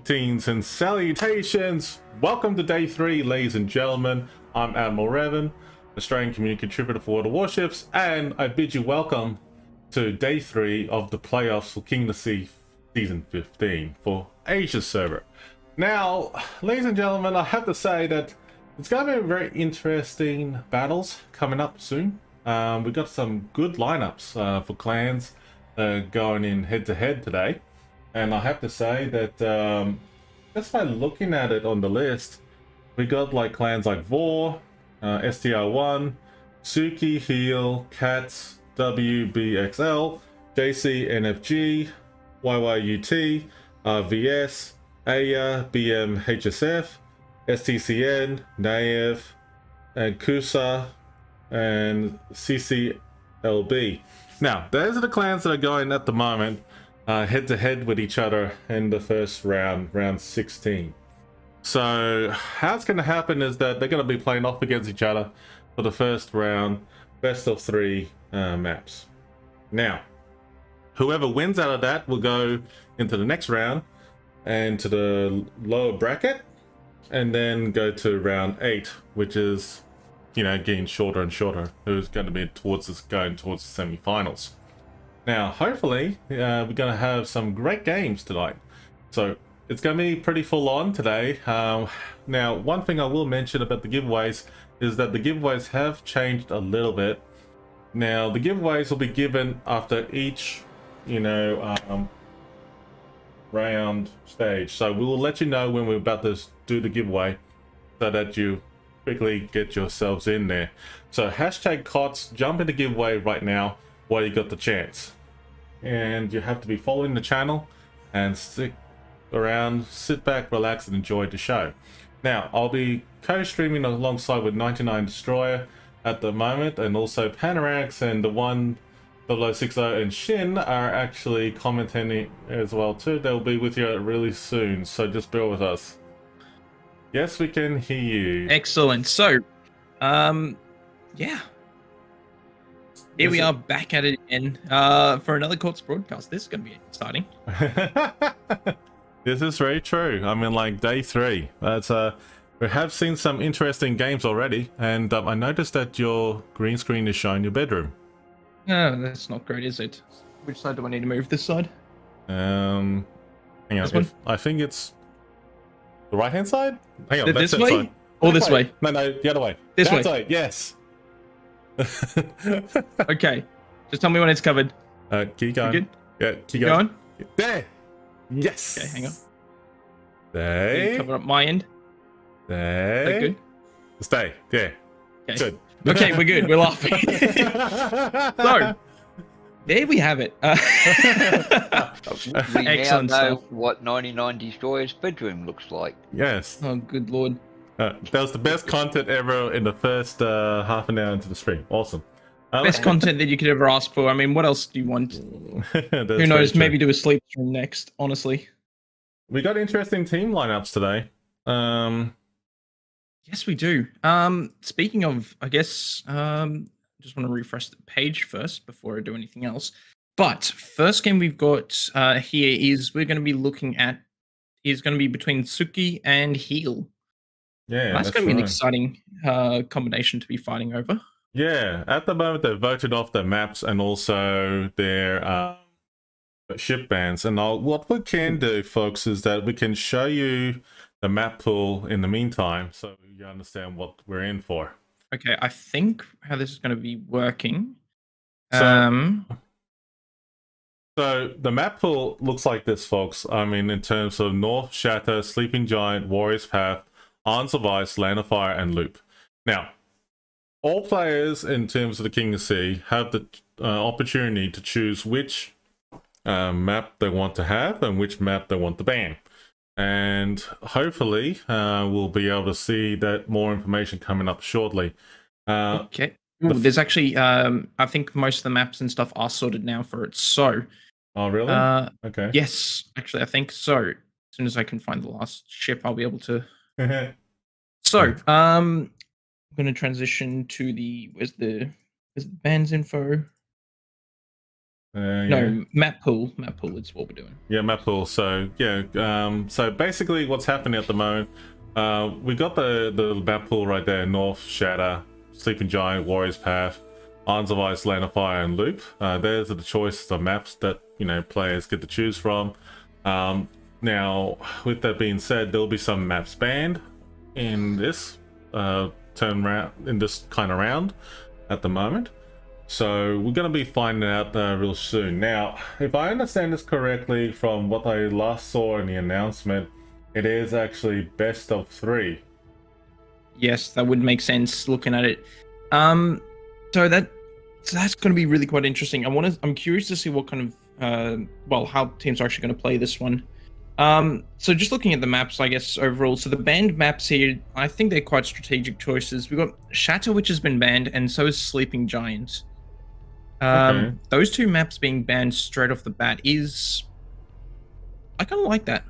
Greetings and salutations. Welcome to day 3, ladies and gentlemen. I'm Admiral Revan, Australian community contributor for World of Warships, and I bid you welcome to day 3 of the playoffs for King of the Sea Season 15 for Asia server. Now, ladies and gentlemen, I have to say that it's going to be very interesting battles coming up soon. We've got some good lineups for clans going in head-to-head today. And I have to say that just by looking at it on the list, we got like clans like Vor, STR1, Suki, Heal, KOTS, WBXL, JC, NFG, YYUT, VS, Aya, BM, HSF, STCN, Naev, and Kusa, and CCLB. Now, those are the clans that are going at the moment head to head with each other in the first round, round 16. So how it's going to happen is that they're going to be playing off against each other for the first round, best of 3 maps. Now, whoever wins out of that will go into the next round and to the lower bracket, and then go to round 8, which is, you know, getting shorter and shorter. Who's going to be going towards the semi-finals. Now, hopefully, we're going to have some great games tonight. So, it's going to be pretty full on today. Now, one thing I will mention about the giveaways is that the giveaways have changed a little bit. Now, the giveaways will be given after each, you know, round stage. So, we will let you know when we're about to do the giveaway so that you quickly get yourselves in there. So, hashtag KOTS, jump in the giveaway right now while you got the chance. And you have to be following the channel and stick around, sit back, relax, and enjoy the show. Now, I'll be co-streaming alongside with 99 Destroyer at the moment, and also Panoramics and the 1060 and Shin are actually commenting as well too. They'll be with you really soon, so just bear with us. Yes, we can hear you. Excellent. So, yeah. Here we are back at it again for another KOTS broadcast. This is going to be exciting. This is very true. I mean, like day 3. That's we have seen some interesting games already, and I noticed that your green screen is showing your bedroom. No, that's not great, is it? Which side do I need to move? This side? Hang on. I think it's the right-hand side. Hang on. This way? Side. Or this way? No, the other way. This way. Way. Yes. Okay, just tell me when it's covered. Keep going. You good? Yeah, keep going. There. Yes. Okay, hang on. Stay. Cover up my end. Stay. Is that good? Stay. Yeah. Okay. Good. Okay, we're good. We're laughing. So, there we have it. We now Excellent know stuff. what 99 Destroyer's bedroom looks like. Yes. Oh, good lord. That was the best content ever in the first half an hour into the stream. Awesome. Best content that you could ever ask for. I mean, what else do you want? Who knows? Maybe do a sleep stream next, honestly. We got interesting team lineups today. Yes, we do. Speaking of, I guess, just want to refresh the page first before I do anything else. But first game we've got here is we're going to be looking at is going to be between Suki and Heal. Yeah, that's going to be an exciting combination to be fighting over. Yeah, at the moment they've voted off their maps and also their ship bans. And what we can do, folks, is that we can show you the map pool in the meantime, so you understand what we're in for. Okay, I think how this is going to be working. So the map pool looks like this, folks. I mean, in terms of North, Shatter, Sleeping Giant, Warrior's Path, Arms of Ice, Land of Fire, and Loop. Now, all players in terms of the King of the Sea have the opportunity to choose which map they want to have and which map they want to ban. And hopefully, we'll be able to see that more information coming up shortly. Okay. Ooh, there's actually, I think most of the maps and stuff are sorted now for it. So. Oh, really? Okay. Yes, actually, I think so. As soon as I can find the last ship, I'll be able to. So, I'm going to transition to the where's the bands info? Yeah. No, map pool. Map pool is what we're doing. Yeah, map pool. So yeah, so basically what's happening at the moment, we got the map pool right there: North, Shatter, Sleeping Giant, Warrior's Path, Islands of Ice, Land of Fire, and Loop. There's the choices of maps that players get to choose from. Now, with that being said, there'll be some maps banned in this kind of round at the moment. So we're going to be finding out real soon. Now, if I understand this correctly from what I last saw in the announcement, it is actually best of 3. Yes, that would make sense looking at it. So that's going to be really quite interesting. I'm curious to see what kind of how teams are actually going to play this one. So just looking at the maps, I guess overall, so the banned maps here, I think they're quite strategic choices. We've got Shatter, which has been banned, and so is Sleeping Giant. Okay. Those 2 maps being banned straight off the bat I kind of like that.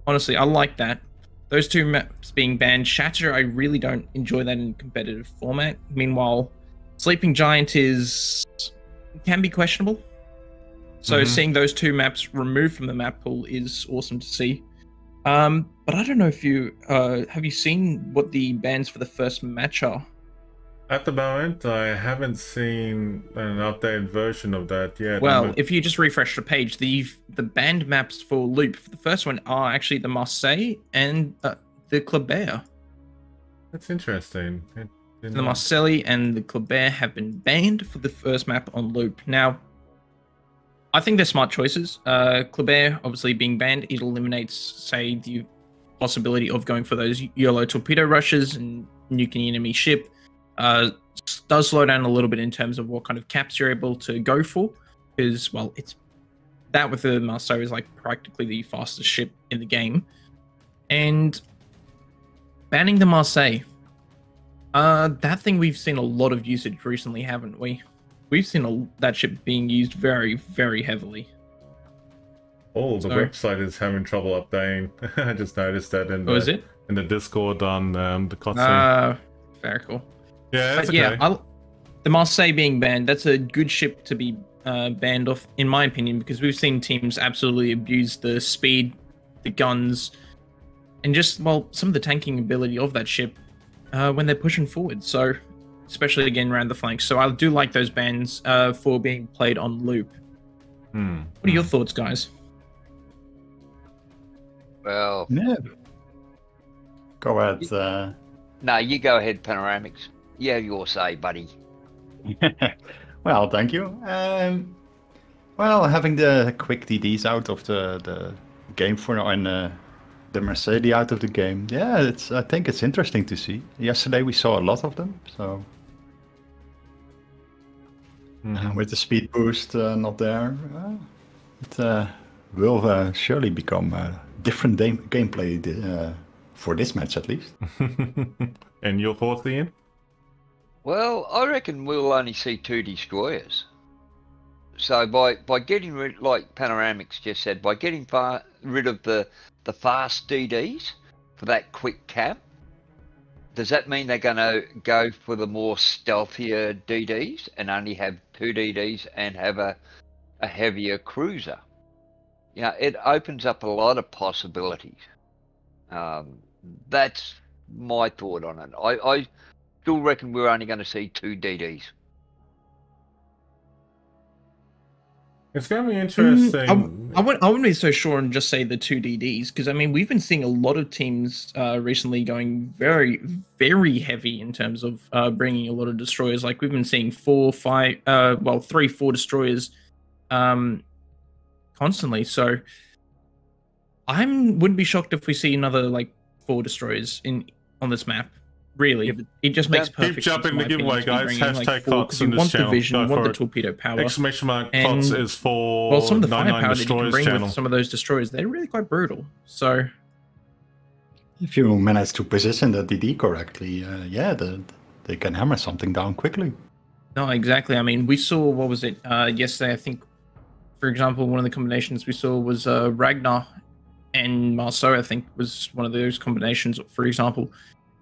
Honestly, I like that. Those 2 maps being banned. Shatter, I really don't enjoy that in competitive format. Meanwhile, Sleeping Giant can be questionable. So seeing those 2 maps removed from the map pool is awesome to see. But I don't know if you have you seen what the bans for the first match are? At the moment, I haven't seen an updated version of that yet. Well, if you just refresh the page, the banned maps for Loop for the first one are actually the Marseille and the Kleber. That's interesting. The Marseille and the Kleber have been banned for the first map on Loop. Now, I think they're smart choices. Kleber obviously being banned, it eliminates, say, the possibility of going for those YOLO torpedo rushes and nuking the enemy ship. Does slow down a little bit in terms of what kind of caps you're able to go for, because, well, it's that with the Marseille is like practically the fastest ship in the game. And banning the Marseille, that thing we've seen a lot of usage recently, haven't we? We've seen that ship being used very, very heavily. Oh, the website is having trouble updating. I just noticed that in the Discord on the KOTS. Very cool. Yeah, that's okay. Yeah, the Marseille being banned, that's a good ship to be banned off, in my opinion, because we've seen teams absolutely abuse the speed, the guns, and just, well, some of the tanking ability of that ship when they're pushing forward. So, especially again around the flanks. So I do like those bans for being played on Loop. What are your thoughts, guys? Well, yeah. Go ahead. No, you go ahead, Panoramics. You have your say, buddy. Well, thank you. Well, having the quick DDs out of the game for now and the Mercedes out of the game, yeah, I think it's interesting to see. Yesterday we saw a lot of them, so with the speed boost not there, it will surely become a different gameplay for this match at least. And your thoughts, Ian? Well, I reckon we'll only see 2 destroyers. So by getting rid, like Panoramics just said, by getting rid of the fast DDs for that quick cap, does that mean they're going to go for the more stealthier DDs and only have 2 DDs and have a heavier cruiser? You know, it opens up a lot of possibilities. That's my thought on it. I still reckon we're only going to see 2 DDs. It's going to be interesting. I wouldn't be so sure and just say the 2 DDs, because I mean we've been seeing a lot of teams recently going very, very heavy in terms of bringing a lot of destroyers. Like we've been seeing 3, 4 destroyers constantly. So I wouldn't be shocked if we see another like 4 destroyers on this map. Really, it just makes perfect sense. Keep jumping the giveaway, guys. Hashtag KOTS in this want channel. The vision, want the torpedo power. Exclamation mark KOTS is for well, some of the firepower that you can bring channel. with some of those destroyers, they're really quite brutal. So, if you manage to position the DD correctly, they can hammer something down quickly. No, exactly. I mean, we saw, what was it, yesterday, I think, for example, one of the combinations we saw was Ragnar and Marceau, I think, was one of those combinations, for example.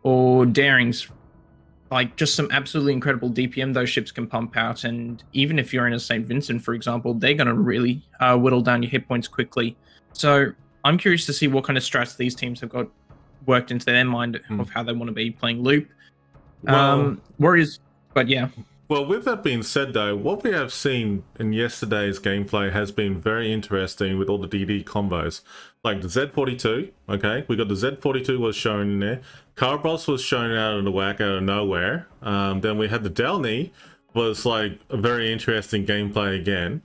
Or Darings. like just some absolutely incredible DPM those ships can pump out. And even if you're in a St. Vincent, for example, they're going to really whittle down your hit points quickly. So I'm curious to see what kind of strats these teams have got worked into their mind of how they want to be playing loop. Warriors, but yeah. Well, with that being said, though, what we have seen in yesterday's gameplay has been very interesting with all the DD combos. Like the Z42, okay? We got the Z42 was shown in there. Carbos was shown out of the whack, out of nowhere. Then we had the Delny, was like a very interesting gameplay again.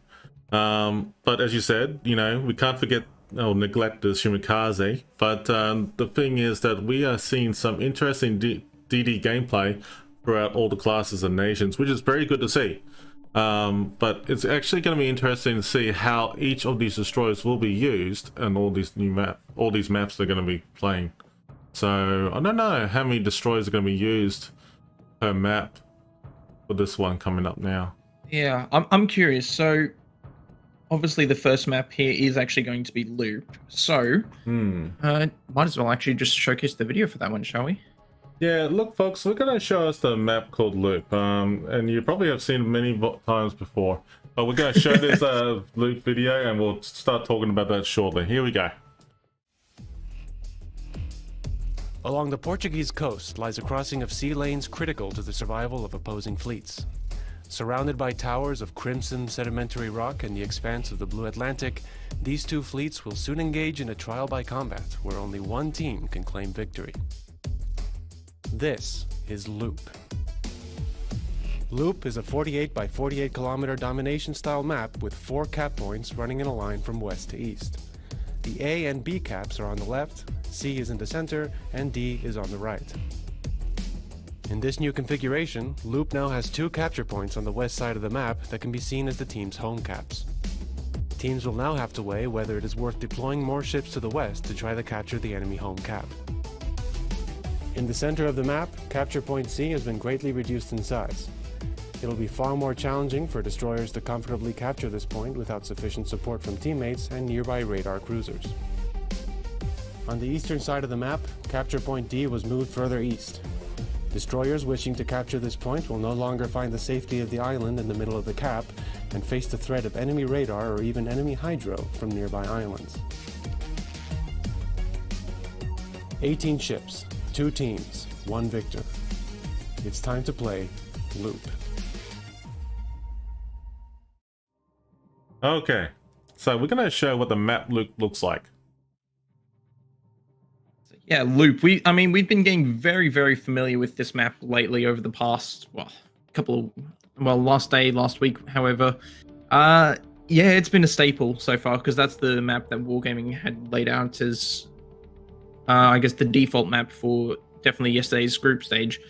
But as you said, you know, we can't forget or neglect the Shimikaze. But the thing is that we are seeing some interesting DD gameplay throughout all the classes and nations, which is very good to see. But it's actually going to be interesting to see how each of these destroyers will be used and all these maps they're going to be playing. So I don't know how many destroyers are going to be used per map for this one coming up now. Yeah, I'm curious. So obviously the first map here is actually going to be Loop. So might as well actually just showcase the video for that one, shall we? Yeah, look folks, we're going to show us the map called Loop, and you probably have seen it many times before, but we're going to show this Loop video and we'll start talking about that shortly. Here we go. Along the Portuguese coast lies a crossing of sea lanes critical to the survival of opposing fleets. Surrounded by towers of crimson sedimentary rock and the expanse of the blue Atlantic, these two fleets will soon engage in a trial by combat where only one team can claim victory. This is Loop. Loop is a 48 by 48 kilometer domination style map with 4 cap points running in a line from west to east. The A and B caps are on the left, C is in the center, and D is on the right. In this new configuration, Loop now has 2 capture points on the west side of the map that can be seen as the team's home caps. Teams will now have to weigh whether it is worth deploying more ships to the west to try to capture the enemy home cap. In the center of the map, capture point C has been greatly reduced in size. It'll be far more challenging for destroyers to comfortably capture this point without sufficient support from teammates and nearby radar cruisers. On the eastern side of the map, capture point D was moved further east. Destroyers wishing to capture this point will no longer find the safety of the island in the middle of the cap and face the threat of enemy radar or even enemy hydro from nearby islands. 18 ships. 2 teams, 1 victor. It's time to play Loop. Okay, so we're going to show what the map looks like. Yeah, Loop. We've been getting very, very familiar with this map lately over the past, last week, however. Yeah, it's been a staple so far because that's the map that Wargaming had laid out as I guess the default map for definitely yesterday's group stage.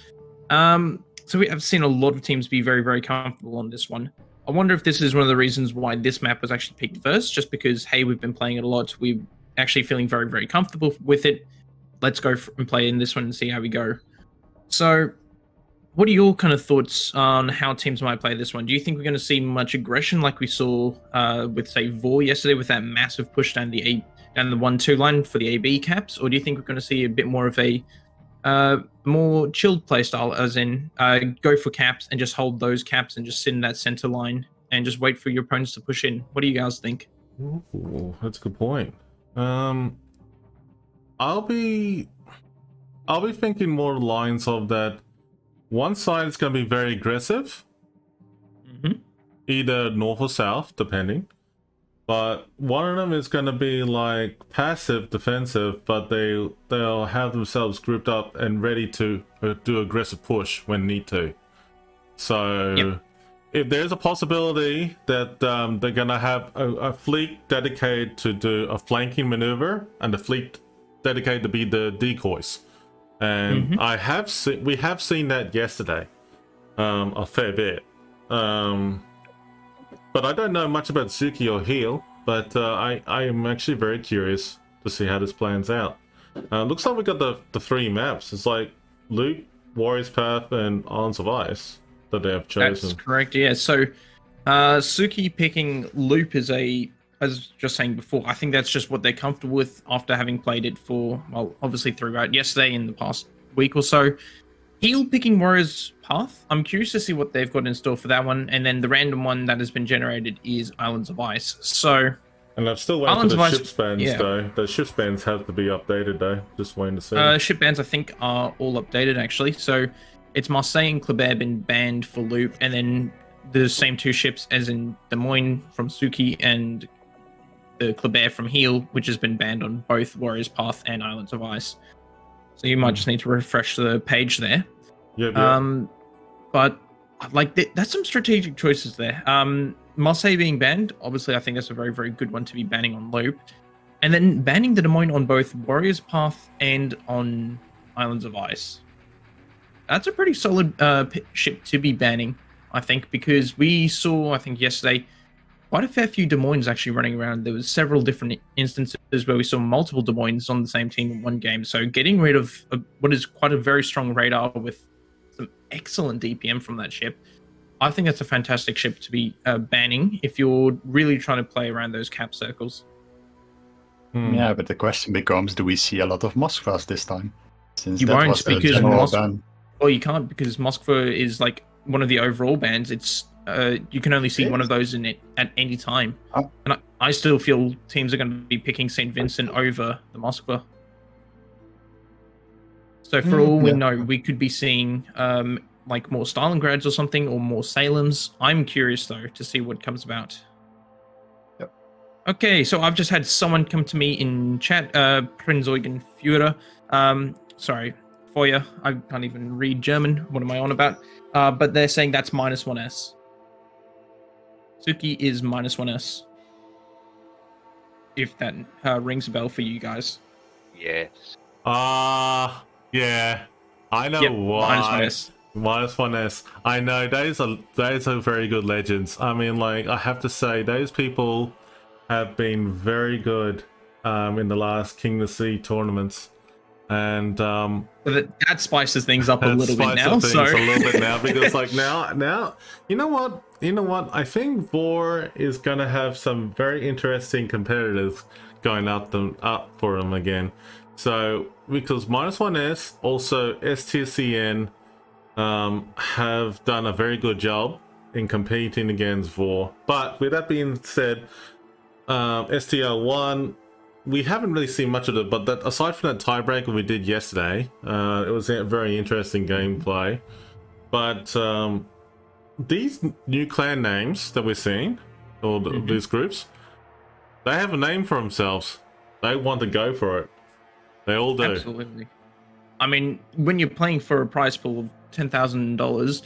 So we have seen a lot of teams be very, very comfortable on this one. I wonder if this is one of the reasons why this map was actually picked first, just because, hey, we've been playing it a lot. We're actually feeling very, very comfortable with it. Let's go and play in this one and see how we go. So what are your kind of thoughts on how teams might play this one? Do you think we're going to see much aggression like we saw with, say, Vor yesterday with that massive push down the 1-2 line for the AB caps, or do you think we're going to see a bit more of a more chilled playstyle, as in go for caps and just hold those caps and just sit in that center line and just wait for your opponents to push in? What do you guys think? Ooh, that's a good point. I'll be thinking more lines of that. One side is going to be very aggressive, either north or south, depending. But one of them is going to be like passive defensive, but they'll have themselves grouped up and ready to do aggressive push when need to. So if there's a possibility that they're going to have a fleet dedicated to do a flanking maneuver and a fleet dedicated to be the decoys. And we have seen that yesterday a fair bit. But I don't know much about Suki or Heel, but I am actually very curious to see how this plans out. Looks like we got the 3 maps. It's like Loop, Warriors Path, and Islands of Ice that they have chosen. That's correct, yeah. So Suki picking Loop is as just saying before, I think that's just what they're comfortable with after having played it for, well, obviously throughout yesterday and the past week or so. Heel picking Warriors Path. I'm curious to see what they've got in store for that one. And then the random one that has been generated is Islands of Ice. So, And I'm still waiting Islands for of the Ice, ship spans, yeah. though. The ship spans have to be updated, though. Just waiting to see. Ship bans, I think, are all updated, actually. So, it's Marseille and Kleber been banned for loop. And then the same two ships as in Des Moines from Suki and the Kleber from Heel, which has been banned on both Warriors Path and Islands of Ice. So you might just need to refresh the page there. Yep. But like that's some strategic choices there. Marseille being banned, obviously I think that's a very, very good one to be banning on loop. And then banning the Des Moines on both Warriors Path and on Islands of Ice. That's a pretty solid ship to be banning, I think, because we saw, I think yesterday, quite a fair few Des Moines actually running around. There was several different instances where we saw multiple Des Moines on the same team in one game. So getting rid of what is quite a very strong radar with some excellent DPM from that ship, I think that's a fantastic ship to be banning if you're really trying to play around those cap circles. Yeah, but the question becomes, do we see a lot of Moskvas this time? Since You that won't, was the because general ban. Well, you can't, because Moskva is like one of the overall bans. It's you can only see one of those in it at any time. And I still feel teams are going to be picking St. Vincent over the Moskva. So for all we know, we could be seeing like more Stalingrads or something, or more Salems. I'm curious though to see what comes about. Yep. Okay, so I've just had someone come to me in chat, Prinz Eugen Führer. Sorry, Feuer. I can't even read German. What am I on about? But they're saying that's -1S. Suki is -1S. If that rings a bell for you guys. Yes. Yeah. I know Yep, why. -1S. -1S. I know those are very good legends. I mean, like, I have to say, those people have been very good in the last King of the Sea tournaments. And But that spices things up a little bit now. So a little bit now, because like now, you know what? I think Vor is gonna have some very interesting competitors going up for them again. So because -1S, also STCN have done a very good job in competing against Vor. But with that being said, STL1, we haven't really seen much of it, but that aside from that tiebreaker we did yesterday, it was a very interesting gameplay. But these new clan names that we're seeing, or these groups, they have a name for themselves. They want to go for it. They all do. Absolutely. I mean, when you're playing for a prize pool of $10,000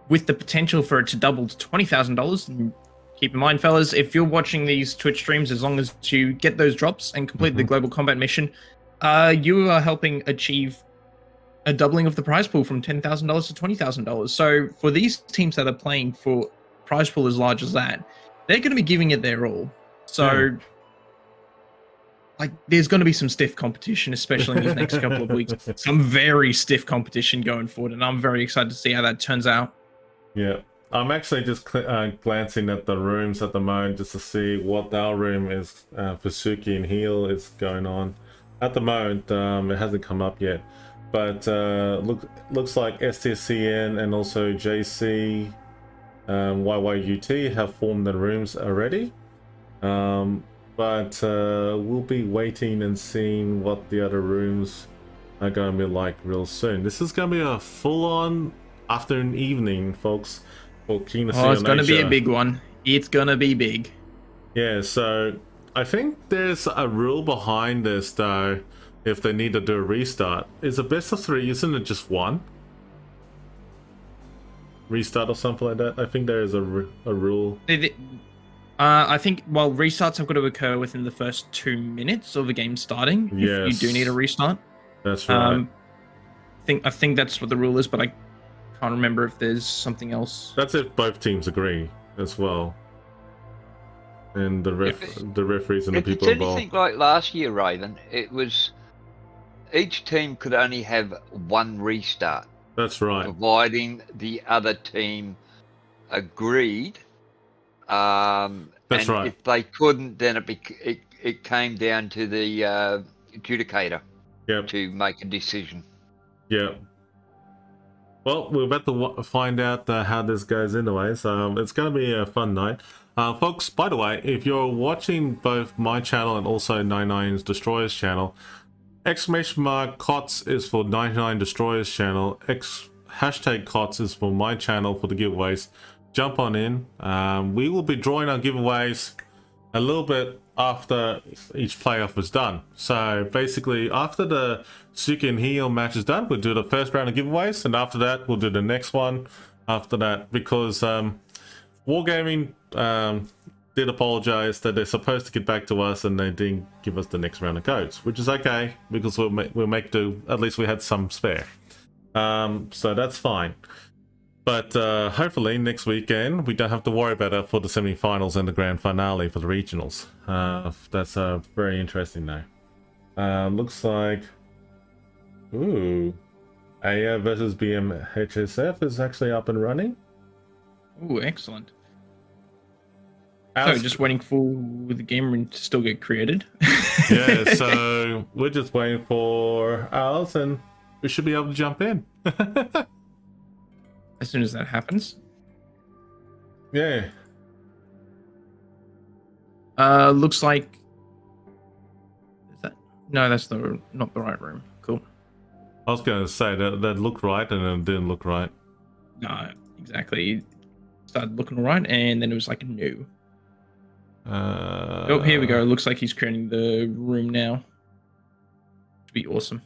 with the potential for it to double to $20,000, keep in mind, fellas, if you're watching these Twitch streams, as long as you get those drops and complete the global combat mission, you are helping achieve a doubling of the prize pool from $10,000 to $20,000. So for these teams that are playing for prize pool as large as that, they're going to be giving it their all. So, like, there's going to be some stiff competition, especially in these next couple of weeks. Some very stiff competition going forward, and I'm very excited to see how that turns out. Yeah. I'm actually just glancing at the rooms at the moment just to see what our room is for Suki and Heel is going on. At the moment, it hasn't come up yet, but looks like STCN and also JC, YYUT have formed the rooms already. But we'll be waiting and seeing what the other rooms are going to be like real soon. This is going to be a full-on afternoon, evening, folks. It's going to be a big one. It's going to be big. Yeah, so I think there's a rule behind this, though, if they need to do a restart. Is a best of 3, isn't it just one? Restart or something like that? I think there is a rule. I think, well, restarts have got to occur within the first 2 minutes of the game starting. Yes. If you do need a restart. That's right. I think that's what the rule is, but I can't remember if there's something else. That's if both teams agree as well, and the referees and the people it's involved. anything like last year, Raven, it was each team could only have one restart. That's right. Providing the other team agreed. That's and right. If they couldn't, then it came down to the adjudicator Yep. to make a decision. Yeah. Well, we're about to find out how this goes anyway, so it's going to be a fun night. Folks, by the way, if you're watching both my channel and also 99's Destroyers channel, exclamation mark KOTS is for 99 Destroyers channel, hashtag KOTS is for my channel for the giveaways. Jump on in. We will be drawing our giveaways a little bit after each playoff is done. So basically, after the Suki and Heel match is done, we'll do the first round of giveaways, and after that, we'll do the next one after that, because Wargaming did apologize that they're supposed to get back to us and they didn't give us the next round of codes, which is okay, because we'll make do. At least we had some spare. So that's fine. But hopefully next weekend we don't have to worry about it for the semi-finals and the grand finale for the regionals. That's very interesting now. Looks like, ooh, AR versus BMHSF is actually up and running. Ooh, excellent. So just waiting for the game room to still get created. Yeah, so we're just waiting for ours and we should be able to jump in. As soon as that happens. Yeah. Looks like... Is that... No, that's not the right room. Cool. I was going to say that looked right and then it didn't look right. No, exactly. It started looking right and then it was like new. Oh, here we go. Looks like he's creating the room now. Should be awesome.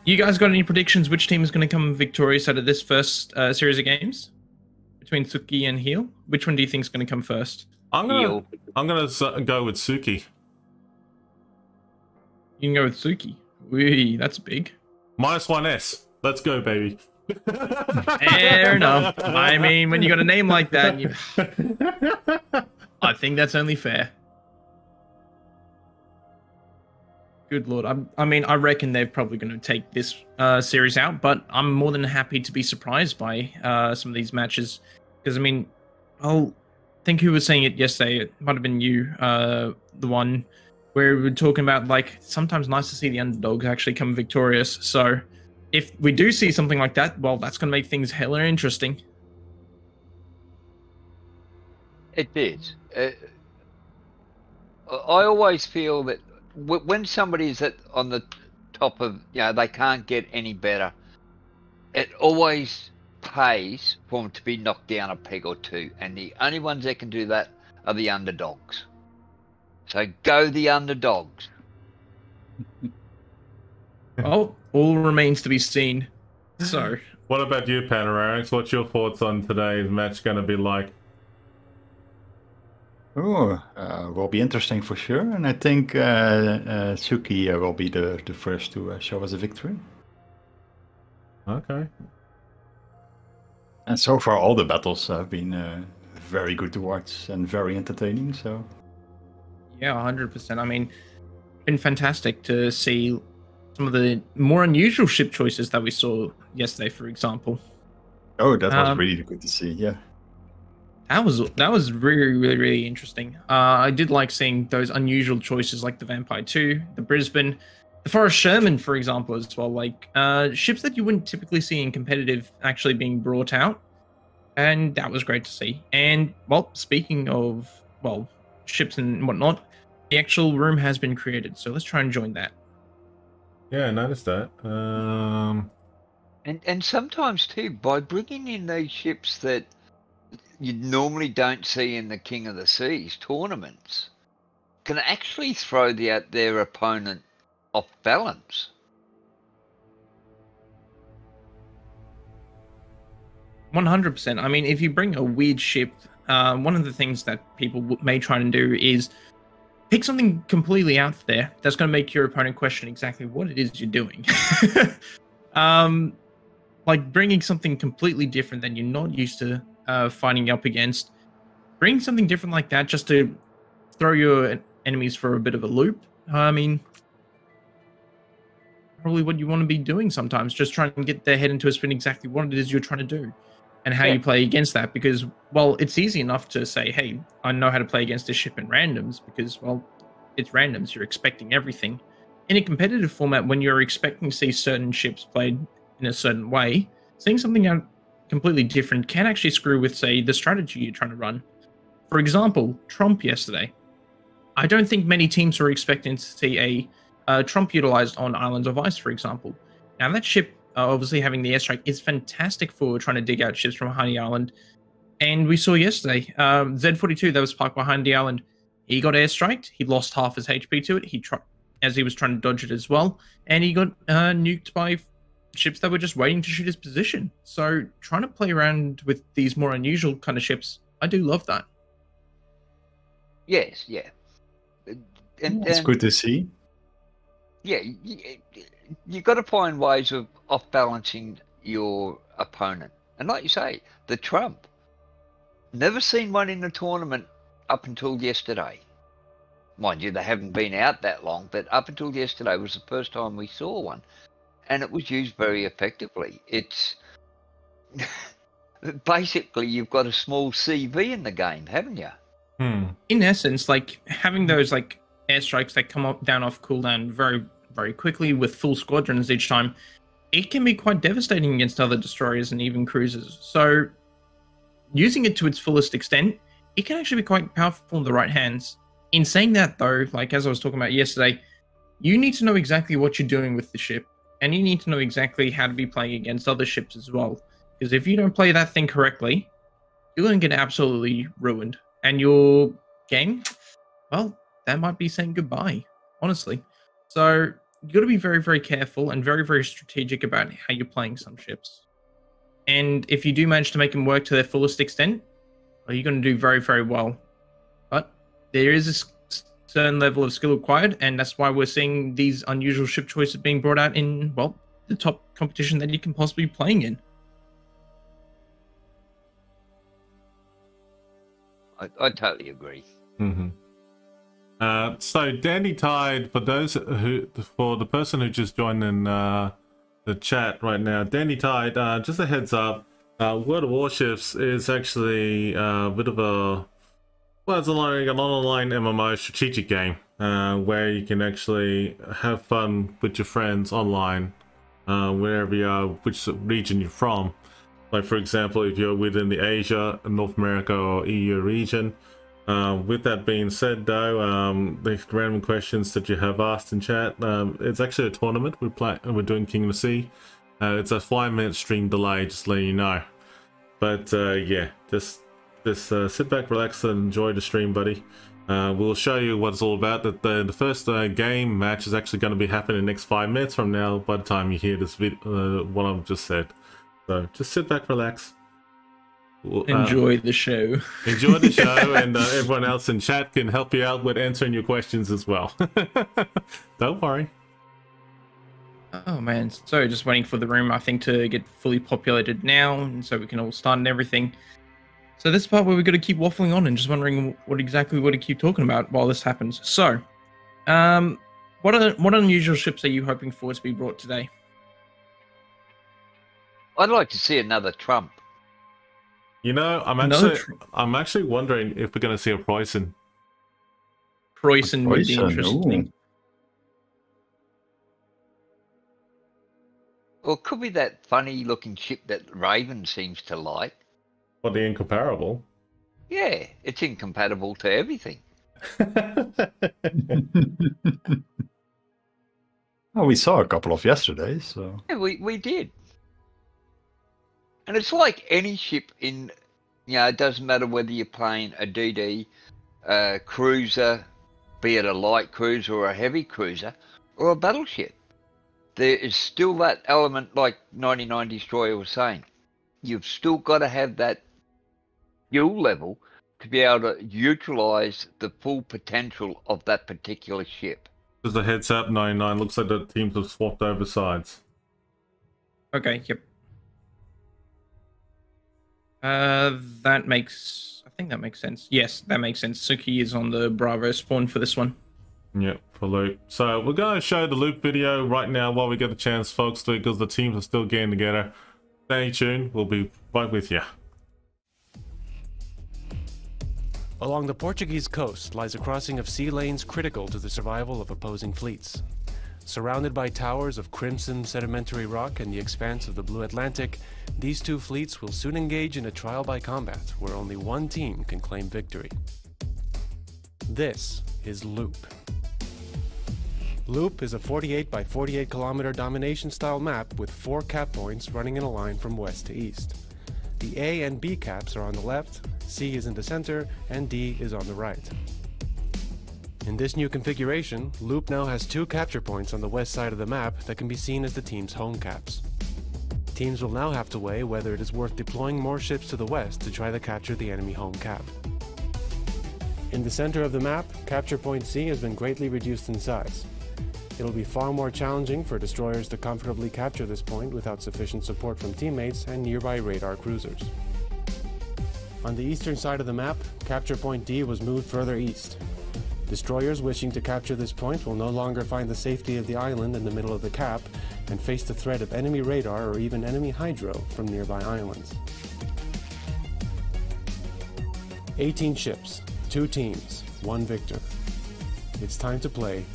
You guys got any predictions? Which team is going to come victorious out of this first series of games between Suki and Heel? Which one do you think is going to come first? I'm gonna go with Suki. You can go with Suki. Wee, that's big. -1S. Let's go, baby. Fair enough. I mean, when you got a name like that, I think that's only fair. Good Lord. I mean, I reckon they're probably going to take this series out, but I'm more than happy to be surprised by some of these matches. Because, I mean, I think who was saying it yesterday, it might have been you, the one where we were talking about, like, sometimes nice to see the underdogs actually come victorious. So if we do see something like that, well, that's going to make things hella interesting. It is. I always feel that when somebody's on the top of, they can't get any better, it always pays for them to be knocked down a peg or two. And the only ones that can do that are the underdogs. So go the underdogs. Well, all remains to be seen. So, what about you, Panoramics? What's your thoughts on today's match going to be like? Oh, will be interesting for sure, and I think Suki will be the first to show us a victory. Okay. And so far, all the battles have been very good to watch and very entertaining. So, yeah, 100%. I mean, been fantastic to see some of the more unusual ship choices that we saw yesterday, for example. Oh, that was really good to see. Yeah. That was really, really, really interesting. I did like seeing those unusual choices like the Vampire 2, the Brisbane, the Forrest Sherman, for example, as well. Like ships that you wouldn't typically see in competitive actually being brought out. And that was great to see. And, well, speaking of, well, ships and whatnot, the actual room has been created. So let's try and join that. Yeah, I noticed that. And sometimes, too, by bringing in those ships that you normally don't see in the King of the Seas tournaments, can actually throw their opponent off balance. %. I mean, if you bring a weird ship, one of the things that people may try and do is pick something completely out there that's going to make your opponent question exactly what it is you're doing. Like bringing something completely different than you're not used to fighting up against. Bring something different like that just to throw your enemies for a bit of a loop. I mean, probably what you want to be doing sometimes, just trying to get their head into a spin exactly what it is you're trying to do and how you play against that. Because, well, it's easy enough to say, hey, I know how to play against this ship in randoms because, well, it's randoms. You're expecting everything. In a competitive format, when you're expecting to see certain ships played in a certain way, seeing something out completely different can actually screw with, say, the strategy you're trying to run. For example, Trump yesterday. I don't think many teams were expecting to see a Trump utilized on Islands of Ice, for example. Now, that ship, obviously having the airstrike, is fantastic for trying to dig out ships from Honey Island. And we saw yesterday, Z42 that was parked behind the island, he got airstriked. He lost half his HP to it. As he was trying to dodge it as well. And he got nuked by ships that were just waiting to shoot his position. So trying to play around with these more unusual kind of ships, I do love that. Yes, yeah. It's good to see. Yeah, you've got to find ways of off-balancing your opponent. And like you say, the Trump. Never seen one in the tournament up until yesterday. Mind you, they haven't been out that long, but up until yesterday was the first time we saw one. And it was used very effectively. It's... Basically, you've got a small CV in the game, haven't you? In essence, like, having those, like, airstrikes that come down off cooldown very, very quickly with full squadrons each time, it can be quite devastating against other destroyers and even cruisers. So, using it to its fullest extent, it can actually be quite powerful in the right hands. In saying that, though, like as I was talking about yesterday, you need to know exactly what you're doing with the ship, and you need to know exactly how to be playing against other ships as well. Because if you don't play that thing correctly, you're going to get absolutely ruined. And your game, well, that might be saying goodbye, honestly. So you got to be very, very careful and very, very strategic about how you're playing some ships. And if you do manage to make them work to their fullest extent, well, you're going to do very, very well. But there is a certain level of skill required, and that's why we're seeing these unusual ship choices being brought out in, well, the top competition that you can possibly be playing in. I totally agree. So Dandy Tide, for the person who just joined in the chat right now, Dandy Tide, just a heads up, World of Warships is actually a bit of a, well, it's like an online MMO strategic game where you can actually have fun with your friends online, wherever you are, which region you're from. Like, for example, if you're within the Asia, North America, or EU region. With that being said, though, the random questions that you have asked in chat, it's actually a tournament we're doing King of the Sea. It's a 5-minute stream delay, just letting you know. But yeah, just sit back, relax, and enjoy the stream, buddy. We'll show you what it's all about. The first game match is actually going to be happening in the next 5 minutes from now, by the time you hear this video, what I've just said. So just sit back, relax. Enjoy the show. Enjoy the show, and everyone else in chat can help you out with answering your questions as well. Don't worry. Oh man, so just waiting for the room, I think, to get fully populated now, and so we can all start and everything. So this part where we've got to keep waffling on and just wondering what exactly we want to keep talking about while this happens. So, what unusual ships are you hoping for to be brought today? I'd like to see another Trump. You know, I'm actually wondering if we're going to see a Preußen. Preußen would be interesting. Ooh. Or it could be that funny-looking ship that Raven seems to like. Or the Incomparable. Yeah, it's incompatible to everything. Oh, we saw a couple of yesterday, so... Yeah, we did. And it's like any ship in, you know, it doesn't matter whether you're playing a DD, a cruiser, be it a light cruiser or a heavy cruiser, or a battleship. There is still that element, like 99 Destroyer was saying. You've still got to have that skill level to be able to utilize the full potential of that particular ship. Just a heads up, 99. Looks like the teams have swapped over sides. Okay, yep. I think that makes sense. Yes, that makes sense. Suki is on the Bravo spawn for this one. Yep, for loop. So we're going to show the loop video right now while we get the chance, folks, because the teams are still getting together. Stay tuned. We'll be right with you. Along the Portuguese coast lies a crossing of sea lanes critical to the survival of opposing fleets. Surrounded by towers of crimson sedimentary rock and the expanse of the blue Atlantic, these two fleets will soon engage in a trial by combat where only one team can claim victory. This is Loop. Loop is a 48 by 48 kilometer domination-style map with 4 cap points running in a line from west to east. The A and B caps are on the left, C is in the center, and D is on the right. In this new configuration, Loop now has 2 capture points on the west side of the map that can be seen as the team's home caps. Teams will now have to weigh whether it is worth deploying more ships to the west to try to capture the enemy home cap. In the center of the map, capture point C has been greatly reduced in size. It'll be far more challenging for destroyers to comfortably capture this point without sufficient support from teammates and nearby radar cruisers. On the eastern side of the map, capture point D was moved further east. Destroyers wishing to capture this point will no longer find the safety of the island in the middle of the cap and face the threat of enemy radar or even enemy hydro from nearby islands. 18 ships, 2 teams, 1 victor. It's time to play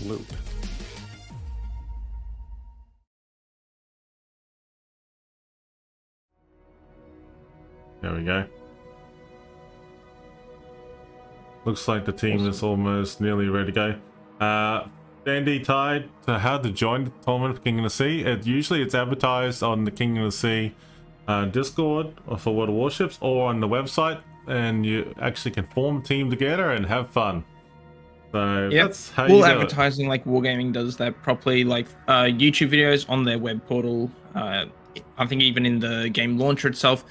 Loop. There we go. Looks like the team is almost nearly ready to go. Dandy tied to how to join the tournament of King of the Sea. Usually it's advertised on the King of the Sea Discord for World of Warships or on the website, and you actually can form a team together and have fun. So that's how you do advertising like Wargaming does that properly, like YouTube videos on their web portal. I think even in the game launcher itself,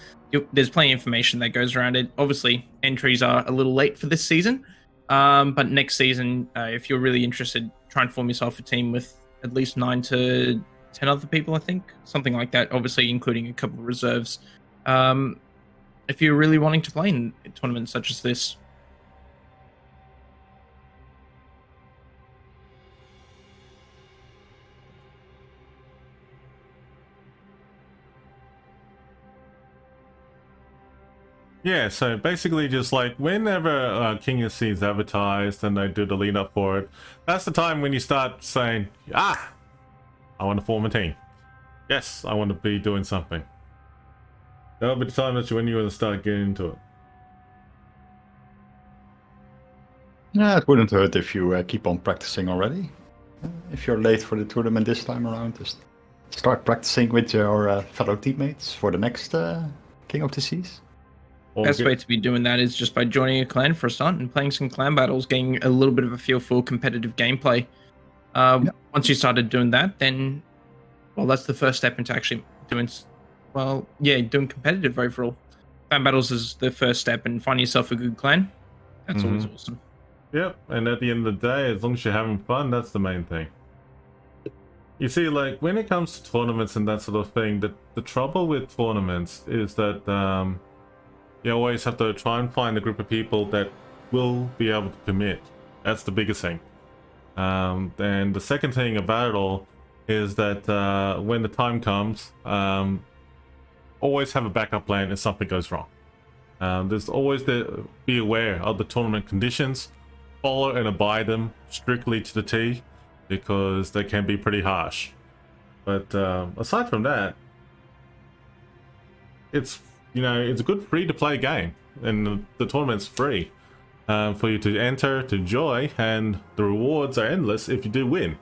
there's plenty of information that goes around it. Obviously, entries are a little late for this season, but next season, if you're really interested, try and form yourself a team with at least 9 to 10 other people, I think. Something like that, obviously including a couple of reserves. If you're really wanting to play in tournaments such as this. Yeah, so basically just like whenever King of the Sea is advertised and they do the lead up for it, that's the time when you start saying, I want to form a team. Yes, I want to be doing something. That'll be the time that when you want to start getting into it. Yeah, it wouldn't hurt if you keep on practicing already. If you're late for the tournament this time around, just start practicing with your fellow teammates for the next King of the Seas. Best way to be doing that is just by joining a clan for a start and playing some clan battles, getting a little bit of a feel for competitive gameplay. Once you started doing that, then, well, that's the first step into actually doing competitive overall. Clan battles is the first step, and finding yourself a good clan, that's always awesome. Yep, and at the end of the day, as long as you're having fun, that's the main thing. You see, like, when it comes to tournaments and that sort of thing, the trouble with tournaments is that you always have to try and find a group of people that will be able to commit. That's the biggest thing. And the second thing about it all is that when the time comes, always have a backup plan if something goes wrong. There's always be aware of the tournament conditions, follow and abide them strictly to the T, because they can be pretty harsh. But aside from that, it's a good free-to-play game, and the tournament's free for you to enter, to enjoy, and the rewards are endless if you do win.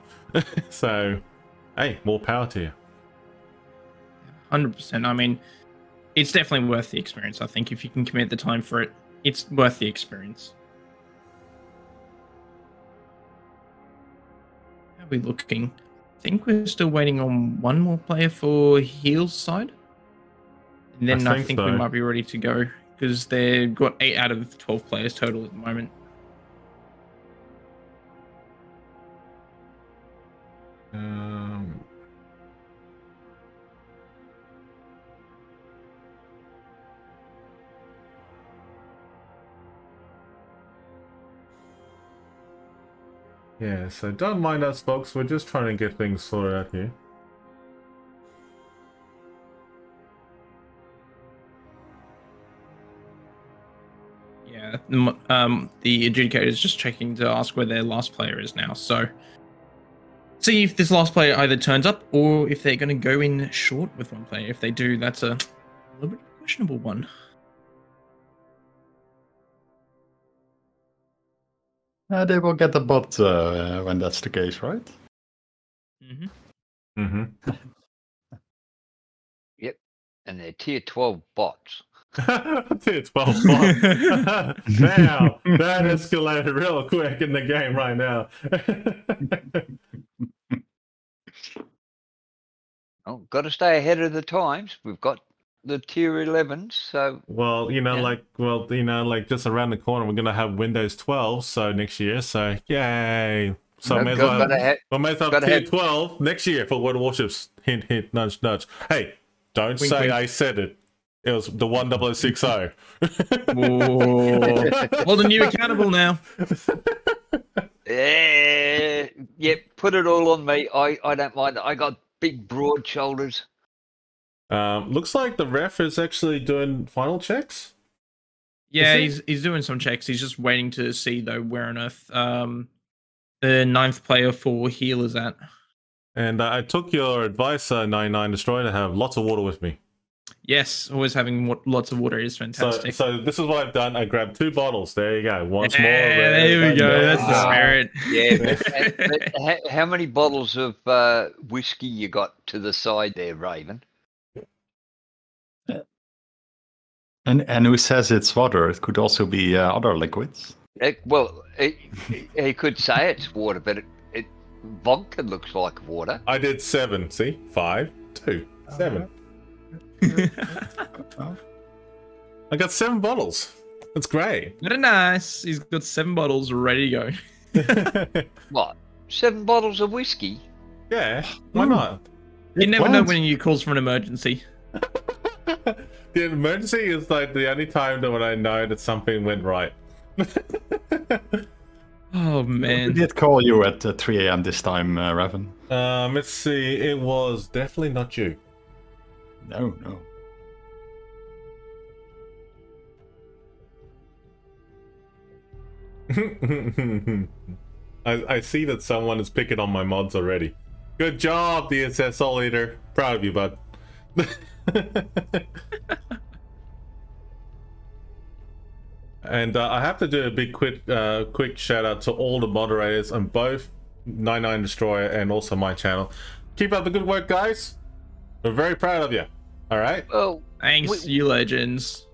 So, hey, more power to you. 100%. I mean, it's definitely worth the experience. I think if you can commit the time for it, it's worth the experience. How are we looking? I think we're still waiting on one more player for Heel's side. And then I think we might be ready to go, because they've got 8 out of 12 players total at the moment. Yeah, so don't mind us, folks. We're just trying to get things sorted out here. Yeah, the adjudicator is just checking to ask where their last player is now. So see if this last player either turns up or if they're going to go in short with one player. If they do, that's a little bit questionable one. They will get the bot when that's the case, right? Mm-hmm. Mm-hmm. Yep. And they're tier 12 bots. Tier 12 bot. Now, that escalated real quick in the game right now. Oh, got to stay ahead of the times. We've got the tier 11s, so Well, you know, Yeah. like just around the corner, we're gonna have Windows 12, so next year, so yay. So No, may as well gotta have, we may as well have gotta tier have- 12 next year for World of Warships. Hint, hint, nudge, nudge. Hey, don't Wink, say wink. I said it. It was the 1060. Well, then you're accountable now. yep, put it all on me. I don't mind. I got big, broad shoulders. Looks like the ref is actually doing final checks. Yeah, Is he's doing some checks. He's just waiting to see though where on earth the 9th player for heal is at. And I took your advice, 99 Destroyer, to have lots of water with me. Yes, always having lots of water is fantastic. So this is what I've done. I grabbed 2 bottles. There you go. Once more. There we go. That's the Ah. spirit. Yeah, but how many bottles of whiskey you got to the side there, Raven? And who says it's water? It could also be other liquids. He could say it's water, but it vodka looks like water. I did 7. See? 5, 2, 7. I got 7 bottles. That's great. Very nice. He's got 7 bottles ready to go. What? 7 bottles of whiskey? Yeah, why not? You never know What? when you calls for an emergency. The emergency is like the only time that when I know that something went right. Oh We man. did call you at 3 a.m. this time, Revan. Let's see. It was definitely not you. No, no. I see that someone is picking on my mods already. Good job, DSS Soul Leader. Proud of you, bud. And I have to do a big quick shout out to all the moderators on both 99 Destroyer and also my channel. Keep up the good work, guys. We're very proud of you. All right. Well, Thanks, you legends.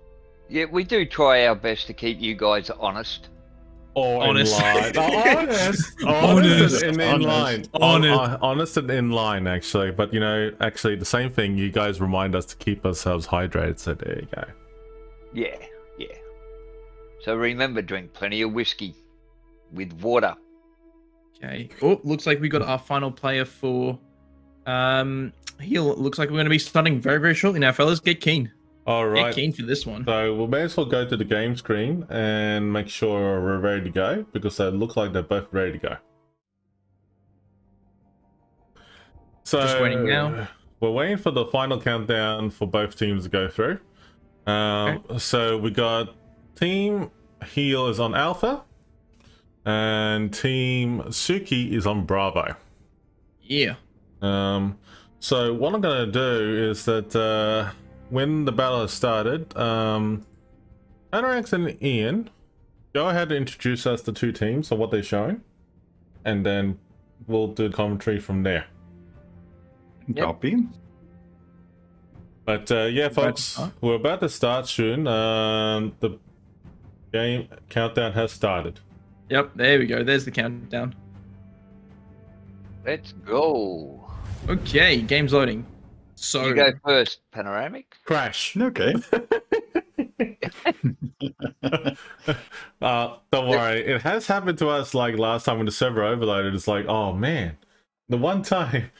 yeah, we do try our best to keep you guys honest. Or Honest. in line. Honest. Honest. And in line. Honest. Honest and in line, actually. But, you know, actually the same thing. You guys remind us to keep ourselves hydrated. So there you go. Yeah, yeah. So remember, drink plenty of whiskey with water. Okay. Oh, looks like we got our final player for heal. It looks like we're going to be starting very, very shortly now, fellas. Get keen. All right. Get keen for this one. So we may as well go to the game screen and make sure we're ready to go, because they look like they're both ready to go. So Just waiting now. We're waiting for the final countdown for both teams to go through. So we got Team Heal is on Alpha, and Team Suki is on Bravo. Yeah. So what I'm going to do is that when the battle has started, Anorax and Ian, go ahead and introduce us the 2 teams and what they're showing, and then we'll do commentary from there. Yep. Copy. But yeah, folks, we're about to start soon. The game countdown has started. Yep. There we go. There's the countdown. Let's go. Okay. Game's loading. So You go first, Panoramic. Crash. Okay. Don't worry, it has happened to us like last time when the server overloaded. It's like, oh man, the one time.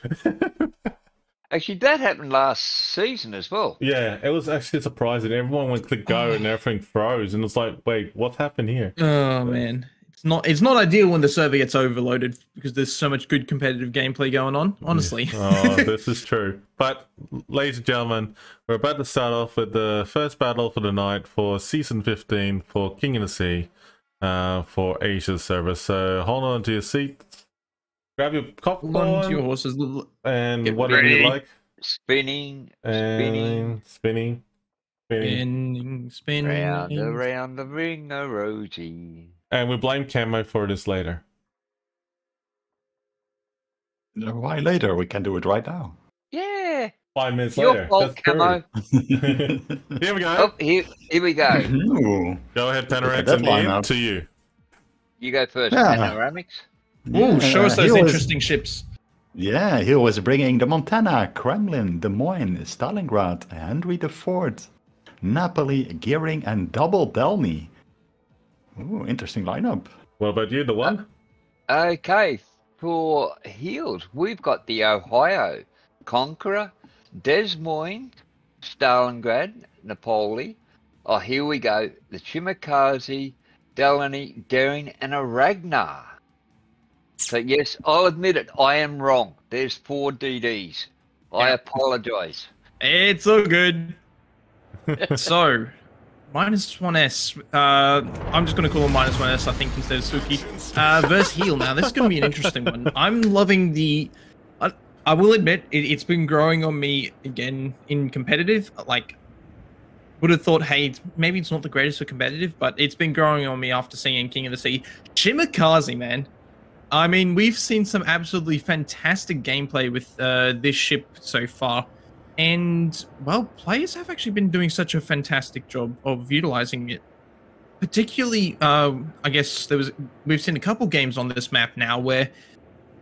Actually, that happened last season as well. Yeah, it was actually surprising. Everyone went click go and everything froze, and it's like, wait, what happened here? Oh man, it's not ideal when the server gets overloaded because there's so much good competitive gameplay going on. Honestly. Oh, this is true. But, ladies and gentlemen, we're about to start off with the first battle for the night for Season 15 for King of the Sea for Asia server. So hold on to your seats. Grab your Hold on to your popcorn horses. and Get whatever you ready. like. Spinning, And spinning. Spinning. round around the ring of Rosie. And we blame Camo for this later. Why later? We can do it right now. Yeah, 5 minutes your later. fault, That's Camo. true. Here we go. Oh, here we go. Ooh. Go ahead, Look at Panorax, that and Ian, lineup. to you. You go first, Yeah. Panoramics. Oh, show us he those was- interesting ships. Yeah, he was bringing the Montana, Kremlin, Des Moines, Stalingrad, Henry IV, Napoli, Gearing, and Double Delny. Ooh, interesting lineup. What about you, the one? Okay, for heels, we've got the Ohio, Conqueror, Des Moines, Stalingrad, Napoli. Oh, here we go. The Chimikaze, Delany, Daring, and a Ragnar. So yes, I'll admit it. I am wrong. There's 4 DDs. I apologize. It's all good. So, -1S. I'm just going to call him -1S, I think, instead of Suki. Versus Heal. Now, this is going to be an interesting one. I'm loving the... I will admit, it's been growing on me again in competitive. Like, would have thought, hey, maybe it's not the greatest for competitive, but it's been growing on me after seeing King of the Sea. Chimikaze, man. I mean, we've seen some absolutely fantastic gameplay with this ship so far. And, well, players have actually been doing such a fantastic job of utilizing it. Particularly, I guess we've seen a couple games on this map now where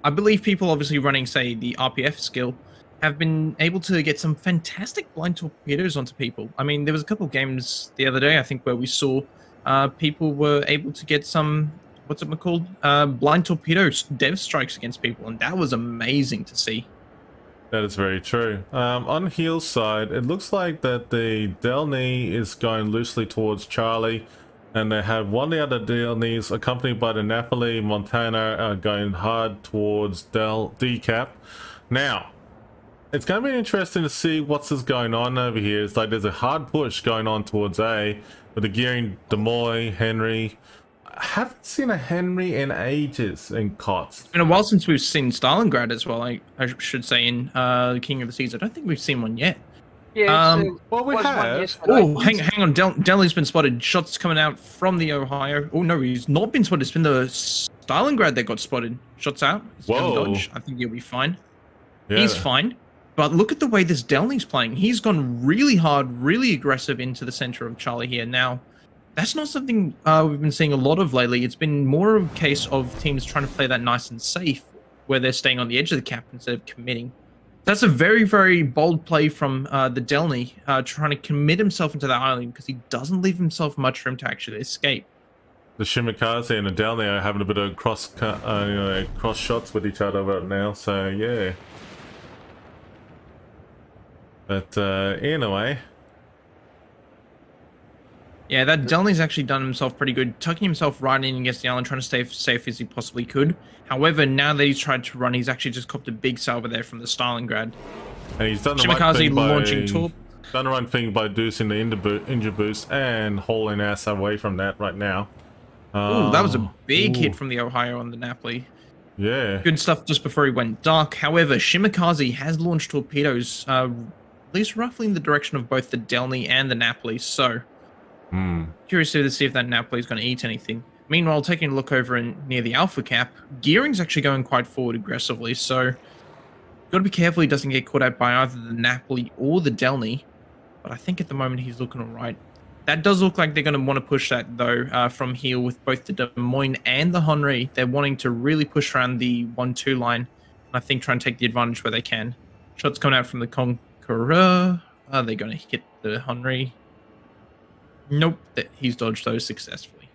I believe people obviously running, say, the RPF skill have been able to get some fantastic blind torpedoes onto people. I mean, there was a couple games the other day, I think, where we saw people were able to get some... what's it called? Blind torpedo dev strikes against people, and that was amazing to see. That is very true. On Heel's side, it looks like that the Delny is going loosely towards Charlie, and they have one of the other Delnys accompanied by the Napoli, Montana going hard towards Decap. Now, it's going to be interesting to see what's going on over here. It's like there's a hard push going on towards A, with the gearing Des Moines, Henry. I haven't seen a Henry in ages in KOTS. It's been a while since we've seen Stalingrad as well, I should say, in King of the Seas. I don't think we've seen one yet. Yeah, well, we have. Oh, hang on. Delny's been spotted. Shots coming out from the Ohio. Oh, no, he's not been spotted. It's been the Stalingrad that got spotted. Shots out. He's gonna dodge. I think he'll be fine. Yeah. He's fine. But look at the way this Delny's playing. He's gone really hard, really aggressive into the center of Charlie here. Now, that's not something we've been seeing a lot of lately. It's been more of a case of teams trying to play that nice and safe, where they're staying on the edge of the cap instead of committing. That's a very, very bold play from the Delny, trying to commit himself into that island because he doesn't leave himself much room to actually escape. The Shimikaze and the Delny are having a bit of cross shots with each other right now, so yeah. But in a way... Yeah, that Delny's actually done himself pretty good, tucking himself right in against the island, trying to stay as safe as he possibly could. However, now that he's tried to run, he's actually just copped a big salvo there from the Stalingrad. And he's done the right thing done the right thing by deucing the injure boost and hauling ass away from that right now. Ooh, that was a big hit from the Ohio on the Napoli. Yeah. Good stuff just before he went dark. However, Shimikaze has launched torpedoes, at least roughly in the direction of both the Delny and the Napoli, so... Curious to see if that Napoli is going to eat anything. Meanwhile, taking a look over near the Alpha Cap, Gearing's actually going quite forward aggressively, so got to be careful he doesn't get caught out by either the Napoli or the Delny. But I think at the moment he's looking all right. That does look like they're going to want to push that though from here with both the Des Moines and the Henry. They're wanting to really push around the 1-2 line, and I think try and take the advantage where they can. Shots coming out from the Conqueror. Are they going to hit the Henry? Nope, he's dodged those successfully.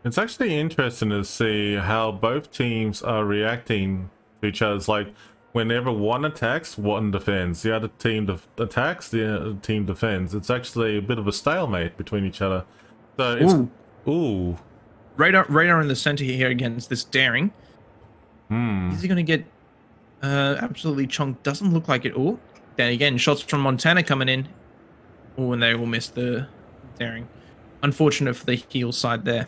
It's actually interesting to see how both teams are reacting to each other. It's like whenever one attacks, one defends. The other team attacks, the other team defends. It's actually a bit of a stalemate between each other. So it's ooh. Radar in the center here against this Daring. Is he going to get absolutely chunked? Doesn't look like it. Oh, then again, shots from Montana coming in. Oh, and they will miss the Daring. Unfortunate for the heel side there.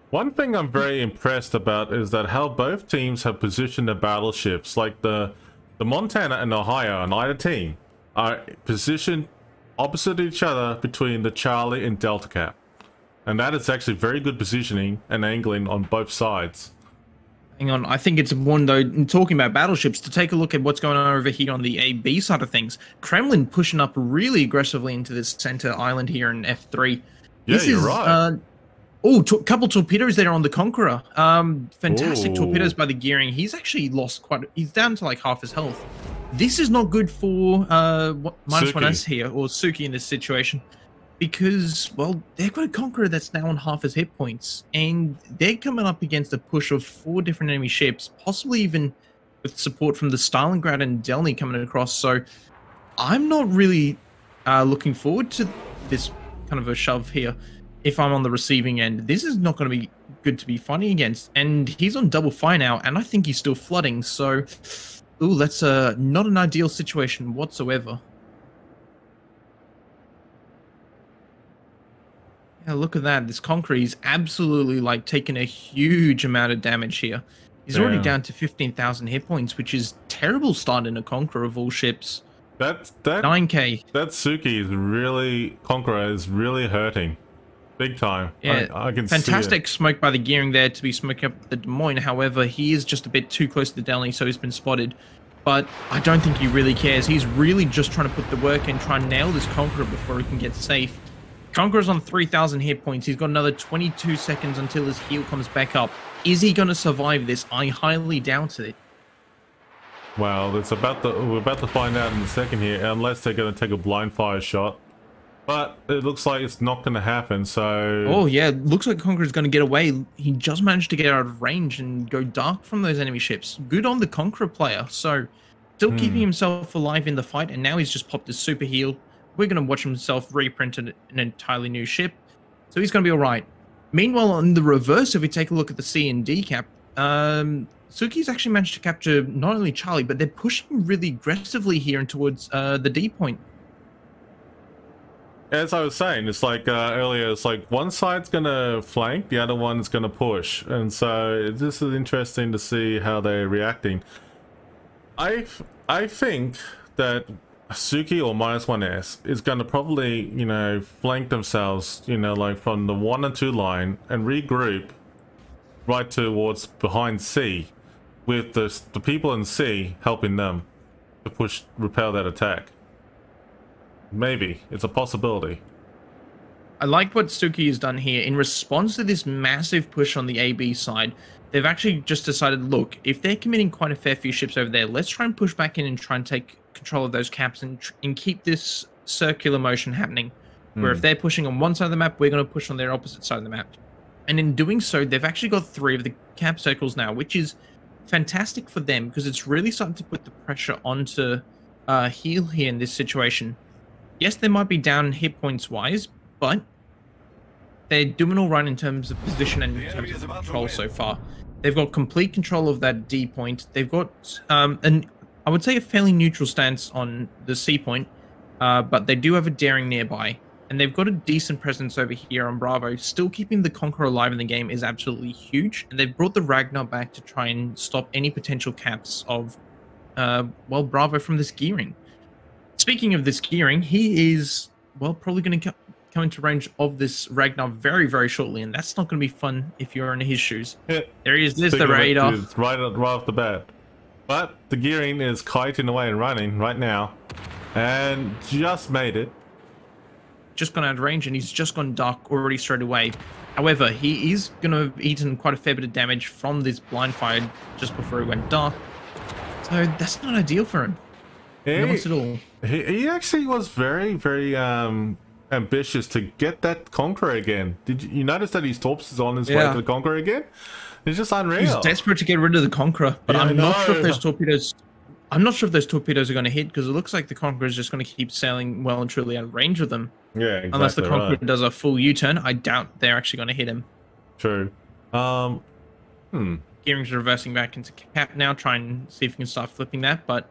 One thing I'm very impressed about is that how both teams have positioned their battleships. Like the Montana and Ohio on either team are positioned opposite each other between the Charlie and Delta Cap. And that is actually very good positioning and angling on both sides. Hang on, I think it's important though, in talking about battleships, to take a look at what's going on over here on the AB side of things. Kremlin pushing up really aggressively into this center island here in F3. Yeah, This you're is, right. couple torpedoes there on the Conqueror. Fantastic Ooh. torpedoes by the Gearing. He's actually lost he's down to like half his health. This is not good for minus one Suki. S here, or Suki in this situation. Because, well, they've got a Conqueror that's now on half his hit points, and they're coming up against a push of 4 different enemy ships, possibly even with support from the Stalingrad and Delny coming across. So I'm not really looking forward to this kind of a shove here if I'm on the receiving end. This is not going to be good to be fighting against, and he's on double fire now, and I think he's still flooding. So, ooh, that's not an ideal situation whatsoever. Yeah, look at that. This Conqueror is absolutely like taking a huge amount of damage here. He's already down to 15,000 hit points, which is terrible start in a Conqueror of all ships. That 9k. That Suki is really, Conqueror is really hurting. Big time. Yeah, I can fantastic see it. smoke by the Gearing there to be smoking up the Des Moines. However, he is just a bit too close to the Delny, so he's been spotted. But I don't think he really cares. He's really just trying to put the work in, try and nail this Conqueror before he can get safe. Conqueror's on 3,000 hit points. He's got another 22 seconds until his heal comes back up. Is he going to survive this? I highly doubt it. Well, we're about to find out in a second here, unless they're going to take a blind fire shot. But it looks like it's not going to happen, so... Oh, yeah. Looks like Conqueror's going to get away. He just managed to get out of range and go dark from those enemy ships. Good on the Conqueror player. So, still keeping himself alive in the fight, and now he's just popped his super heal. We're going to watch himself reprint an entirely new ship. So he's going to be all right. Meanwhile, on the reverse, if we take a look at the C and D cap, Suki's actually managed to capture not only Charlie, but they're pushing really aggressively here and towards the D point. As I was saying, it's like earlier, it's like one side's going to flank, the other one's going to push. And so this is interesting to see how they're reacting. I think that Suki or minus 1S is going to probably, you know, flank themselves, you know, like from the 1 and 2 line and regroup right towards behind C, with the people in C helping them to repel that attack. Maybe. It's a possibility. I like what Suki has done here. In response to this massive push on the AB side, they've actually just decided, look, if they're committing quite a fair few ships over there, let's try and push back in and try and take control of those caps and keep this circular motion happening. Where if they're pushing on one side of the map, we're going to push on their opposite side of the map. And in doing so, they've actually got 3 of the cap circles now, which is fantastic for them because it's really starting to put the pressure onto Heal here in this situation. Yes, they might be down hit points wise, but they're doing all right in terms of position and in terms of control so far. They've got complete control of that D point. They've got I would say a fairly neutral stance on the C point, but they do have a daring nearby. And they've got a decent presence over here on Bravo. Still keeping the Conqueror alive in the game is absolutely huge. And they've brought the Ragnar back to try and stop any potential caps of, well, Bravo from this gearing. Speaking of this gearing, he is, well, probably going to come into range of this Ragnar very, very shortly. And that's not going to be fun if you're in his shoes. Yeah. There he is. There's the radar. Right off the bat. But the gearing is kiting away and running right now. And just made it. Just gone out of range and he's just gone dark already straight away. However, he is going to have eaten quite a fair bit of damage from this blind fire just before he went dark. So that's not ideal for him. Not at all. He actually was very, very ambitious to get that Conqueror again. Did you notice that his torps is on his way to the Conqueror again? It's just unreal. He's desperate to get rid of the Conqueror, but I'm not sure if those torpedoes... I'm not sure if those torpedoes are going to hit because it looks like the Conqueror is just going to keep sailing well and truly out of range with them. Yeah, exactly. Unless the Conqueror does a full U-turn, I doubt they're actually going to hit him. True. Gearing's reversing back into cap now, try and see if we can start flipping that, but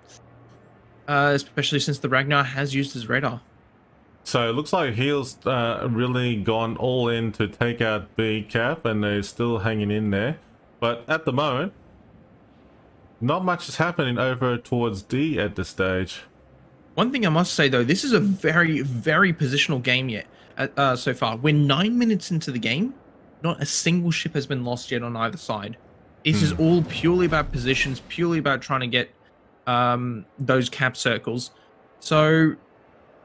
especially since the Ragnar has used his radar. So it looks like Heel's really gone all in to take out B cap, and they're still hanging in there. But at the moment, not much is happening over towards D at this stage. One thing I must say though, this is a very, very positional game yet so far. We're 9 minutes into the game. Not a single ship has been lost yet on either side. This is all purely about positions, purely about trying to get those cap circles. So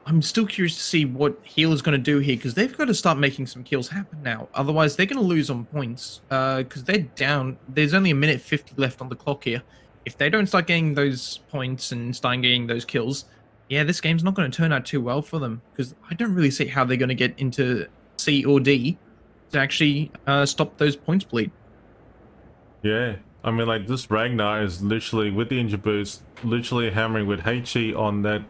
I'm still curious to see what Heel is going to do here, because they've got to start making some kills happen now. Otherwise, they're going to lose on points because they're down. There's only a minute 50 left on the clock here. If they don't start getting those points and start getting those kills, yeah, this game's not going to turn out too well for them, because I don't really see how they're going to get into C or D to actually stop those points bleed. Yeah, I mean, like, this Ragnar is literally, with the injury boost, literally hammering with HE on that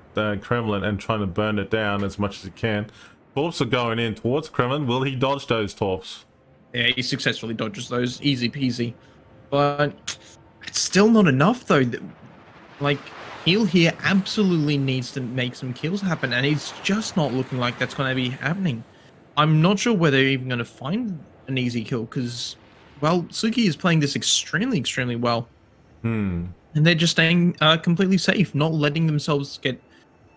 Kremlin and trying to burn it down as much as he can. Torps are going in towards Kremlin. Will he dodge those Torps? Yeah, he successfully dodges those, easy peasy. But it's still not enough, though. Like, Heel here absolutely needs to make some kills happen, and it's just not looking like that's going to be happening. I'm not sure whether they're even going to find an easy kill, because, well, Suki is playing this extremely, extremely well. And they're just staying completely safe, not letting themselves get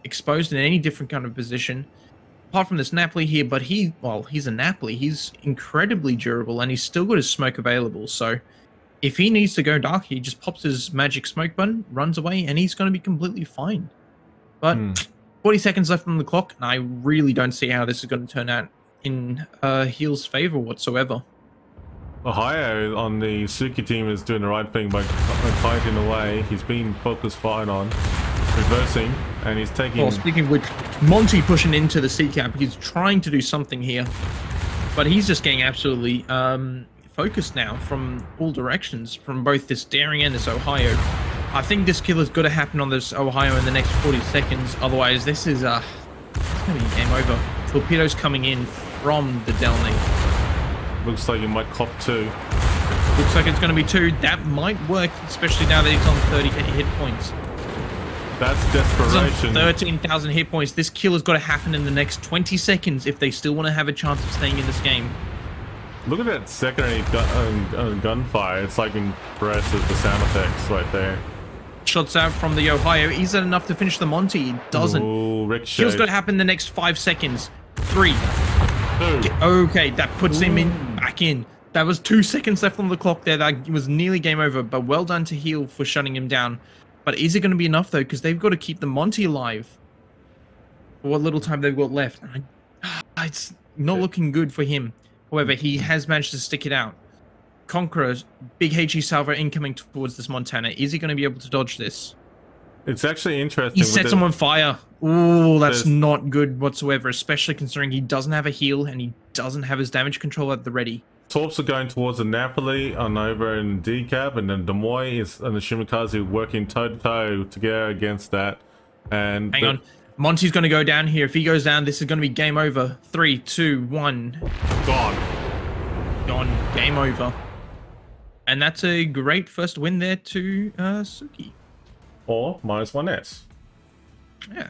exposed in any different kind of position. Apart from this Napoli here, but he's a Napoli. He's incredibly durable, and he's still got his smoke available. So if he needs to go dark, he just pops his magic smoke button, runs away, and he's going to be completely fine. But 40 seconds left on the clock, and I really don't see how this is going to turn out in Heel's favor whatsoever. Ohio on the Suki team is doing the right thing by fighting away. He's being focused fine on reversing, and he's taking... Well, speaking of which, Monty pushing into the C-cap. He's trying to do something here, but he's just getting absolutely focused now from all directions, from both this Daring and this Ohio. I think this kill has got to happen on this Ohio in the next 40 seconds. Otherwise, this is it's going to be game over. Torpedoes coming in from the Delney. Looks like you might cop 2. Looks like it's going to be 2. That might work, especially now that he's on 30 hit points. That's desperation. 13,000 hit points. This kill has got to happen in the next 20 seconds if they still want to have a chance of staying in this game. Look at that secondary gunfire. It's like impressive, the sound effects right there. Shots out from the Ohio. Is that enough to finish the Monty? It doesn't. Ooh, Kill's got to happen in the next 5 seconds. 3. 2. Okay, that puts him back in. That was 2 seconds left on the clock there. That was nearly game over, but well done to Heel for shutting him down. But is it going to be enough, though? Because they've got to keep the Monty alive for what little time they've got left. It's not looking good for him. However, he has managed to stick it out. Conqueror, big HE salvo incoming towards this Montana. Is he going to be able to dodge this? It's actually interesting. He sets him on fire. Ooh, that's not good whatsoever, especially considering he doesn't have a heal and he doesn't have his damage control at the ready. Torps are going towards the Napoli on over in D-Cap, and then Des Moines and the Shimikaze working toe-to-toe together against that. And hang on. Monty's going to go down here. If he goes down, this is going to be game over. 3, 2, 1. Gone. Game over. And that's a great first win there to Suki. Or -1S. Yeah.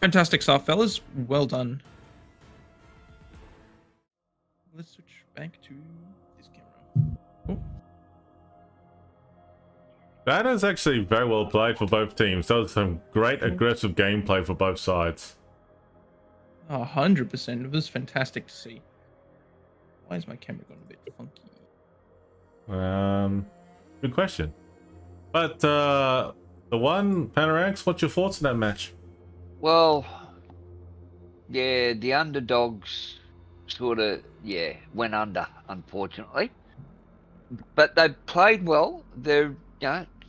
Fantastic stuff, fellas. Well done. Let's switch back to this camera. Oh. That is actually very well played for both teams. That was some great aggressive gameplay for both sides. 100%. It was fantastic to see. Why is my camera going a bit funky? Good question. But the one, Panoramix, what's your thoughts on that match? Well, yeah, the underdogs sort of, went under, unfortunately. But they played well. They're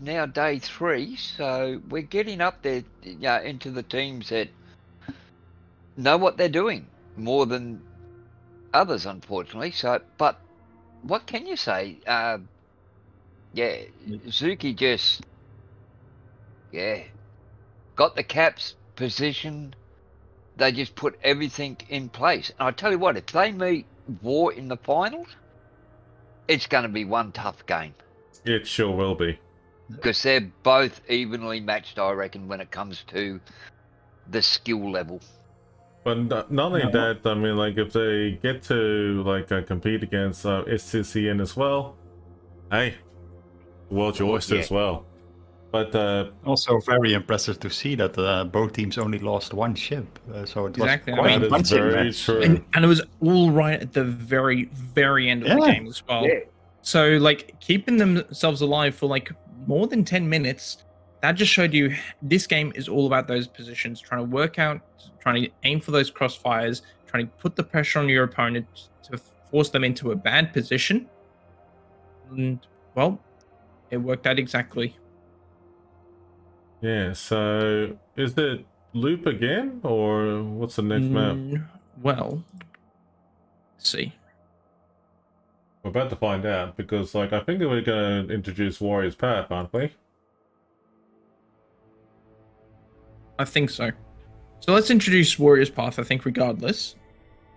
now day 3, so we're getting up there into the teams that know what they're doing more than others, unfortunately. So, but what can you say? Zuki just got the caps position. They just put everything in place. And I tell you what, if they meet War in the finals, it's going to be one tough game. It sure will be. Because they're both evenly matched, I reckon, when it comes to the skill level. But not only No. that, I mean, like if they get to like compete against SCCN as well, hey, world's your oyster as well. But Also very impressive to see that both teams only lost one ship, so it Exactly, I was quite mean- that is punching very match. true. And it was all right at the very, very end of the Yeah. game as well. Yeah. So, like, keeping themselves alive for like more than 10 minutes, that just showed you this game is all about those positions, trying to work out, trying to aim for those crossfires, trying to put the pressure on your opponent to force them into a bad position. And, well, it worked out exactly. Yeah, so is it loop again, or what's the next map? Well, let's see. We're about to find out, because like I think that we're going to introduce Warrior's Path, aren't we? I think so. So let's introduce Warrior's Path, I think, regardless.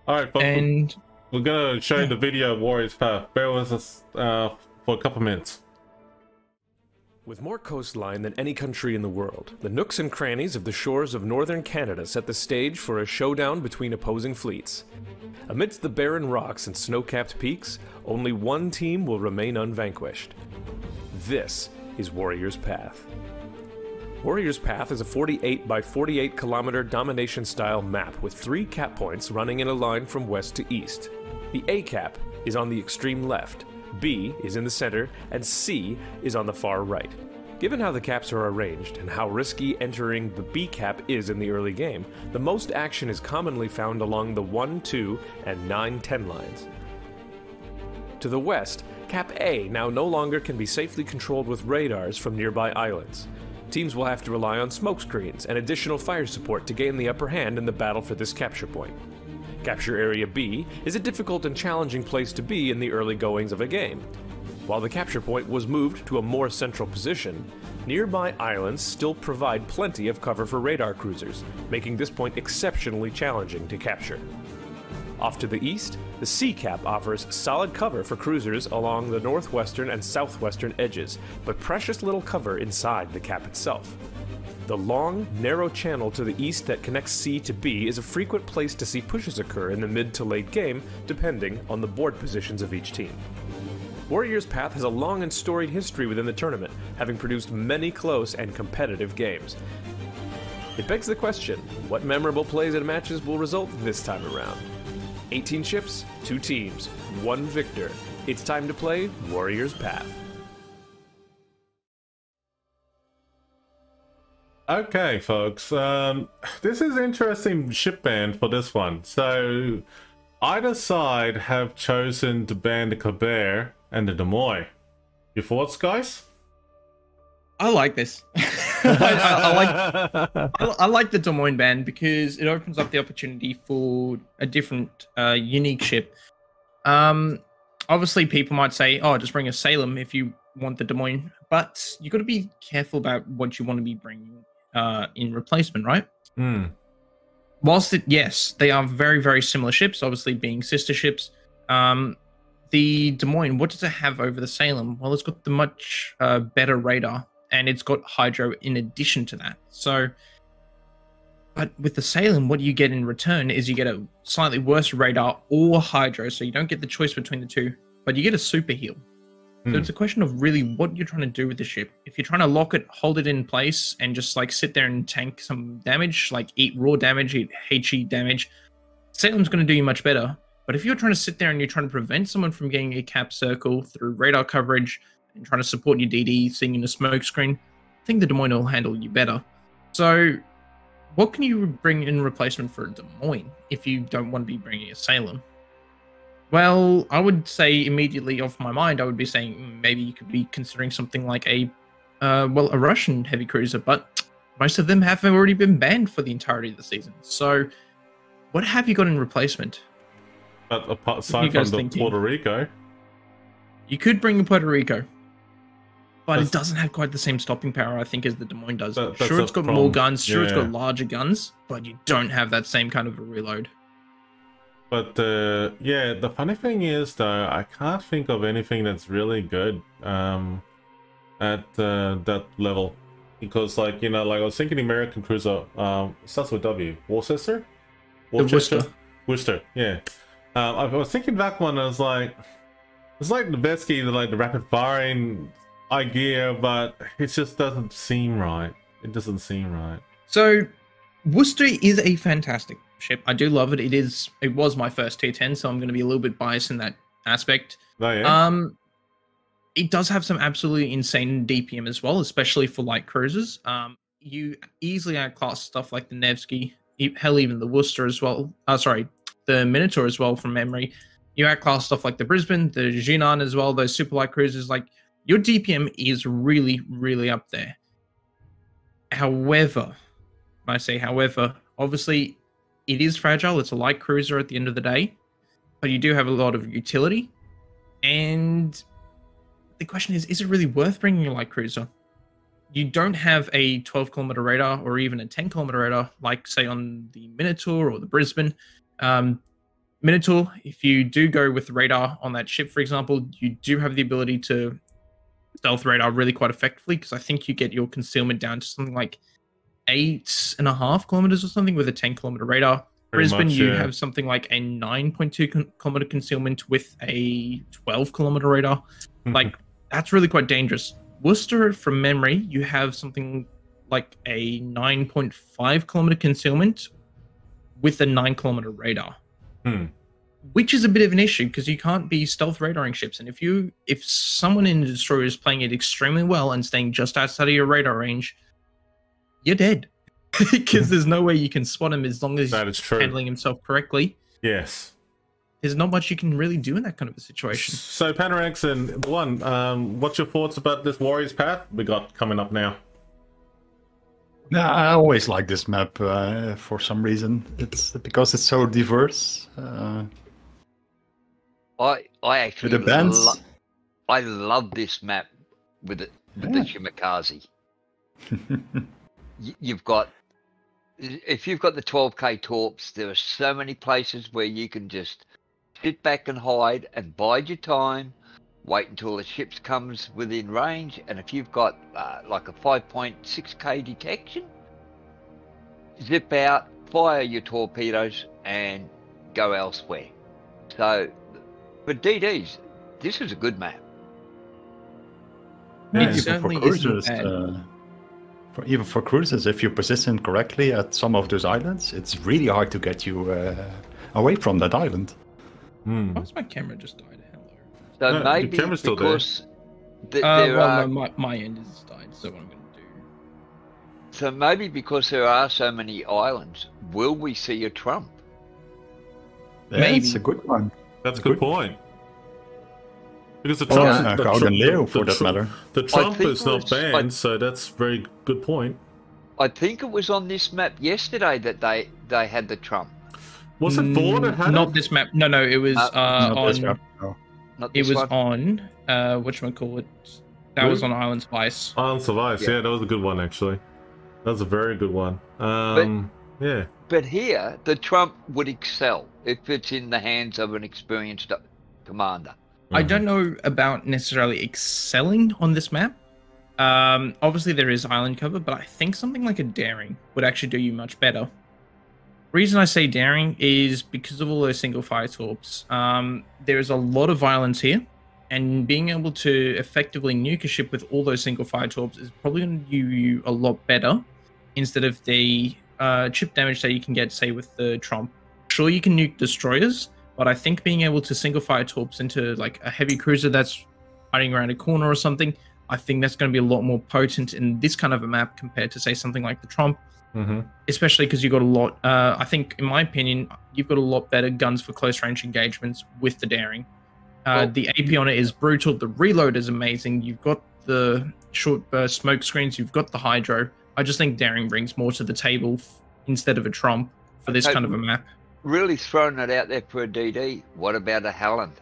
All right, folks, And we're going to show you the video of Warrior's Path. Bear with us for a couple minutes. With more coastline than any country in the world, the nooks and crannies of the shores of northern Canada set the stage for a showdown between opposing fleets. Amidst the barren rocks and snow-capped peaks, only one team will remain unvanquished. This is Warrior's Path. Warrior's Path is a 48 by 48 kilometer domination-style map with 3 cap points running in a line from west to east. The A cap is on the extreme left, B is in the center, and C is on the far right. Given how the caps are arranged and how risky entering the B cap is in the early game, the most action is commonly found along the 1, 2, and 9, 10 lines. To the west, Cap A now no longer can be safely controlled with radars from nearby islands. Teams will have to rely on smokescreens and additional fire support to gain the upper hand in the battle for this capture point. Capture Area B is a difficult and challenging place to be in the early goings of a game. While the capture point was moved to a more central position, nearby islands still provide plenty of cover for radar cruisers, making this point exceptionally challenging to capture. Off to the east, the C cap offers solid cover for cruisers along the northwestern and southwestern edges, but precious little cover inside the cap itself. The long, narrow channel to the east that connects C to B is a frequent place to see pushes occur in the mid to late game, depending on the board positions of each team. Warrior's Path has a long and storied history within the tournament, having produced many close and competitive games. It begs the question, what memorable plays and matches will result this time around? 18 ships, 2 teams, 1 victor. It's time to play Warrior's Path. Okay, folks. This is interesting ship ban for this one. So, either side have chosen to ban the Colbert and the Des Moines. Your thoughts, guys? I like this. I like the Des Moines ban because it opens up the opportunity for a different, unique ship. Obviously, people might say, "Oh, just bring a Salem if you want the Des Moines," but you got to be careful about what you want to be bringing in replacement, right? Whilst yes, they are very, very similar ships, obviously being sister ships. The Des Moines, what does it have over the Salem? Well, it's got the much better radar, and it's got hydro in addition to that. So, but with the Salem, what you get in return is you get a slightly worse radar or hydro, so you don't get the choice between the two, but you get a super heal. So it's a question of really what you're trying to do with the ship. If you're trying to lock it, hold it in place, and just like sit there and tank some damage, like eat raw damage, eat HE damage, Salem's going to do you much better. But if you're trying to sit there and you're trying to prevent someone from getting a cap circle through radar coverage and trying to support your DD, seeing in a smoke screen, I think the Des Moines will handle you better. So what can you bring in replacement for a Des Moines if you don't want to be bringing a Salem? Well, I would say immediately off my mind, I would be saying maybe you could be considering something like a Russian heavy cruiser, but most of them have already been banned for the entirety of the season. So what have you got in replacement? Aside from the Puerto Rico. You could bring a Puerto Rico, but it doesn't have quite the same stopping power, I think, as the Des Moines does. Sure, it's got more guns, sure, it's got larger guns, but you don't have that same kind of a reload. But yeah, the funny thing is, though, I can't think of anything that's really good at that level. Because, like, you know, like I was thinking the American cruiser starts with W. Worcester? Worcester. Worcester, yeah. I was thinking back when I was like, it's like the Besky, the rapid firing idea, but it just doesn't seem right. It doesn't seem right. So Worcester is a fantastic ship. I do love it. It was my first tier 10, so I'm going to be a little bit biased in that aspect. Oh, yeah? It does have some absolutely insane DPM as well, especially for light cruisers. You easily outclass stuff like the Nevsky, hell, even the Worcester as well. The Minotaur as well from memory. You outclass stuff like the Brisbane, the Jinan as well, those super light cruisers. Like, your DPM is really, really up there. However, when I say however, obviously it is fragile. It's a light cruiser at the end of the day, but you do have a lot of utility. And the question is it really worth bringing a light cruiser? You don't have a 12-kilometer radar or even a 10-kilometer radar, like, say, on the Minotaur or the Brisbane. Minotaur, if you do go with the radar on that ship, for example, you do have the ability to stealth radar really quite effectively, because I think you get your concealment down to something like 8.5 kilometers or something with a 10-kilometer radar. Brisbane, you have something like a 9.2 kilometer concealment with a 12-kilometer radar. Like, that's really quite dangerous. Worcester, from memory, you have something like a 9.5 kilometer concealment with a 9-kilometer radar, which is a bit of an issue because you can't be stealth radaring ships. And if someone in the destroyer is playing it extremely well and staying just outside of your radar range, you're dead. Because there's no way you can spot him as long as he's handling himself correctly. Yes. There's not much you can really do in that kind of a situation. So, Panorax and One, what's your thoughts about this Warriors path we got coming up now? Yeah, I always like this map for some reason. It's because it's so diverse. I actually the bands. I love this map with the Shimakaze. If you've got the 12k torps, there are so many places where you can just sit back and hide and bide your time, wait until the ship comes within range, and if you've got like a 5.6k detection, zip out, fire your torpedoes, and go elsewhere. So, for DDs, this is a good map. Yeah, It certainly isn't bad. Even for cruisers, if you position correctly at some of those islands, it's really hard to get you away from that island. Why's my camera just died? Hello. So No, maybe the camera's still because my end has died, so what I'm going to do. So maybe because there are so many islands, will we see a Trump? Yeah, Maybe. it's a good one. That's a good point. Because the Or Trump, Gouden Leo, for that matter. The Trump think is not banned, so that's a very good point. I think it was on this map yesterday that they had the Trump. Was it Thor that had Not it? this map. No, it was Not this on. map, no. Not It this was one. on. Whatchamacallit? That Really? was on Islands of Ice. Islands of Ice, yeah, that was a good one, actually. That was a very good one. Yeah. But here, the Trump would excel if it's in the hands of an experienced commander. I don't know about necessarily excelling on this map. Obviously, there is island cover, but I think something like a Daring would actually do you much better. Reason I say Daring is because of all those single fire torps. There is a lot of violence here, and being able to effectively nuke a ship with all those single fire torps is probably going to do you a lot better instead of the chip damage that you can get, say, with the Trump. Sure, you can nuke destroyers, but I think being able to single fire torps into like a heavy cruiser that's hiding around a corner or something, I think that's going to be a lot more potent in this kind of a map compared to, say, something like the Trump. Especially because you've got a lot, I think, in my opinion, you've got a lot better guns for close range engagements with the Daring. The AP on it is brutal. The reload is amazing. You've got the short burst smoke screens. You've got the hydro. I just think Daring brings more to the table instead of a Trump for this kind of a map. Really throwing it out there for a DD. What about a Halland?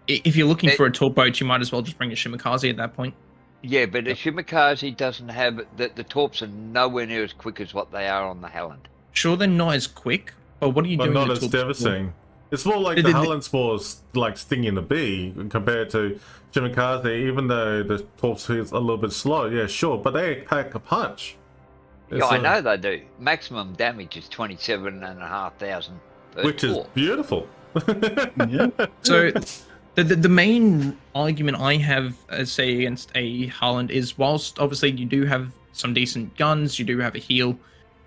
If you're looking for a torp boat, you might as well just bring a Shimakaze at that point. Yeah, but a Shimakaze doesn't have the torps are nowhere near as quick as what they are on the Halland. Sure, they're not as quick, but what are you doing? But not as devastating. It's more like the Halland spores like stinging a bee compared to Shimakaze, even though the torps is a little bit slow. Yeah, sure, but they pack a punch. Yeah, I know they do. Maximum damage is 27,500 per which is core. beautiful. Yeah. So the main argument I have, say, against a Harland is whilst obviously you do have some decent guns, you do have a heal,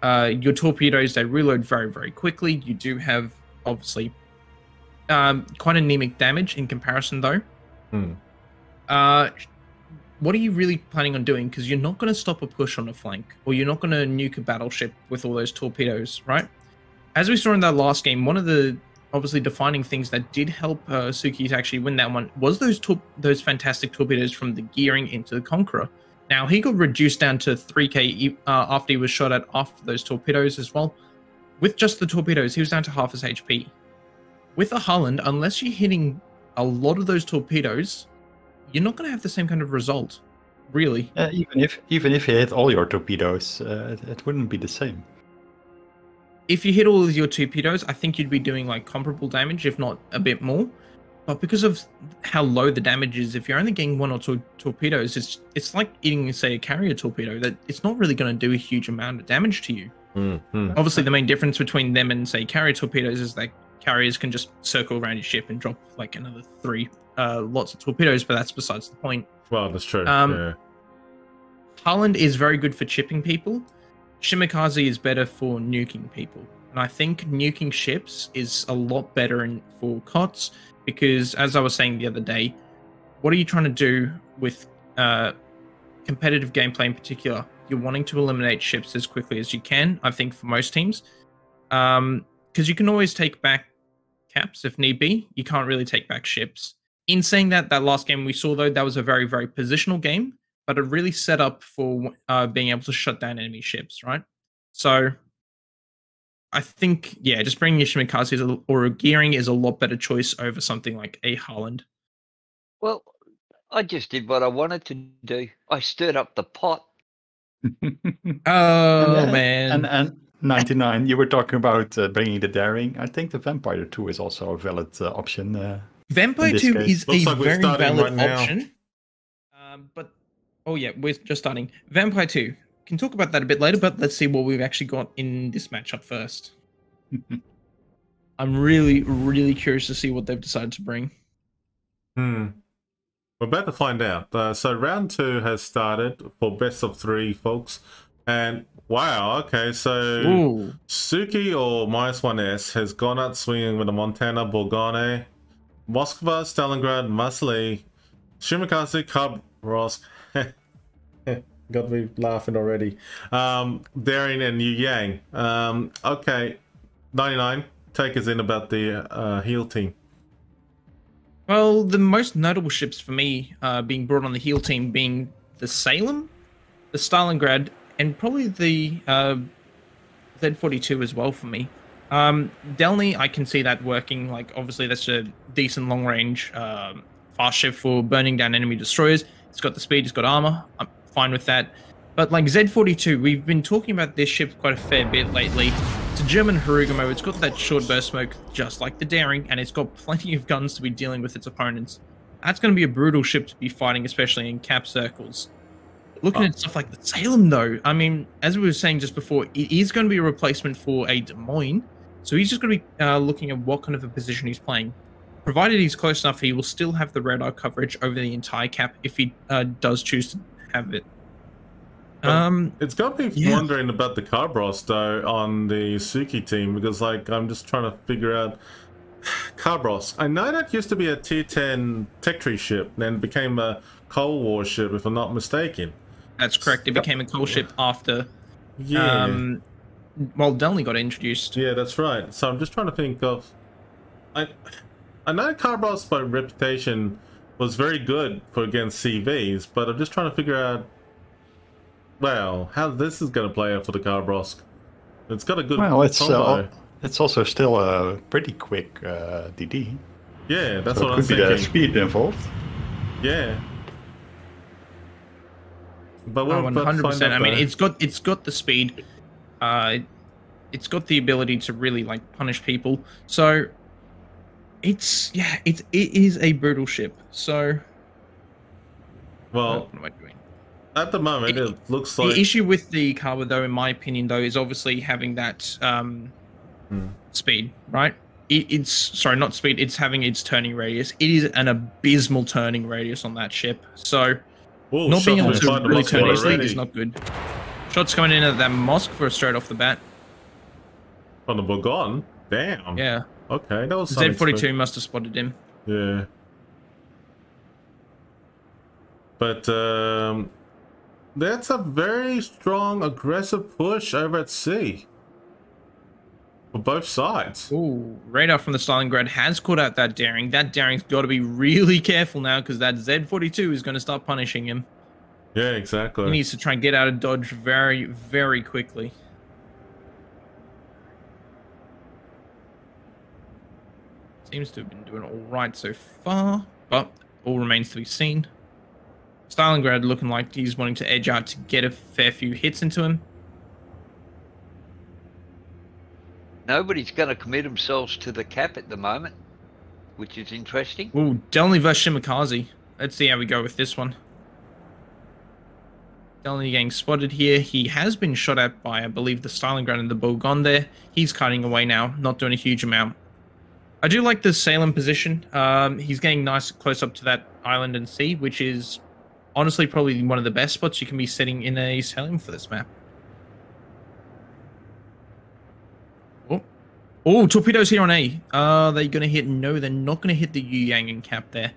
your torpedoes, they reload very, very quickly. You do have, obviously, quite anemic damage in comparison, though. What are you really planning on doing? Because you're not going to stop a push on a flank, or you're not going to nuke a battleship with all those torpedoes, right? As we saw in that last game, one of the obviously defining things that did help Suki to actually win that one was those fantastic torpedoes from the gearing into the Conqueror. Now, he got reduced down to 3k after he was shot at after those torpedoes as well. With just the torpedoes, he was down to half his HP. With a Harland, unless you're hitting a lot of those torpedoes, you're not going to have the same kind of result, really. Even if you hit all your torpedoes, it wouldn't be the same. If you hit all of your torpedoes, I think you'd be doing like comparable damage, if not a bit more. But because of how low the damage is, if you're only getting one or two torpedoes, it's like eating, say, a carrier torpedo. That it's not really going to do a huge amount of damage to you. Obviously, the main difference between them and, say, carrier torpedoes is that carriers can just circle around your ship and drop like another 3 lots of torpedoes, but that's besides the point. Well, that's true. Yeah. Harland is very good for chipping people. Shimikaze is better for nuking people. And I think nuking ships is a lot better for KOTS because, as I was saying the other day, what are you trying to do with competitive gameplay in particular? You're wanting to eliminate ships as quickly as you can, I think, for most teams. Because you can always take back caps if need be. You can't really take back ships. In saying that last game we saw, though, that was a very, very positional game, but it really set up for being able to shut down enemy ships, right? So I think, yeah, just bringing a Shimikaze or a gearing is a lot better choice over something like a Harland. Well, I just did what I wanted to do. I stirred up the pot. Man. And 99, you were talking about bringing the daring. I think the Vampire 2 is also a valid option. Vampire 2 is Looks a like we're very starting valid right now. option. But, oh yeah, we're just starting. Vampire 2. Can talk about that a bit later, but let's see what we've actually got in this matchup first. I'm really, really curious to see what they've decided to bring. We're about to find out. So round 2 has started for best of 3, folks. And wow, okay, so Ooh. Suki or -1S has gone out swinging with a Montana Borgone, Moskva, Stalingrad, Masli, Shimikaze, Khabrovsk. Got me laughing already. Daring and Yu Yang. Okay, 99. Take us in about the heel team. Well, the most notable ships for me being brought on the heel team being the Salem, the Stalingrad, and probably the Z-42 as well for me. Delny, I can see that working. Like, obviously, that's a decent long-range fast ship for burning down enemy destroyers. It's got the speed, it's got armor. I'm fine with that. But like Z-42, we've been talking about this ship quite a fair bit lately. It's a German Harugumo. It's got that short burst smoke, just like the Daring, and it's got plenty of guns to be dealing with its opponents. That's going to be a brutal ship to be fighting, especially in cap circles. Looking at stuff like the Salem, though, I mean, as we were saying just before, it is going to be a replacement for a Des Moines. So he's just going to be looking at what kind of a position he's playing. Provided he's close enough, he will still have the radar coverage over the entire cap if he does choose to have it. It's got me wondering about the Khabrovsk though on the Suki team, because like I'm just trying to figure out Khabrovsk. I know that used to be a tier 10 tech tree ship, then became a Cold War ship, if I'm not mistaken. That's correct. It became a coal ship after. Yeah. Well, Delny got introduced. Yeah, that's right. So I'm just trying to think of. I know Khabrovsk by reputation was very good for against CVs, but I'm just trying to figure out. Well, how this is going to play out for the Khabrovsk. It's got a good combo. It's also still a pretty quick DD. Yeah, that's so what I'm thinking. Could be the speed involved. Yeah. But 100%. I mean, it's got the speed. It's got the ability to really like punish people. So it is a brutal ship. So well, what am I doing? At the moment, it looks like the issue with the Carver, though, in my opinion, though, is obviously having that speed, right? It's sorry, not speed. It's having its turning radius. It is an abysmal turning radius on that ship. So not being able to really turn easily is not good. Shots coming in at that mosque for straight off the bat. On the Bourgogne? Damn. Yeah. Okay, that was Z42 must have spotted him. Yeah. But that's a very strong, aggressive push over at sea. For both sides. Ooh, radar from the Stalingrad has caught out that daring. That daring's got to be really careful now because that Z42 is going to start punishing him. Yeah, exactly. He needs to try and get out of dodge very, very quickly. Seems to have been doing all right so far, but all remains to be seen. Stalingrad looking like he's wanting to edge out to get a fair few hits into him. Nobody's going to commit themselves to the cap at the moment, which is interesting. Ooh, Delny versus Shimakaze. Let's see how we go with this one. Delny getting spotted here. He has been shot at by, I believe, the Stalingrad and the Bourgogne there. He's cutting away now, not doing a huge amount. I do like the Salem position. He's getting nice close up to that island and sea, which is honestly probably one of the best spots you can be sitting in a Salem for this map. Oh, torpedoes here on A. Are they going to hit? No, they're not going to hit the Yu Yang and cap there.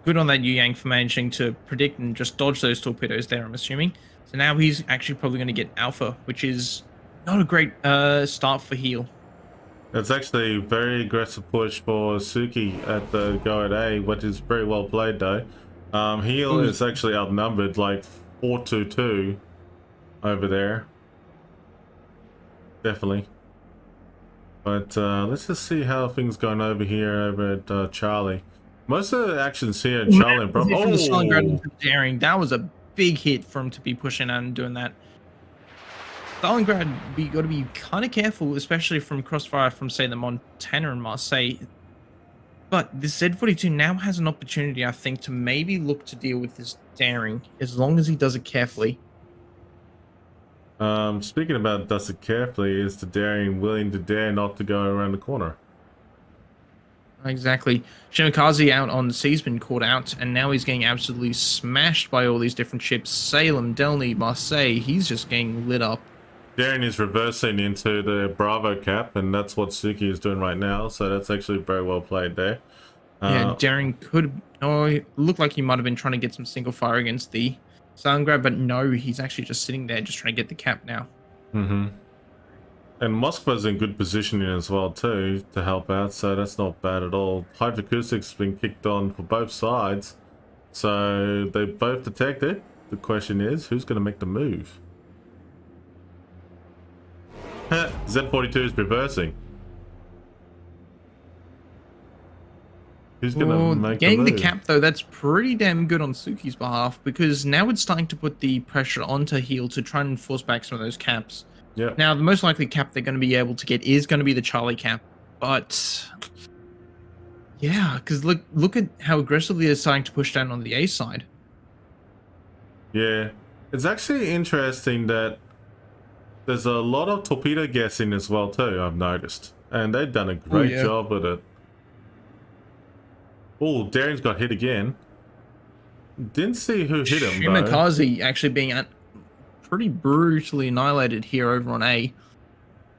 Good on that Yu Yang for managing to predict and just dodge those torpedoes there, I'm assuming. So now he's actually probably going to get Alpha, which is not a great start for Heel. It's actually a very aggressive push for Suki at the go at A, which is very well played though. Heel is actually outnumbered like 4-2 over there. Definitely. But let's just see how things going over here over at Charlie. Most of the actions here at Charlie and Bravo. From the Stalingrad daring, that was a big hit for him to be pushing out and doing that. Stalingrad, we got to be kind of careful, especially from crossfire from, say, the Montana and Marseille. But this Z42 now has an opportunity, I think, to maybe look to deal with this daring, as long as he does it carefully. Speaking about does it carefully, is the daring willing to dare not to go around the corner? Exactly. Shimakaze out on the sea's been caught out, and now he's getting absolutely smashed by all these different ships. Salem, Delny, Marseille, he's just getting lit up. Daring is reversing into the Bravo cap, and that's what Suki is doing right now, so that's actually very well played there. Yeah, Daring could... Oh, it looked like he might have been trying to get some single fire against the Stalingrad, but no, he's actually just sitting there just trying to get the cap now. Mm-hmm. And Moskva's in good positioning as well too to help out, so that's not bad at all. Hydroacoustic's been kicked on for both sides, so they both detected. The question is, who's going to make the move? Z42 is reversing. Who's going to make the move? Getting the cap, though, that's pretty damn good on Suki's behalf, because now it's starting to put the pressure onto Heel to try and force back some of those caps. Yeah. Now, the most likely cap they're going to be able to get is going to be the Charlie cap, but yeah, because look at how aggressively they're starting to push down on the A side. Yeah, it's actually interesting that there's a lot of torpedo guessing as well too, I've noticed, and they've done a great job with it. Oh, Daring's got hit again. Didn't see who hit him, though. Shimakaze actually being pretty brutally annihilated here over on A.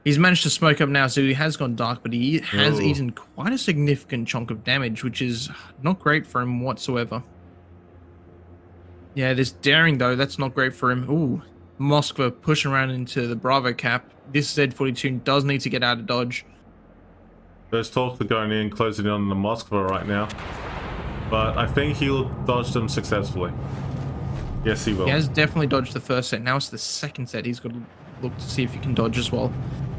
He's managed to smoke up now, so he has gone dark, but he has eaten quite a significant chunk of damage, which is not great for him whatsoever. Yeah, this Daring, though, that's not great for him. Ooh, Moskva pushing around into the Bravo cap. This Z42 does need to get out of dodge. Those talks are going in, closing in on the Moskva right now. But I think he'll dodge them successfully. Yes, he will. He has definitely dodged the first set. Now it's the second set. He's got to look to see if he can dodge as well.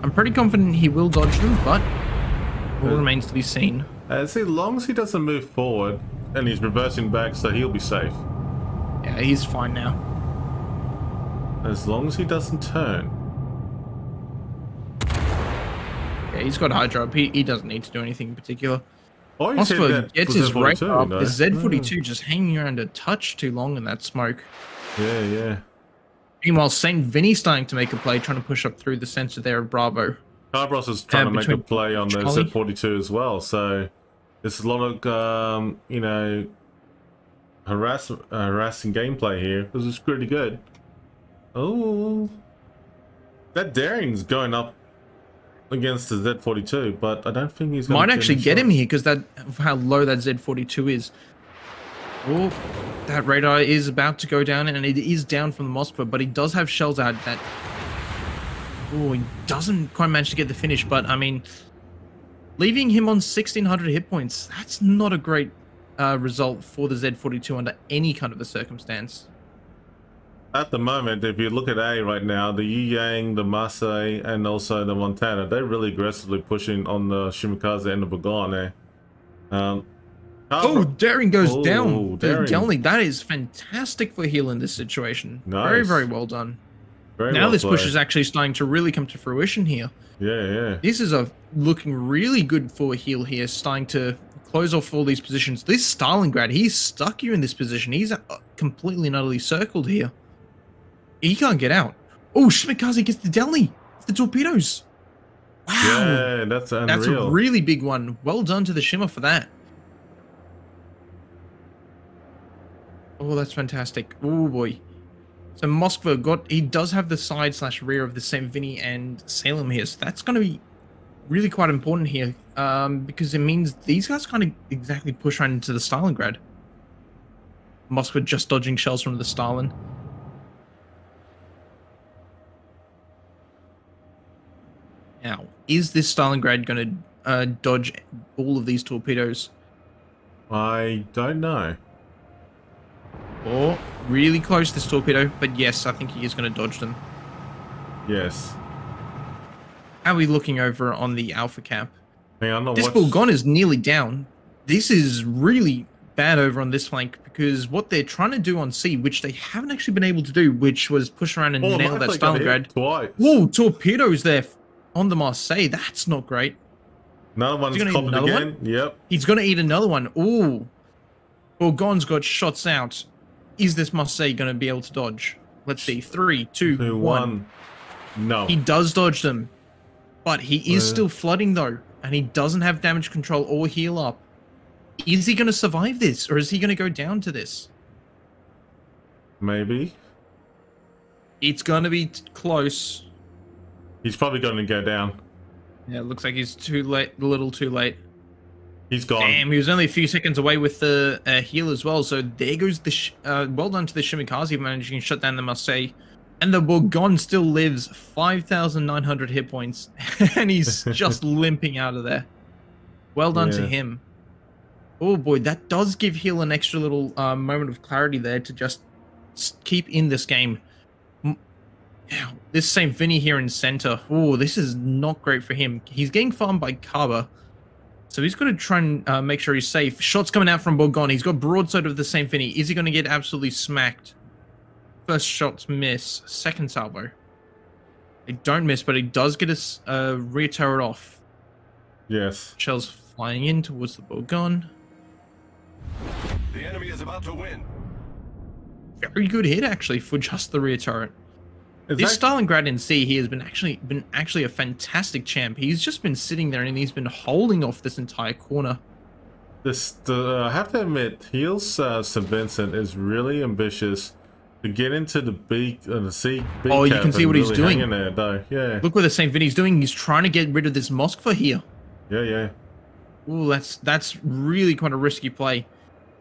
I'm pretty confident he will dodge them, but all remains to be seen. As long as he doesn't move forward, and he's reversing back, so he'll be safe. Yeah, he's fine now. As long as he doesn't turn. Yeah, he's got Hydro up. He doesn't need to do anything in particular. Oh, you said Moskva that gets for his radar Z42, up. no? The Z42 just hanging around a touch too long in that smoke. Yeah, yeah. Meanwhile, St. Vinny's starting to make a play, trying to push up through the center there of Bravo. Carbros is trying to make a between play on the Charlie. Z42 as well, so there's a lot of, you know, harassing gameplay here. This is pretty good. Oh, that daring's going up against the Z42, but I don't think he's going Might to actually get him here because of how low that Z42 is. Oh, that radar is about to go down, and it is down from the Moskva, but he does have shells out that... Oh, he doesn't quite manage to get the finish, but I mean, leaving him on 1,600 hit points, that's not a great result for the Z42 under any kind of a circumstance. At the moment, if you look at A right now, the Yu Yang, the Masai, and also the Montana, they're really aggressively pushing on the Shimikaze and the Bogane. Oh, Daring goes down. Daring. That is fantastic for heal in this situation. Nice. Very, very well done. Very Now well this push played. is actually starting to really come to fruition here. Yeah, yeah. This is looking really good for heal here, starting to close off all these positions. This Stalingrad, he's stuck here in this position. He's completely and utterly circled here. He can't get out. Oh, Shimikaze gets the deli. The torpedoes. Wow. Yeah, that's unreal. That's a really big one. Well done to the Shimmer for that. Oh, that's fantastic. Oh, boy. So Moskva he does have the side/rear of the St. Vinny and Salem here. So that's going to be really quite important here because it means these guys kind of exactly push right into the Stalingrad. Moskva just dodging shells from the Stalin. Now, is this Stalingrad going to dodge all of these torpedoes? I don't know. Oh, really close this torpedo, but yes, I think he is going to dodge them. Yes. How are we looking over on the Alpha Cap? Hang on, This Bulgon is nearly down. This is really bad over on this flank because what they're trying to do on C, which they haven't actually been able to do, which was push around and nail that Stalingrad. Twice. Whoa, torpedoes there on the Marseille. That's not great. Another one's gonna eat copied another again. one? Yep. He's going to eat another one. Ooh. Bulgon's got shots out. Is this Marseille going to be able to dodge? Let's see. 3, 2, 1. No. He does dodge them. But he is still flooding, though. And he doesn't have damage control or heal up. Is he going to survive this? Or is he going to go down to this? Maybe. It's going to be close. He's probably going to go down. Yeah, it looks like he's too late. A little too late. He's gone. Damn, he was only a few seconds away with the heal as well. So there goes the... well done to the Shimikaze managing to shut down the Marseille. And the Bourgogne still lives 5,900 hit points. And he's just limping out of there. Well done to him. Oh boy, that does give heal an extra little moment of clarity there to just keep in this game. Now, this St. Vinny here in center. Oh, this is not great for him. He's getting farmed by Kaba. So he's got to try and make sure he's safe. Shots coming out from Bourgogne. He's got broadside of the St. Vinny. Is he going to get absolutely smacked? First shots miss. Second salvo. They don't miss, but he does get a rear turret off. Yes. Shells flying in towards the Bourgogne. The enemy is about to win. Very good hit, actually, for just the rear turret. This Stalingrad in C, he has been actually a fantastic champ. He's just been sitting there and he's been holding off this entire corner. I have to admit, Heels St. Vincent is really ambitious to get into the B, the C. B Oh, you can see what he's doing. There, though. Yeah. Look what the St. Vinny's doing. He's trying to get rid of this Moskva here. Yeah, yeah. Ooh, that's really quite a risky play.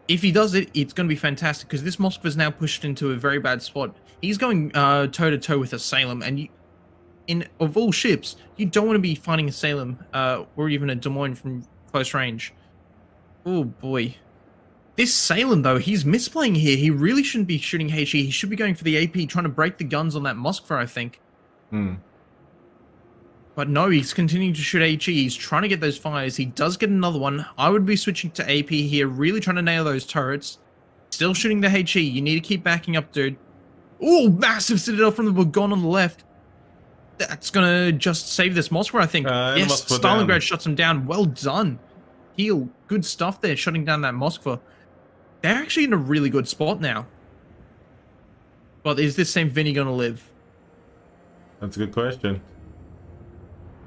If he does it, it's going to be fantastic because this Moskva's now pushed into a very bad spot. He's going toe-to-toe with a Salem, and of all ships, you don't want to be fighting a Salem or even a Des Moines from close range. Oh, boy. This Salem, though, he's misplaying here. He really shouldn't be shooting HE. He should be going for the AP, trying to break the guns on that Moskva, I think. But no, he's continuing to shoot HE. He's trying to get those fires. He does get another one. I would be switching to AP here, really trying to nail those turrets. Still shooting the HE. You need to keep backing up, dude. Oh, massive Citadel from the Bourgogne on the left. That's going to just save this Moskva, I think. Yes, Stalingrad shuts him down. Well done. heal. Good stuff there, shutting down that Moskva. They're actually in a really good spot now. But is this same Vinny going to live? That's a good question.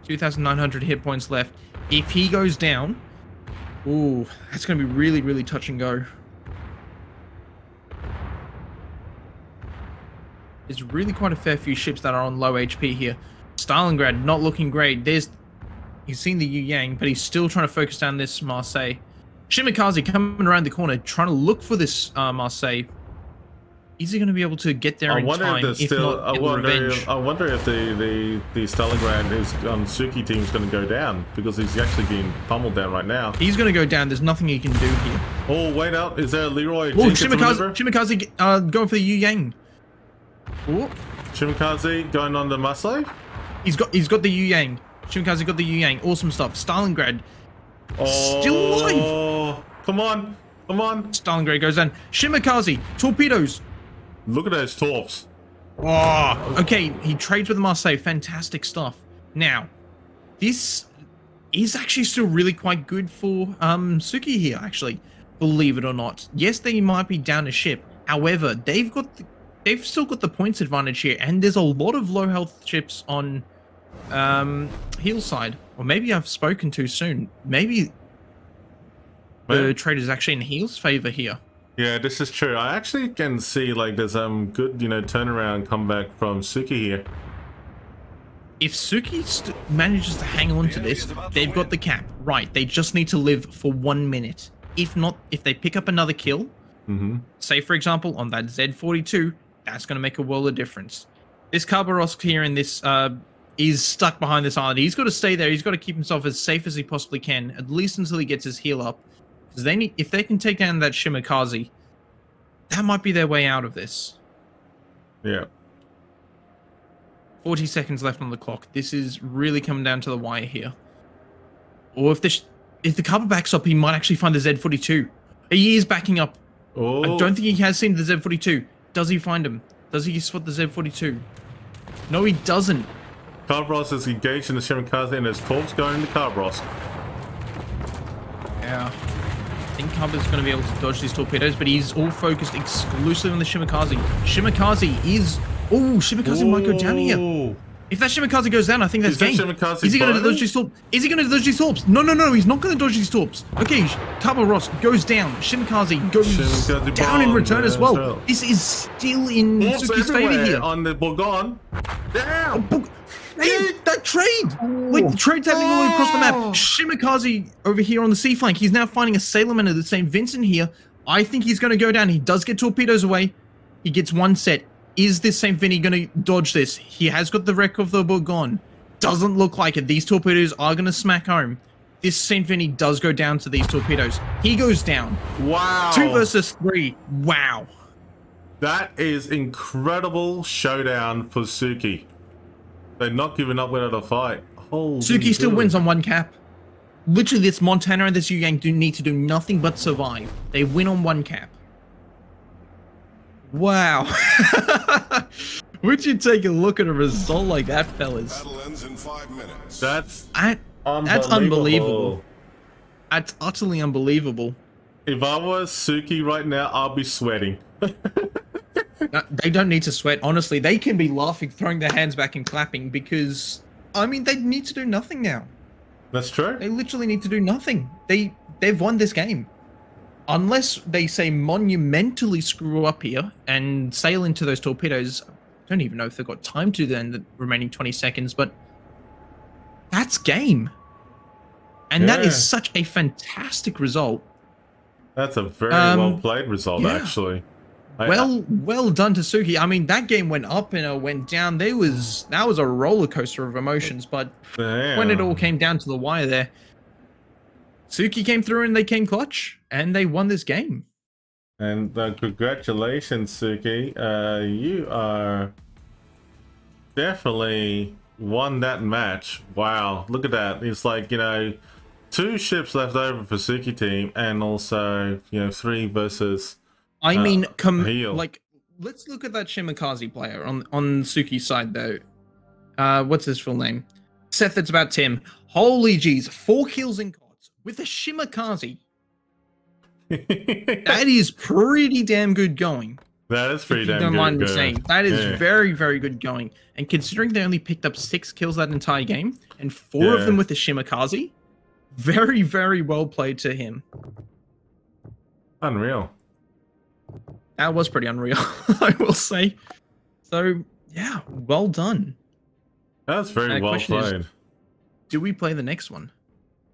2,900 hit points left. If he goes down, ooh, that's going to be really, really touch and go. There's really quite a fair few ships that are on low HP here. Stalingrad not looking great. He's seen the Yu Yang, but he's still trying to focus down this Marseille. Shimikaze coming around the corner, trying to look for this Marseille. Is he going to be able to get there in time? I wonder if the Stalingrad is Suki team's going to go down, because he's actually getting pummeled down right now. He's going to go down. There's nothing he can do here. Oh, wait up. Is there a Leroy? Oh, Shimikaze going for the Yu Yang. Ooh. Shimikaze going on the Marseille? He's got the Yu Yang. Shimikaze got the Yu Yang. Awesome stuff. Stalingrad still alive. Come on. Stalingrad goes down. Shimikaze, torpedoes. Look at those torps. Oh, okay. He trades with Marseille. Fantastic stuff. Now, this is actually still really quite good for Suki here, actually. Believe it or not. Yes, they might be down a ship. However, they've still got the points advantage here, and there's a lot of low health ships on heel side. Or maybe I've spoken too soon. Maybe the trade is actually in heel's favor here. Yeah, this is true. I actually can see like there's good turnaround comeback from Suki here. If Suki manages to hang on to this, they've got the cap. Right, they just need to live for 1 minute. If not, if they pick up another kill, say for example on that Z42, that's going to make a world of difference. This Khabarovsk here in this is stuck behind this island. He's got to stay there. He's got to keep himself as safe as he possibly can, at least until he gets his heal up. Because if they can take down that Shimikaze, that might be their way out of this. Yeah. 40 seconds left on the clock. This is really coming down to the wire here. Or if the cover backs up, he might actually find the Z42. He is backing up. Oh. I don't think he has seen the Z42. Does he find him? Does he spot the Z42? No, he doesn't. Khabarovsk is engaged in the Shimikaze, and there's torps going into Khabarovsk. Yeah. I think Khaba's going to be able to dodge these torpedoes, but he's all focused exclusively on the Shimikaze. Shimikaze is... Oh, Shimikaze might go down here. If that Shimikaze goes down, I think that's game. Is he going to dodge these torps? Is he going to dodge these torps? No, he's not going to dodge these torps. Okay, Khabarovsk goes down. Shimikaze goes down in return as well. This is still in Suki's favor here. On the Bourgogne. Damn! Hey, that trade! Like, the trade's happening all the way across the map. Shimikaze over here on the sea flank. He's now finding a sailorman of the St. Vincent here. I think he's going to go down. He does get torpedoes away. He gets one set. Is this St. Vinny going to dodge this? He has got the wreck of the Bourgogne. Doesn't look like it. These torpedoes are going to smack home. This St. Vinny does go down to these torpedoes. He goes down. Wow. 2 versus 3. Wow. That is incredible showdown for Suki. They're not giving up without a fight. Holy Suki still wins on 1 cap. Literally, this Montana and this Yu Yang do need to do nothing but survive. They win on 1 cap. Wow. Would you take a look at a result like that, fellas? Battle ends in 5 minutes. That's unbelievable. That's utterly unbelievable. If I was Suki right now, I'll be sweating. They don't need to sweat. Honestly, they can be laughing, throwing their hands back and clapping because, I mean, they need to do nothing now. That's true. They literally need to do nothing. They've won this game. Unless they say monumentally screw up here and sail into those torpedoes. I don't even know if they've got time to then the remaining 20 seconds, but that's game. And that is such a fantastic result. That's a very well played result, actually. Well done to Suki. I mean, that game went up and it went down. That was a roller coaster of emotions, but when it all came down to the wire there, Suki came through and they came clutch and they won this game. And congratulations, Suki. You are definitely won that match. Wow, look at that. It's like, 2 ships left over for Suki team and also, 3 versus I mean, heel. Like, let's look at that Shimikaze player on Suki's side, though. What's his full name? Seth, it's about Tim. Holy jeez, 4 kills in KOTS, with a Shimakaze. That is pretty damn good going. That is pretty If you damn don't good. mind me going. saying. That is Yeah. very, very good going. And considering they only picked up 6 kills that entire game, and 4 of them with the Shimakaze, very, very well played to him. Unreal. That was pretty unreal, I will say. So, yeah, well done. That's very well question is- played. Do we play the next one?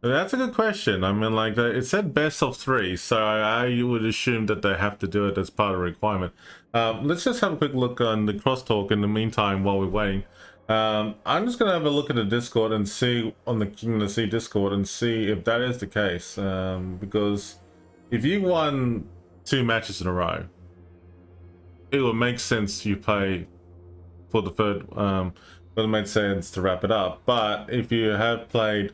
That's a good question. I mean, like, it said best of 3, so I would assume that they have to do it as part of the requirement. Let's just have a quick look on the crosstalk in the meantime while we're waiting. I'm just going to have a look at the Discord and see on the Kingdom of the Sea Discord and see if that is the case. Because if you won 2 matches in a row, it would make sense you play for the third. It would make sense to wrap it up. But if you have played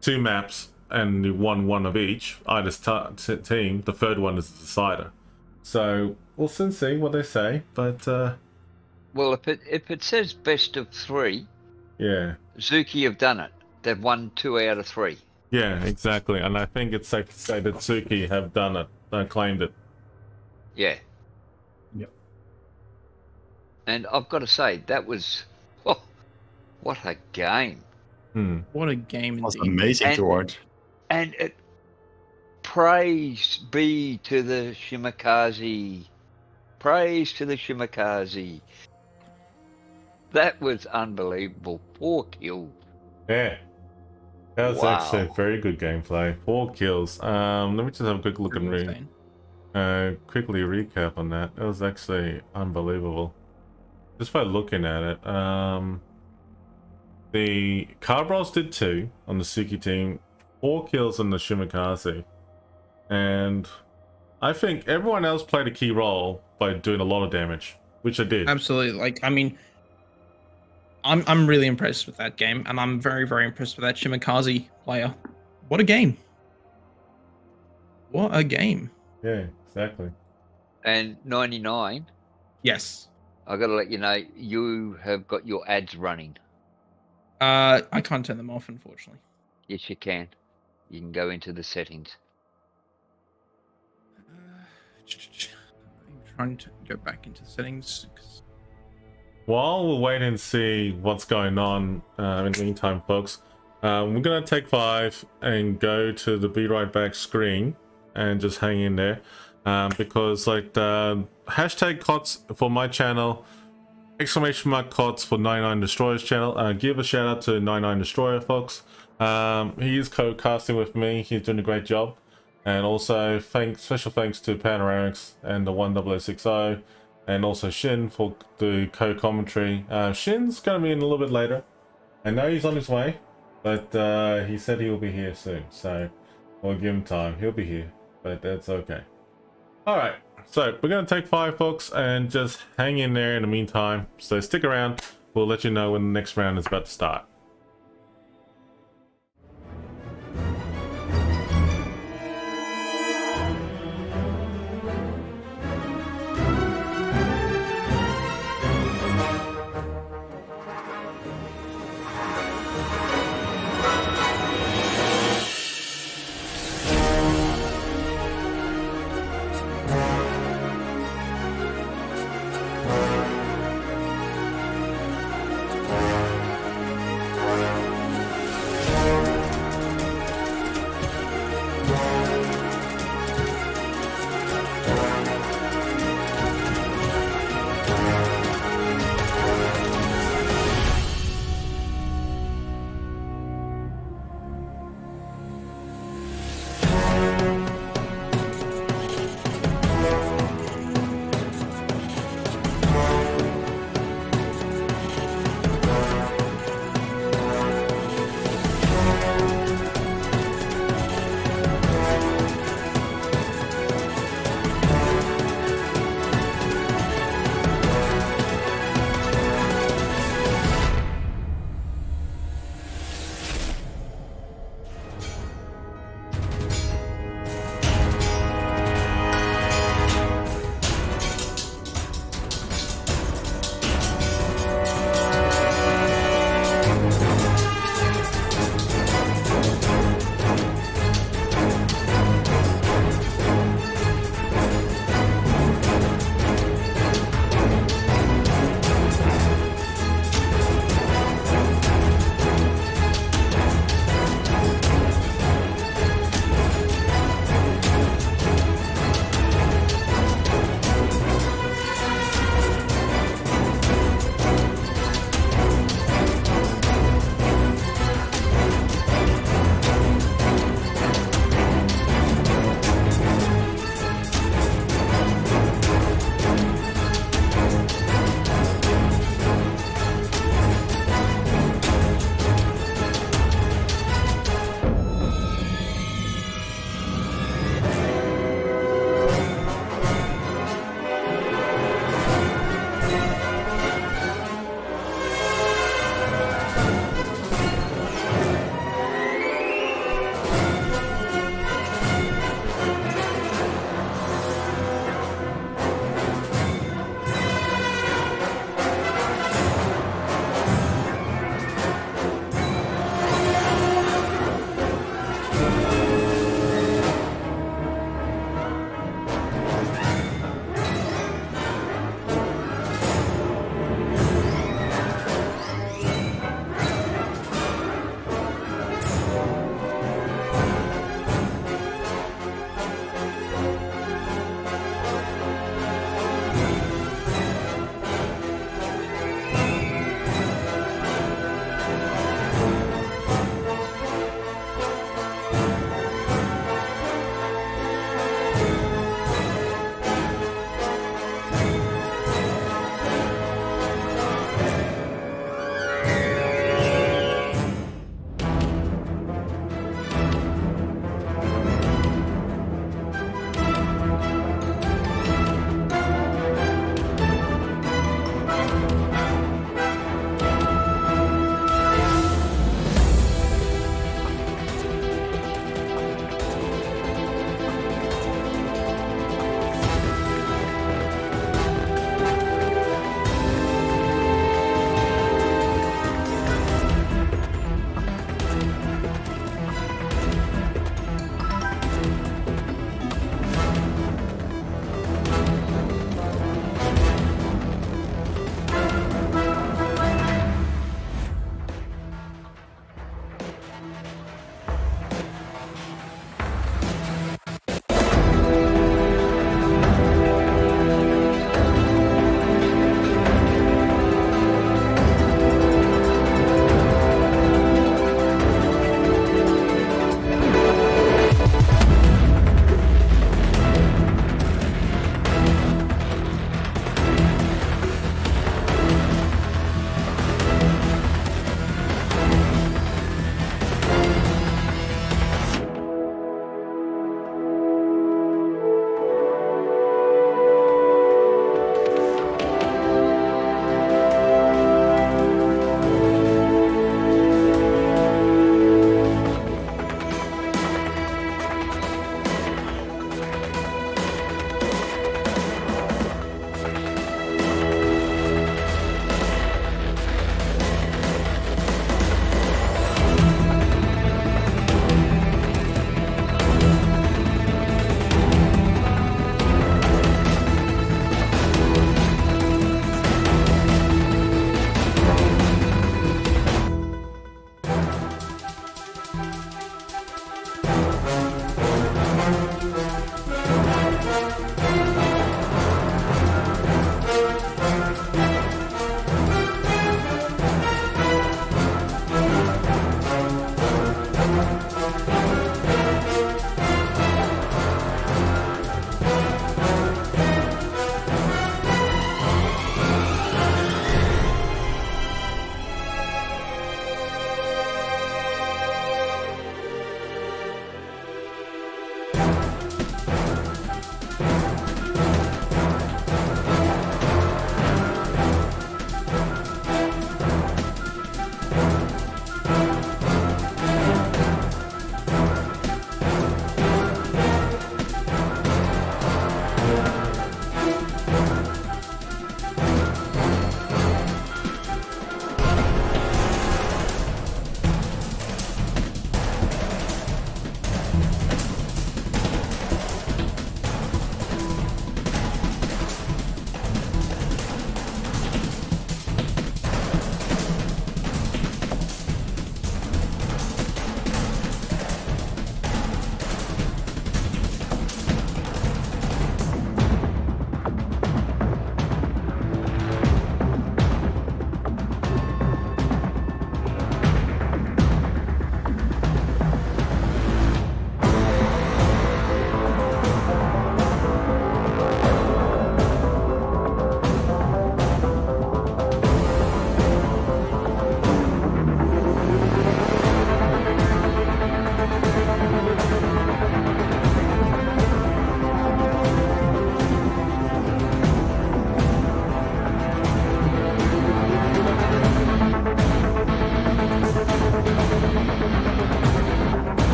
2 maps and you won 1 of each, either team, the third one is the decider. So we'll soon see what they say. But Well, if it says best of 3, yeah, Zuki have done it. They've won 2 out of 3. yeah, exactly. And I think it's safe to say that Suki have done it, claimed it. Yeah. Yep. And I've got to say, that was... Oh, what a game. What a game It was indeed. amazing to watch. And it... Praise be to the Shimakaze. Praise to the Shimakaze. That was unbelievable. 4 kills. Yeah. That was Wow. actually very good gameplay. 4 kills. Let me just have a quick look and Pretty read. insane. Quickly recap on that. It was actually unbelievable. Just by looking at it. The Carbros did 2 on the Suki team. 4 kills on the Shimakaze. And I think everyone else played a key role by doing a lot of damage, which I did. Absolutely. Like, I mean, I'm really impressed with that game, and I'm very, very impressed with that Shimakaze player. What a game. What a game. Yeah, exactly. And 99, Yes. I got to let you know, you have got your ads running. I can't turn them off, unfortunately. Yes, you can. You can go into the settings. I'm trying to go back into settings. 'Cause... While we'll wait and see what's going on in the meantime, folks, we're going to take 5 and go to the Be Right Back screen and just hang in there. Because, like, the hashtag KOTS for my channel, exclamation mark KOTS for 99 Destroyer's channel. Give a shout out to 99 Destroyer, folks. He is co-casting with me. He's doing a great job. And also, special thanks to Panoramics and the 1060, and also Shin for the co-commentary. Shin's going to be in a little bit later. I know he's on his way, but he said he will be here soon, so we'll give him time. He'll be here, but that's okay. Alright, so we're going to take 5, folks, and just hang in there in the meantime. So stick around. We'll let you know when the next round is about to start.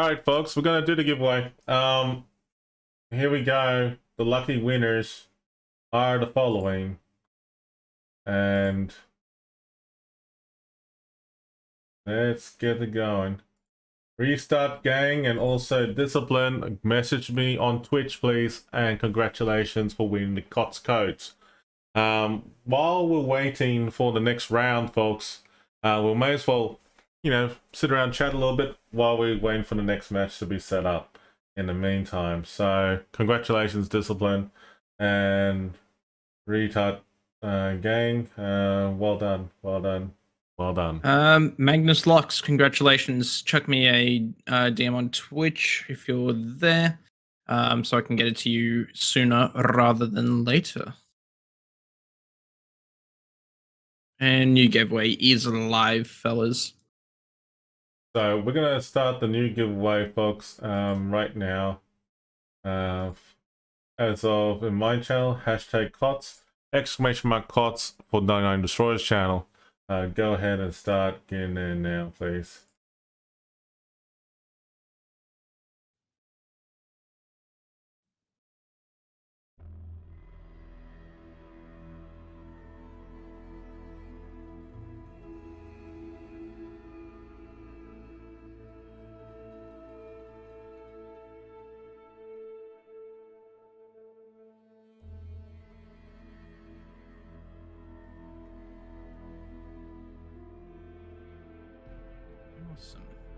right, folks, we're gonna do the giveaway. Here we go. The lucky winners are the following, and let's get it going. Restart gang and also Discipline, message me on Twitch, please, and congratulations for winning the KOTS codes. While we're waiting for the next round, folks, we may as well, you know, sit around, chat a little bit while we're waiting for the next match to be set up in the meantime. So, congratulations, Discipline, and Retard gang. Well done, well done. Well done. Magnus Lux, congratulations. Chuck me a DM on Twitch if you're there, so I can get it to you sooner rather than later. And new giveaway is live, fellas. So we're gonna start the new giveaway, folks, right now. As of in my channel, hashtag KOTS, exclamation mark KOTS for 99 Destroyers channel. Go ahead and start getting in now, please.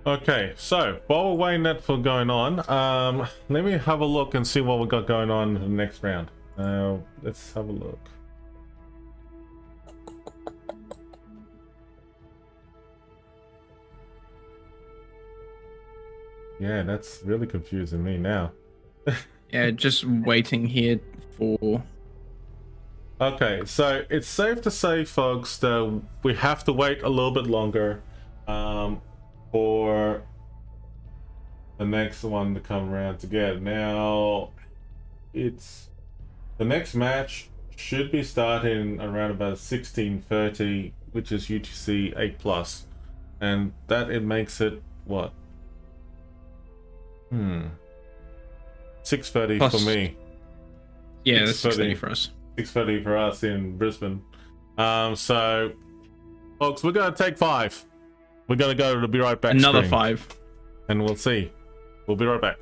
Okay, so while we're waiting that for going on, let me have a look and see what we got going on in the next round. Let's have a look. Yeah, that's really confusing me now. Yeah, just waiting here for... Okay, so it's safe to say, folks, that we have to wait a little bit longer for the next one to come around together. Now, it's the next match should be starting around about 16:30, which is UTC 8+, and that it makes it what? 6:30 for me. Yeah, that's 6:30 for us. 6:30 for us in Brisbane. So, folks, we're gonna take 5. We're gonna go to be right back. Another stream, 5. and we'll see. We'll be right back.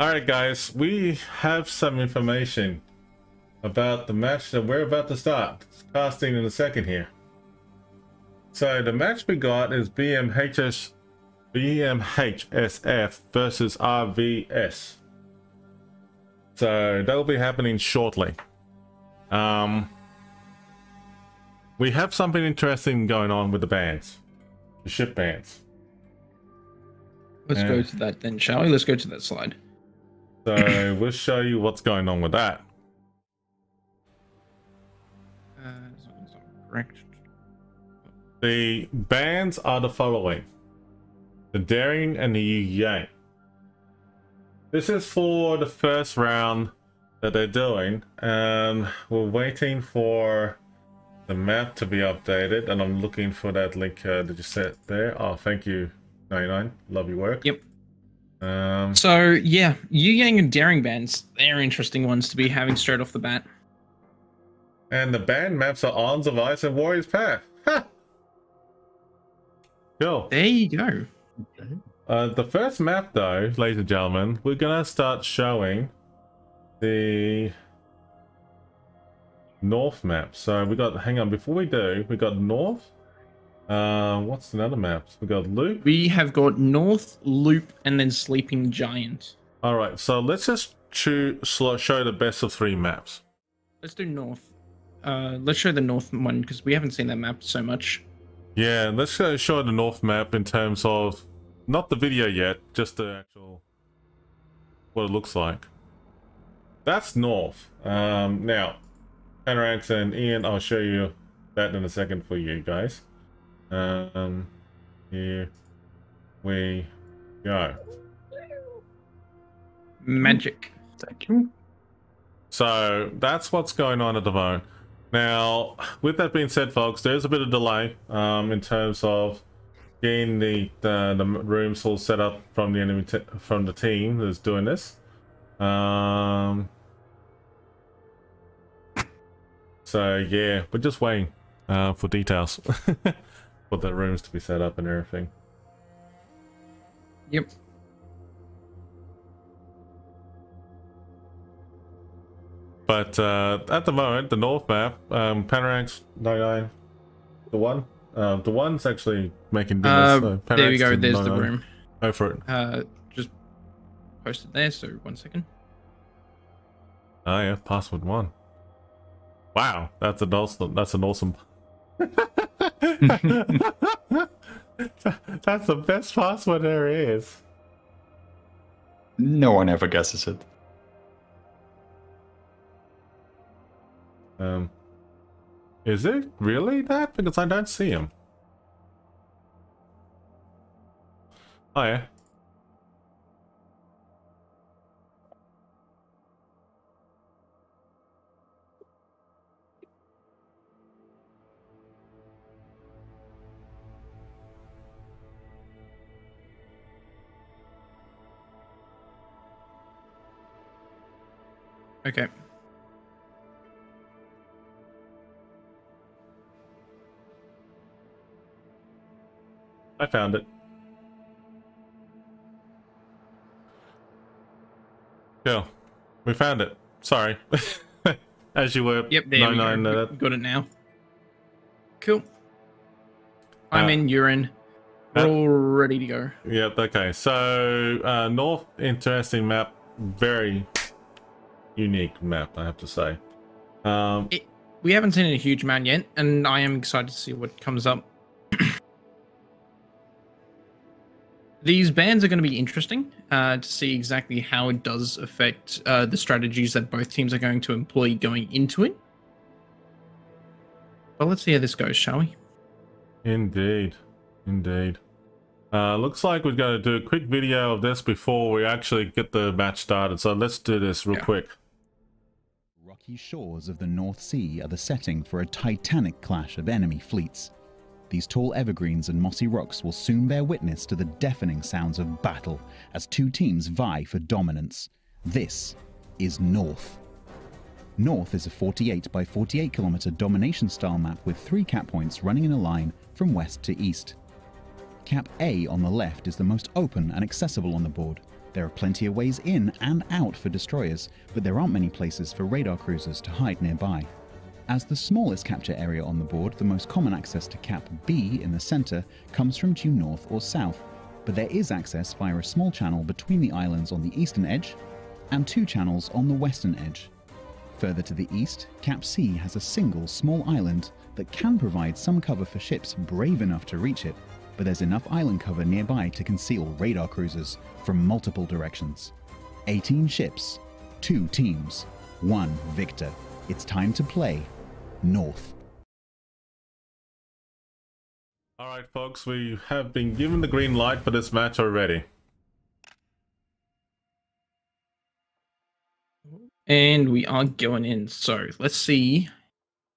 Alright guys, we have some information about the match that we're about to start. It's casting in a second here. So the match we got is BMHSF versus RVS. So that'll be happening shortly. We have something interesting going on with the bands. The ship bands. Let's go to that then, shall we? Let's go to that slide. So we'll show you what's going on with that. Something's not correct. The bands are the following: the Daring and the Yu Yang. This is for the first round that they're doing, and we're waiting for the map to be updated. And I'm looking for that link that you set there. Oh, thank you, 99. Love your work. Yep. So yeah, Yu Yang and Daring bands, they're interesting ones to be having straight off the bat. And the band maps are Arms of Ice and Warrior's Path. Ha! Cool. There you go. Okay. The first map, though, ladies and gentlemen, we're gonna start showing the North map. So we got, hang on, before we do, we got North. What's another map? We got Loop. We have got North, Loop, and then Sleeping Giant. All right, so let's just show the best of 3 maps. Let's do North. Let's show the North one because we haven't seen that map so much. Yeah, let's show the North map in terms of not the video yet, just the actual what it looks like. That's North. Now, Panoramics and Ian, I'll show you that in a second for you guys. Here we go. Magic. Thank you. So that's what's going on at the moment. Now, with that being said, folks, there's a bit of delay in terms of getting the rooms all set up from the enemy from the team that's doing this. So yeah, we're just waiting for details for the rooms to be set up and everything. Yep. But at the moment, the North map, Panoramics 99, the one's actually making dinner. So there we go. Panoramics There's the 99. room. Go for it. Just post it there. So 1 second. Oh yeah, password 1. Wow, that's an awesome. That's an awesome. That's the best password there is. No one ever guesses it. Is it really that? Because I don't see him. Oh yeah. Okay. I found it. Cool. We found it. Sorry. As you were. Yep, there we go. Got it now. Cool. I'm in, you're in. We're all ready to go. Yep, okay. So, North, interesting map. Very unique map, I have to say. We haven't seen a huge amount yet, and I am excited to see what comes up. These bans are going to be interesting to see exactly how it does affect the strategies that both teams are going to employ going into it. But let's see how this goes, shall we? Indeed. Indeed. Looks like we're going to do a quick video of this before we actually get the match started. So let's do this real quick. Rocky shores of the North Sea are the setting for a titanic clash of enemy fleets. These tall evergreens and mossy rocks will soon bear witness to the deafening sounds of battle as 2 teams vie for dominance. This is North. North is a 48 by 48 kilometer domination-style map with 3 cap points running in a line from west to east. Cap A on the left is the most open and accessible on the board, There are plenty of ways in and out for destroyers, but there aren't many places for radar cruisers to hide nearby. As the smallest capture area on the board, the most common access to Cap B in the center comes from due north or south, but there is access via a small channel between the islands on the eastern edge and 2 channels on the western edge. Further to the east, Cap C has a single small island that can provide some cover for ships brave enough to reach it, but there's enough island cover nearby to conceal radar cruisers from multiple directions. 18 ships, 2 teams, 1 victor. It's time to play North. Alright folks, we have been given the green light for this match already. And we are going in. So let's see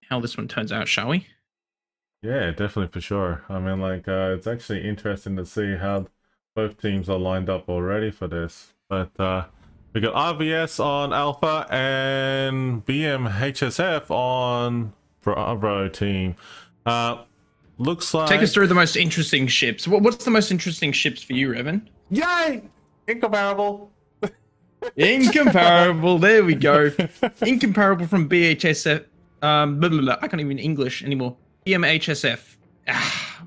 how this one turns out, shall we? Yeah, definitely for sure. I mean, like, it's actually interesting to see how both teams are lined up already for this. But we got RVS on Alpha and BMHSF on Bravo team. Looks like... Take us through the most interesting ships. What's the most interesting ships for you, Revan? Yay! Incomparable! Incomparable. There we go. Incomparable from BHSF. Blah, blah, blah. I can't even English anymore. BMHSF.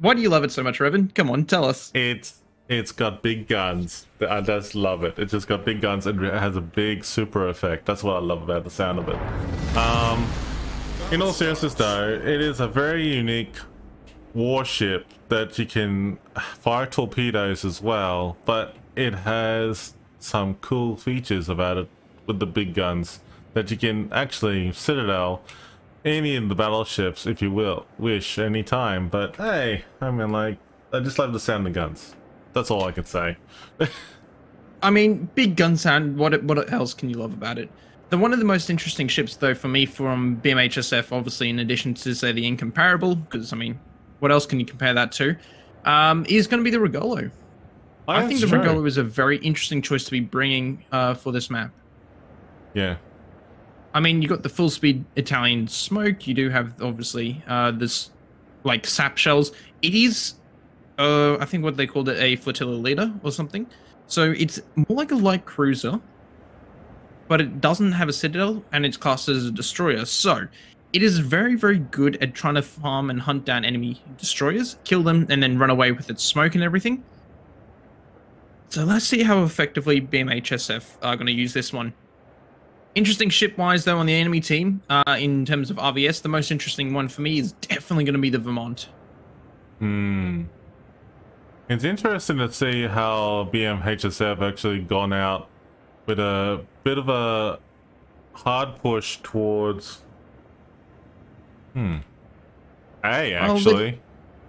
Why do you love it so much, Revan? Come on, tell us. It's got big guns. I just love it. It's just got big guns and it has a big super effect. That's what I love about the sound of it. In all seriousness though, it is a very unique warship that you can fire torpedoes as well, but it has some cool features about it with the big guns that you can actually citadel any of the battleships if you wish anytime. But hey, I mean, like, I just love the sound of guns. That's all I can say. I mean, big gun sound, what else can you love about it? One of the most interesting ships though for me from BMHSF, obviously in addition to say the Incomparable, because I mean, what else can you compare that to, is going to be the Regolo. I think the Regolo is a very interesting choice to be bringing for this map. Yeah. I mean, you got the full speed Italian smoke. You do have obviously this like sap shells. It is, I think what they called it, a flotilla leader or something. So it's more like a light cruiser, but it doesn't have a citadel and it's classed as a destroyer. So it is very, very good at trying to farm and hunt down enemy destroyers, kill them, and then run away with its smoke and everything. So let's see how effectively BMHSF are going to use this one. Interesting ship-wise, though, on the enemy team, in terms of RVS, the most interesting one for me is definitely going to be the Vermont. It's interesting to see how BMHSF actually gone out with a bit of a hard push towards... A, actually.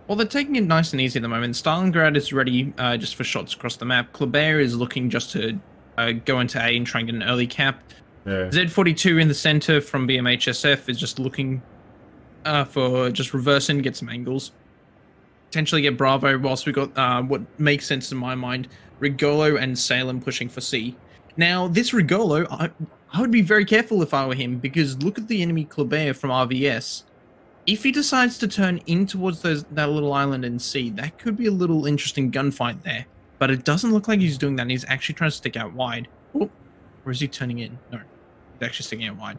Well, they're taking it nice and easy at the moment. Stalingrad is ready just for shots across the map. Kleber is looking just to go into A and try and get an early cap. Yeah. Z42 in the center from BMHSF is just looking for just reversing, get some angles. Potentially get Bravo, whilst we got what makes sense in my mind, Regolo and Salem pushing for C. Now, this Regolo, I would be very careful if I were him, because look at the enemy Kleber from RVS. If he decides to turn in towards that little island and C, that could be a little interesting gunfight there. But it doesn't look like he's doing that. He's actually trying to stick out wide. Oh, or is he turning in? No, he's actually sticking out wide.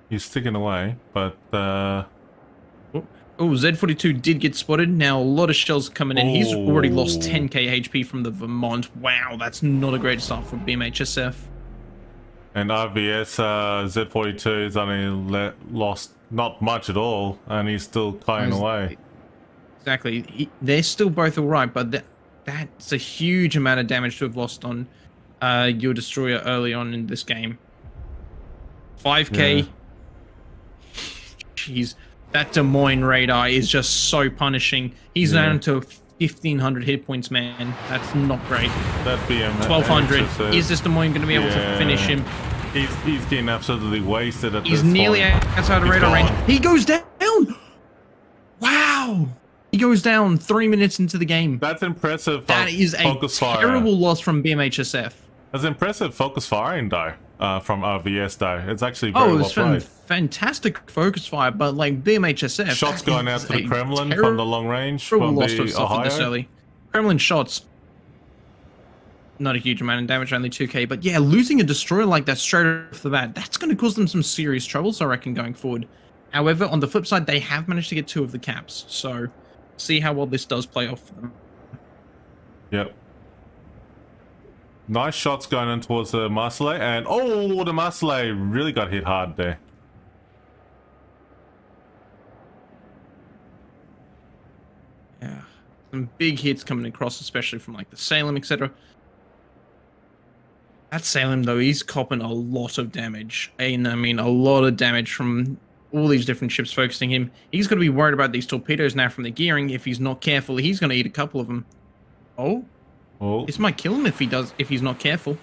He's sticking away, but... Oh, Z42 did get spotted. Now, a lot of shells coming in. He's already lost 10k HP from the Vermont. Wow, that's not a great start for BMHSF. And RVS, Z42 has only lost not much at all, and he's still flying away. Exactly. They're still both alright, but that's a huge amount of damage to have lost on your destroyer early on in this game. 5k. Jeez. That Des Moines radar is just so punishing. He's down to 1,500 hit points, man. That's not great. That BM 1,200. Is this Des Moines going to be able to finish him? He's getting absolutely wasted at this point. He's nearly outside of radar range. He goes down! Wow! He goes down 3 minutes into the game. That's impressive. That is a terrible loss from BMHSF. That's impressive focus firing, though. From RVS, though. It's actually very well played. Fantastic focus fire, but like BMHSF... Shots going out to the Kremlin from the long range from the Ohio. Kremlin shots. not a huge amount of damage, only 2k. But yeah, losing a destroyer like that straight off the bat, that's going to cause them some serious troubles, I reckon, going forward. However, on the flip side, they have managed to get 2 of the caps. So see how well this does play off for them. Yep. Nice shots going in towards the Marseille, and oh, the Marseille really got hit hard there. Yeah, some big hits coming across, especially from like the Salem, etc. That Salem though, he's copping a lot of damage, and I mean a lot of damage from all these different ships focusing him. He's got to be worried about these torpedoes now from the gearing. If he's not careful, he's going to eat a couple of them. Oh, this might kill him if he's not careful.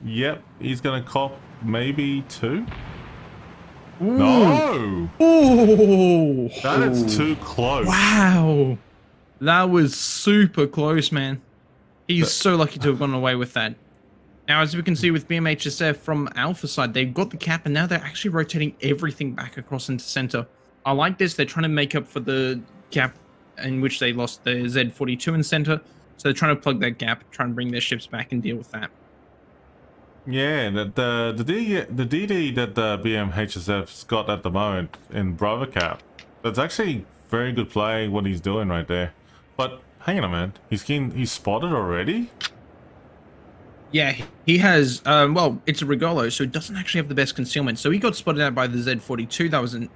Yep, he's going to cop maybe 2. Ooh. No! Oh! That is too close. Wow! That was super close, man. He's so lucky to have gone away with that. Now, as we can see with BMHSF from Alpha side, they've got the cap, and now they're actually rotating everything back across into center. I like this. They're trying to make up for the gap in which they lost the Z42 in center. So they're trying to plug that gap, try and bring their ships back and deal with that. Yeah, the DD that the BMHSF's got at the moment in Bravo Cap, that's actually very good play what he's doing right there. But hang on a minute, he's spotted already? Yeah, he has, well, it's a Regolo, so it doesn't actually have the best concealment. So he got spotted out by the Z42 that was in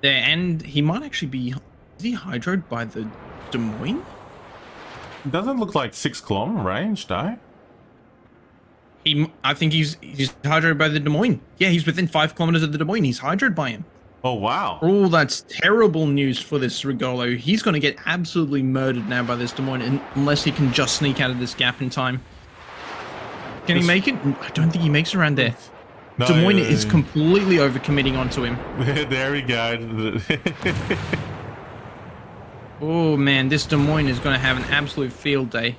there, and he might actually be, is he hydroed by the Des Moines? It doesn't look like 6 kilometer range, though. I think he's hydroed by the Des Moines. Yeah, he's within 5 kilometers of the Des Moines. He's hydroed by him. Oh, wow. Oh, that's terrible news for this Regolo. He's going to get absolutely murdered now by this Des Moines, unless he can just sneak out of this gap in time. Can he make it? I don't think he makes it around there. No, Des Moines is completely overcommitting onto him. There we go. Oh, man, this Des Moines is going to have an absolute field day.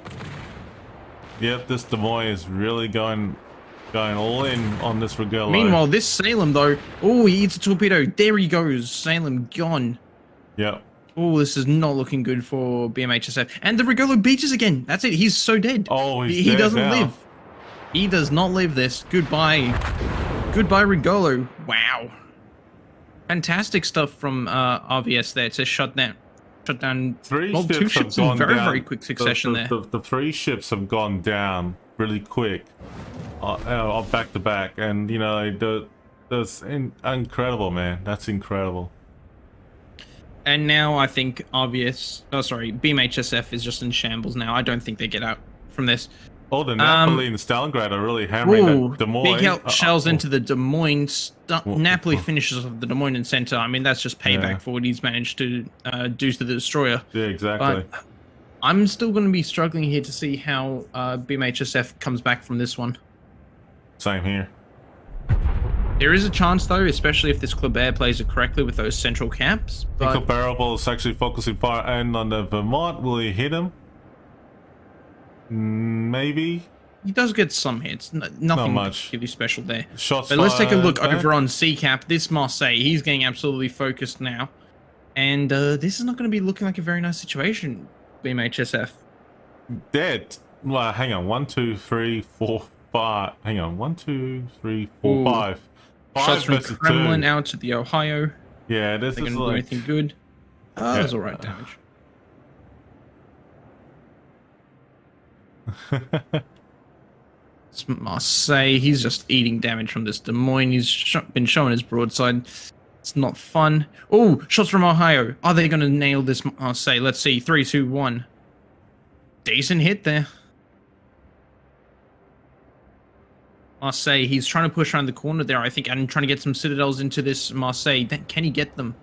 Yep, this Des Moines is really going all in on this Regolo. Meanwhile, this Salem, though, oh, he eats a torpedo. There he goes. Salem gone. Yep. Oh, this is not looking good for BMHSF. And the Regolo beaches again. That's it. He's so dead. Oh, he doesn't live. He does not live this. Goodbye. Goodbye, Regolo. Wow. Fantastic stuff from RVS there to shut down 2 ships in very quick succession there. The 3 ships have gone down really quick, back to back, and you know that's incredible, man. That's incredible. And now I think BMHSF is just in shambles now. I don't think they get out from this. Oh, the Napoli and Stalingrad are really hammering that Des Moines. Big shells into the Des Moines. Napoli finishes off the Des Moines in center. I mean, that's just payback for what he's managed to do to the destroyer. Yeah, exactly. But I'm still going to be struggling here to see how BMHSF comes back from this one. Same here. There is a chance, though, especially if this Kleber plays it correctly with those central caps. Incomparable is actually focusing fire and on the Vermont. Will he hit him? Maybe. He does get some hits. Nothing much really special there. Shots but let's take a look over on C-Cap. This Marseille, he's getting absolutely focused now. And this is not going to be looking like a very nice situation, BMHSF. Dead. Well, hang on. 1, 2, 3, 4, 5. Hang on. 1, 2, 3, 4, 5. Shots from Kremlin out to the Ohio. Yeah, this is going to do anything good. That was alright damage. Marseille, he's just eating damage from this Des Moines. He's been showing his broadside. It's not fun. Oh, shots from Ohio. Are they going to nail this Marseille? Let's see. 3, 2, 1. Decent hit there. Marseille, he's trying to push around the corner there, I think, and trying to get some citadels into this Marseille. Can he get them?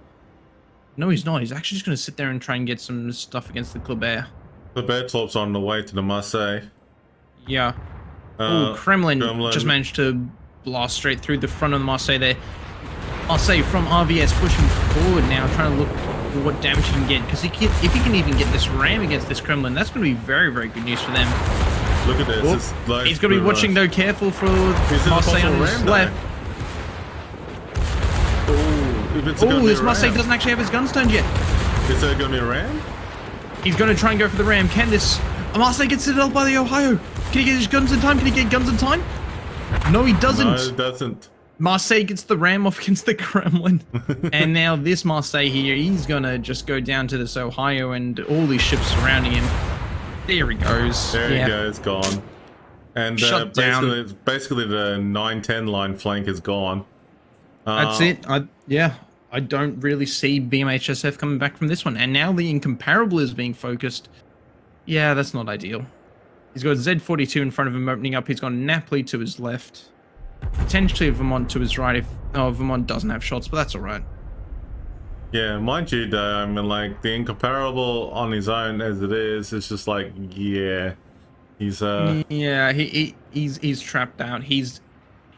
No, he's not. He's actually just going to sit there and try and get some stuff against the Kleber. Kleber torps on the way to the Marseille. Yeah. Kremlin just managed to blast straight through the front of the Marseille there. Marseille from RVS pushing forward now, trying to look for what damage he can get. Because if he can even get this ram against this Kremlin, that's going to be very, very good news for them. Look at this. He's going to be watching, though, careful for Marseille on his left. Oh, this Marseille doesn't actually have his guns turned yet. Is there going to be a ram? He's going to try and go for the ram. Can this... Marseille gets Citadel by the Ohio. Can he get his guns in time? Can he get guns in time? No, he doesn't. No, it doesn't. Marseille gets the ram off against the Kremlin. And now this Marseille here, he's going to just go down to this Ohio and all these ships surrounding him. There he goes. There he goes, gone. And Shut down. basically the 9-10 line flank is gone. That's it. I don't really see BMHSF coming back from this one. And now the Incomparable is being focused. Yeah, that's not ideal. He's got Z42 in front of him opening up. He's got Napoli to his left. Potentially Vermont to his right if Vermont doesn't have shots, but that's all right. Yeah, mind you though, I mean, like, the Incomparable on his own as it is, it's just like, yeah, he's yeah, he's trapped out. He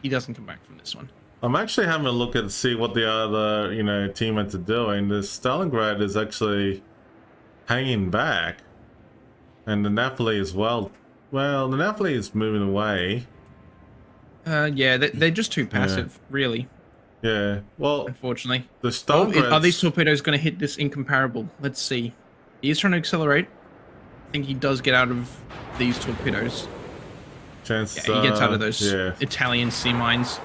doesn't come back from this one. I'm actually having a look at see what the other, you know, teammates are doing. The Stalingrad is actually hanging back, and the Napoli as well. Well, the Napoli is moving away. Yeah, they're just too passive, really. Yeah, well, unfortunately. The Stalingrad. Are these torpedoes going to hit this Incomparable? Let's see. He is trying to accelerate. I think he does get out of these torpedoes. Chance. Yeah, he gets out of those Italian sea mines.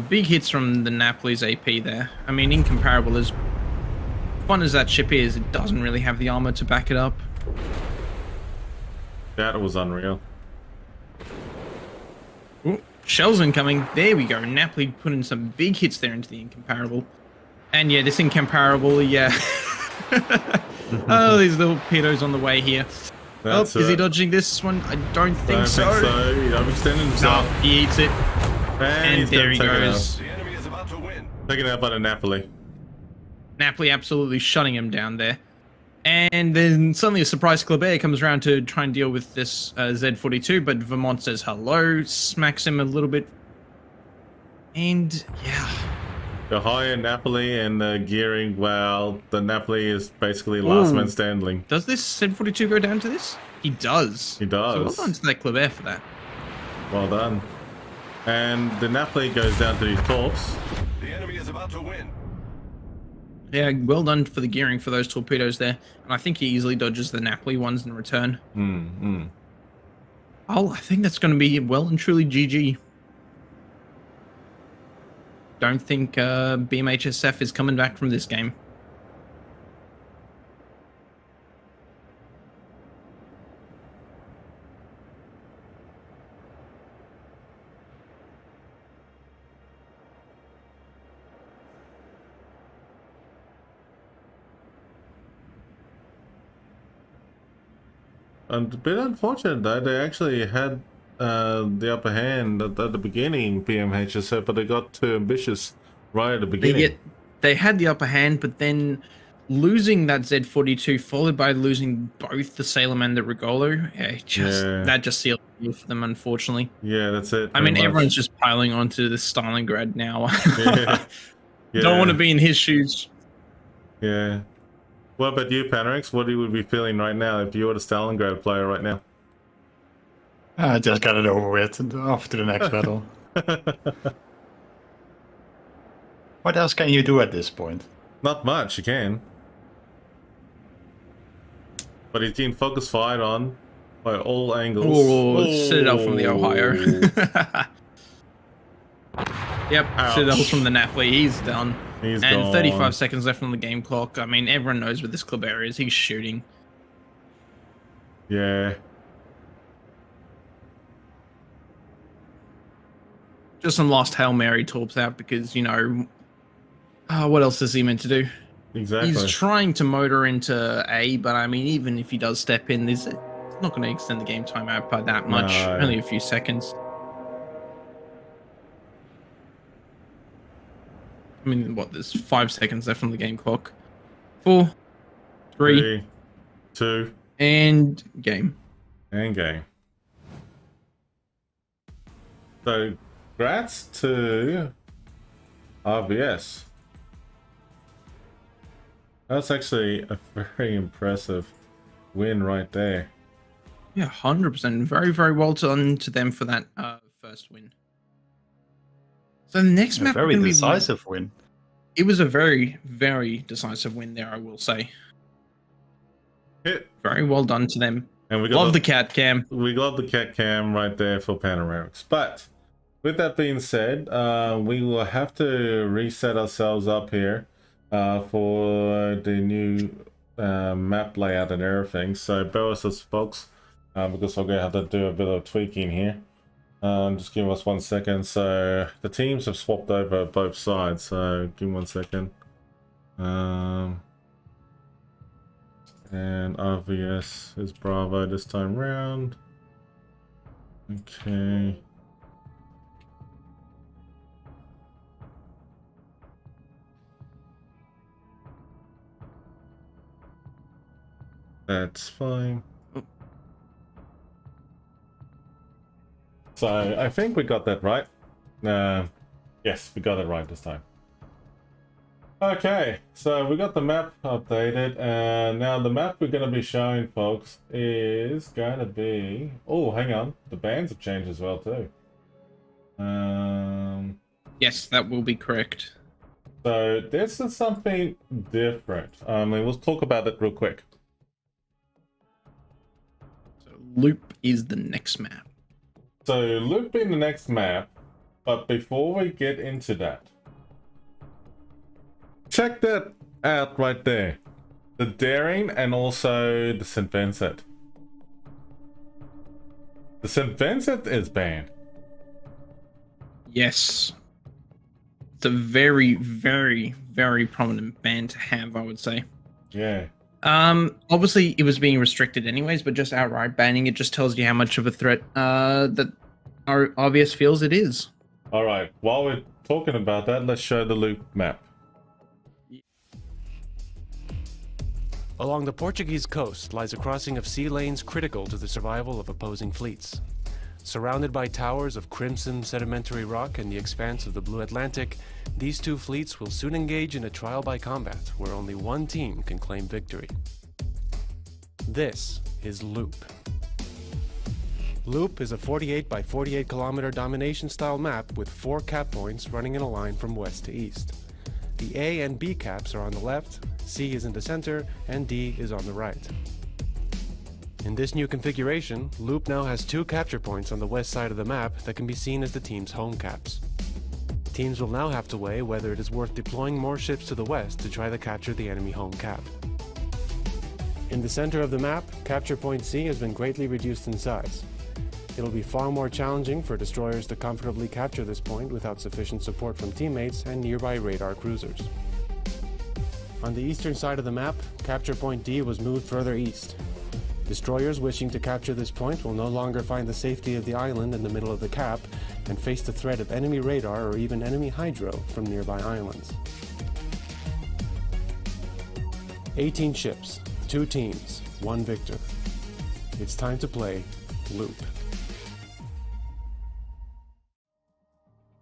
Big hits from the Napoli's AP there. I mean, Incomparable, as fun as that ship is, it doesn't really have the armor to back it up. That was unreal. Ooh, shells incoming. There we go. Napoli putting some big hits there into the Incomparable. And yeah, this Incomparable, yeah. Oh, these little torpedoes on the way here. Is he dodging this one? I don't think so. I'm extending himself. No, he eats it. And there he The goes. enemy is about to win. Taken out by the Napoli. Napoli absolutely shutting him down there. And then suddenly a surprise Kleber comes around to try and deal with this Z42, but Vermont says hello, smacks him a little bit. And yeah. The higher Napoli and the gearing, well, the Napoli is basically last man standing. Does this Z42 go down to this? He does. He does. So well done to that Kleber for that. Well done. And the Napoli goes down to these torps. The enemy is about to win. Yeah, well done for the gearing for those torpedoes there. And I think he easily dodges the Napoli ones in return. Oh, I think that's going to be well and truly GG. Don't think BMHSF is coming back from this game. And a bit unfortunate though, they actually had the upper hand at the beginning, BMHSF, but they got too ambitious right at the beginning. They had the upper hand, but then losing that Z42, followed by losing both the Salem and the Rigolo, that just sealed it for them, unfortunately. Yeah, that's it. I mean, everyone's just piling onto the Stalingrad now. Yeah. Don't want to be in his shoes. Yeah. What about you, Panorix? What you would be feeling right now if you were the Stalingrad player right now? I just got it over with and off to the next battle. What else can you do at this point? Not much, you can. But he's being focus fired on by all angles. Oh, Citadel from the Ohio. Yep, Ouch. Citadel from the Napoli. He's done. He's and gone. 35 seconds left on the game clock. I mean, everyone knows what this Kleber is. He's shooting. Yeah. Just some last Hail Mary torps out because, you know, what else is he meant to do? Exactly. He's trying to motor into A, but I mean, even if he does step in, it's not going to extend the game time out by that much. No. Only a few seconds. I mean, what, there's 5 seconds left on the game clock. 4, 3, 2, and game. And game. So, congrats to RBS. That's actually a very impressive win right there. Yeah, 100%. Very, very well done to them for that first win. So the next map, very decisive win. It was a very, very decisive win there, I will say. Yeah. Very well done to them. And we got Love the cat cam. We got the cat cam right there for panoramics. But with that being said, we will have to reset ourselves up here for the new map layout and everything. So bear with us, folks, because we're going to have to do a bit of tweaking here. Just give us 1 second. So the teams have swapped over both sides. So give me 1 second. And RVS is Bravo this time round. Okay. That's fine. So I think we got that right. Yes, we got it right this time. Okay, so we got the map updated, and now the map we're going to be showing, folks, is going to be... Oh, hang on. The bands have changed as well, too. Yes, that will be correct. So this is something different. We'll talk about it real quick. So Loop is the next map. So Loop being the next map, but before we get into that, check that out right there. The Daring and also the St. Vincent. The St. Vincent is banned. Yes. It's a very, very, very prominent ban to have, I would say. Yeah. Obviously it was being restricted anyways, but just outright banning it just tells you how much of a threat that our RVS feels it is. Alright, while we're talking about that, let's show the Loop map. Along the Portuguese coast lies a crossing of sea lanes critical to the survival of opposing fleets. Surrounded by towers of crimson sedimentary rock and the expanse of the blue Atlantic, these two fleets will soon engage in a trial by combat where only one team can claim victory. This is Loop. Loop is a 48 by 48 kilometer domination style map with 4 cap points running in a line from west to east. The A and B caps are on the left, C is in the center, and D is on the right. In this new configuration, Loop now has 2 capture points on the west side of the map that can be seen as the team's home caps. Teams will now have to weigh whether it is worth deploying more ships to the west to try to capture the enemy home cap. In the center of the map, capture point C has been greatly reduced in size. It'll be far more challenging for destroyers to comfortably capture this point without sufficient support from teammates and nearby radar cruisers. On the eastern side of the map, capture point D was moved further east. Destroyers wishing to capture this point will no longer find the safety of the island in the middle of the cap and face the threat of enemy radar or even enemy hydro from nearby islands. 18 ships, 2 teams, 1 victor. It's time to play Loop.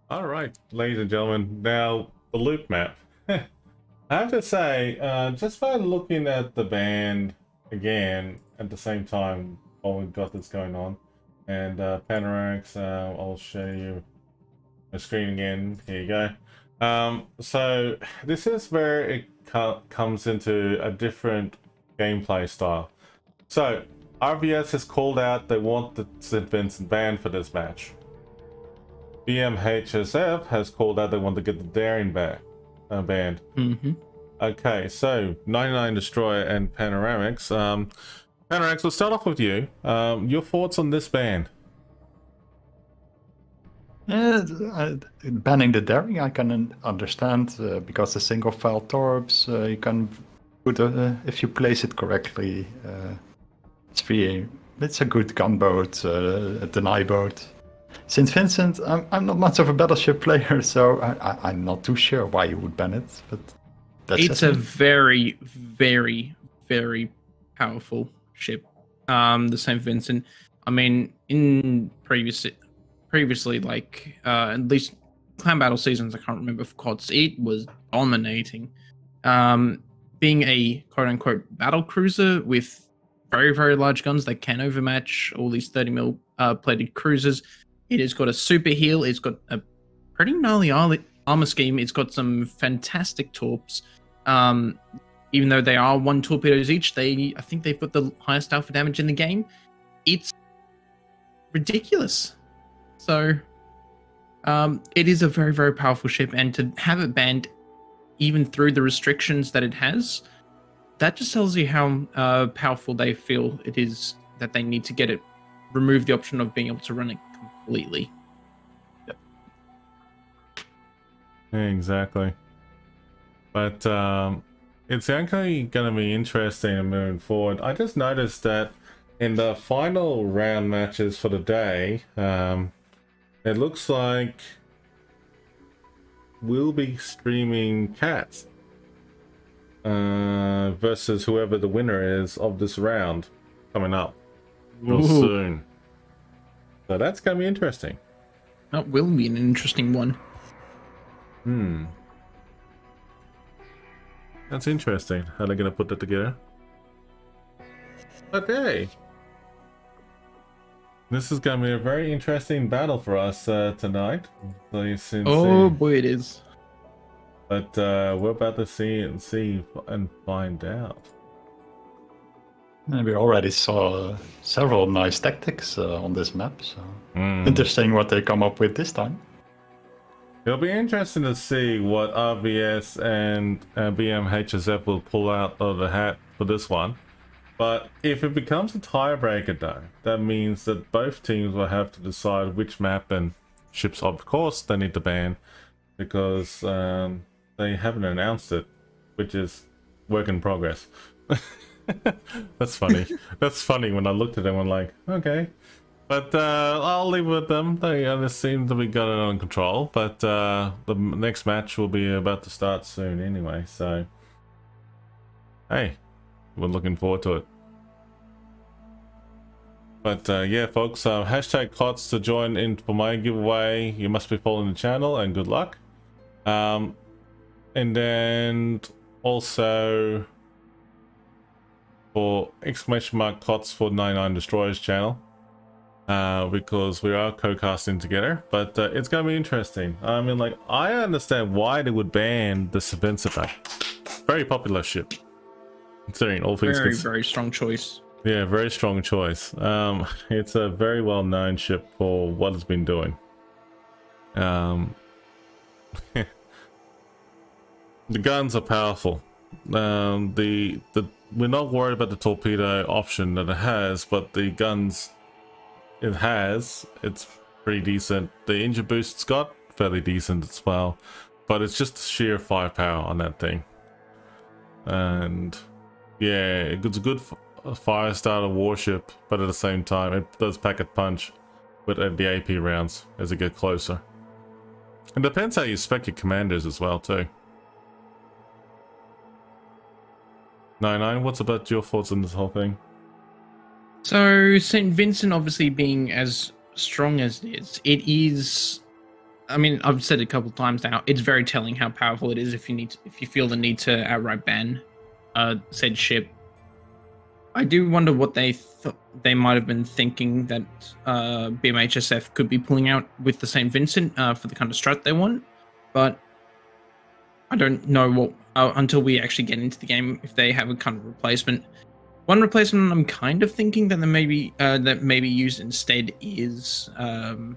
All right, ladies and gentlemen, now the Loop map. I have to say, just by looking at the band again at the same time while we've got this going on, and panoramics, I'll show you the screen again. Here you go. So this is where it comes into a different gameplay style. So RVS has called out they want the St. Vincent banned for this match. BMHSF has called out they want to get the Daring banned. Okay, so 99 Destroyer and Panoramics. Panoramics, we'll start off with you. Your thoughts on this ban? Banning the Daring I can understand because the single file torps you can put if you place it correctly. It's a good gunboat, a deny boat. St. Vincent, I'm not much of a battleship player, so I'm not too sure why you would ban it. But it's a very, very, very powerful ship. The St. Vincent. I mean, in previously, like at least clan battle seasons, I can't remember for KOTS, it was dominating. Being a quote-unquote battle cruiser with very, very large guns that can overmatch all these 30mm plated cruisers. It has got a super heal. It's got a pretty gnarly armor scheme. It's got some fantastic torps. even though they are 1 torpedoes each, I think they've got the highest alpha damage in the game. It's ridiculous. So it is a very, very powerful ship, and to have it banned even through the restrictions that it has, that just tells you how powerful they feel it is, that they need to get it, remove the option of being able to run it completely. Yep. Yeah, exactly. But it's actually going to be interesting moving forward. I just noticed that in the final round matches for the day, it looks like we'll be streaming KOTS versus whoever the winner is of this round coming up real soon. So that's going to be interesting. That will be an interesting one. That's interesting. How they're going to put that together. Okay. This is going to be a very interesting battle for us tonight. So you soon see. Boy, it is. But we're about to see and find out. And we already saw several nice tactics on this map, so interesting what they come up with this time. It'll be interesting to see what RBS and BMHSF will pull out of the hat for this one. But if it becomes a tiebreaker though, that means that both teams will have to decide which map and ships, of course, they need to ban, because they haven't announced it, which is work in progress. That's funny. That's funny. When I looked at them, I'm like, okay. But I'll leave it with them. They seem to be got it under control. But the next match will be about to start soon anyway. So, hey, we're looking forward to it. But yeah, folks, hashtag KOTS to join in for my giveaway. You must be following the channel, and good luck. And then also for !KOTS for 99 Destroyers channel, because we are co-casting together. But it's gonna be interesting. I mean, like, I understand why they would ban the Invincible. Very popular ship, considering all things. Very strong choice. Yeah, very strong choice. It's a very well-known ship for what it's been doing. The guns are powerful. We're not worried about the torpedo option that it has, but the guns it has, it's pretty decent. The engine boost it's got, fairly decent as well. But it's just sheer firepower on that thing. And yeah, it's a good fire starter warship, but at the same time, it does pack a punch with the AP rounds as it gets closer. It depends how you spec your commanders as well, too. 99, what's about your thoughts on this whole thing? So St. Vincent obviously being as strong as it is, I mean, I've said it a couple of times now, it's very telling how powerful it is if you feel the need to outright ban said ship. I do wonder what they might have been thinking that BMHSF could be pulling out with the St. Vincent for the kind of strat they want, but I don't know what until we actually get into the game if they have a kind of replacement. One replacement I'm kind of thinking that maybe used instead is, of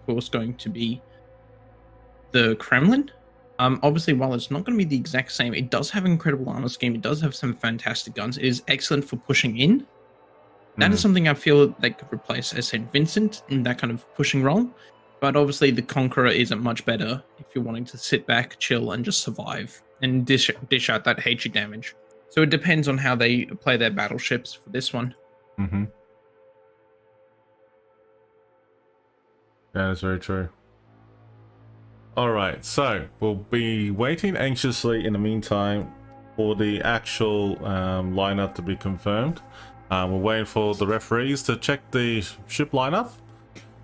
course, going to be the Kremlin. Obviously, while it's not going to be the exact same, it does have an incredible armor scheme. It does have some fantastic guns. It is excellent for pushing in. That is something I feel they could replace as St. Vincent in that kind of pushing role. But obviously, the Conqueror isn't much better if you're wanting to sit back, chill, and just survive and dish out that HE damage. So it depends on how they play their battleships for this one. That is very true. Alright, so we'll be waiting anxiously in the meantime for the actual lineup to be confirmed. We're waiting for the referees to check the ship lineup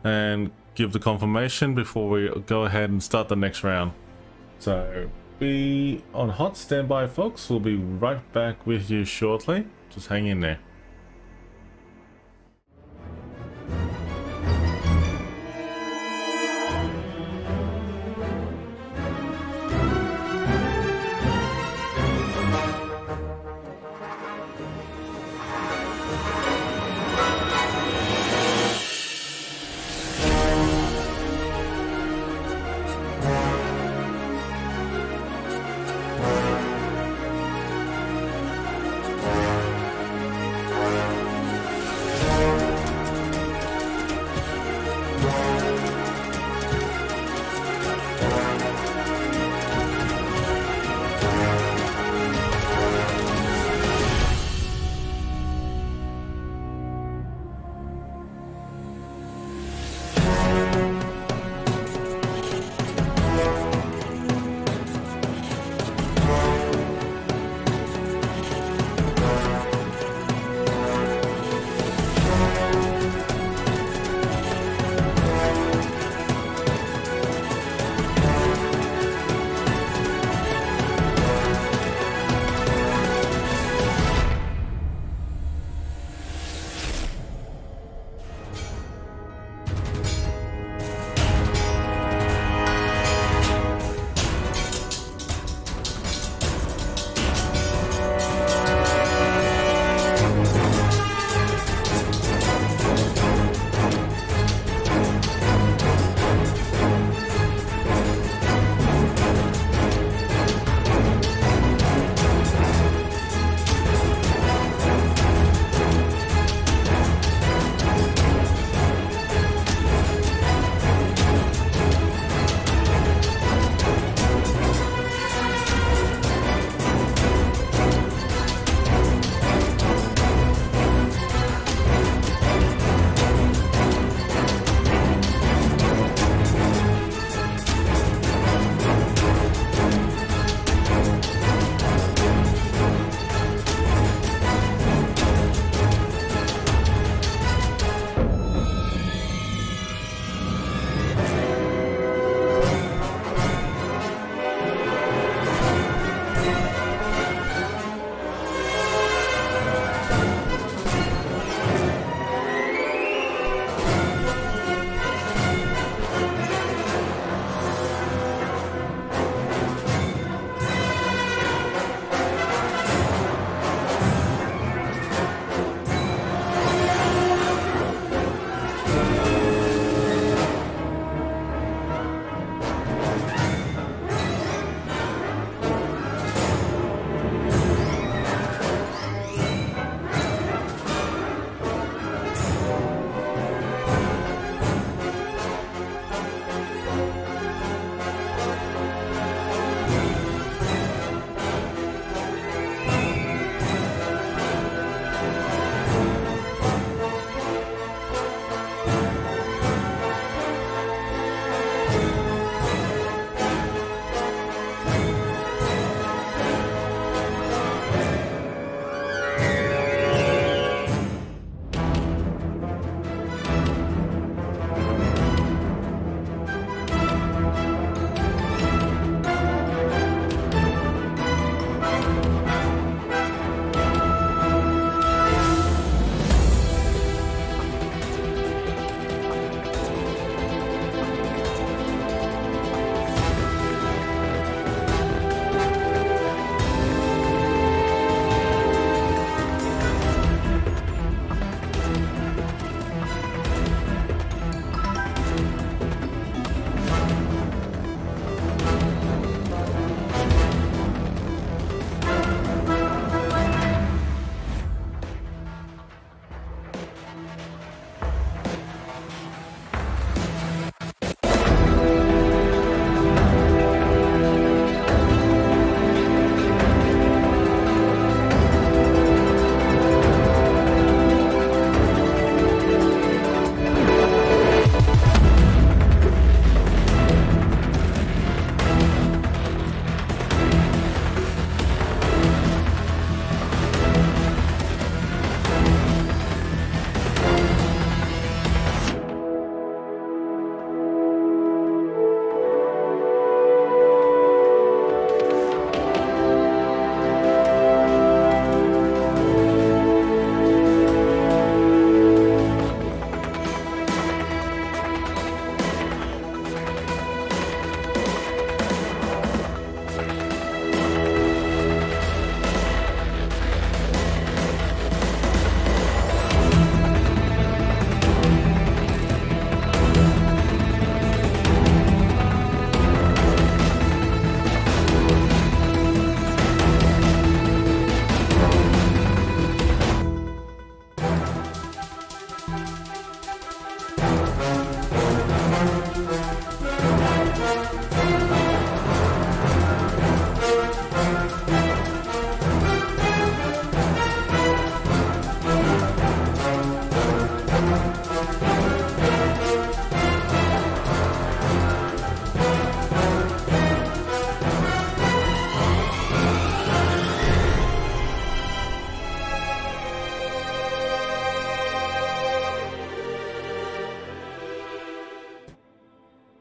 and give the confirmation before we go ahead and start the next round. So be on hot standby, folks. We'll be right back with you shortly. Just hang in there.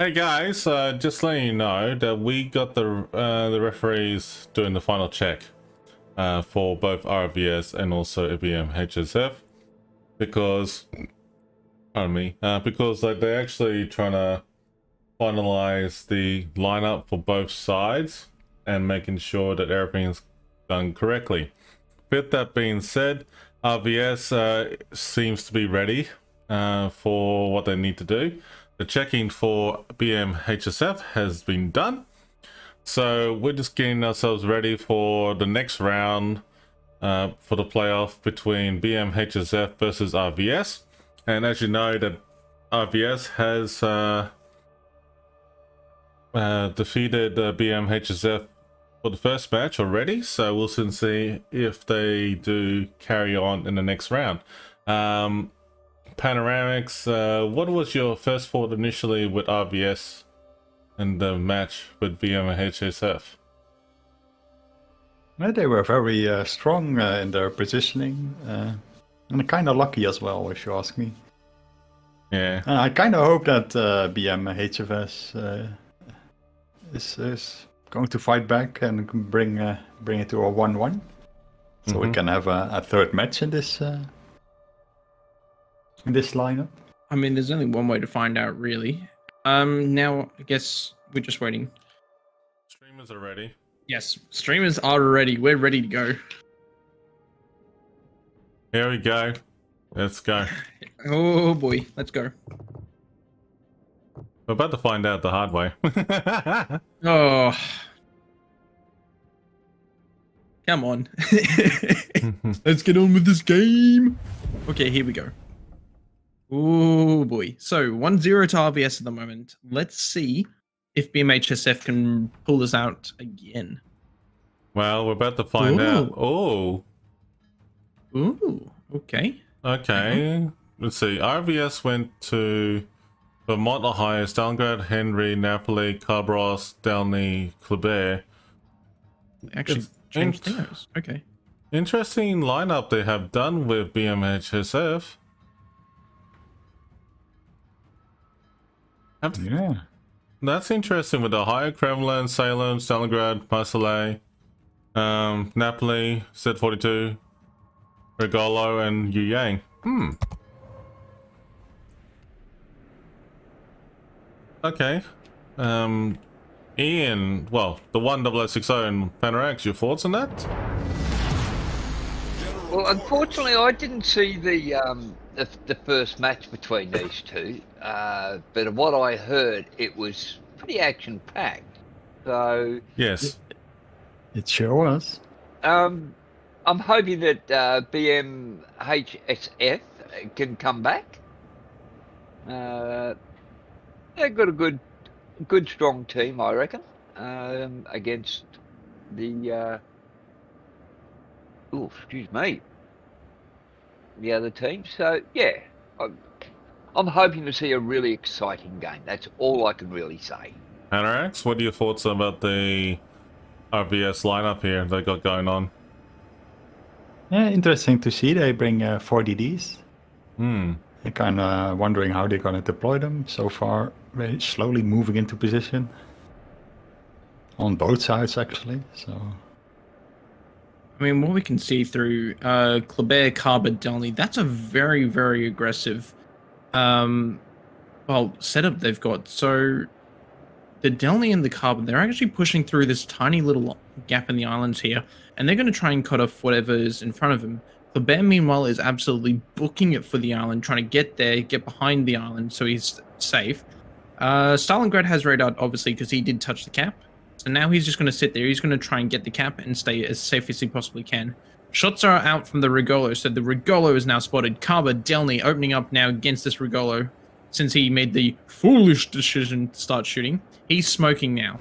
Hey guys, just letting you know that we got the referees doing the final check for both RVS and also BMHSF because, pardon me, because like they're actually trying to finalize the lineup for both sides and making sure that everything's done correctly. With that being said, RVS seems to be ready for what they need to do. The checking for BMHSF has been done, so we're just getting ourselves ready for the next round for the playoff between BMHSF versus RVS. And as you know, that RVS has defeated BMHSF for the first match already, so we'll soon see if they do carry on in the next round. Panoramics, what was your first thought initially with RVS and the match with BMHSF? Well, they were very strong in their positioning, and kind of lucky as well, if you ask me. Yeah. I kind of hope that BMHFS is going to fight back and bring it to a 1-1, so we can have a third match in this lineup. I mean, there's only one way to find out, really. Now I guess we're just waiting. Streamers are ready. Yes, streamers are ready. We're ready to go. Here we go. Let's go. Oh boy, let's go. We're about to find out the hard way. Oh, come on. Let's get on with this game. Okay, here we go. Oh boy. So 1-0 to RVS at the moment. Let's see if BMHSF can pull this out again. Well, we're about to find out. Oh. Ooh. Okay. Okay. Let's see. RVS went to Vermont, Ohio, Stalingrad, Henry, Napoli, Cabros, Downey, Kleber. Actually changed those. Okay. Interesting lineup they have done with BMHSF. Yeah. That's interesting with Ohio, Kremlin, Salem, Stalingrad, Marseille, Napoli, Z42, Regolo, and Yu Yang. Okay. Ian, well, the 10060 and Panorax, your thoughts on that? Well, unfortunately, I didn't see the first match between these two, but of what I heard, it was pretty action-packed. So Yes. It sure was. I'm hoping that BMHSF can come back. They've got a good, strong team, I reckon, against the. Excuse me. The other team. So yeah, I'm hoping to see a really exciting game. That's all I can really say. Panorax, what are your thoughts about the RVS lineup here they got going on? Yeah, interesting to see they bring 4 DDs. I'm kind of wondering how they're going to deploy them. So far, very slowly moving into position. On both sides, actually. So. I mean, what we can see through Kleber, Carber, Delney, that's a very, very aggressive setup they've got. So the Delney and the Carber, they're actually pushing through this tiny little gap in the islands here, and they're going to try and cut off whatever is in front of him. Kleber, meanwhile, is absolutely booking it for the island, trying to get there, get behind the island so he's safe. Stalingrad has radar, obviously, because he did touch the cap. So now he's just going to sit there. He's going to try and get the cap and stay as safe as he possibly can. Shots are out from the Regolo, so the Regolo is now spotted. Carber, Delney opening up now against this Regolo since he made the foolish decision to start shooting. He's smoking now.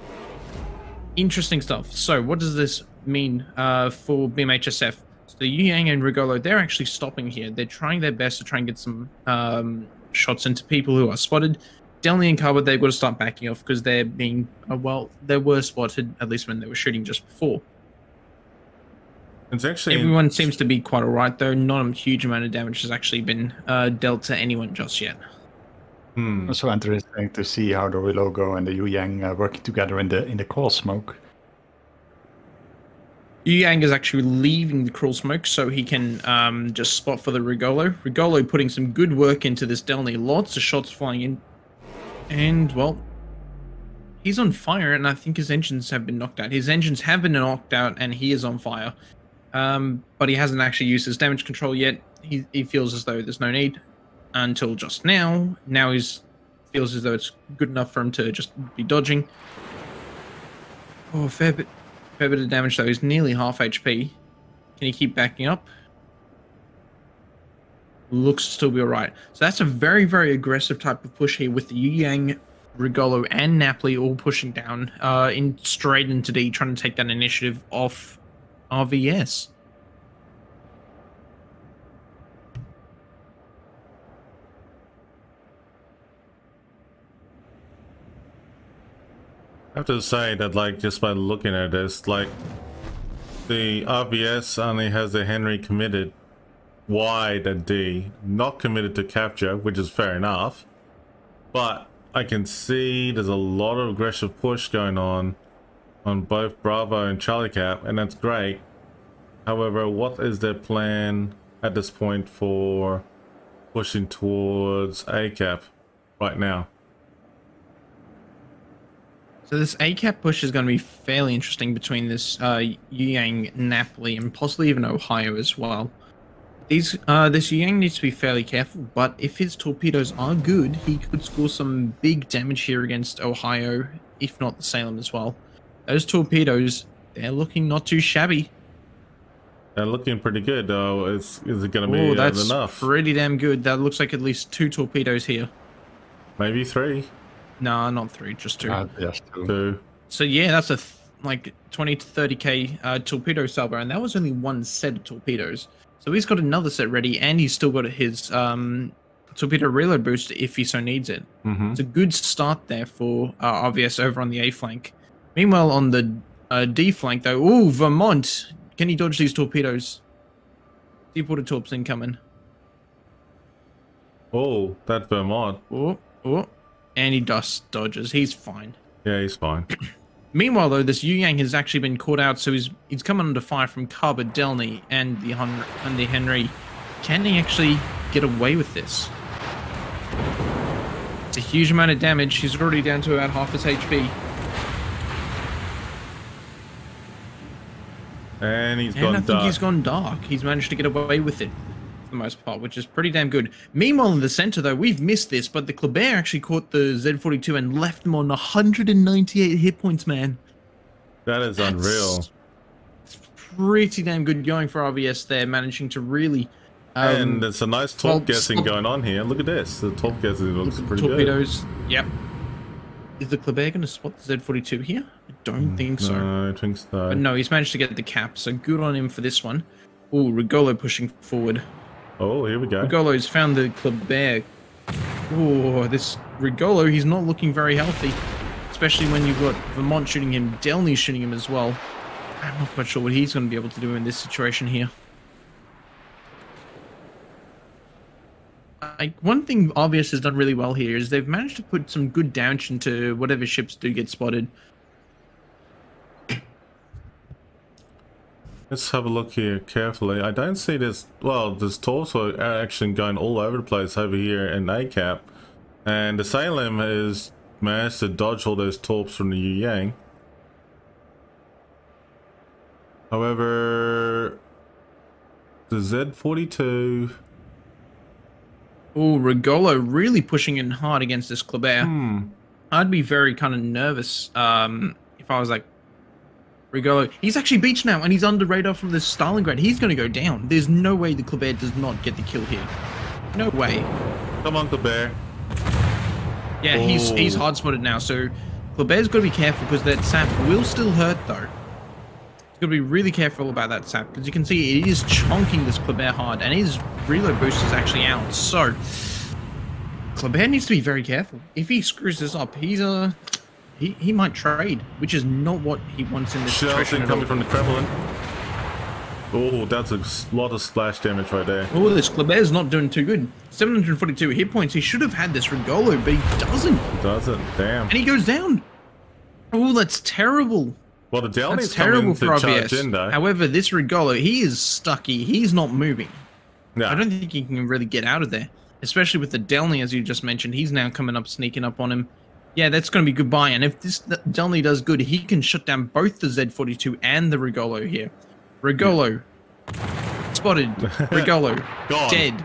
Interesting stuff. So what does this mean for BMHSF? So the Yu Yang and Regolo, they're actually stopping here. They're trying their best to try and get some shots into people who are spotted. Delney and Carver, they've got to start backing off because they're being, they were spotted, at least when they were shooting just before. It's actually... Everyone seems to be quite alright, though. Not a huge amount of damage has actually been dealt to anyone just yet. Also interesting to see how the Logo and the Yu Yang are working together in the crawl smoke. Yu Yang is actually leaving the crawl smoke so he can just spot for the Rigolo. Rigolo putting some good work into this Delny. Lots of shots flying in. And, well, he's on fire, and I think his engines have been knocked out. His engines have been knocked out, and he is on fire. But he hasn't actually used his damage control yet. He feels as though there's no need until just now. Now he feels as though it's good enough for him to just be dodging. Oh, fair bit of damage, though. He's nearly half HP. Can he keep backing up? Looks to still be alright. So that's a very, very aggressive type of push here with the Yu Yang, Rigolo, and Napoli all pushing down straight into D, trying to take that initiative off RVS. I have to say that, like, just by looking at this, like, the RVS only has the Henry committed wide at D, not committed to capture, which is fair enough. But I can see there's a lot of aggressive push going on both Bravo and Charlie Cap, and that's great. However, what is their plan at this point for pushing towards A Cap right now? So this A-Cap push is going to be fairly interesting between this Yu Yang, Napoli, and possibly even Ohio as well. This Yu Yang needs to be fairly careful, but if his torpedoes are good, he could score some big damage here against Ohio, if not the Salem as well. Those torpedoes, they're looking not too shabby. They're looking pretty good, though. Is it going to be that's enough? Pretty damn good. That looks like at least 2 torpedoes here. Maybe 3. No, not 3, just 2. Yes, 2. So yeah, that's a like 20 to 30k torpedo salvo, and that was only 1 set of torpedoes. So he's got another set ready, and he's still got his torpedo reload boost if he so needs it. It's a good start there for RVS over on the A flank. Meanwhile, on the D flank, though, ooh, Vermont, can he dodge these torpedoes? Deepwater torps incoming. Oh, that Vermont. Oh, and he dodges. He's fine. Yeah, he's fine. Meanwhile, though, this Yu Yang has actually been caught out, so he's coming under fire from Carver, Delny, and the Henry. Can he actually get away with this? It's a huge amount of damage. He's already down to about half his HP. And I think he's gone dark. He's managed to get away with it for the most part, which is pretty damn good. Meanwhile, in the center, though, we've missed this, but the Kleber actually caught the Z42 and left him on 198 hit points, man. That is unreal. It's pretty damn good going for RVS there, managing to really... and there's a nice torp guessing going on here. Look at this. The torp guessing looks pretty torpedoes. Good. Yep. Is the Kleber going to spot the Z42 here? I don't think so. No, I think so. But no, he's managed to get the cap, so good on him for this one. Oh, Rigolo pushing forward. Oh, here we go. Rigolo's found the Kleber. Oh, this Rigolo, he's not looking very healthy. Especially when you've got Vermont shooting him, Delny's shooting him as well. I'm not quite sure what he's going to be able to do in this situation here. One thing RVS has done really well here is they've managed to put some good damage into whatever ships do get spotted. Let's have a look here carefully. I don't see this. Well, there's torps are action going all over the place over here in A-Cap. And the Salem has managed to dodge all those torps from the Yu Yang. However, the Z42... Oh, Rigolo really pushing in hard against this Kleber. I'd be very kind of nervous if I was like, Rigolo. He's actually beached now, and he's under radar from the Stalingrad. He's going to go down. There's no way the Kleber does not get the kill here. No way. Come on, Kleber. Yeah, he's hard spotted now, so Kleber's got to be careful because that sap will still hurt, though. He's got to be really careful about that sap because you can see it is chonking this Kleber hard, and his reload boost is actually out. So Kleber needs to be very careful. If he screws this up, he might trade, which is not what he wants in this situation. Coming from the Kremlin. Oh, that's a lot of splash damage right there. Oh, this Kleber's not doing too good. 742 hit points. He should have had this Regolo, but he doesn't. He doesn't. Damn. And he goes down. Oh, that's terrible. Well, the Delny's That's terrible for charge RVS. in, though. However, this Regolo, he is stucky. He's not moving. Yeah. I don't think he can really get out of there. Especially with the Delny, as you just mentioned. He's now coming up, sneaking up on him. Yeah, that's going to be goodbye. And if this Delny does good, he can shut down both the Z42 and the Regolo here. Regolo. Spotted. Regolo. Gone. Dead.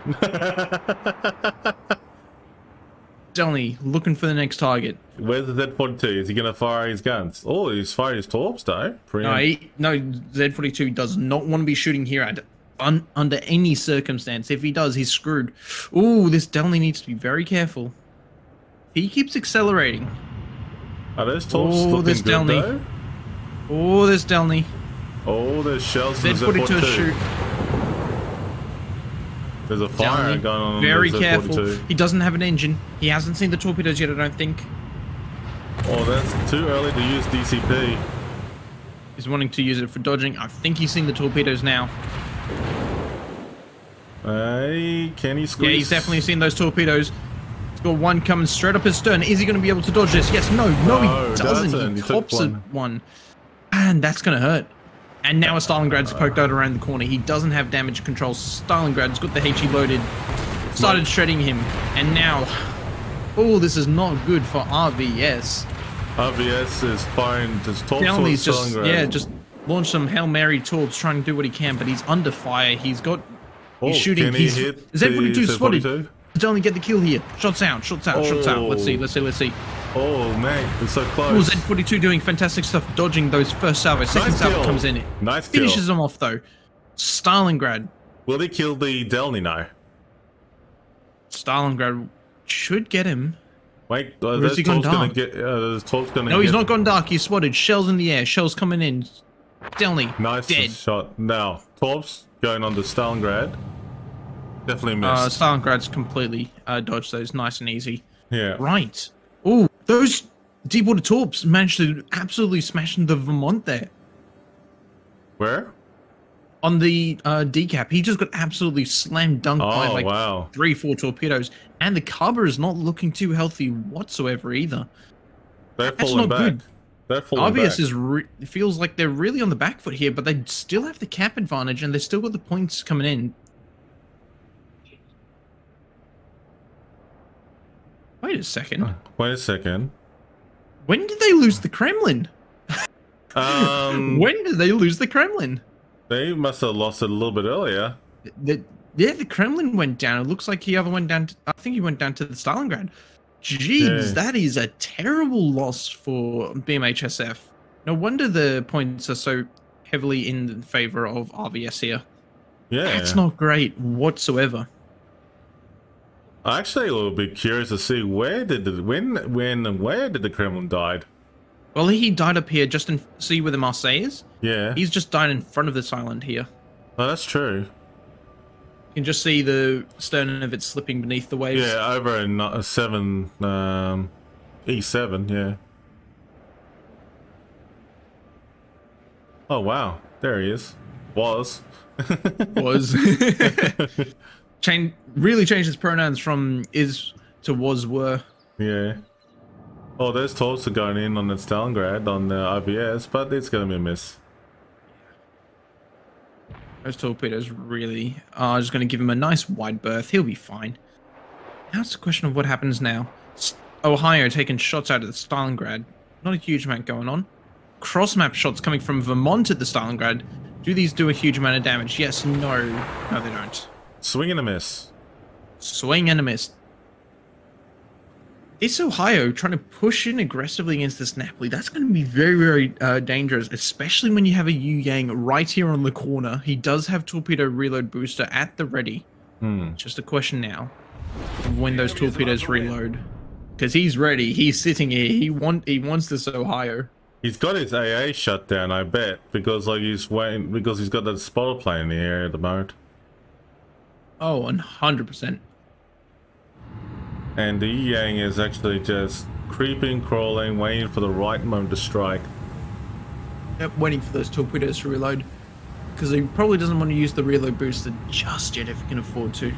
Delny looking for the next target. Where's the Z42? Is he going to fire his guns? Oh, he's firing his torps, though. No, Z42 does not want to be shooting here under any circumstance. If he does, he's screwed. Ooh, this Delny needs to be very careful. He keeps accelerating. Are those torps looking this good, Delny. though? Oh, this Delny. Oh, there's shells in the Z42 Z42. shoot. There's a fire Delny, going on. very the careful. Z42. He doesn't have an engine. He hasn't seen the torpedoes yet, I don't think. Oh, that's too early to use DCP. He's wanting to use it for dodging. I think he's seen the torpedoes now. Hey, can he squeeze? Yeah, he's definitely seen those torpedoes. He's got one coming straight up his stern. Is he going to be able to dodge this? Yes, no, he doesn't. He cops one. And that's going to hurt. And now a Stalingrad's poked out around the corner. He doesn't have damage control. Stalingrad's got the HE loaded. Started shredding him. And now... Oh, this is not good for RVS. RVS is firing his torps. Downley's just launched some Hail Mary torps trying to do what he can, but he's under fire. He's shooting. Can he hit Z42 spotted. Z42? Only get the kill here. Shots out. Shots out. Let's see. Oh, man, it's so Oh, close. Z42 doing fantastic stuff, dodging those first salvo. Second salvo comes in. Nice kill. Finishes them off, though. Stalingrad. Will he kill the Delny now? Stalingrad should get him. Wait, Or is he gone dark? No, he's not gone dark. He's spotted. Shells in the air. Shells coming in. Delny. Nice dead. shot. Now, torps going on to Stalingrad. Definitely missed. Stalingrad's completely dodged those nice and easy. Yeah. Right. Oh, those deepwater torps managed to absolutely smash into Vermont there. Where? On the decap. He just got absolutely slammed dunked by like 3-4 torpedoes. And the carber is not looking too healthy whatsoever either. That's falling back. Good. They're falling back. RVS feels like they're really on the back foot here, but they still have the cap advantage and they've still got the points coming in. Wait a second. When did they lose the Kremlin? When did they lose the Kremlin? They must have lost it a little bit earlier. The Kremlin went down. It looks like he went down to, I think he went down to the Stalingrad. Jeez, that is a terrible loss for BMHSF. No wonder the points are so heavily in favor of RVS here. Yeah. That's not great whatsoever. Actually, a little bit curious to see where did the Kremlin died. Well, he died up here. See where the Marseille is? Yeah. He's just died in front of this island here. Oh, that's true. You can just see the stern of it slipping beneath the waves. Yeah, over in E7, yeah. Oh, wow. There he is. Was. Really changed his pronouns from is to was were. Yeah. Oh, those torps are going in on the Stalingrad on the RBS, but it's going to be a miss. Those torpedoes really are just going to give him a nice wide berth. He'll be fine. Now it's the question of what happens now. Ohio taking shots out of the Stalingrad. Not a huge amount going on. Cross-map shots coming from Vermont at the Stalingrad. Do these do a huge amount of damage? Yes, no. No, they don't. Swing and a miss. Swing and a miss. This Ohio trying to push in aggressively against this Napoli, that's going to be very, very dangerous, especially when you have a Yu Yang right here on the corner. He does have torpedo reload booster at the ready. Just a question now of when those torpedoes reload. Because he's ready. He's sitting here. He wants this Ohio. He's got his AA shut down, I bet, because like he's waiting, because he's got that spotter plane in the area at the moment. Oh, 100%. And the Yang is actually just creeping, crawling, waiting for the right moment to strike. Yep, waiting for those torpedoes to reload. because he probably doesn't want to use the reload booster just yet if he can afford to.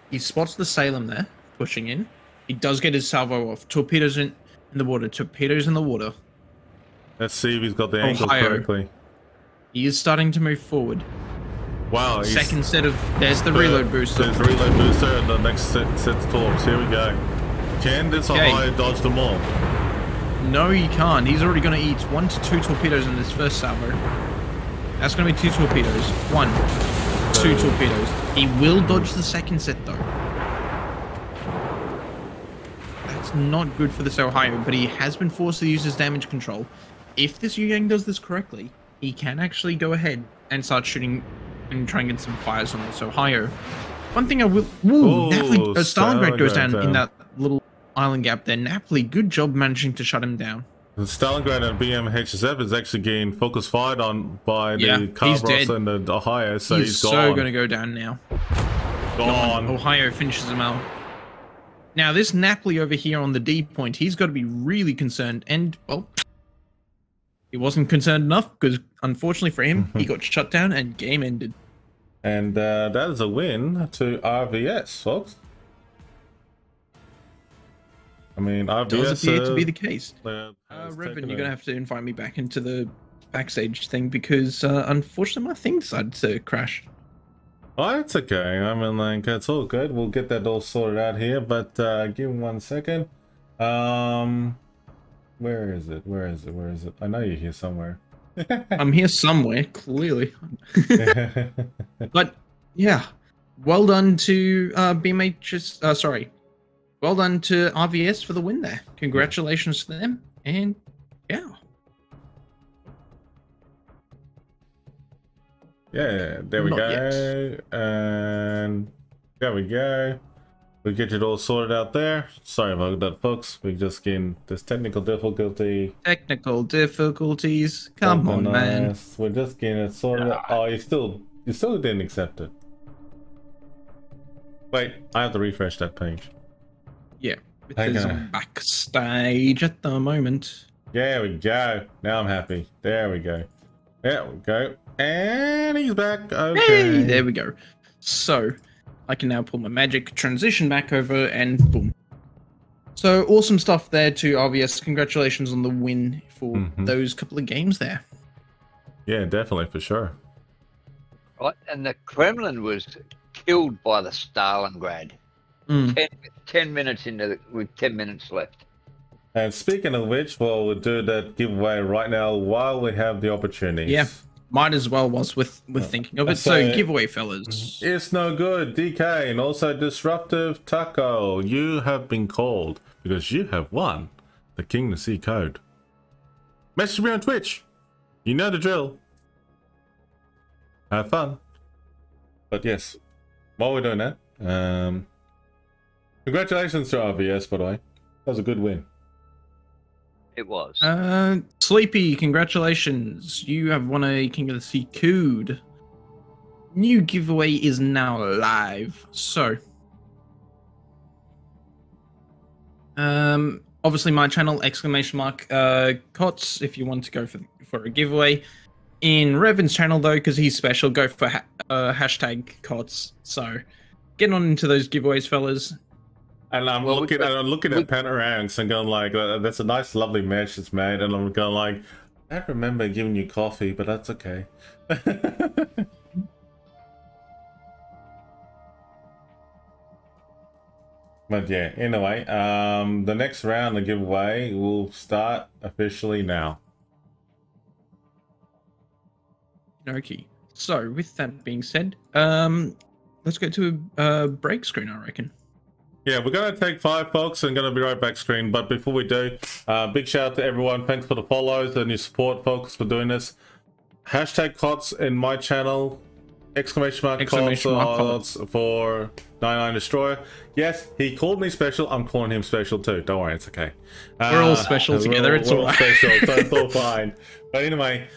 He spots the Salem there, pushing in. He does get his salvo off. Torpedoes in the water. Torpedoes in the water. Let's see if he's got the angle correctly. He is starting to move forward. Wow. Second set of... There's the reload booster. There's the reload booster and the next set's torps. Here we go. Can this Ohio dodge them all? No, he can't. He's already going to eat 1 to 2 torpedoes in this first salvo. That's going to be 2 torpedoes. 1, 2 torpedoes. He will dodge the second set, though. That's not good for this Ohio, but he has been forced to use his damage control. If this Yu Yang does this correctly, he can actually go ahead and start shooting and try and get some fires on this Ohio. One thing I will... Ooh, Stalingrad goes down in that little island gap there. Napoli, good job managing to shut him down. The Stalingrad and BMHSF is actually getting focus fired on by the Carbaros and the Ohio, so he's gone. So going to go down now. Gone. Ohio finishes him out. Now, this Napoli over here on the D point, he's got to be really concerned. And, well, he wasn't concerned enough because, unfortunately for him, he got shut down and game ended. And that is a win to RVS, folks. I mean, RVS does appear to be the case. Revan, you're going to have to invite me back into the backstage thing because, unfortunately, my thing decided to crash. Oh, it's okay. I mean, like, it's all good. We'll get that all sorted out here, but give me 1 second. Where is it? Where is it? Where is it? I know you're here somewhere. I'm here somewhere, clearly. But, yeah. Well done to BMHS, sorry. Well done to RVS for the win there. Congratulations to them. And, yeah. Yeah, there we go. And there we go. We get it all sorted out there. Sorry about that, folks. We're just getting this technical difficulty. Technical difficulties. Come on, man. We're just getting it sorted out. Oh, you still didn't accept it. Wait, I have to refresh that page. Yeah, because I'm backstage at the moment. There we go. Now I'm happy. There we go. There we go. And he's back. Okay. Hey, there we go. So, I can now pull my magic transition back over and boom. So, awesome stuff there to RVS. Congratulations on the win for those couple of games there. Yeah, definitely, for sure. Right, and the Kremlin was killed by the Stalingrad. 10 minutes with 10 minutes left. And speaking of which, well, we'll do that giveaway right now while we have the opportunity. Yeah, might as well whilst with thinking of it. So giveaway, fellas. It's no good, DK, and also Disruptive Taco. You have been called because you have won the King to Sea code. Message me on Twitch. You know the drill. Have fun. But yes, while we're doing that, congratulations to RVS, by the way. That was a good win. It was. Sleepy, congratulations. You have won a King of the Sea code. New giveaway is now live. So, obviously my channel, ! KOTS, if you want to go for a giveaway. In Revan's channel, though, because he's special, go for hashtag KOTS. So, get on into those giveaways, fellas. And I'm looking at Panoramics and going like, that's a nice, lovely mesh that's made. And I'm going like, I don't remember giving you coffee, but that's okay. But yeah, anyway, the next round of giveaway will start officially now. Okay. So with that being said, let's go to a break screen, I reckon. Yeah, we're going to take 5, folks, and going to be right back screen. But before we do, big shout out to everyone. Thanks for the follows and your support, folks, for doing this. Hashtag KOTS in my channel. KOTS for 99 Destroyer. Yes, he called me special. I'm calling him special too. Don't worry, it's okay. We're all special together. It's all right. Special, so it's all fine. But anyway,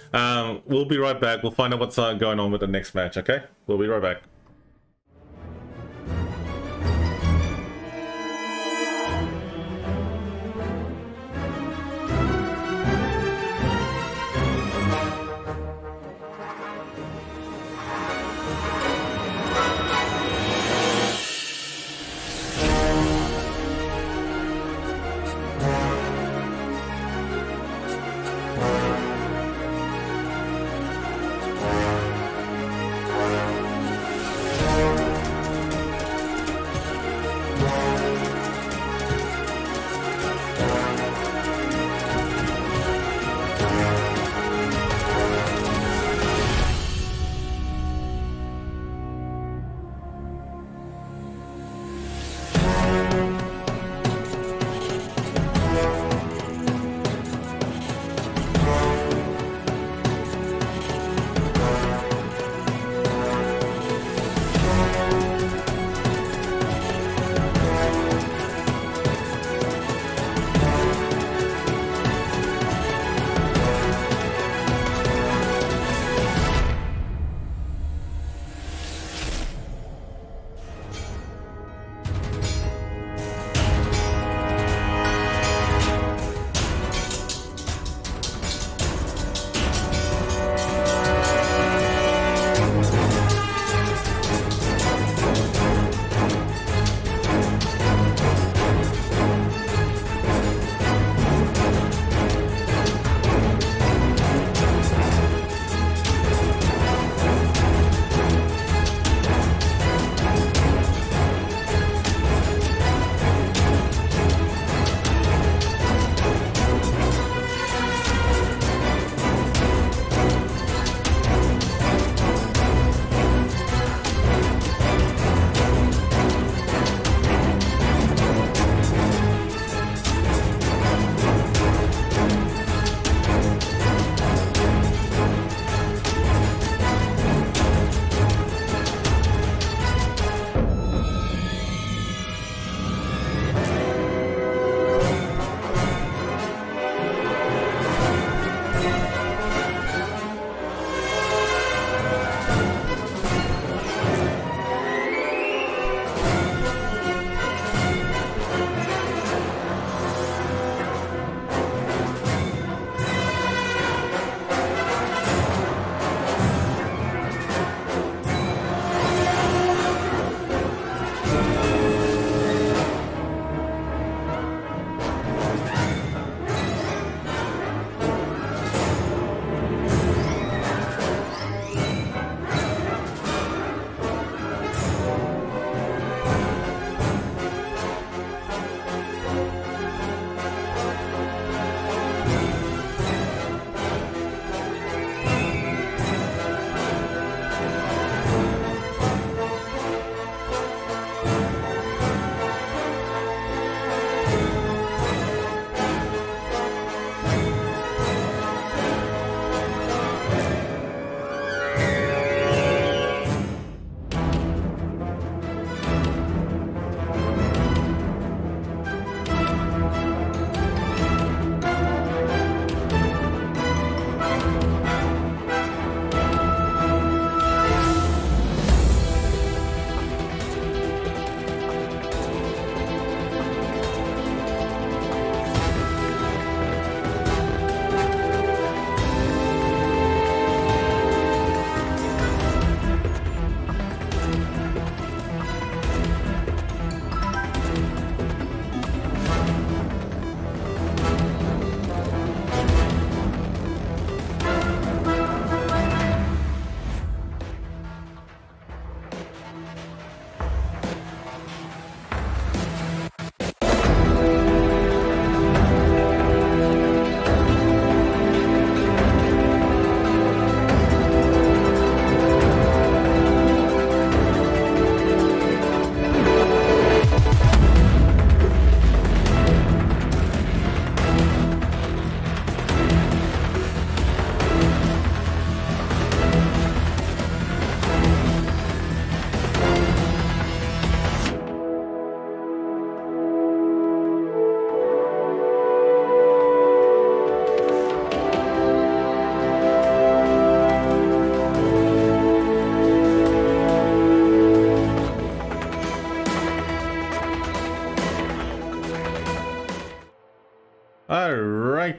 we'll be right back. We'll find out what's going on with the next match, okay? We'll be right back.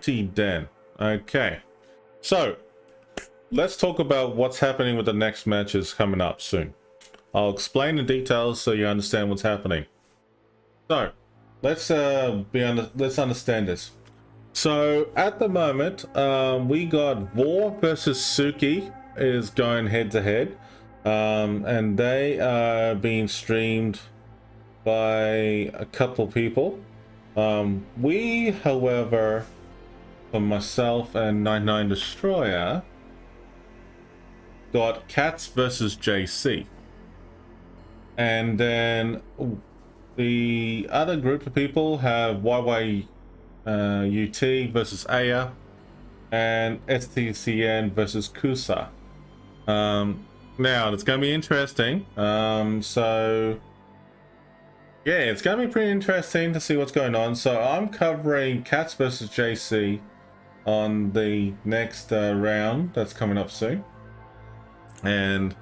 Alrighty then. Okay. So, let's talk about what's happening with the next matches coming up soon. I'll explain the details so you understand what's happening. So, let's understand this. So, at the moment, we got War versus Suki is going head to head. And they are being streamed by a couple people. We, however, for myself and 99 Destroyer, got KOTS versus JC. And then the other group of people have YY UT versus Aya and STCN versus Kusa. Now, it's going to be interesting. So, yeah, it's going to be pretty interesting to see what's going on. So, I'm covering KOTS versus JC on the next round that's coming up soon. And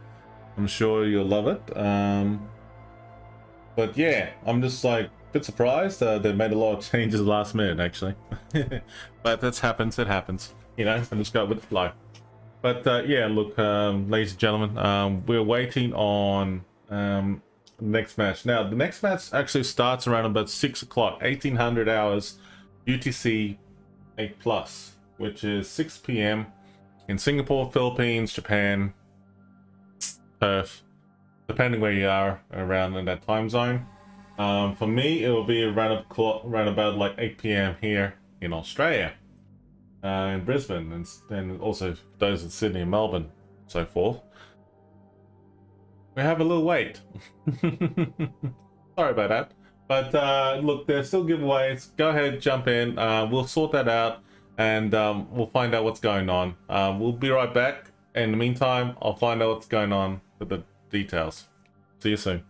I'm sure you'll love it. But yeah, I'm just like a bit surprised. They made a lot of changes last minute, actually. But that happens, it happens. You know, I just go with the flow. But yeah, look, ladies and gentlemen, we're waiting on the next match. Now, the next match actually starts around about 6 o'clock, 1800 hours, UTC 8+, which is 6 p.m. in Singapore, Philippines, Japan, Perth, depending where you are around in that time zone. For me, it will be around about like 8 p.m. here in Australia. In Brisbane, and then also those in Sydney and Melbourne, so forth. We have a little wait. Sorry about that. But look, there's still giveaways. Go ahead, jump in. We'll sort that out, and we'll find out what's going on. We'll be right back. In the meantime, I'll find out what's going on with the details. See you soon.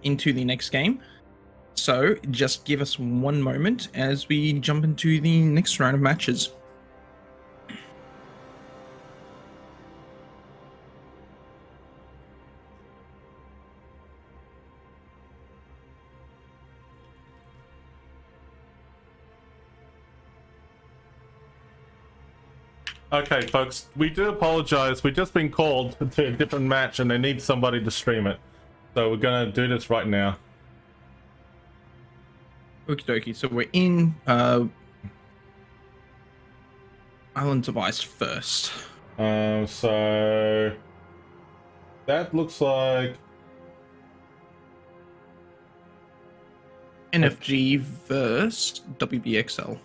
into the next game. So just give us one moment as we jump into the next round of matches. Okay, folks, we do apologize. We've just been called to a different match and they need somebody to stream it. So we're going to do this right now. Okie dokie, so we're in Islands of Ice first. So that looks like NFG versus WBXL.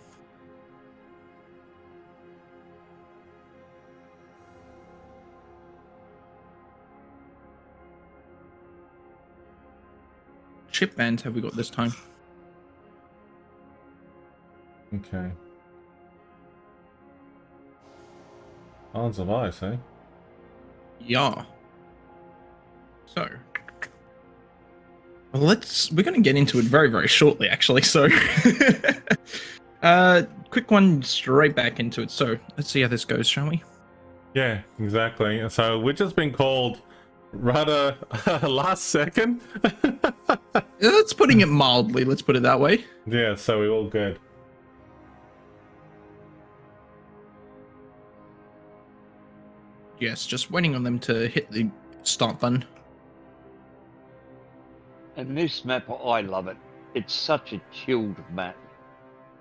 Chip band have we got this time? Okay. Islands of Ice, eh? Yeah. So, well, we're going to get into it very, very shortly, actually. So, quick one straight back into it. So, let's see how this goes, shall we? Yeah, exactly. So we've just been called rather last second. That's putting it mildly. Let's put it that way. Yeah, so we're all good. Yes, just waiting on them to hit the start button. And this map, I love it. It's such a chilled map.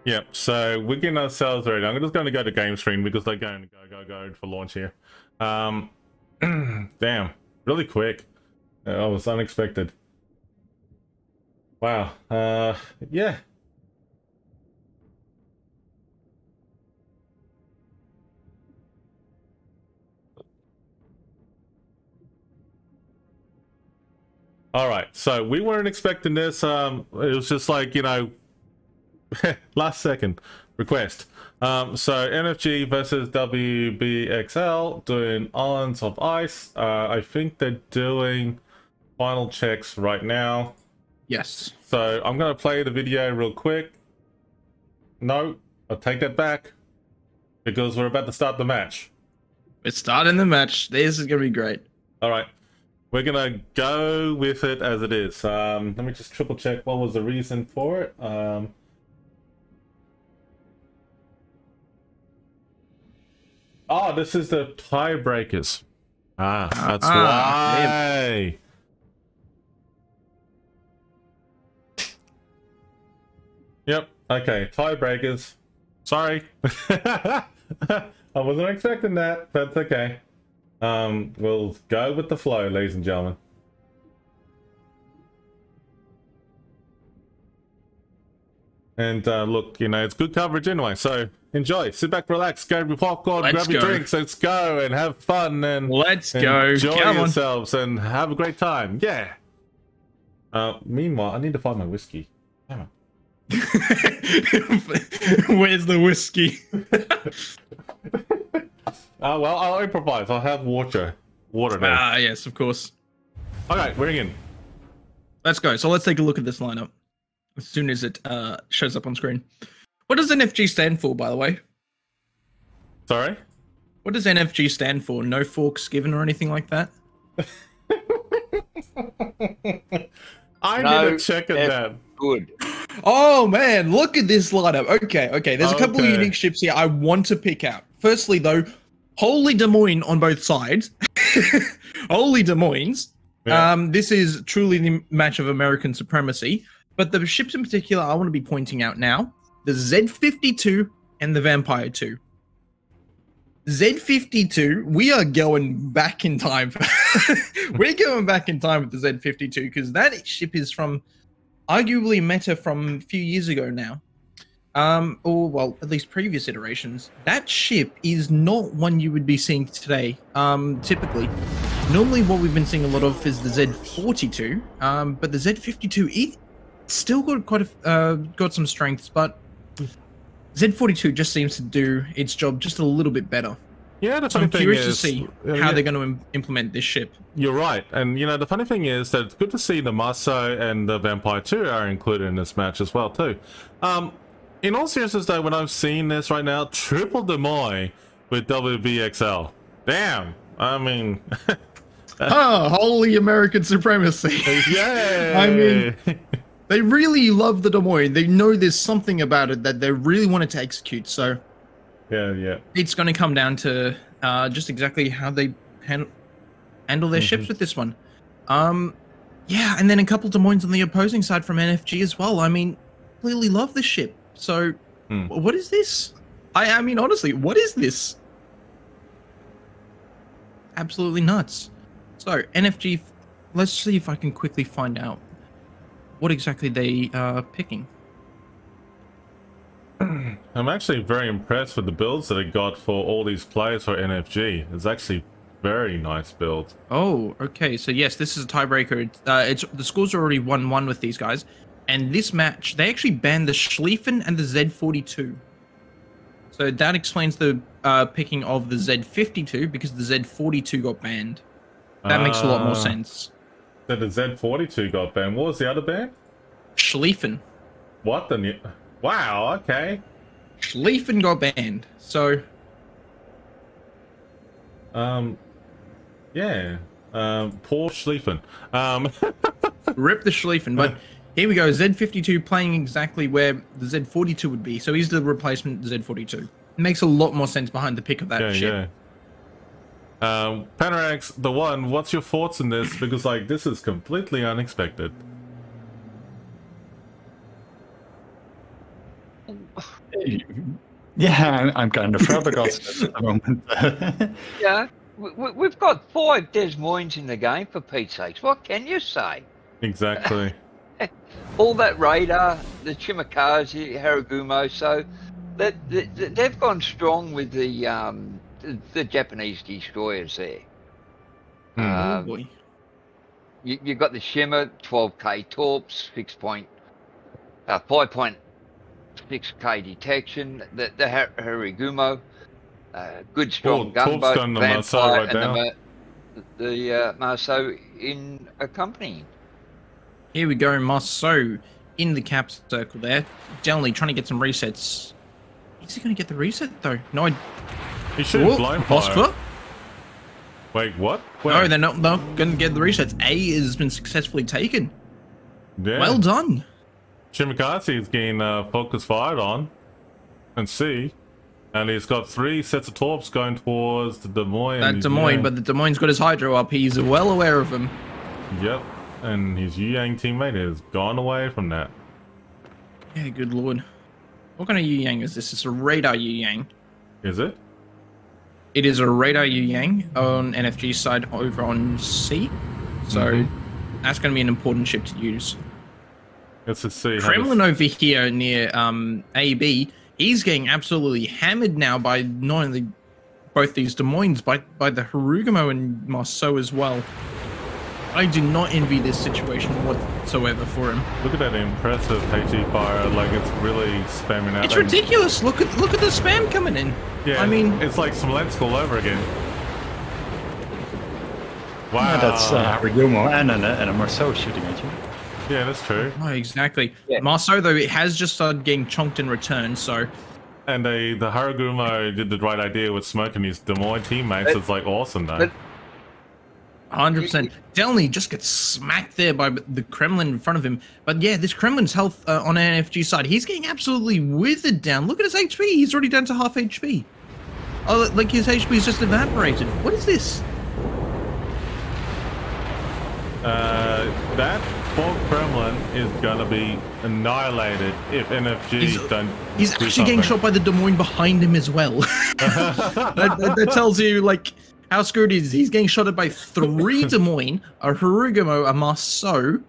Yep, so we're getting ourselves ready. I'm just going to go to game stream because they're going to go for launch here. Damn, really quick. That was unexpected. Wow. Yeah. All right, so we weren't expecting this. It was just like, you know, last second request. So NFG versus WBXL doing Islands of Ice. I think they're doing final checks right now. Yes. So I'm going to play the video real quick. No, I'll take that back because we're about to start the match. We're starting the match. This is going to be great. All right. We're going to go with it as it is. Let me just triple check what was the reason for it. Oh, this is the tiebreakers. That's why. Yep. Okay. Tiebreakers. Sorry. I wasn't expecting that. That's okay. We'll go with the flow, ladies and gentlemen. And look, you know, it's good coverage anyway, so enjoy. Sit back, relax, grab your popcorn, grab your drinks, let's go and have fun and enjoy yourselves and have a great time. Yeah. Meanwhile, I need to find my whiskey. Damn it. Where's the whiskey? Well, I'll improvise. I'll have water now. Yes, of course. Okay, we're in. Let's go. So let's take a look at this lineup as soon as it shows up on screen. What does NFG stand for, by the way? Sorry? What does NFG stand for? No forks given or anything like that? I need to check it that. Good. Oh, man. Look at this lineup. Okay. There's a couple of unique ships here I want to pick out. Firstly, though, holy Des Moines on both sides. Holy Des Moines. Yeah. This is truly the match of American supremacy. But the ships in particular I want to be pointing out now, the Z-52 and the Vampire 2. Z-52, we are going back in time. We're going back in time with the Z-52 because that ship is from arguably meta from a few years ago now. Or, well, at least previous iterations. That ship is not one you would be seeing today, typically. Normally what we've been seeing a lot of is the Z-42, but the Z-52, it's still got got some strengths, but Z-42 just seems to do its job just a little bit better. Yeah, the So funny I'm thing curious to is, see how they're going to implement this ship. You're right, and you know the funny thing is that it's good to see the Maso and the Vampire 2 are included in this match as well too. In all seriousness though, when I'm seeing this right now, triple Des Moines with WBXL. Damn, I mean, holy American supremacy! yeah. I mean, they really love the Des Moines. They know there's something about it that they really wanted to execute. So yeah. it's going to come down to just exactly how they handle their ships with this one. Yeah, and then a couple Des Moines on the opposing side from NFG as well. I mean, clearly love this ship. So what is this? I mean, honestly, what is this? Absolutely nuts. So NFG, let's see if I can quickly find out what exactly they are picking. I'm actually very impressed with the builds that I got for all these players for NFG. It's actually very nice build. Oh, okay. So yes, this is a tiebreaker. It's the scores are already 1-1 with these guys, and this match they actually banned the Schlieffen and the Z42. So that explains the picking of the Z52 because the Z42 got banned. That makes a lot more sense. So the Z42 got banned. What was the other ban? Schlieffen. What the? Wow. Okay. Schlieffen got banned. So. Yeah. Poor Schlieffen. Rip the Schlieffen, but here we go. Z52 playing exactly where the Z42 would be. So he's the replacement Z42. It makes a lot more sense behind the pick of that ship. Yeah. Panarax, the one, what's your thoughts on this? Because, like, this is completely unexpected. Yeah, I'm kind of flabbergasted at the moment. Yeah, we've got 5 Des Moines in the game, for Pete's sakes. What can you say? Exactly. All that radar, the Chimikaze, Haragumo, so they've gone strong with the Japanese destroyers there. Oh boy. You've got the Shimmer, 12k torps, 5.6k detection, the Haragumo, good strong gunboat, Vampire, right and the Marceau in accompanying. Here we go, Marceau in the cap circle there. Generally trying to get some resets. Is he going to get the reset though? No, he should have blind fire. Wait, what? Where? No, they're not going to get the resets. A has been successfully taken. Yeah. Well done. Chimikaze is getting focus fired on. And C. And he's got 3 sets of torps going towards the Des Moines. That Des Moines, but the Des Moines got his hydro up. He's well aware of him. Yep. And his Yu-Yang teammate has gone away from that. Yeah, good lord. What kind of Yu-Yang is this? It's a radar Yu-Yang. Is it? It is a radar Yu-Yang on NFG side over on C. So that's going to be an important ship to use. Let's just see. Kremlin over here near AB, he's getting absolutely hammered now by not only both these Des Moines, but by the Harugumo and Marceau as well. I do not envy this situation whatsoever for him. Look at that impressive HE fire, like it's really spamming out. It's ridiculous. Look at the spam coming in. Yeah, I mean, it's like Smolensk all over again. Wow. Yeah, that's Harugumo and a Marceau shooting at you. Yeah, that's true. Oh, exactly. Yeah. Marceau, though, it has just started getting chonked in return, so... And the Harugumo did the right idea with smoking his Des Moines teammates. It's like awesome, though. 100%. Delny just gets smacked there by the Kremlin in front of him. But yeah, this Kremlin's health on NFG side, he's getting absolutely withered down. Look at his HP. He's already down to half HP. Oh, like his HP's just evaporated. What is this? That poor Kremlin is gonna be annihilated if NFG don't. He's actually getting shot by the Des Moines behind him as well. that tells you like how screwed he is. He's getting shot at by 3 Des Moines, a Harugumo, a Marceau.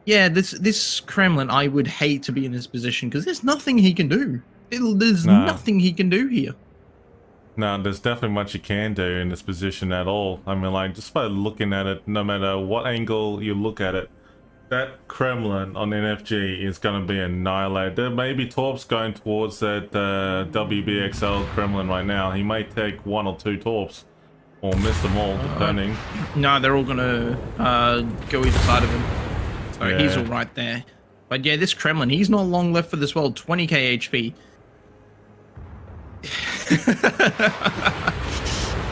Yeah, this Kremlin, I would hate to be in this position because there's nothing he can do. There's nothing he can do here. No, there's definitely much you can do in this position at all. I mean, like, just by looking at it, no matter what angle you look at it, That Kremlin on NFG is going to be annihilated. There may be torps going towards that WBXL Kremlin right now. He may take 1 or 2 torps, or miss them all, depending. No, they're all going to go either side of him. So Yeah. he's all right there. But yeah, this Kremlin, he's not long left for this world. 20k HP.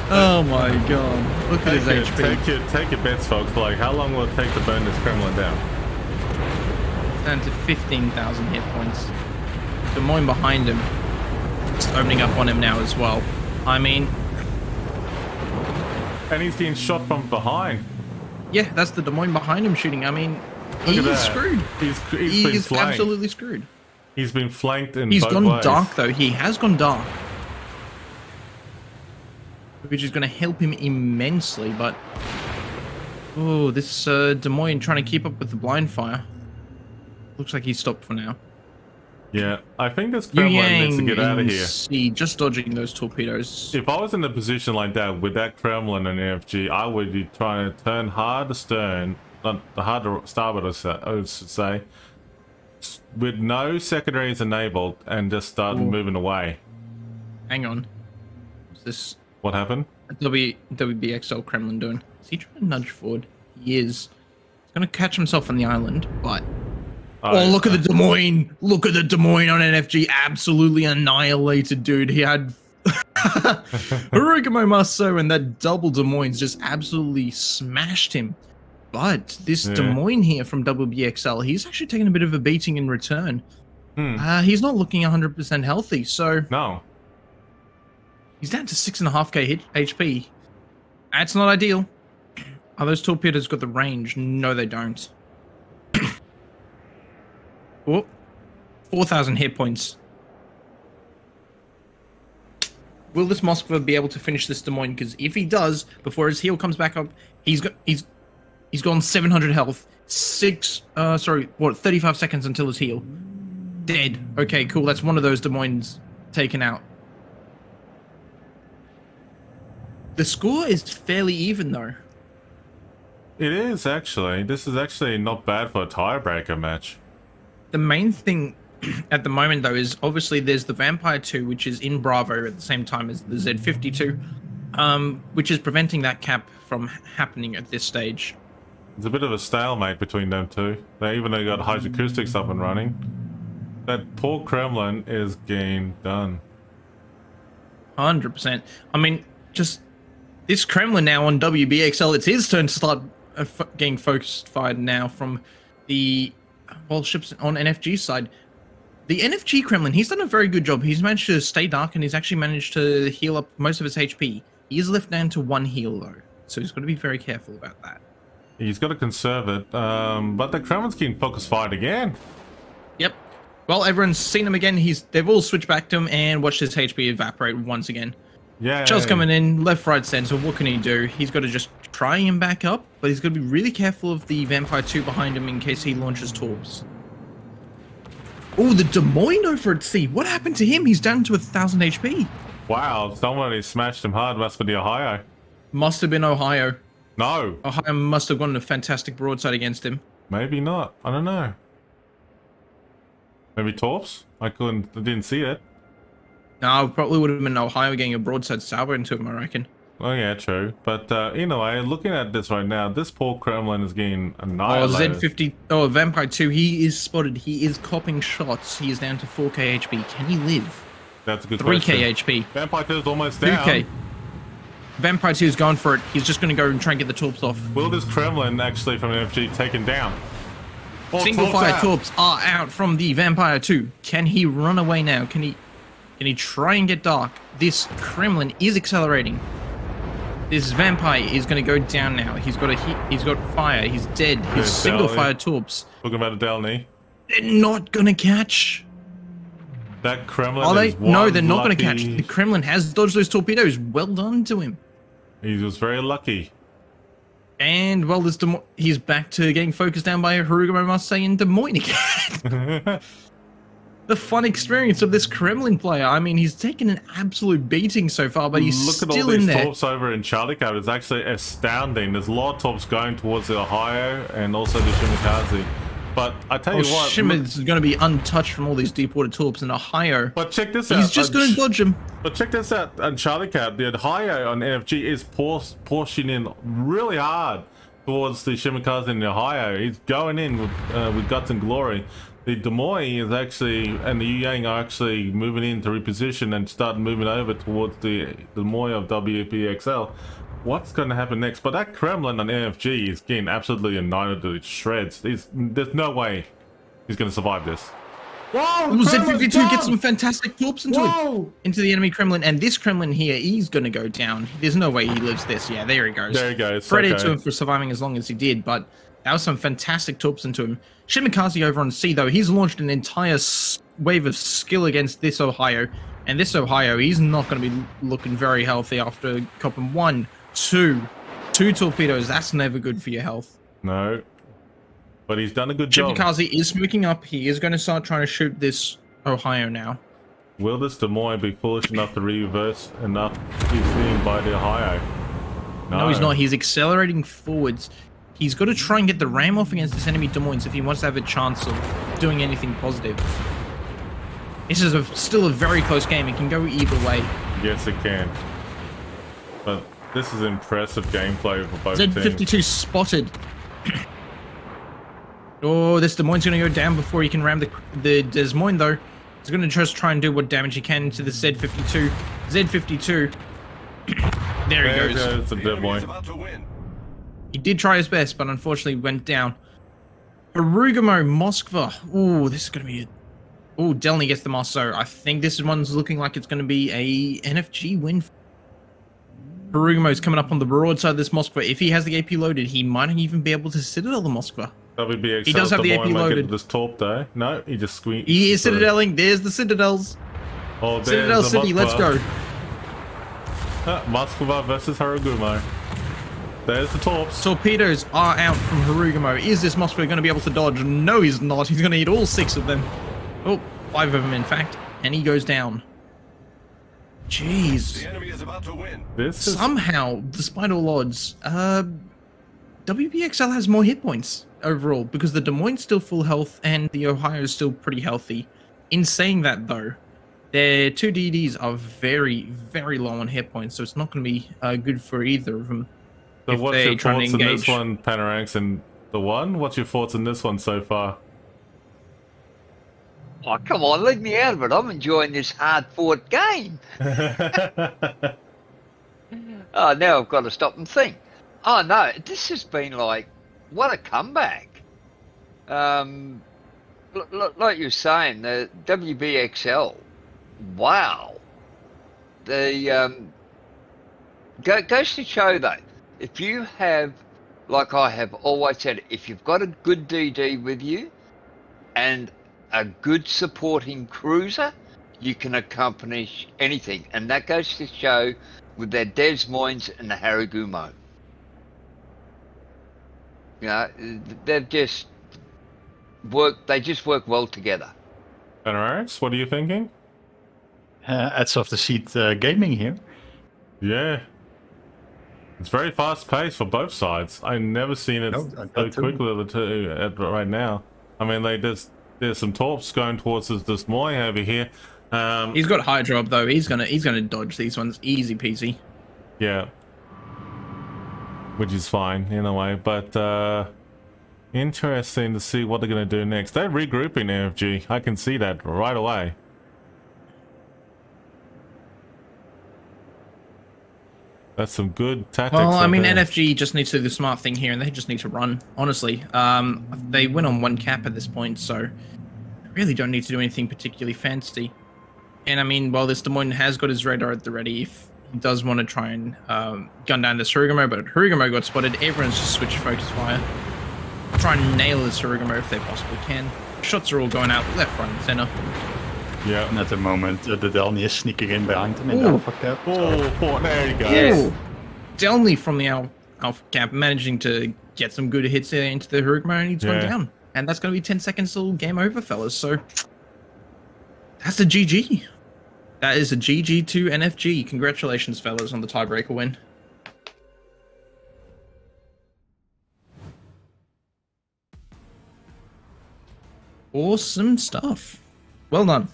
Oh my god. Look at his HP. Take your bets, folks. Like, how long will it take to burn this Kremlin down? Down to 15,000 hit points. Des Moines behind him. Just opening up on him now as well. I mean... And he's getting shot from behind. Yeah, that's the Des Moines behind him shooting. I mean, Look at he's that. screwed. He's He been is flanked. absolutely screwed. He's been flanked in He's both gone ways. dark though. He has gone dark. Which is going to help him immensely, but... Oh, this Des Moines trying to keep up with the blind fire. Looks like he's stopped for now. Yeah, I think this Kremlin needs to get out of here. See, just dodging those torpedoes. If I was in a position like that with that Kremlin and NFG, I would be trying to turn hard astern, not hard to starboard, I should say, with no secondaries enabled, and just start moving away. Hang on. What's this What happened? WBXL Kremlin doing? Is he trying to nudge forward? He is. He's going to catch himself on the island, but... Oh, look at the Des Moines! Look at the Des Moines on NFG! Absolutely annihilated, dude. He had Harugumo Maso and that double Des Moines just absolutely smashed him. But this Des Moines here from WBXL, he's actually taking a bit of a beating in return. He's not looking 100% healthy, so... No. He's down to 6.5k HP. That's not ideal. Are those torpedoes got the range? No, they don't. Oh, 4,000 hit points. Will this Moskva be able to finish this Des Moines? Because if he does, before his heal comes back up, he's gone 700 health. 35 seconds until his heal. Dead. Okay, cool. That's one of those Des Moines taken out. The score is fairly even, though. It is, actually. This is actually not bad for a tiebreaker match. The main thing at the moment, though, is obviously there's the Vampire 2, which is in Bravo at the same time as the Z52, which is preventing that cap from happening at this stage. There's a bit of a stalemate between them two. Even though they got hydroacoustics up and running. That poor Kremlin is getting done. 100%. I mean, just this Kremlin now on WBXL, it's his turn to start getting focused fired now from the ships on NFG side. The NFG Kremlin, he's done a very good job. He's managed to stay dark and he's actually managed to heal up most of his HP. He is left down to 1 heal though, so he's got to be very careful about that. He's got to conserve it, but the Kremlin's getting focus fired again. Yep. Well, everyone's seen him again. They've all switched back to him and watched his HP evaporate once again. Yeah. Shell's coming in, left, right, center. What can he do? He's got to just try him back up, but he's got to be really careful of the Vampire 2 behind him in case he launches torps. Oh, the Des Moines over at sea. What happened to him? He's down to 1,000 HP. Wow, somebody smashed him hard. Must be the Ohio. Must have been Ohio. No. Ohio must have gotten a fantastic broadside against him. Maybe not. I don't know. Maybe torps? I didn't see it. No, probably would have been Ohio getting a broadside salvo into him, I reckon. Oh yeah, true. But anyway, looking at this right now, this poor Kremlin is getting annihilated. Oh, Z50. Oh, Vampire 2. He is spotted. He is copping shots. He is down to 4k HP. Can he live? That's a good 3k question. HP. Vampire 2 is almost down. 2k. Vampire 2 is going for it. He's just going to go and try and get the torps off. Will this Kremlin actually from NFG taken down? Oh, Single torps fire out. torps are out from the Vampire 2. Can he run away now? Can he try and get dark? This Kremlin is accelerating. This Vampire is going to go down now. He's got a hit. He's got fire. He's dead. His single fire torps. Talking about a Delny. They're not going to catch. That Kremlin Are they? is one No, they're not going to lucky- catch. The Kremlin has dodged those torpedoes. Well done to him. He was very lucky. And, well, he's back to getting focused down by Harugumo Marseille and Des Moines again. the fun experience of this Kremlin player. I mean, he's taken an absolute beating so far, but he's Look still at all in these there. torps over in Charlie Cab. It's actually astounding. There's a lot of torps going towards the Ohio and also the Shimakaze. But I tell you what, Shimmer's going to be untouched from all these deep water torps in Ohio. but check this out. He's just going to dodge him. But check this out on Charlie Cab. The Ohio on NFG is pushing in really hard towards the Shimakaze in Ohio. He's going in with guts and glory. The Des Moines is actually, and the Yang are actually moving in to reposition and start moving over towards the Des Moines of WPXL. What's going to happen next? But that Kremlin on NFG is getting absolutely annihilated to shreds. There's no way he's going to survive this. Whoa! Z52 gets some fantastic torps into the enemy Kremlin, and this Kremlin here, he's going to go down. There's no way he lives this. Yeah, there he goes. There he goes. Credit to him for surviving as long as he did, but that was some fantastic torps into him. Shimakaze over on C, though, he's launched an entire wave of skill against this Ohio, and this Ohio, he's not going to be looking very healthy after copping 1, 2 torpedoes. That's never good for your health. No. But he's done a good job. Shimakaze is smoking up. He is going to start trying to shoot this Ohio now. Will this Des Moines be foolish enough to reverse enough he's seen by the Ohio? No, he's not. He's accelerating forwards. He's got to try and get the ram off against this enemy Des Moines if he wants to have a chance of doing anything positive. This is still a very close game. It can go either way. Yes, it can. But this is impressive gameplay for both Z52 teams. spotted. Oh, this Des Moines going to go down before he can ram the Des Moines, though. He's going to just try and do what damage he can to the Z52. Z52. There he goes. The Des Moines. He did try his best, but unfortunately went down. Harugamo, Moskva. Ooh, this is going to be a... Ooh, Delny gets the Mosso. I think this one's looking like it's going to be a NFG win. Harugamo's coming up on the broadside of this Moskva. If he has the AP loaded, he might even be able to Citadel the Moskva. WBXL He does have the AP loaded. This torp though. No, he just squeezed. He is Citadeling. There's the Citadels. Oh, there's Citadel the City, let's go. Moskva versus Harugumo. There's the torps. Torpedoes are out from Harugamo. Is this Moskva going to be able to dodge? No, he's not. He's going to eat all 6 of them. Oh, 5 of them, in fact. And he goes down. Jeez. The enemy is about to win. This is... Somehow, despite all odds, WPXL has more hit points overall because the Des Moines still full health and the Ohio is still pretty healthy. In saying that, though, their 2 DDs are very, very low on hit points, so it's not going to be good for either of them. So what's your thoughts on this one, Panoranx, and the one? What's your thoughts on this one so far? Oh, come on, leave me out of it. I'm enjoying this hard-fought game. Oh, now I've got to stop and think. Oh, no, this has been like, what a comeback. Like you were saying, the WBXL, wow. The goes to show, though, if you have, like I have always said, if you've got a good DD with you and a good supporting cruiser, you can accomplish anything. And that goes to show with their Des Moines and the Harugumo. You know, they've just they just work well together. Panoranx, what are you thinking? Edge of the seat gaming here. Yeah. It's very fast paced for both sides. I've never seen it so quickly right now. I mean, there's some torps going towards this Moy over here. He's got high drop though. He's gonna dodge these ones easy peasy. Yeah. Which is fine in a way, but interesting to see what they're gonna do next. They're regrouping NFG. I can see that right away. That's some good tactics. Well, I mean, there. NFG just needs to do the smart thing here, and they just need to run, honestly. They win on 1 cap at this point, so they really don't need to do anything particularly fancy. And, I mean, while this Des Moines has got his radar at the ready, if he does want to try and gun down this Harugamo, but Harugamo got spotted, everyone's just switched focus fire. Try and nail this Harugamo if they possibly can. Shots are all going out left, right, and center. Yeah. And at the moment, the Delny is sneaking in behind him in the Alpha Cap. Oh, there you go. Yes. Delny from the Alpha Cap managing to get some good hits there into the Harugamo, and he's gone down. And that's going to be 10 seconds till game over, fellas. So That's a GG. That is a GG to NFG. Congratulations, fellas, on the tiebreaker win. Awesome stuff. Well done.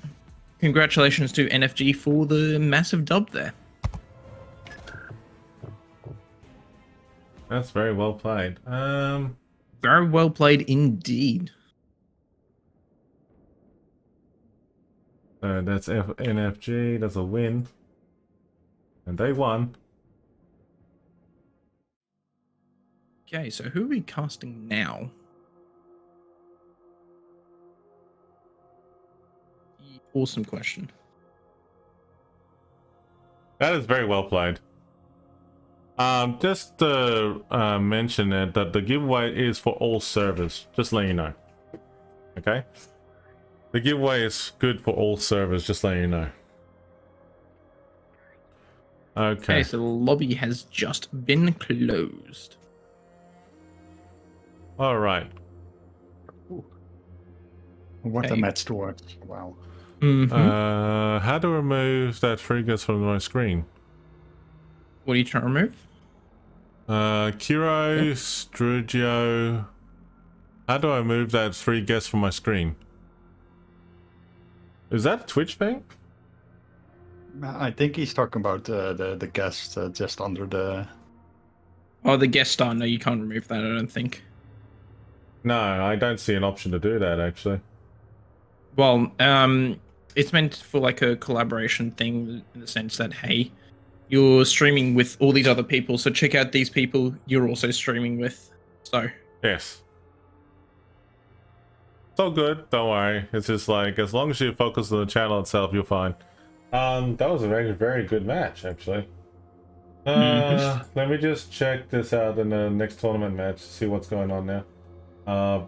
Congratulations to NFG for the massive dub there. That's very well played. Very well played indeed. That's NFG. That's a win. And they won. Okay, so who are we casting now? Awesome question. That is very well played. Just to mention it, that the giveaway is for all servers. Just letting you know. Okay? The giveaway is good for all servers, just letting you know. Okay. So the lobby has just been closed. Alright. What Okay. a match to watch. Wow. How to remove that free guest from my screen? What are you trying to remove? Kiro, Strugio. How do I move that 3 guests from my screen? Is that a Twitch thing? I think he's talking about the guest just under the... Oh, the guest star. No, you can't remove that, I don't think. No, I don't see an option to do that, actually. Well, it's meant for like a collaboration thing in the sense that, hey, you're streaming with all these other people, so check out these people you're also streaming with. So Yes. It's all good, don't worry. It's just like, as long as you focus on the channel itself, you're fine. That was a very, very good match, actually. Let me just check this out in the next tournament match, see what's going on now.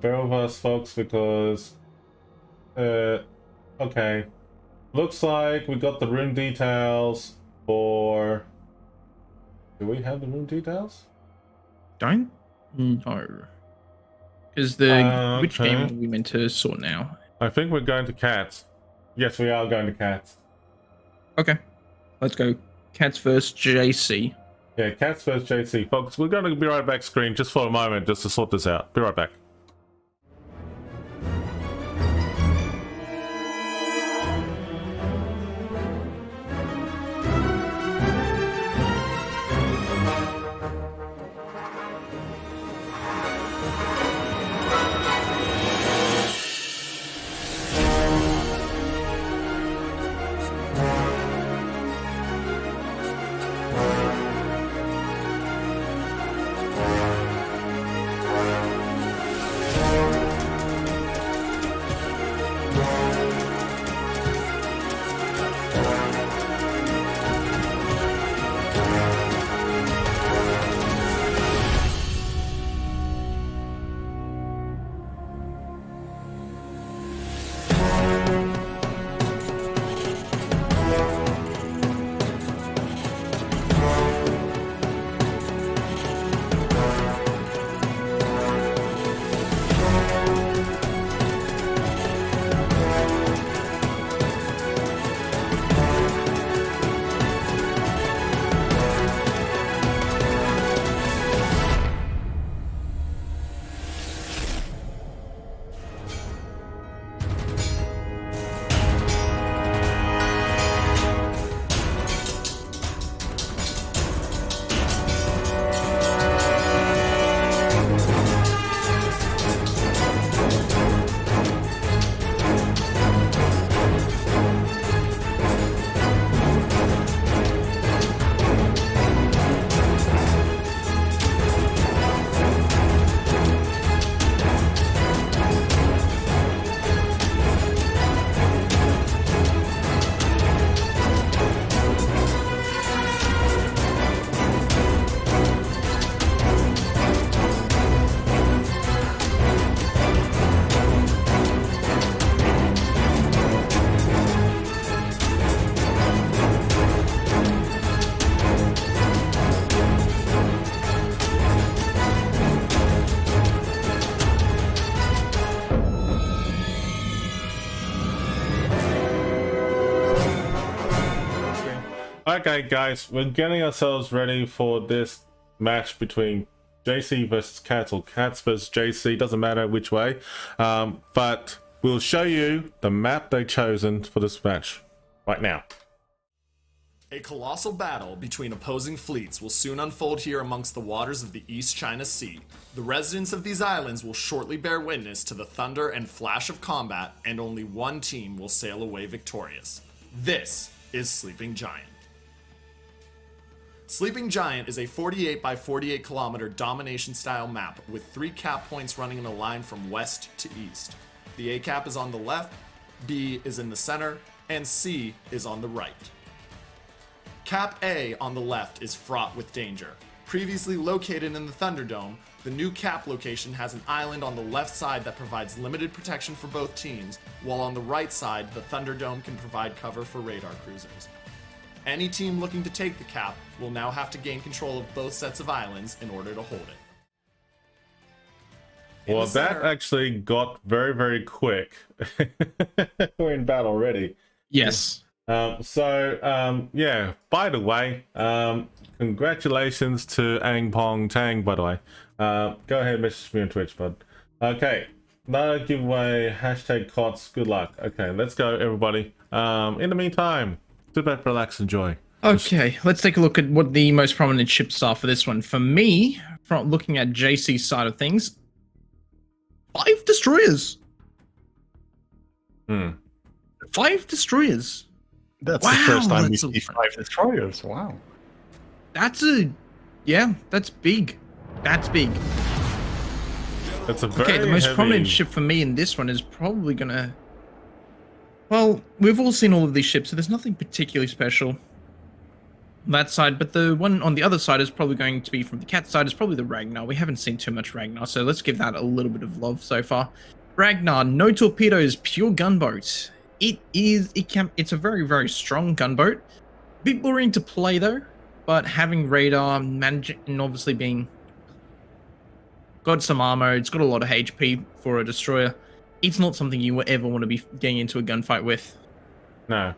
Bear with us, folks, because... okay. Looks like we got the room details for... Do we have the room details? don't know. Because the which okay. game are we meant to sort now? I think we're going to Cats. Yes, we are going to Cats. Okay, let's go. Cats first, JC. Yeah, Cats vs JC. Folks, we're going to be right back screen just for a moment just to sort this out. Be right back. Okay, guys, we're getting ourselves ready for this match between JC versus Cats, or Cats versus JC, doesn't matter which way. But we'll show you the map they've chosen for this match right now. A colossal battle between opposing fleets will soon unfold here amongst the waters of the East China Sea. The residents of these islands will shortly bear witness to the thunder and flash of combat, and only one team will sail away victorious. This is Sleeping Giant. Sleeping Giant is a 48 by 48 kilometer domination style map with 3 cap points running in a line from west to east. The A cap is on the left, B is in the center, and C is on the right. Cap A on the left is fraught with danger. Previously located in the Thunderdome, the new cap location has an island on the left side that provides limited protection for both teams, while on the right side, the Thunderdome can provide cover for radar cruisers. Any team looking to take the cap will now have to gain control of both sets of islands in order to hold it. Well, that actually got very, very quick. We're in battle already. Yes. Yeah, by the way, congratulations to Ang Pong Tang, by the way. Go ahead and message me on Twitch, bud. Okay, no giveaway, hashtag KOTS, good luck. Okay, let's go, everybody. In the meantime, sit back, relax, enjoy. Okay, let's take a look at what the most prominent ships are for this one. For me, from looking at JC's side of things, 5 destroyers. 5 destroyers. That's the first time we see 5 destroyers. Wow. That's big. That's big. That's a very okay, the most heavy... prominent ship for me in this one is probably gonna... Well, we've all seen all of these ships, so there's nothing particularly special on that side, but the one on the other side is probably going to be from the Cat side, is probably the Ragnar. We haven't seen too much Ragnar, so let's give that a little bit of love so far. Ragnar, no torpedoes, pure gunboat. It's a very, very strong gunboat. A bit boring to play though, but having radar, managing, and obviously being got some armor, it's got a lot of HP for a destroyer. It's not something you would ever want to be getting into a gunfight with. No.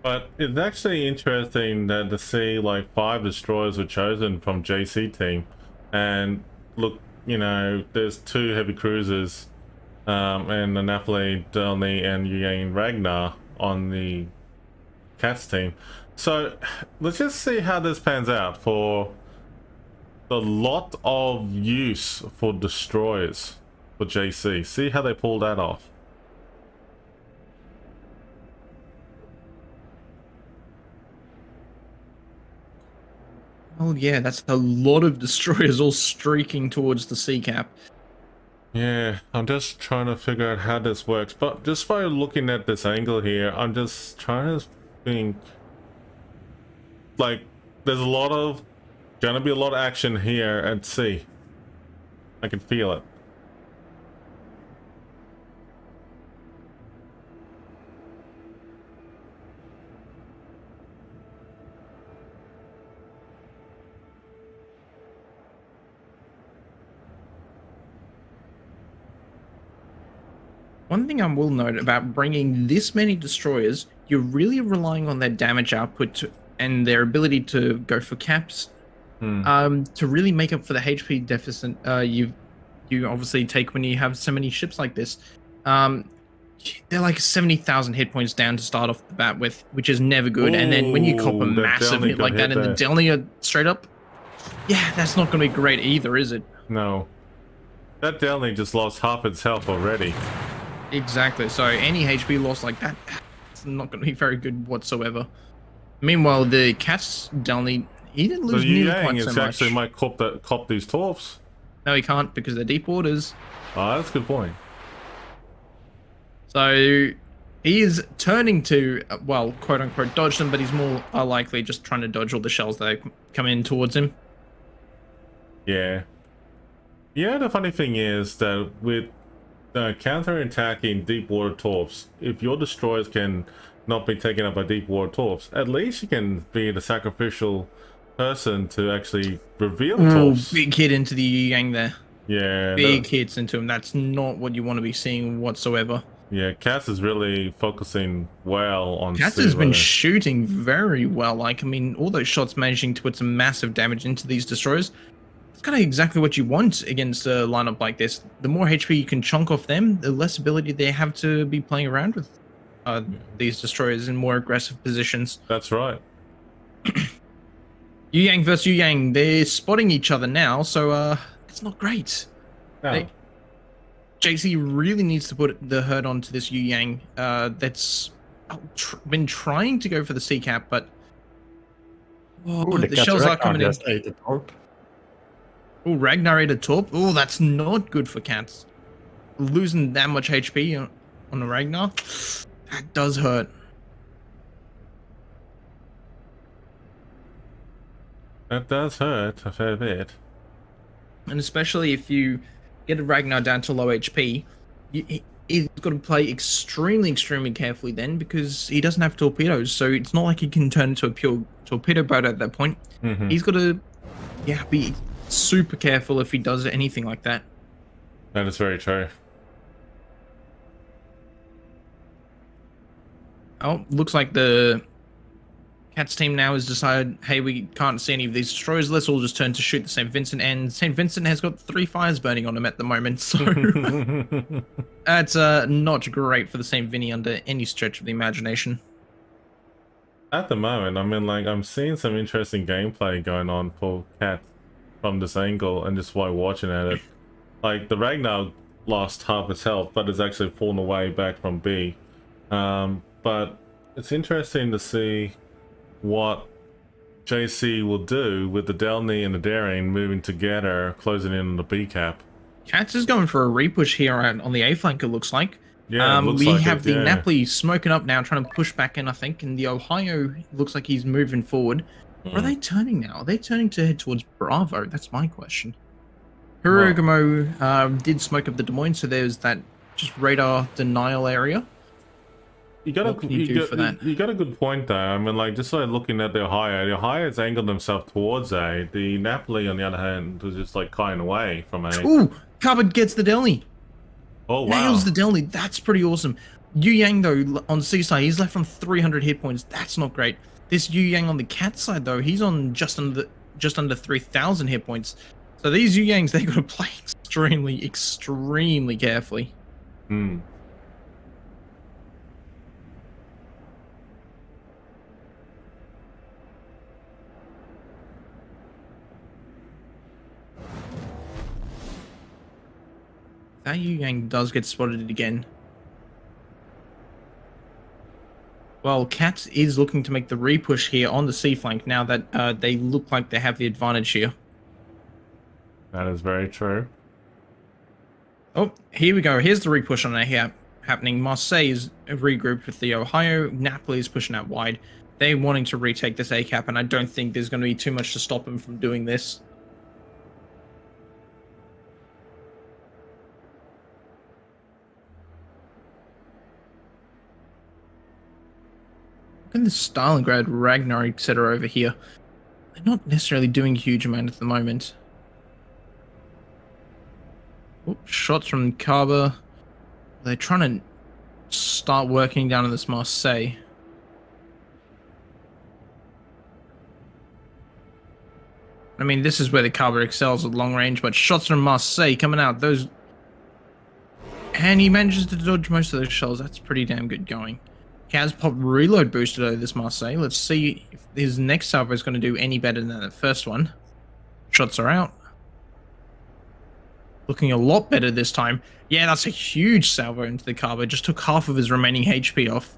But it's actually interesting that to see like 5 destroyers were chosen from JC team. And look, you know, there's 2 heavy cruisers and the Napoli, Delny, and Yang Ragnar on the Cats team. So let's just see how this pans out for the lot of use for destroyers for JC. See how they pull that off. Oh yeah, that's a lot of destroyers all streaking towards the sea cap. Yeah, I'm just trying to figure out how this works, but just by looking at this angle here, I'm just trying to think, like, there's gonna be a lot of action here at sea. I can feel it. One thing I will note about bringing this many destroyers, you're really relying on their damage output and their ability to go for caps to really make up for the HP deficit you obviously take when you have so many ships like this. They're like 70,000 hit points down to start off the bat with, which is never good. And then when you cop a massive hit like that and the Delny are straight up, yeah, that's not going to be great either, is it? No. That Delny just lost half its health already. Exactly. So any HP loss like that, it's not going to be very good whatsoever. Meanwhile, the Cat's Delny, he didn't lose nearly quite so much. Actually might cop these torps. No, he can't because they're deep waters. Oh, that's a good point. So he is turning to, well, quote unquote, dodge them, but he's more likely just trying to dodge all the shells that come in towards him. Yeah. Yeah, the funny thing is that with counter-attacking deep water torps, if your destroyers can not be taken up by deep water torps, at least you can be the sacrificial person to actually reveal the torps. Big hit into the Yang there. Yeah. Big hits into him. That's not what you want to be seeing whatsoever. Yeah, Cass is really focusing well on KOTS has been shooting very well. Like, I mean, all those shots managing to put some massive damage into these destroyers. It's kind of exactly what you want against a lineup like this. The more HP you can chunk off them, the less ability they have to be playing around with these destroyers in more aggressive positions. That's right. Yu Yang versus Yu Yang. They're spotting each other now, so it's not great. No. JC really needs to put the hurt onto this Yu Yang. That's been trying to go for the C cap, but the shells are coming in. Oh, Ragnar ate a torp. Oh, that's not good for KOTS. Losing that much HP on the Ragnar, that does hurt. That does hurt a fair bit. And especially if you get a Ragnar down to low HP, he's got to play extremely carefully then, because he doesn't have torpedoes, so it's not like he can turn into a pure torpedo boat at that point. He's got to be super careful if he does anything like that. That is very true. Oh, looks like the KOTS team now has decided, hey, we can't see any of these destroyers. Let's all just turn to shoot the St. Vincent, and St. Vincent has got 3 fires burning on him at the moment, so that's not great for the St. Vinny under any stretch of the imagination. At the moment, I mean, like, I'm seeing some interesting gameplay going on for KOTS from this angle, and just while watching at it. Like, the Ragnar lost half his health, but has actually fallen away back from B. But it's interesting to see what JC will do with the Delny and the Daring moving together, closing in on the B cap. KOTS is going for a repush here on the A flank, it looks like. Yeah, it looks we like have it, the yeah. Napoli smoking up now, trying to push back in, I think, and the Ohio looks like he's moving forward. Where are they turning now? Are they turning to head towards Bravo? That's my question. Hirogomo did smoke up the Des Moines, so there's that just radar denial area. You got a good point there. I mean, like, just like looking at the Ohio has angled themselves towards A. The Napoli, on the other hand, was just like kine away from A. Ooh, Carbon gets the Delny. Oh, wow. Nails the Delny. That's pretty awesome. Yu Yang, though, on C side, he's left from 300 hit points. That's not great. This Yu Yang on the KOTS side, though, he's on just under 3,000 hit points. So these Yu Yangs, they got to play extremely carefully. That Yu Yang does get spotted again. Well, KOTS is looking to make the repush here on the C flank now that they look like they have the advantage here. That is very true. Oh, here we go. Here's the repush on here happening. Marseille is regrouped with the Ohio. Napoli is pushing out wide. They're wanting to retake this A cap, and I don't think there's going to be too much to stop them from doing this. Look at the Stalingrad, Ragnar, etc. over here. They're not necessarily doing a huge amount at the moment. Oh, shots from Kaba. They're trying to start working down on this Marseille. I mean, this is where the Kaba excels at long range, but shots from Marseille coming out. Those... And he manages to dodge most of those shells. That's pretty damn good going. He has popped reload boosted over this Marseille. Let's see if his next salvo is going to do any better than the first one. Shots are out. Looking a lot better this time. Yeah, that's a huge salvo into the Kaba. Just took half of his remaining HP off.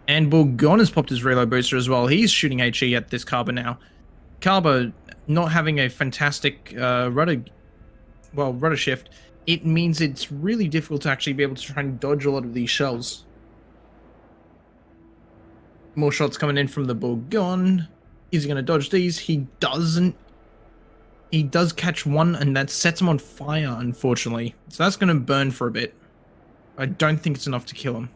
And Bourgon has popped his reload booster as well. He's shooting HE at this Kaba now. Kaba not having a fantastic rudder shift. It means it's really difficult to actually be able to try and dodge a lot of these shells. More shots coming in from the Bourgon. Is he going to dodge these? He doesn't. He does catch one, and that sets him on fire, unfortunately. So that's going to burn for a bit. I don't think it's enough to kill him.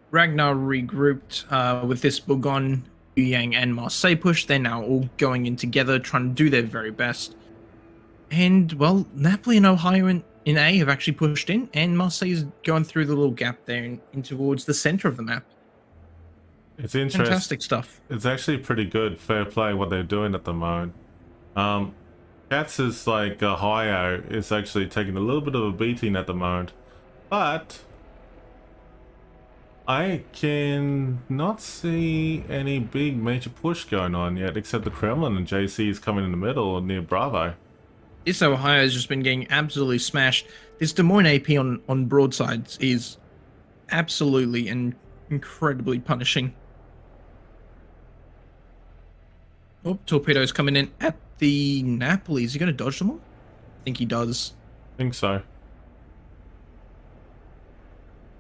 Ragnar regrouped with this Bourgon, Yu Yang, and Marseille push. They're now all going in together, trying to do their very best. And, well, Napoli and Ohio in A have actually pushed in, and Marseille's going through the little gap there in towards the center of the map. It's interesting. Fantastic stuff. It's actually pretty good. Fair play what they're doing at the moment. KOTS is like Ohio is actually taking a little bit of a beating at the moment, but I can not see any big major push going on yet, except the Kremlin and JC is coming in the middle near Bravo. This Ohio has just been getting absolutely smashed. This Des Moines AP on broadsides is absolutely and incredibly punishing. Oh, torpedoes coming in at the Napoli. Is he going to dodge them all? I think he does. I think so.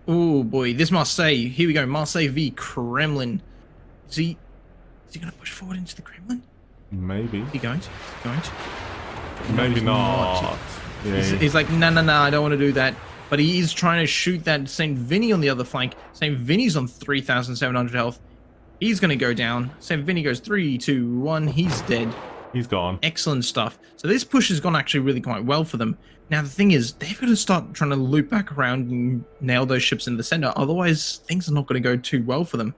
Oh boy, this Marseille. Here we go. Marseille v Kremlin. Is he going to push forward into the Kremlin? Maybe. Is he going to? Maybe not. Yeah. He's like, no, I don't want to do that. But he is trying to shoot that St. Vinny on the other flank. St. Vinny's on 3,700 health. He's going to go down. St. Vinny goes 3, 2, 1. He's dead. He's gone. Excellent stuff. So this push has gone actually really quite well for them. Now, the thing is, they've got to start trying to loop back around and nail those ships in the center. Otherwise, things are not going to go too well for them.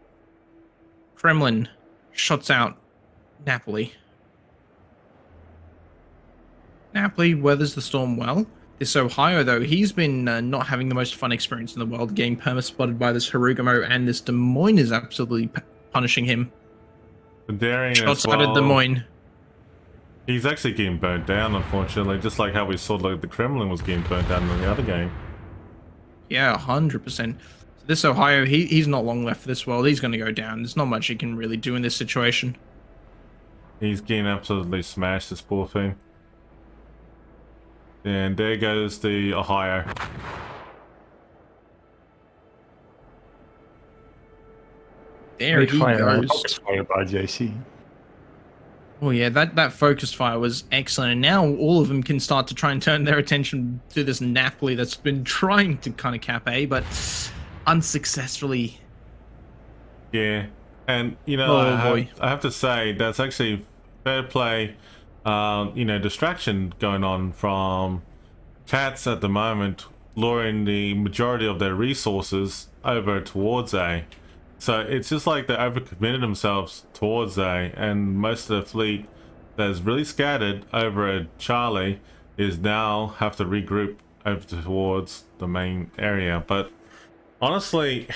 Kremlin shuts out Napoli. Napoli weathers the storm well. This Ohio, though, he's been not having the most fun experience in the world, getting perma-spotted by this Harugamo, and this Des Moines is absolutely punishing him. The Daring shots as well. out of Des Moines. He's actually getting burnt down, unfortunately, just like how we saw like the Kremlin was getting burnt down in the other game. Yeah, 100%. So this Ohio, he's not long left for this world. He's going to go down. There's not much he can really do in this situation. He's getting absolutely smashed, this poor thing. And there goes the Ohio. There he goes. Focus fire by JC. Oh yeah, that focus fire was excellent, and now all of them can start to try and turn their attention to this Napoli that's been trying to kind of cap A, but unsuccessfully. Yeah, and you know, I have to say that's actually fair play. You know, distraction going on from KOTS at the moment, luring the majority of their resources over towards A. So it's just like they overcommitted themselves towards A, and most of the fleet that's really scattered over at Charlie is now have to regroup over towards the main area. But honestly,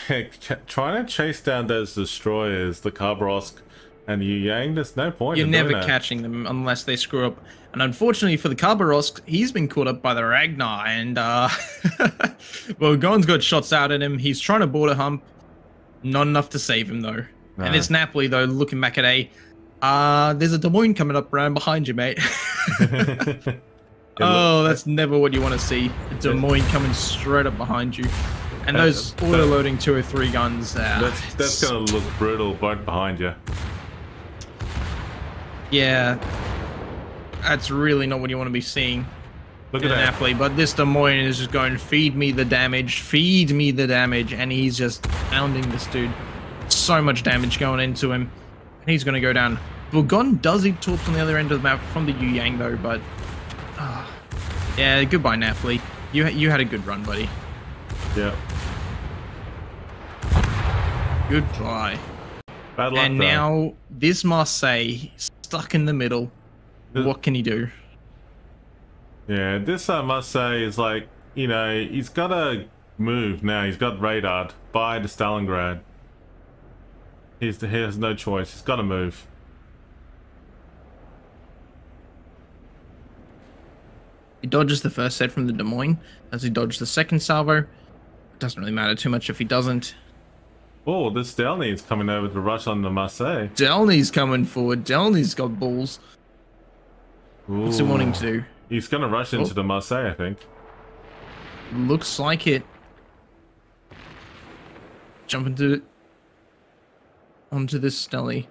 trying to chase down those destroyers, the Khabarovsk and Yu Yang, there's no point. You're never catching them unless they screw up. And unfortunately for the Khabarovsk, he's been caught up by the Ragnar, and well, Gon's got shots out at him. He's trying to border hump. Not enough to save him, though. No. And it's Napoli, though, looking back at A. There's a Des Moines coming up around behind you, mate. Oh, that's never what you want to see. A Des Moines coming straight up behind you. And those auto-loading 203 guns. That's going to look brutal right behind you. Yeah. That's really not what you want to be seeing. Look at that. Napoli, but this Des Moines is just going, feed me the damage, and he's just pounding this dude. So much damage going into him, and he's going to go down. Bougon does eat torps on the other end of the map from the Yu Yang, though, but yeah, goodbye, Napoli. You had a good run, buddy. Yeah. Goodbye. Bad luck, and though. Now this Marseille stuck in the middle. What can he do? Yeah, this I must say is like, you know, he's got to move now. He's got radared by the Stalingrad. He has no choice. He's got to move. He dodges the first set from the Des Moines. Does he dodge the second salvo? It doesn't really matter too much if he doesn't. Oh, this Delny's coming over to rush on the Marseille. Delny's coming forward. Delny's got balls. Ooh. What's he wanting to do? He's going to rush into the Marseille, I think. Looks like it. Jump onto this Stelly.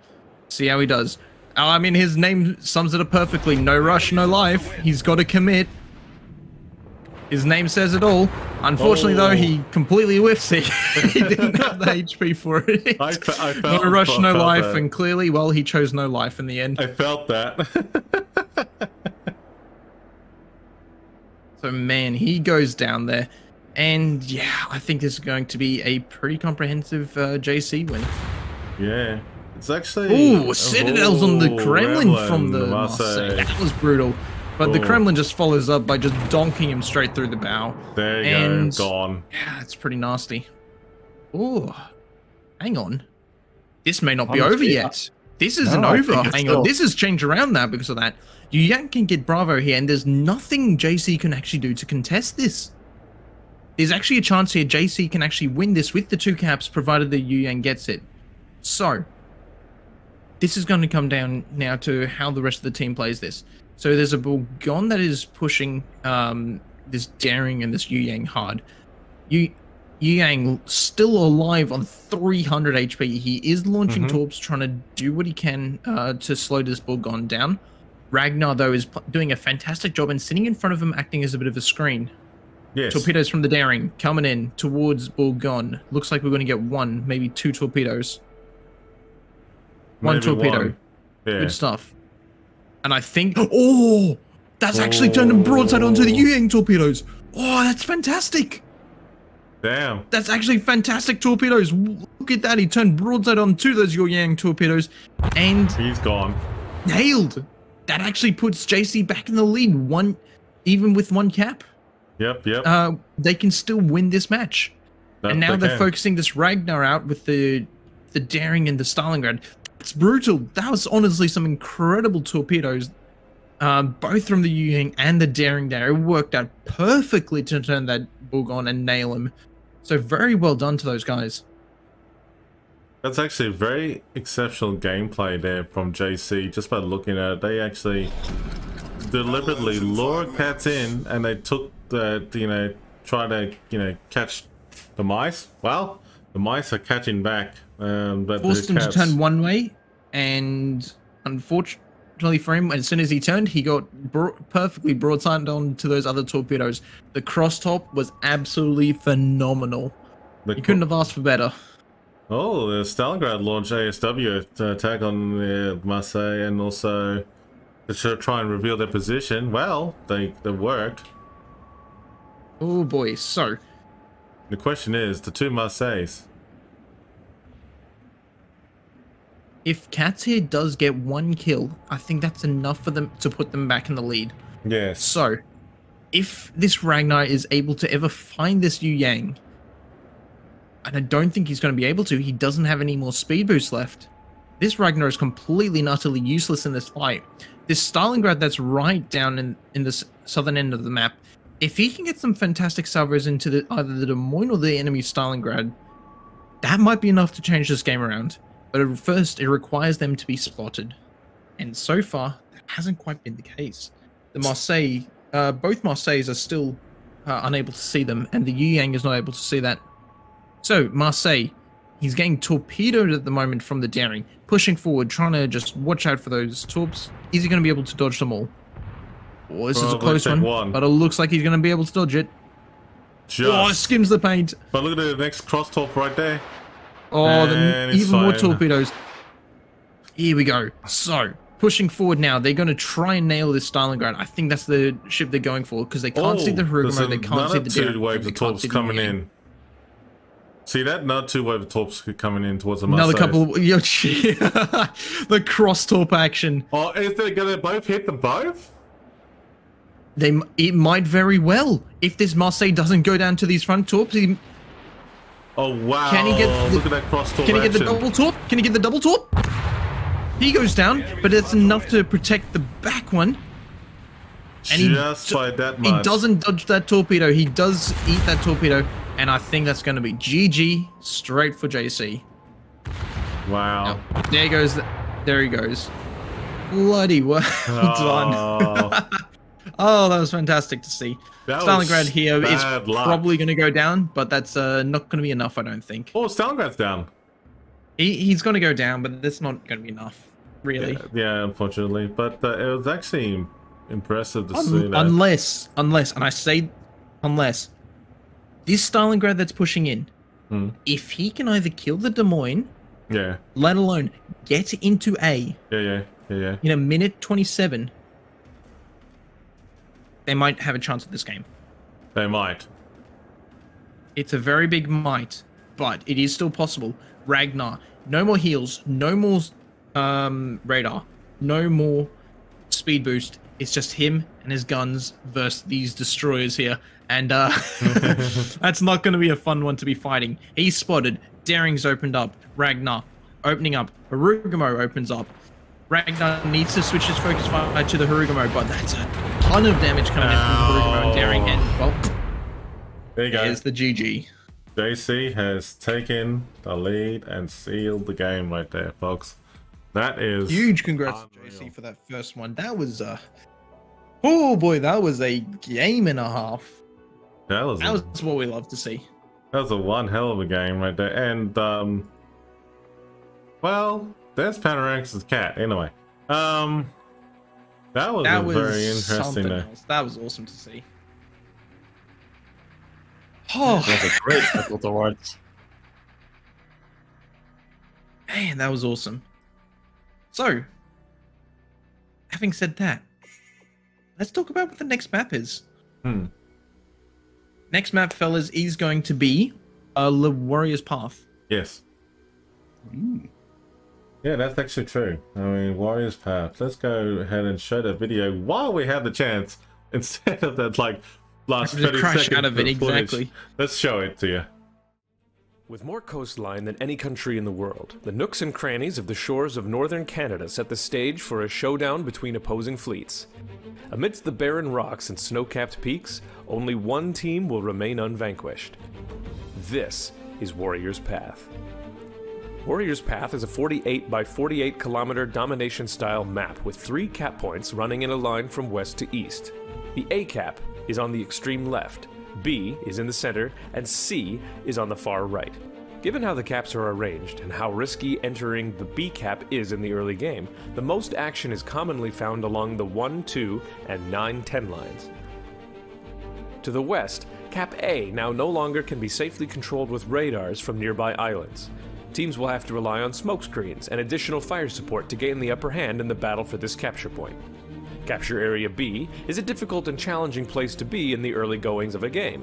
See how he does. I mean, his name sums it up perfectly. No rush, no life. He's got to commit. His name says it all. Unfortunately, though, he completely whiffs it. He didn't have the HP for it. I felt, no rush, no life, that. And clearly, well, he chose no life in the end. I felt that. So, man, he goes down there. And, yeah, I think this is going to be a pretty comprehensive JC win. Yeah. It's actually... Ooh, Citadel's on the Kremlin Revan, from the Marseille. That was brutal. But the Kremlin just follows up by just donking him straight through the bow. There you go, gone. Yeah, it's pretty nasty. Ooh, hang on. This may not be over yet. This isn't over. Hang on. This has changed around now because of that. Yu Yang can get Bravo here, and there's nothing JC can actually do to contest this. There's actually a chance here JC can actually win this with the 2 caps, provided the Yu Yang gets it. So, this is going to come down now to how the rest of the team plays this. So there's a Bulgon that is pushing this Daring and this Yu Yang hard. Yu Yang still alive on 300 HP. He is launching torps, trying to do what he can to slow this Bulgon down. Ragnar, though, is doing a fantastic job and sitting in front of him, acting as a bit of a screen. Yes. Torpedoes from the Daring coming in towards Bulgon. Looks like we're going to get 1, maybe 2 torpedoes. One torpedo. Yeah. Good stuff. And I think... Oh! That's actually turned them broadside onto the Yu Yang torpedoes. Oh, that's fantastic. Damn. That's actually fantastic torpedoes. Look at that. He turned broadside onto those Yu Yang torpedoes. And... He's gone. Nailed. That actually puts JC back in the lead. Even with 1 cap. Yep. They can still win this match. And now they're focusing this Ragnar out with the Daring and the Stalingrad. It's brutal. That was honestly some incredible torpedoes, both from the Yu Yang and the Daring there. It worked out perfectly to turn that Bulgon and nail him. So very well done to those guys. That's actually very exceptional gameplay there from JC. Just by looking at it, they actually deliberately lured cats in, and they took the, try to, catch the mice. Well, the mice are catching back. But forced him to turn one way, and unfortunately for him, as soon as he turned, he got perfectly broadsided on to those other torpedoes. The crosstop was absolutely phenomenal. You couldn't have asked for better. Oh, the Stalingrad launched ASW to attack on the Marseille, and also to try and reveal their position. Well, they worked. Oh boy, so the question is, the 2 Marseilles. If Cats here does get 1 kill, I think that's enough for them to put them back in the lead. Yes. So, if this Ragnar is able to ever find this Yu Yang, and I don't think he's going to be able to, he doesn't have any more speed boost left. This Ragnar is completely and utterly useless in this fight. This Stalingrad that's right down in the southern end of the map, if he can get some fantastic salvos into either the Des Moines or the enemy Stalingrad, that might be enough to change this game around. But first, it requires them to be spotted. And so far, that hasn't quite been the case. The Marseille, both Marseilles are still unable to see them, and the Yu Yang is not able to see that. So, Marseille, he's getting torpedoed at the moment from the Daring, pushing forward, trying to just watch out for those torps. Is he going to be able to dodge them all? Oh, this is a close one, but it looks like he's going to be able to dodge it. Oh, skims the paint. But look at the next cross torp right there. Oh, even more torpedoes. Here we go. So, pushing forward now. They're going to try and nail this Stalingrad. I think that's the ship they're going for, because they can't see the Recruitment, they can't see the Daring. 2 waves of torps coming in. See that? Another 2 waves of torps coming in towards the Marseille. Another couple. The cross torp action. Oh, is they going to both hit them both? It might very well. If this Marseille doesn't go down to these front torps, oh wow! Can he get look at that cross torp? Can he get the double torp? Can he get the double torp? He goes down, but it's enough to protect the back one. And just by that much. He doesn't dodge that torpedo. He does eat that torpedo, and I think that's going to be GG straight for JC. Wow! Now, there he goes. There he goes. Bloody well done. Oh, that was fantastic to see. Stalingrad here is probably going to go down, but that's not going to be enough, I don't think. Oh, Stalingrad's down. He's going to go down, but that's not going to be enough, really. Yeah, unfortunately. But it was actually impressive to see that. Unless, and I say unless, this Stalingrad that's pushing in, if he can either kill the Des Moines, let alone get into A, in a minute 27, they might have a chance at this game. They might. It's a very big might, but it is still possible. Ragnar, no more heals, no more radar, no more speed boost. It's just him and his guns versus these destroyers here. And that's not going to be a fun one to be fighting. He's spotted. Daring's opened up. Ragnar opening up. Harugumo opens up. Ragnar needs to switch his focus fire to the Harugumo, but that's a ton of damage coming in from Harugumo and Daring. And, well, there you go. There's the GG. JC has taken the lead and sealed the game right there, folks. That is huge. Congrats, JC, for that first one. That was oh boy, that was a game and a half. That was what we love to see. That was a one hell of a game right there. And well, there's Panoramix's cat. Anyway, that was very interesting. That was awesome to see. Oh, that was a great battle to watch. Man, that was awesome. So, having said that, let's talk about what the next map is. Next map, fellas, is going to be the Warrior's Path. Yes. Yeah, that's actually true. I mean, Warrior's Path. Let's go ahead and show the video while we have the chance, instead of that like last 30 seconds out of it. Exactly. Let's show it to you. With more coastline than any country in the world, the nooks and crannies of the shores of northern Canada set the stage for a showdown between opposing fleets. Amidst the barren rocks and snow-capped peaks, only one team will remain unvanquished. This is Warrior's Path. Warrior's Path is a 48 by 48 kilometer domination-style map with 3 cap points running in a line from west to east. The A cap is on the extreme left, B is in the center, and C is on the far right. Given how the caps are arranged and how risky entering the B cap is in the early game, the most action is commonly found along the 1, 2, and 9, 10 lines. To the west, Cap A now no longer can be safely controlled with radars from nearby islands. Teams will have to rely on smokescreens and additional fire support to gain the upper hand in the battle for this capture point. Capture Area B is a difficult and challenging place to be in the early goings of a game.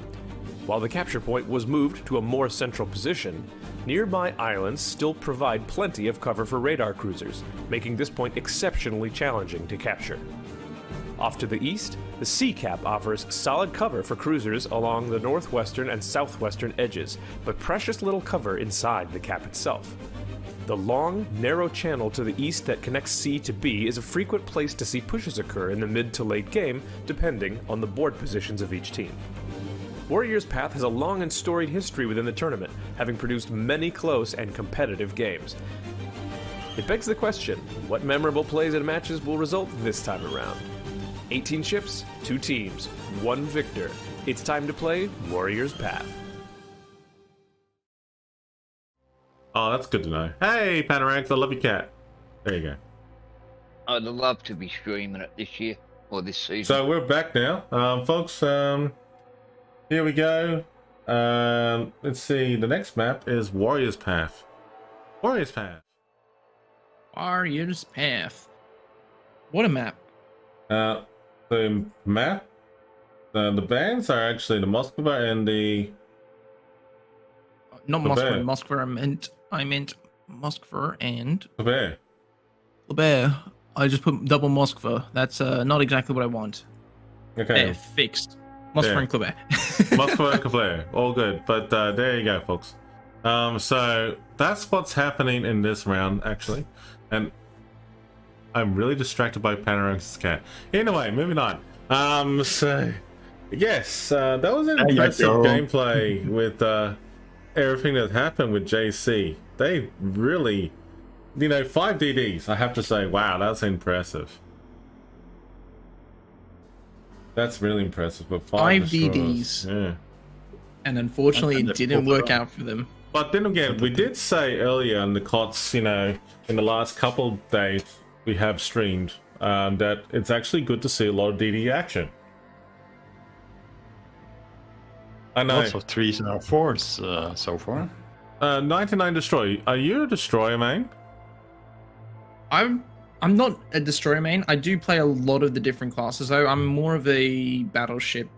While the capture point was moved to a more central position, nearby islands still provide plenty of cover for radar cruisers, making this point exceptionally challenging to capture. Off to the east, the C cap offers solid cover for cruisers along the northwestern and southwestern edges, but precious little cover inside the cap itself. The long, narrow channel to the east that connects C to B is a frequent place to see pushes occur in the mid to late game, depending on the board positions of each team. Warrior's Path has a long and storied history within the tournament, having produced many close and competitive games. It begs the question, what memorable plays and matches will result this time around? 18 ships, 2 teams, 1 victor. It's time to play Warrior's Path. Oh, that's good to know. Hey, Panoramix, I love your cat. There you go. I'd love to be streaming it this year, or this season. So we're back now. Folks, here we go. Let's see, the next map is Warrior's Path. Warrior's Path. Warrior's Path. What a map. The map, the bands are actually the Moskva and the... Not Moskva, Moskva, I meant Moskva and... Kleber. I just put double Moskva. That's not exactly what I want. Okay. There, fixed. Moskva and Kleber. Moskva and Kleber, all good. But there you go, folks. So that's what's happening in this round, actually. And I'm really distracted by Panoramix's cat. Anyway, moving on. So yes, that was an impressive gameplay with everything that happened with JC. They really, 5 DDs. I have to say, wow, that's impressive. That's really impressive. But 5 DDs. Yeah. And unfortunately, it didn't work out for them. But then again, we did say earlier in the KOTS, in the last couple days we have streamed, that it's actually good to see a lot of DD action. I know. Lots of 3s and 4s so far. 99 Destroy. Are you a destroyer, man? I'm I'm not a destroyer main. I do play a lot of the different classes, though. I'm more of a battleship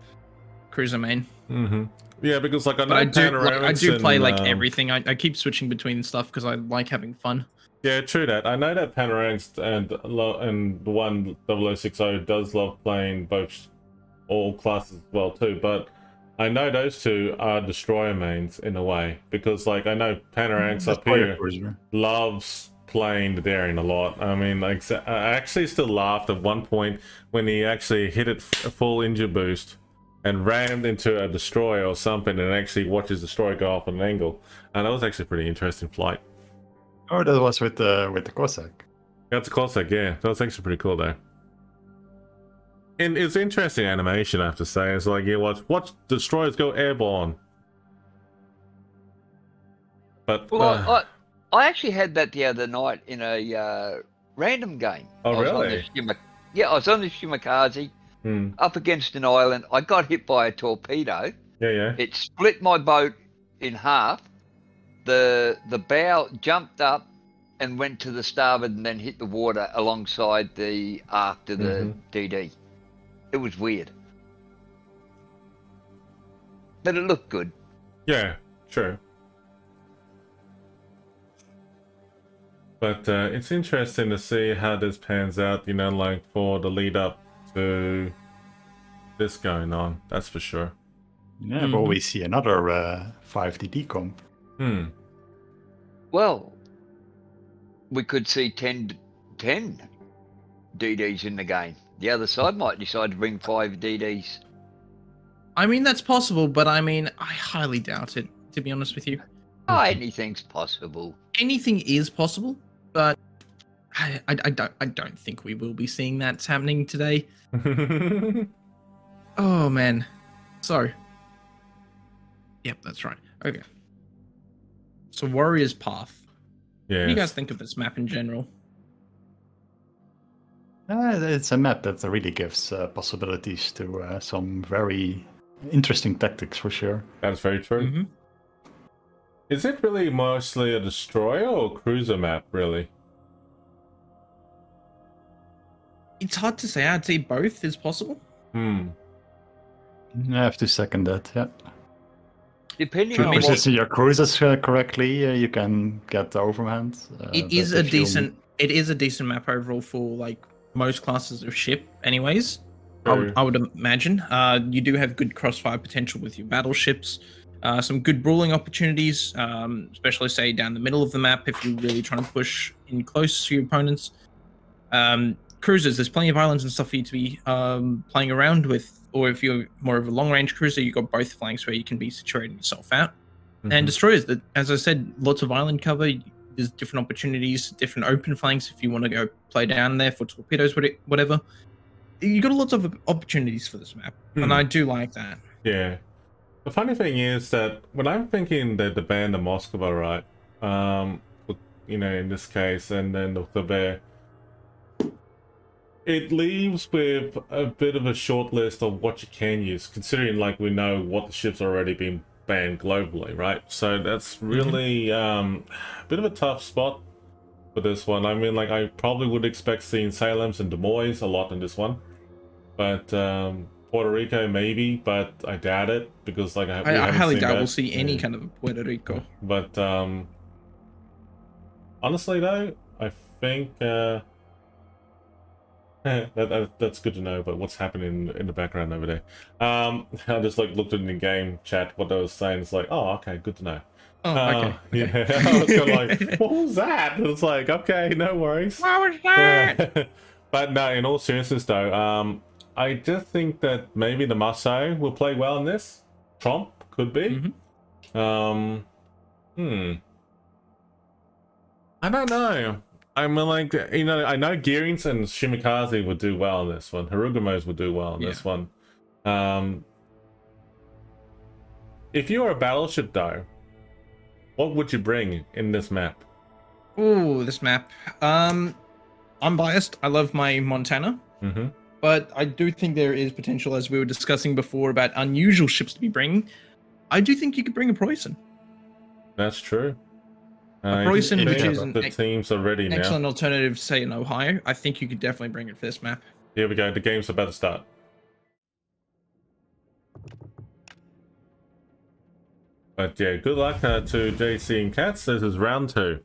cruiser main. Mm-hmm. Yeah, because like I know But I do play and, like everything. I keep switching between stuff because I like having fun. Yeah, true that. I know that Panoramics and the one 0060 does love playing both all classes as well too, but I know those two are destroyer mains in a way, because like I know Panoramics up here loves playing the Daring a lot. I mean, like I actually still laughed at one point when he actually hit it a full injure boost and rammed into a destroyer or something and actually watches the destroyer go off on an angle, and that was actually a pretty interesting flight. Oh, that was with the Cossack. That's a Cossack, yeah. That was actually pretty cool though. And it's interesting animation, I have to say. It's like, yeah, watch destroyers go airborne. But well, I actually had that the other night in a random game. Oh, really? I was on the Shimakaze, up against an island. I got hit by a torpedo. Yeah. It split my boat in half. The bow jumped up and went to the starboard and then hit the water alongside the aft of the DD. It was weird. But it looked good. Yeah, true. But it's interesting to see how this pans out, you know, like for the lead up to this going on. That's for sure. Yeah, but we see another 5DD comp. Well, we could see 10 DDs in the game. The other side might decide to bring 5 DDs. I mean, that's possible, but I mean, I highly doubt it, to be honest with you. Oh, anything's possible. Anything is possible, but I don't think we will be seeing that happening today. Oh, man. So. Yep, that's right. Okay. So, Warrior's Path. Yeah. What do you guys think of this map in general? It's a map that really gives possibilities to some very interesting tactics, for sure. That's very true. Is it really mostly a destroyer or cruiser map, really? It's hard to say. I'd say both is possible. I have to second that, yeah. Depending on position your cruisers correctly, you can get the overhand. It is a decent map overall for like most classes of ship, anyways. I would imagine. You do have good crossfire potential with your battleships. Some good brawling opportunities, especially say down the middle of the map if you're really trying to push in close to your opponents. Cruisers, there's plenty of islands and stuff for you to be playing around with. Or if you're more of a long-range cruiser, you've got both flanks where you can be situating yourself out. And destroyers, that, as I said, lots of island cover. There's different opportunities, different open flanks if you want to go play down there for torpedoes, whatever. You got lots of opportunities for this map, and I do like that. Yeah. The funny thing is that when I'm thinking that the band of Moskva, right, you know, in this case, and then the bear, it leaves with a bit of a short list of what you can use, considering like we know what the ships are already been banned globally, right? So that's really a bit of a tough spot for this one. I mean, like I probably would expect seeing Salems and Des Moines a lot in this one, but Puerto Rico maybe, but I doubt it because like I highly doubt we'll see any kind of Puerto Rico. But honestly though, I think that's good to know. But what's happening in the background over there? I just like looked in the game chat what they were saying. It's like, oh, okay, good to know. Oh, okay. Yeah, I was kind of like, what was that? And it's like, okay, no worries. What was that? But no, in all seriousness though, I just think that maybe the Marseille will play well in this. Trump could be. I don't know. I mean, like, you know, I know Gearings and Shimakaze would do well in this one. Harugamos would do well in this one. If you were a battleship, though, what would you bring in this map? Ooh, this map. I'm biased. I love my Montana. But I do think there is potential, as we were discussing before, about unusual ships to be bringing. I do think you could bring a Preußen. That's true. Royston, which is the teams are ready now. Excellent alternative, say in Ohio. I think you could definitely bring it for this map. Here we go. The game's about to start. But yeah, good luck to JC and Cats. This is round 2.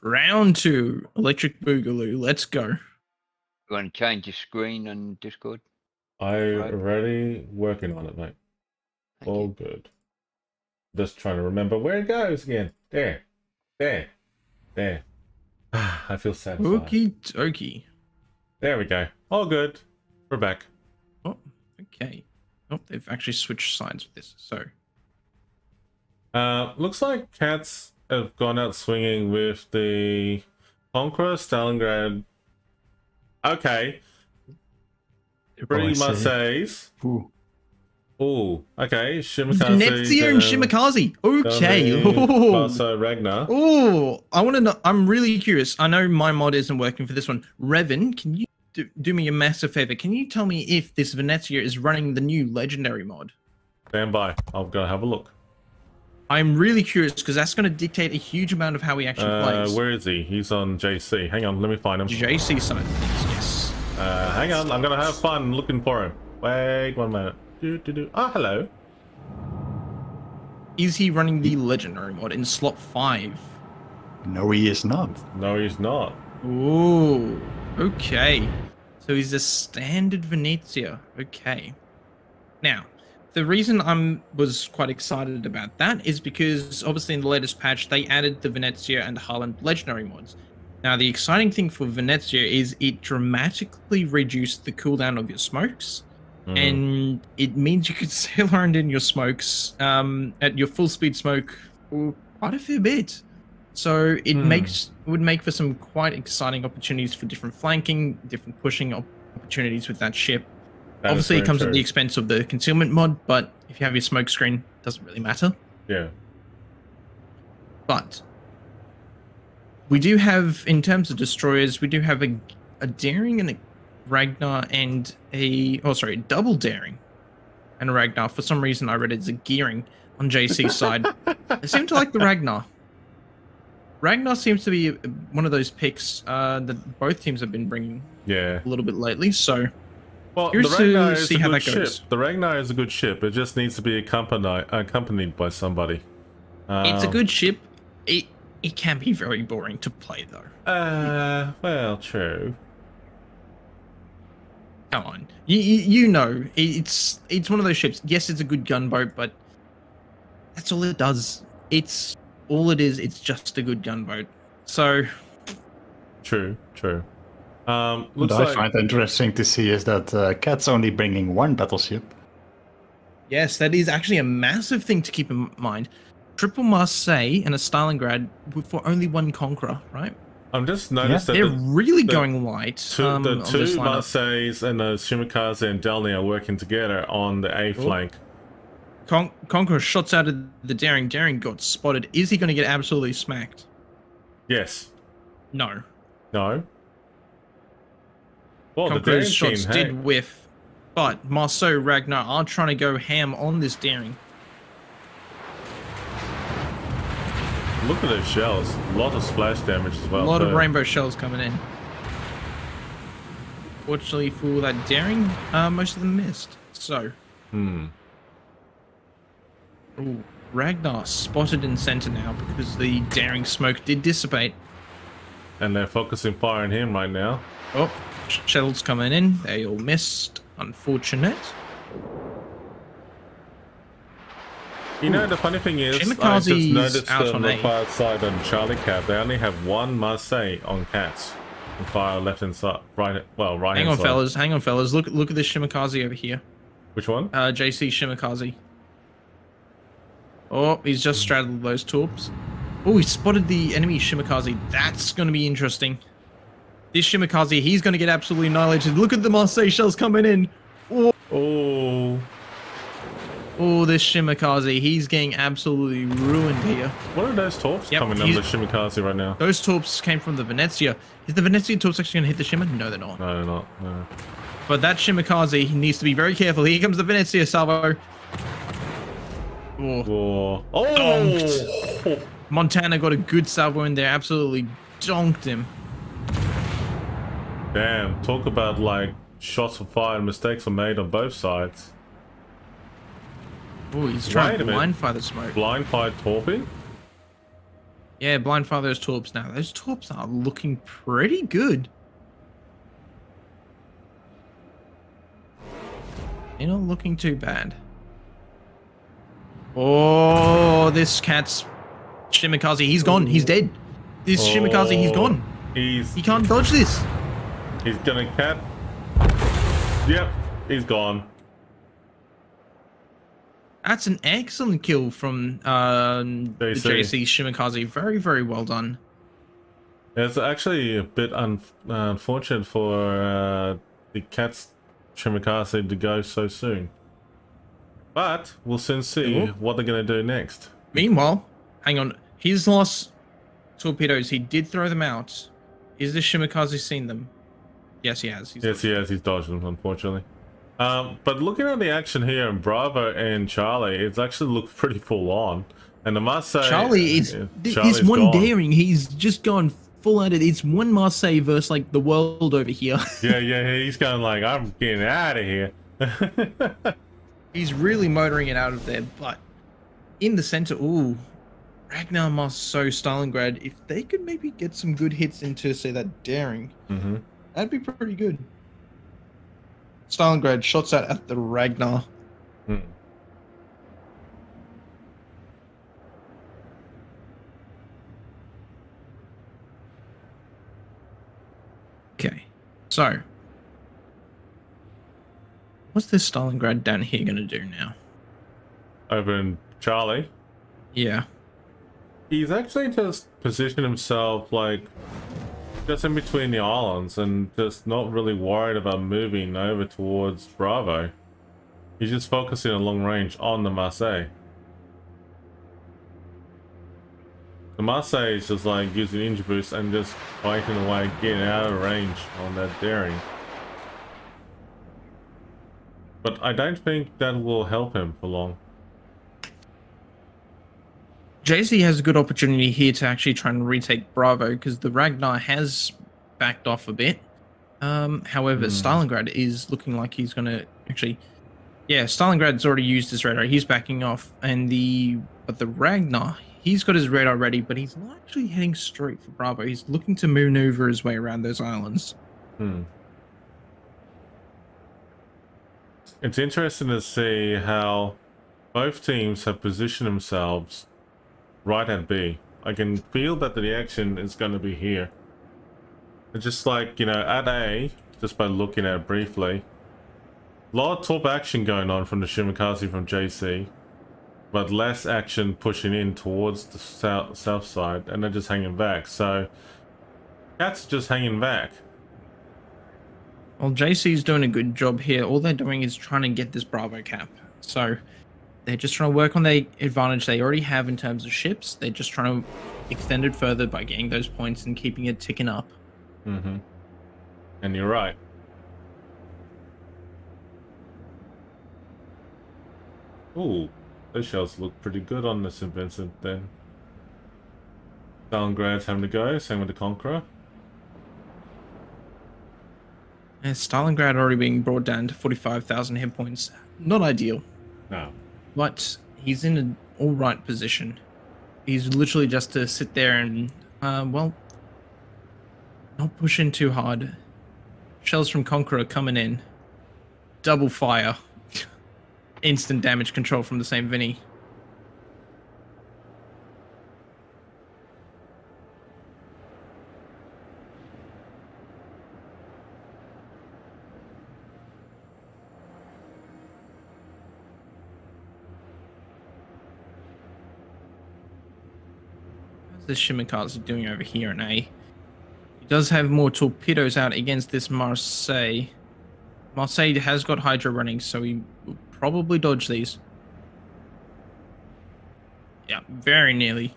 Round 2, Electric Boogaloo. Let's go. You want to change your screen and Discord? I'm already working on it, mate. All good. Just trying to remember where it goes again. There. I feel satisfied. Okie dokie. There we go. All good. We're back. Oh, okay. Oh, they've actually switched sides with this. So, looks like Cats have gone out swinging with the Conqueror, Stalingrad. Okay. Pretty Marseilles. Ooh, okay. Shimakaze. Venezia and Shimakaze. Okay. Also Ragnar. Oh, I want to know. I'm really curious. I know my mod isn't working for this one. Revan, can you do me a massive favor? Can you tell me if this Venezia is running the new legendary mod? Stand by. I'll go have a look. I'm really curious because that's going to dictate a huge amount of how he actually plays. Where is he? He's on JC. Hang on, let me find him. JC side. Yes. Hang on, I'm gonna have fun looking for him. Wait 1 minute. Oh, hello. Is he running the legendary mod in slot 5? No, he is not. No, he's not. Ooh, okay. So he's a standard Venezia. Okay. Now, the reason I was quite excited about that is because obviously in the latest patch they added the Venezia and Haaland legendary mods. Now, the exciting thing for Venezia is it dramatically reduced the cooldown of your smokes. And it means you could sail around in your smokes at your full speed smoke for quite a fair bit. So it would make for some quite exciting opportunities for different flanking, different pushing opportunities with that ship. Obviously, it comes at the expense of the concealment mod, but if you have your smoke screen, it doesn't really matter. Yeah. But we do have, in terms of destroyers, we do have a Daring and a Ragnar and double Daring and a Ragnar. For some reason, I read it's a Gearing on JC's side. I seem to like the Ragnar. Ragnar seems to be one of those picks that both teams have been bringing a little bit lately. So, well, the Ragnar is a good ship. The Ragnar is a good ship. It just needs to be accompanied by somebody. It's a good ship. It can be very boring to play, though. Well, true. Come on, you know it's one of those ships. Yes, it's a good gunboat, but that's all it does. It's just a good gunboat. So true. What I find interesting to see is that Cat's only bringing 1 battleship. Yes, that is actually a massive thing to keep in mind. Triple Marseille and a Stalingrad for only 1 Conqueror, right? I'm just noticed that they're really going light. The two Marseilles and the Shimakaze and Delny are working together on the A flank. Conqueror shots out of the Daring. Daring got spotted. Is he going to get absolutely smacked? Yes. No. Well, Conqueror's shots did whiff, but Marceau Ragnar are trying to go ham on this Daring. Look at those shells. A lot of splash damage as well. A lot of rainbow shells coming in. Fortunately for that Daring, most of them missed. So. Ooh, Ragnar spotted in center now because the Daring smoke did dissipate. And they're focusing fire on him right now. Oh, shells coming in. They all missed. Unfortunate. You know, the funny thing is, I just noticed the left side on Charlie Cap, they only have 1 Marseille on Cats. And fire left and side, right Hang on, fellas. Look at this Shimakaze over here. Which one? JC Shimakaze. Oh, he's just straddled those torps. Oh, he spotted the enemy Shimakaze. That's going to be interesting. This Shimakaze, he's going to get absolutely annihilated. Look at the Marseille shells coming in. Oh, this Shimakaze, he's getting absolutely ruined here. What are those torps coming on the Shimakaze right now? Those torps came from the Venezia. Is the Venezia torps actually going to hit the Shima? No, they're not. No, they're not. No. But that Shimakaze needs to be very careful. Here comes the Venezia, Salvo. Oh! Montana got a good salvo in there, absolutely donked him. Damn, talk about like shots were fired, mistakes were made on both sides. Oh, he's trying to blind fire the smoke. Blind fire torping? Yeah, blind fire those torps now. Those torps are looking pretty good. They're not looking too bad. Oh, this cat's Shimikaze. He's gone. He's dead. This Shimikaze, he's gone. He can't dodge this. He's gonna cat. Yep, he's gone. That's an excellent kill from the JC Shimikaze. Very, very well done. It's actually a bit unfortunate for the cat's Shimikaze to go so soon. But we'll soon see what they're going to do next. Meanwhile, hang on. He's lost torpedoes. He did throw them out. Is the Shimikaze seen them? Yes, he has. Yes, he has. He's dodged them, unfortunately. But looking at the action here in Bravo and Charlie, it's actually looked pretty full on. And I must say, Charlie is this one daring. He's just gone full at it. It's one Marseille versus like the world over here. yeah. He's going like, I'm getting out of here. He's really motoring it out of there. But in the center, ooh, Ragnar Marceau, Stalingrad. If they could maybe get some good hits into, say, that daring, that'd be pretty good. Stalingrad shots out at the Ragnar. Okay, so what's this Stalingrad down here going to do now? Over in Charlie? Yeah. He's actually just positioned himself like just in between the islands and just not really worried about moving over towards Bravo. He's just focusing at long range on the Marseille. The Marseille is just like using engine boost and just fighting away, getting out of range on that daring. But I don't think that will help him for long. JC has a good opportunity here to actually try and retake Bravo because the Ragnar has backed off a bit. However, Stalingrad is looking like he's going to actually... Yeah, Stalingrad's already used his radar. He's backing off. But the Ragnar, he's got his radar ready, but he's not actually heading straight for Bravo. He's looking to maneuver his way around those islands. It's interesting to see how both teams have positioned themselves right at B. I can feel that the action is going to be here. It's just like, you know, at A, just by looking at it briefly, a lot of top action going on from the Shimikaze from JC, but less action pushing in towards the south side, and they're just hanging back. So, Cat's just hanging back. Well, JC's doing a good job here. All they're doing is trying to get this Bravo cap. So, they're just trying to work on the advantage they already have in terms of ships. They're just trying to extend it further by getting those points and keeping it ticking up. And you're right. Ooh, those shells look pretty good on the St. Vincent then. Stalingrad's having to go, same with the Conqueror. Yeah, Stalingrad already being brought down to 45,000 hit points. Not ideal. No. But he's in an alright position. He's literally just to sit there and, well, not push in too hard. Shells from Conqueror coming in. Double fire. Instant damage control from the same Vinny. This Shimikaze doing over here in A. He does have more torpedoes out against this Marseille. Marseille has got Hydra running, so he will probably dodge these. Yeah, very nearly.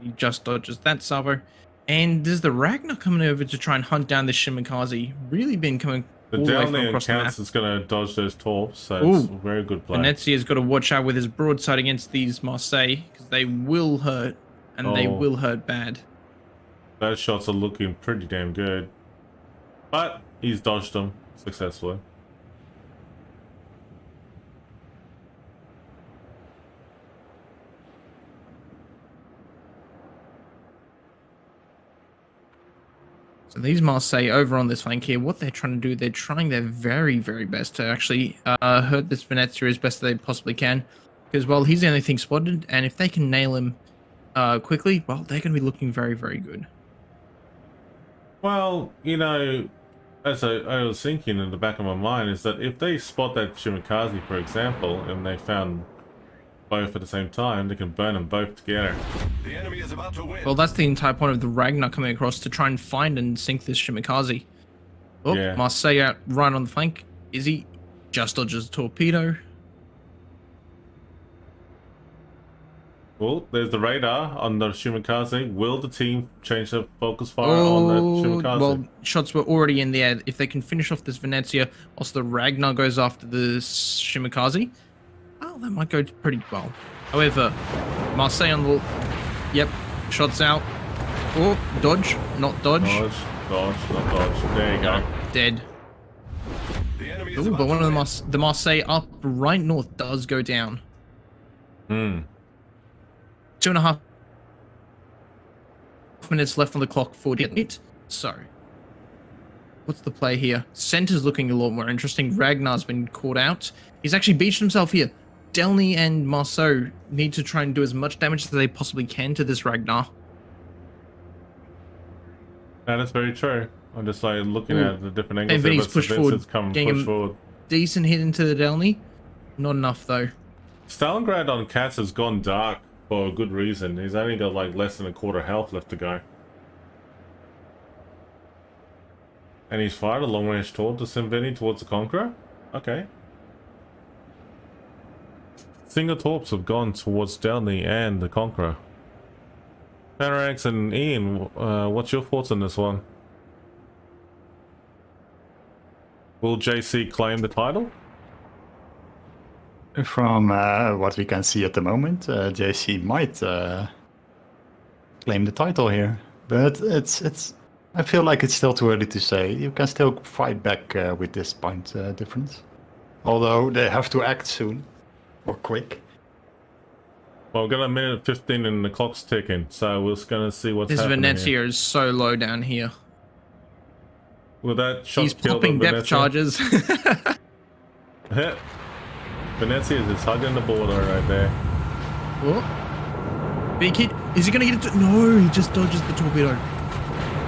He just dodges that salvo. And there's the Ragnar coming over to try and hunt down this Shimikaze. Really been coming the all the way down from there across the map. counts is going to dodge those torps, so it's a very good play. Venezia's got to watch out with his broadside against these Marseille, because they will hurt and they will hurt bad. Those shots are looking pretty damn good. But he's dodged them successfully. So these Marseille over on this flank here, what they're trying to do, they're trying their very, very best to actually hurt this Venezia as best they possibly can. Because, well, he's the only thing spotted, and if they can nail him quickly, well, they're going to be looking very, very good. Well, you know, as I was thinking in the back of my mind, is that if they spot that Shimikaze, for example, and they found both at the same time, they can burn them both together. The enemy is about to win. Well, that's the entire point of the Ragnar coming across, to try and find and sink this Shimikaze. Oh, Yeah. Marseille out right on the flank. Is he? Just dodges a torpedo. Well, there's the radar on the Shimikaze. Will the team change their focus fire on that Shimikaze? Well, shots were already in the air. If they can finish off this Venezia, whilst the Ragnar goes after the Shimikaze, well, that might go pretty well. However, Marseille on the... Yep, shots out. Oh, dodge, not dodge. Dodge, not dodge. There you go. Dead. The enemy is Ooh, about but one to of win. the Marseille up right north does go down. 2.5 minutes left on the clock for it. So, what's the play here? Center's looking a lot more interesting. Ragnar's been caught out. He's actually beached himself here. Delny and Marceau need to try and do as much damage as they possibly can to this Ragnar. That is very true. I'm just like looking at the different angles. And Vinny's but pushed Vincent's forward, come getting push him forward. decent hit into the Delny. Not enough though. Stalingrad on KOTS has gone dark for a good reason. He's only got like less than a quarter health left to go. And he's fired a long range towards the Sinvini, towards the Conqueror? Okay. Single torps have gone towards Delny and the Conqueror. Panarax and Ian, what's your thoughts on this one? Will JC claim the title? From what we can see at the moment, JC might claim the title here, but it's. I feel like it's still too early to say. You can still fight back with this point difference, although they have to act soon or quick. Well, we've got a minute 15 and the clock's ticking, so we're just gonna see what's This happening. Venezia Here. is so low down here. Will that shot He's kill popping the depth charges. Venezia is just hugging the border right there. Oh. Big hit. Is he going to get it? No, he just dodges the torpedo.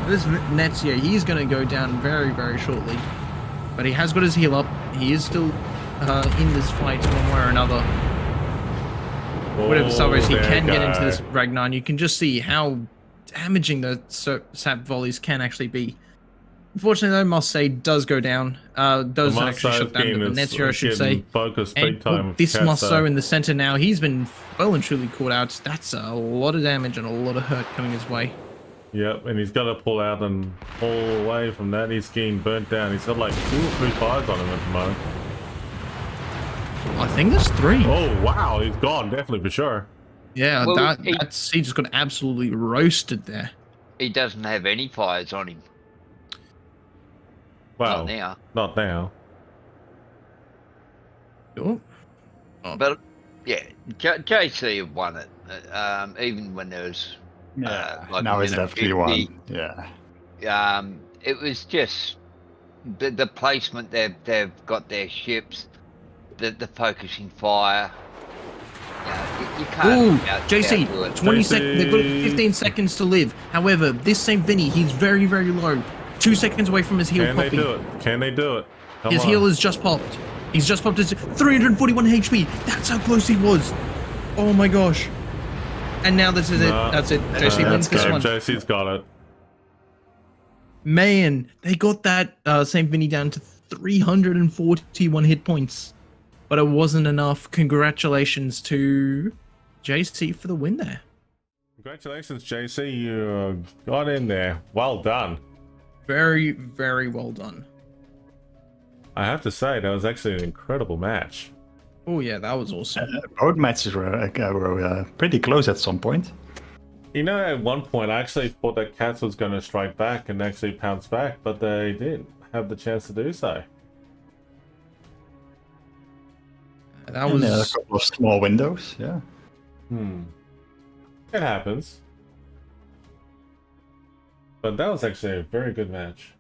This Venezia, he's going to go down very, very shortly. But he has got his heal up. He is still in this fight one way or another. Whatever salvos he can get into this Ragnar, and you can just see how damaging the sap volleys can actually be. Unfortunately, though, Marseille does go down. Does actually shut down the Venezia, I should say. Focus And big time. this Marceau in the center now, he's been well and truly caught out. That's a lot of damage and a lot of hurt coming his way. Yep, and he's got to pull out and pull away from that. He's getting burnt down. He's got like 2 or 3 fires on him at the moment. I think there's 3. Oh, wow, he's gone, definitely, for sure. Yeah, Well, he just got absolutely roasted there. He doesn't have any fires on him. Wow. Not now. Not now. Oh. But, yeah, JC have won it. Even when there was... like now a it's minute definitely 50. one. Yeah. It was just the placement they've got their ships, the focusing fire. You can't. Ooh, JC, 20 seconds. They've got 15 seconds to live. However, this same Vinny, he's very, very low. 2 seconds away from his heal Can popping. they do it? Can they do it? Come His on. heal is just popped. He's just popped his 341 HP. That's how close he was. Oh my gosh. And now this is it. That's it. JC wins this one. JC's got it. Man, they got that same Vinny down to 341 hit points. But it wasn't enough. Congratulations to JC for the win there. Congratulations, JC. You got in there. Well done. Very, very well done. I have to say, that was actually an incredible match. Oh yeah, that was awesome. Both matches were pretty close at some point. You know, at one point I actually thought that KOTS was going to strike back and actually pounce back, but they didn't have the chance to do so. That was a couple of small windows, yeah. It happens. But that was actually a very good match.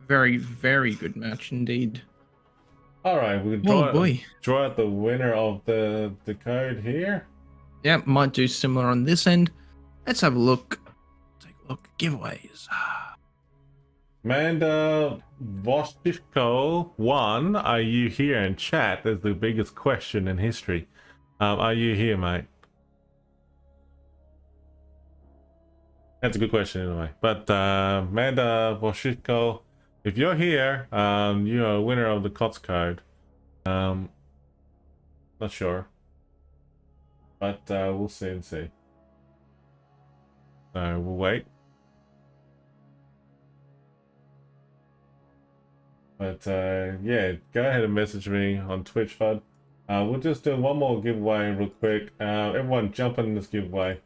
very, very good match indeed. All right, we draw out the winner of the code here. Yeah, might do similar on this end. Let's have a look. Take a look. Giveaways. Amanda Voshko 1, are you here in chat? That's the biggest question in history. Are you here, mate? That's a good question anyway. But Amanda Voshko, if you're here, you're a winner of the KOTS code. Not sure. But we'll see and see. So we'll wait. But yeah, go ahead and message me on Twitch, Fud. We'll just do one more giveaway real quick. Everyone jump in this giveaway.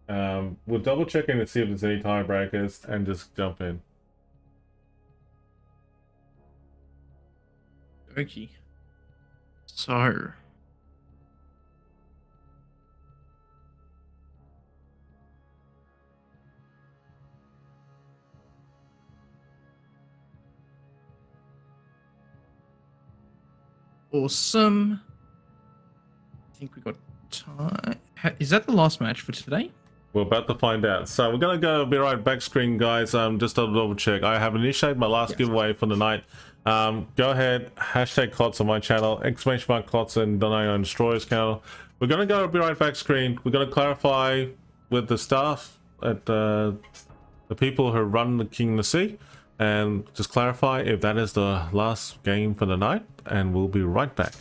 We'll double check in to see if there's any tiebreakers and just jump in. Okay. So. Awesome. I think we got time. Is that the last match for today? We're about to find out. So we're gonna be right back screen, guys. Just to double check. I have initiated my last giveaway for the night. Go ahead, hashtag KOTS on my channel, !KOTS and donate on Destroyer's channel. We're gonna be right back screen. We're gonna clarify with the staff at the people who run the King of the Sea, and just clarify if that is the last game for the night, and we'll be right back.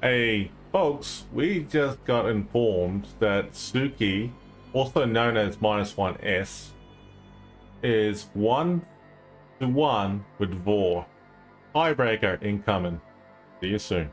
Hey, folks, we just got informed that Suki, also known as -1S, is 1-1 with Vor. Tiebreaker incoming. See you soon.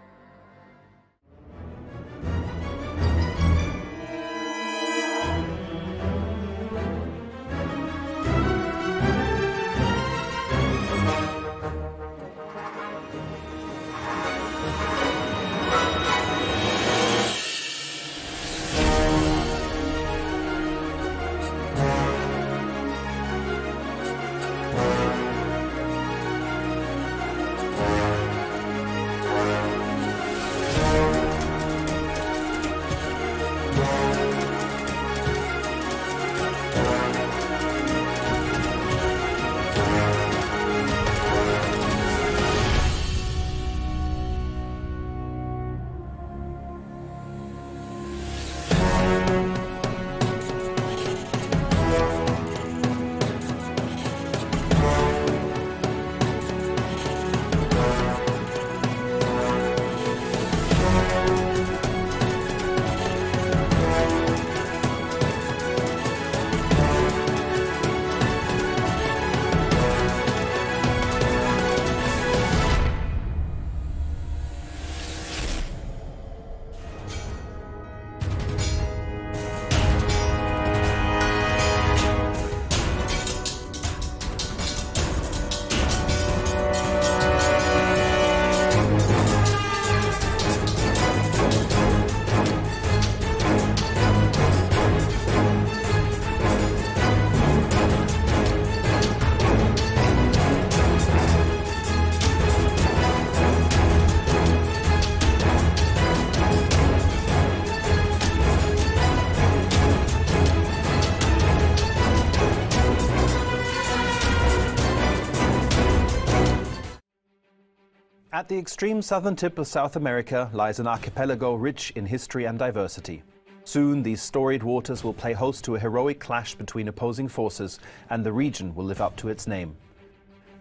At the extreme southern tip of South America lies an archipelago rich in history and diversity. Soon, these storied waters will play host to a heroic clash between opposing forces, and the region will live up to its name.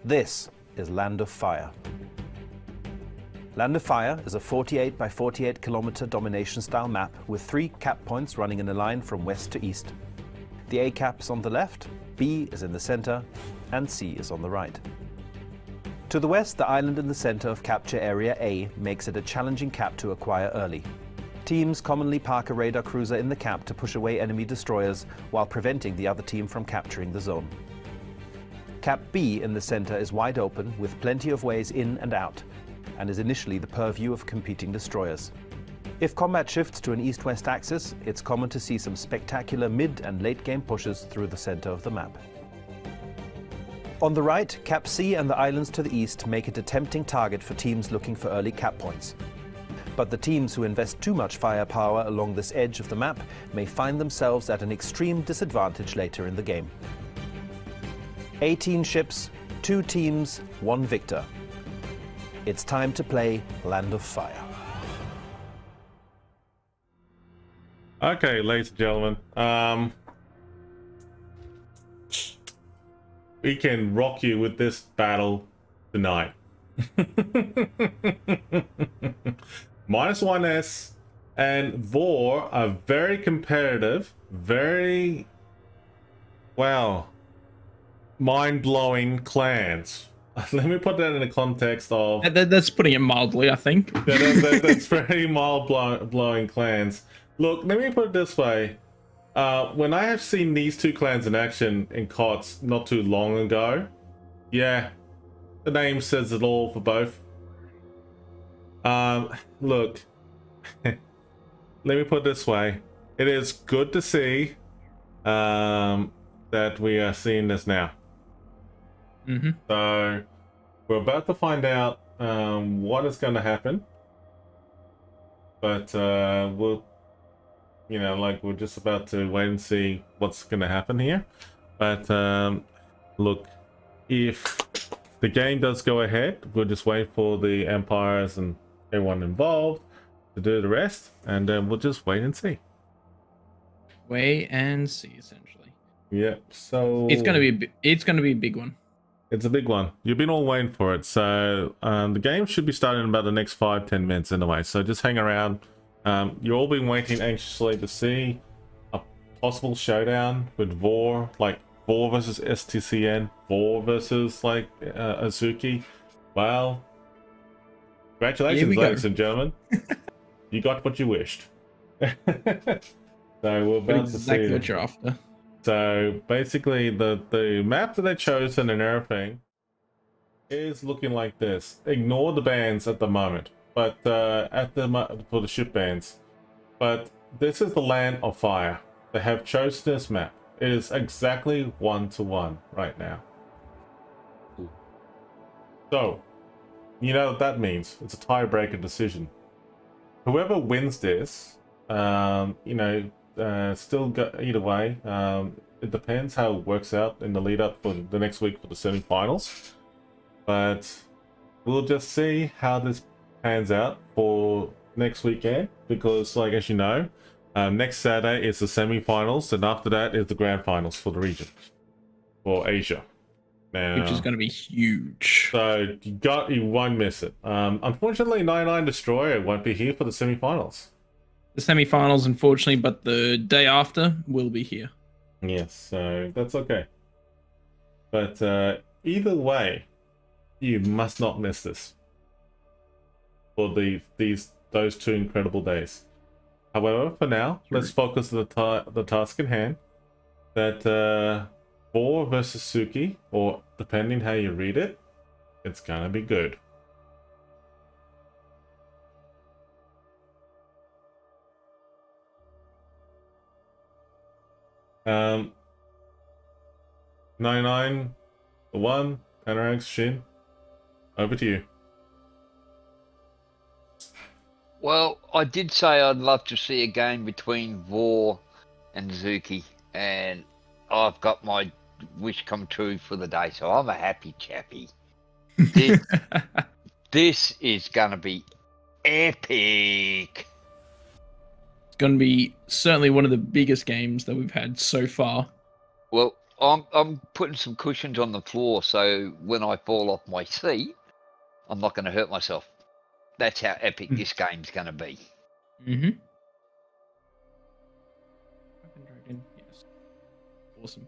This is Land of Fire. Land of Fire is a 48 by 48 kilometer domination-style map with 3 cap points running in a line from west to east. The A cap is on the left, B is in the center, and C is on the right. To the west, the island in the center of Capture Area A makes it a challenging cap to acquire early. Teams commonly park a radar cruiser in the cap to push away enemy destroyers while preventing the other team from capturing the zone. Cap B in the center is wide open with plenty of ways in and out, and is initially the purview of competing destroyers. If combat shifts to an east-west axis, it's common to see some spectacular mid and late game pushes through the center of the map. On the right, Cap C and the islands to the east make it a tempting target for teams looking for early cap points. But the teams who invest too much firepower along this edge of the map may find themselves at an extreme disadvantage later in the game. 18 ships, 2 teams, 1 victor. It's time to play Land of Fire. Okay, ladies and gentlemen, we can rock you with this battle tonight. -1S and Vor are very competitive, very, well, mind-blowing clans. Let me put that in the context of... That's putting it mildly, I think. That's very mild-blowing clans. Look, let me put it this way. When I have seen these 2 clans in action in KOTS not too long ago, yeah, the name says it all for both. Look, let me put it this way. It is good to see that we are seeing this now. So we're about to find out what is going to happen. But we'll... You know, like, we're just about to wait and see what's going to happen here. But, look, if the game does go ahead, we'll just wait for the Empires and everyone involved to do the rest. And we'll just wait and see. Wait and see, essentially. Yep, so... It's going to be a big one. It's a big one. You've been all waiting for it. So the game should be starting in about the next 5-10 minutes anyway. So just hang around. You've all been waiting anxiously to see a possible showdown with Vor, like Vor versus STCN, Vor versus like Azuki. Well, congratulations, ladies and gentlemen. You got what you wished. So we're about to see what you're after. So basically, the map that they've chosen and everything is looking like this. Ignore the bans at the moment, but for the ship bans. But this is the land of fire. They have chosen this map. It is exactly 1-to-1 right now. So, you know what that means. It's a tiebreaker decision. Whoever wins this, still go either way. It depends how it works out in the lead up for the next week for the semi-finals. But we'll just see how this pans out for next weekend, because like as you know, next Saturday is the semi-finals, and after that is the grand finals for the region, for Asia. Now, which is going to be huge. So you won't miss it. Unfortunately, 99 Destroyer won't be here for the semi-finals. The semi-finals, unfortunately, but the day after will be here. Yes, so that's okay. But either way, you must not miss this for those 2 incredible days. However, for now, let's focus on the task in hand. That Vor versus Suki, or depending how you read it, it's gonna be good. Um, 99, the 1, Panorax, Shin, over to you. Well, I did say I'd love to see a game between Vor and Zuki, and I've got my wish come true for the day, so I'm a happy chappy. This is gonna be epic. It's going to be certainly one of the biggest games that we've had so far. Well, I'm putting some cushions on the floor, so when I fall off my seat, I'm not going to hurt myself. That's how epic this game's going to be. Mm-hmm. Yes. Awesome.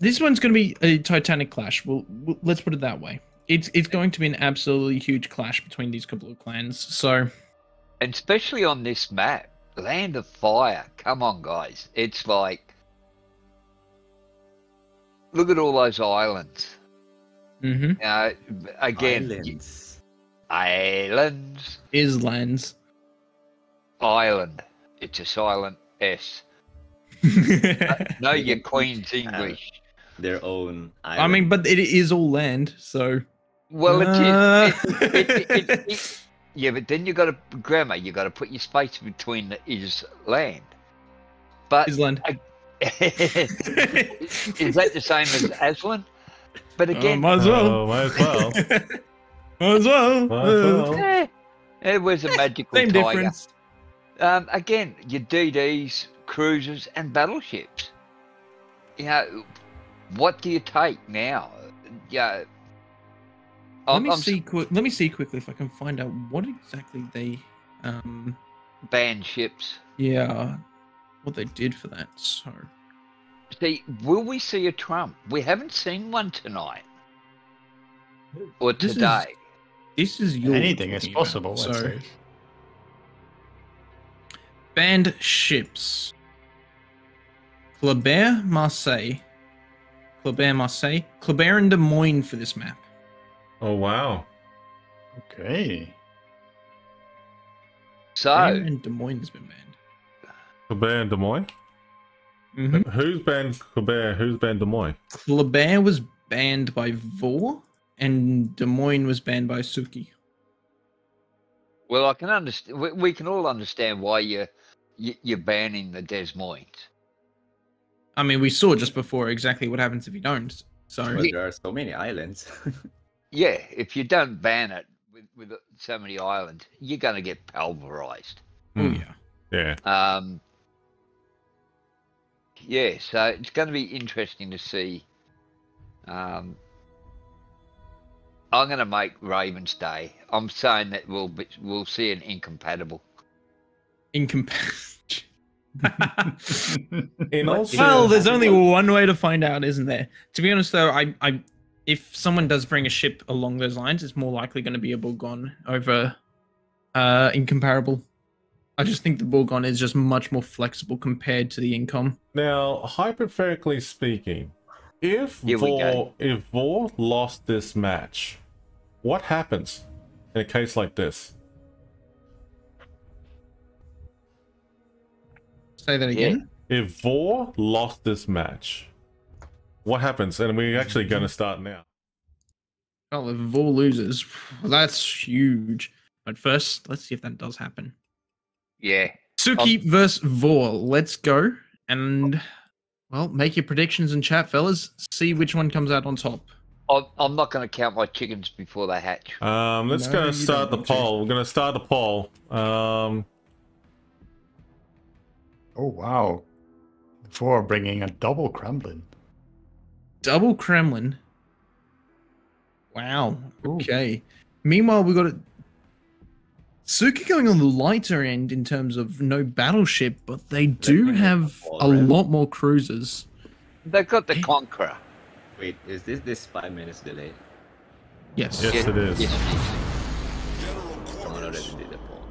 This one's going to be a titanic clash. Well, let's put it that way. It's going to be an absolutely huge clash between these couple of clans. So, and especially on this map, Land of Fire. Come on, guys. It's like, look at all those islands. Mm-hmm. Again, islands. Islands. Island. It's a silent S. No, your Queen's English. Their own island. I mean, but it is all land, so. Well, it's yeah, but then you got to grammar. You got to put your space between the is land. But Island. Is that the same as Aslan? But again, might as well. Might as well. Might as well. Might as well. It was a magical Same tiger. difference. Again, your DDs, cruisers, and battleships. You know, what do you take now? Yeah. Let me see quickly if I can find out what exactly they banned ships. Yeah, what they did for that. So, see, will we see a Trump? We haven't seen one tonight or today. This is your anything is possible. About, let's so. say. Banned ships. Kleber, Marseille, Kleber and Des Moines for this map. Oh wow. Okay. So and Des Moines has been banned. Kleber and Des Moines? Mm-hmm. Who's banned Kleber? Who's banned Des Moines? Kleber was banned by Vor, and Des Moines was banned by Suki. Well, I can understand. We can all understand why you're banning the Des Moines. I mean, we saw just before exactly what happens if you don't. So Well, there are so many islands. Yeah, if you don't ban it with so many islands, you're going to get pulverized. Oh yeah. Yeah. Yeah, so it's going to be interesting to see I'm going to make Raven's Day. I'm saying that we'll see an incompatible. Well, there's only one way to find out, isn't there? To be honest, though, if someone does bring a ship along those lines, it's more likely going to be a Bourgogne over incomparable. I just think the Bourgogne is just much more flexible compared to the Incom. Now, hypothetically speaking, if Vor lost this match, what happens in a case like this? Say that again? If Vor lost this match, what happens? And we're actually going to start now. Oh, if Vor loses, that's huge. But first, let's see if that does happen. Yeah. Suki versus Vor. Let's go. And, well, make your predictions in chat, fellas. See which one comes out on top. I'm not going to count my chickens before they hatch. Let's go start the poll. We're going to start the poll. Oh, wow. For bringing a double Kremlin. Double Kremlin? Wow. Okay. Meanwhile, we got Suki going on the lighter end in terms of no battleship, but they do have a lot more cruisers. They've got the Conqueror. Wait, is this 5 minutes delay? Yes. Yes, it is. Yes, Someone already did the poll.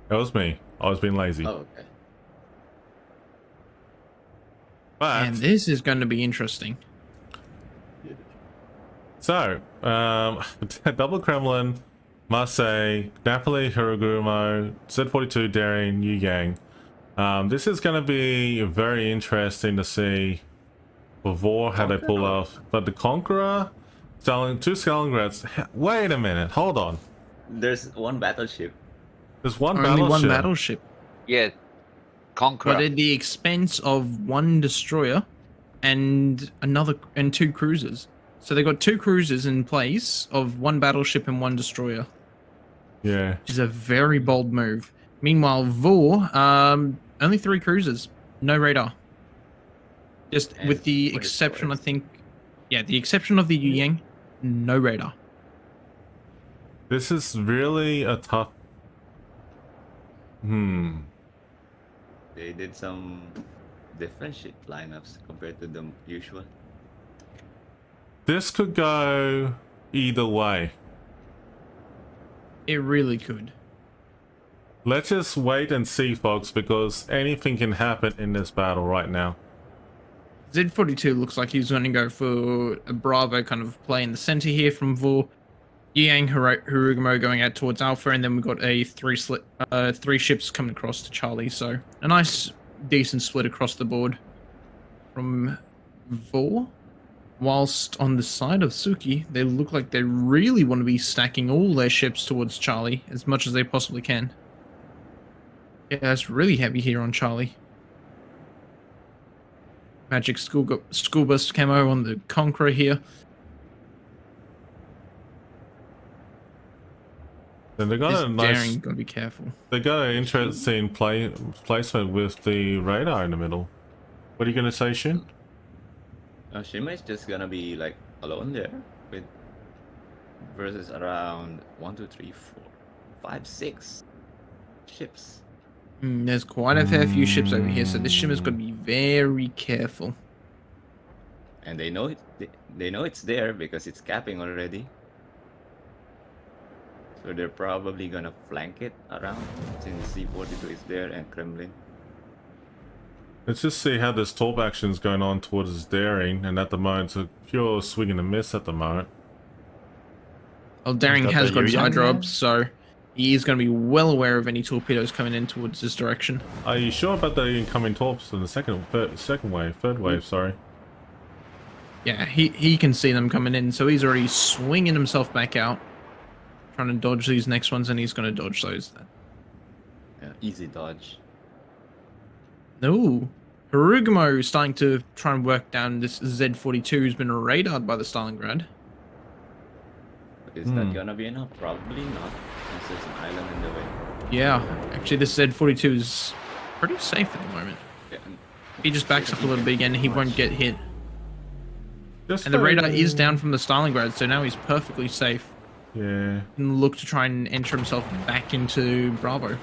That was me. I was being lazy. Oh, okay. But, and this is going to be interesting. So, double Kremlin, Marseille, Napoli, Hirogumo, Z42, Daring, Yugang. This is going to be very interesting to see before how they pull off. But the Conqueror, two Stalingrads. Wait a minute, hold on. There's one battleship. There's one Only battleship. one battleship. Yeah, Conqueror. But at the expense of one destroyer and two cruisers. So they got two cruisers in place of one battleship and one destroyer. Yeah. Which is a very bold move. Meanwhile, Vor, only 3 cruisers, no radar. Just And with the what exception, I destroyers? think, yeah, the exception of the Yuyang, no radar. This is really a tough... They did some different ship lineups compared to the usual. This could go either way. It really could. Let's just wait and see, folks, because anything can happen in this battle right now. Z42 looks like he's going to go for a Bravo kind of play in the center here from Vor. Yang Hirugumo going out towards Alpha, and then we've got a 3 ships coming across to Charlie. So a nice, decent split across the board from Vor. Whilst on the side of Suki, they look like they really want to be stacking all their ships towards Charlie as much as they possibly can. Yeah, it's really heavy here on Charlie. Magic School Bus camo on the Conqueror here. Then they got a nice... Daring, gotta be careful. They got an interesting placement with the radar in the middle. What are you gonna say, Shin? Shima is just gonna be like alone there with versus around 1, 2, 3, 4, 5, 6 ships. There's quite a fair few ships over here, so this Shima's got to be very careful. And they know it. They know it's there because it's capping already. So they're probably gonna flank it around since C42 is there and Kremlin. Let's just see how this top action is going on towards his Daring, and at the moment, it's a pure swing and a miss at the moment. Well, Daring has got his eye drops, so he is going to be well aware of any torpedoes coming in towards this direction. Are you sure about the incoming torps in the third wave, sorry? Yeah, he can see them coming in, so he's already swinging himself back out, trying to dodge these next ones, and he's going to dodge those then. Yeah, easy dodge. No. Hirugumo starting to try and work down this Z42 who's been radared by the Stalingrad. Is that gonna be enough? Probably not, since there's an island in the way. Yeah, actually this Z42 is pretty safe at the moment. Yeah, He just backs up a little bit again, he won't get hit. And the radar is down from the Stalingrad, so now he's perfectly safe. Yeah. And look to try and enter himself back into Bravo.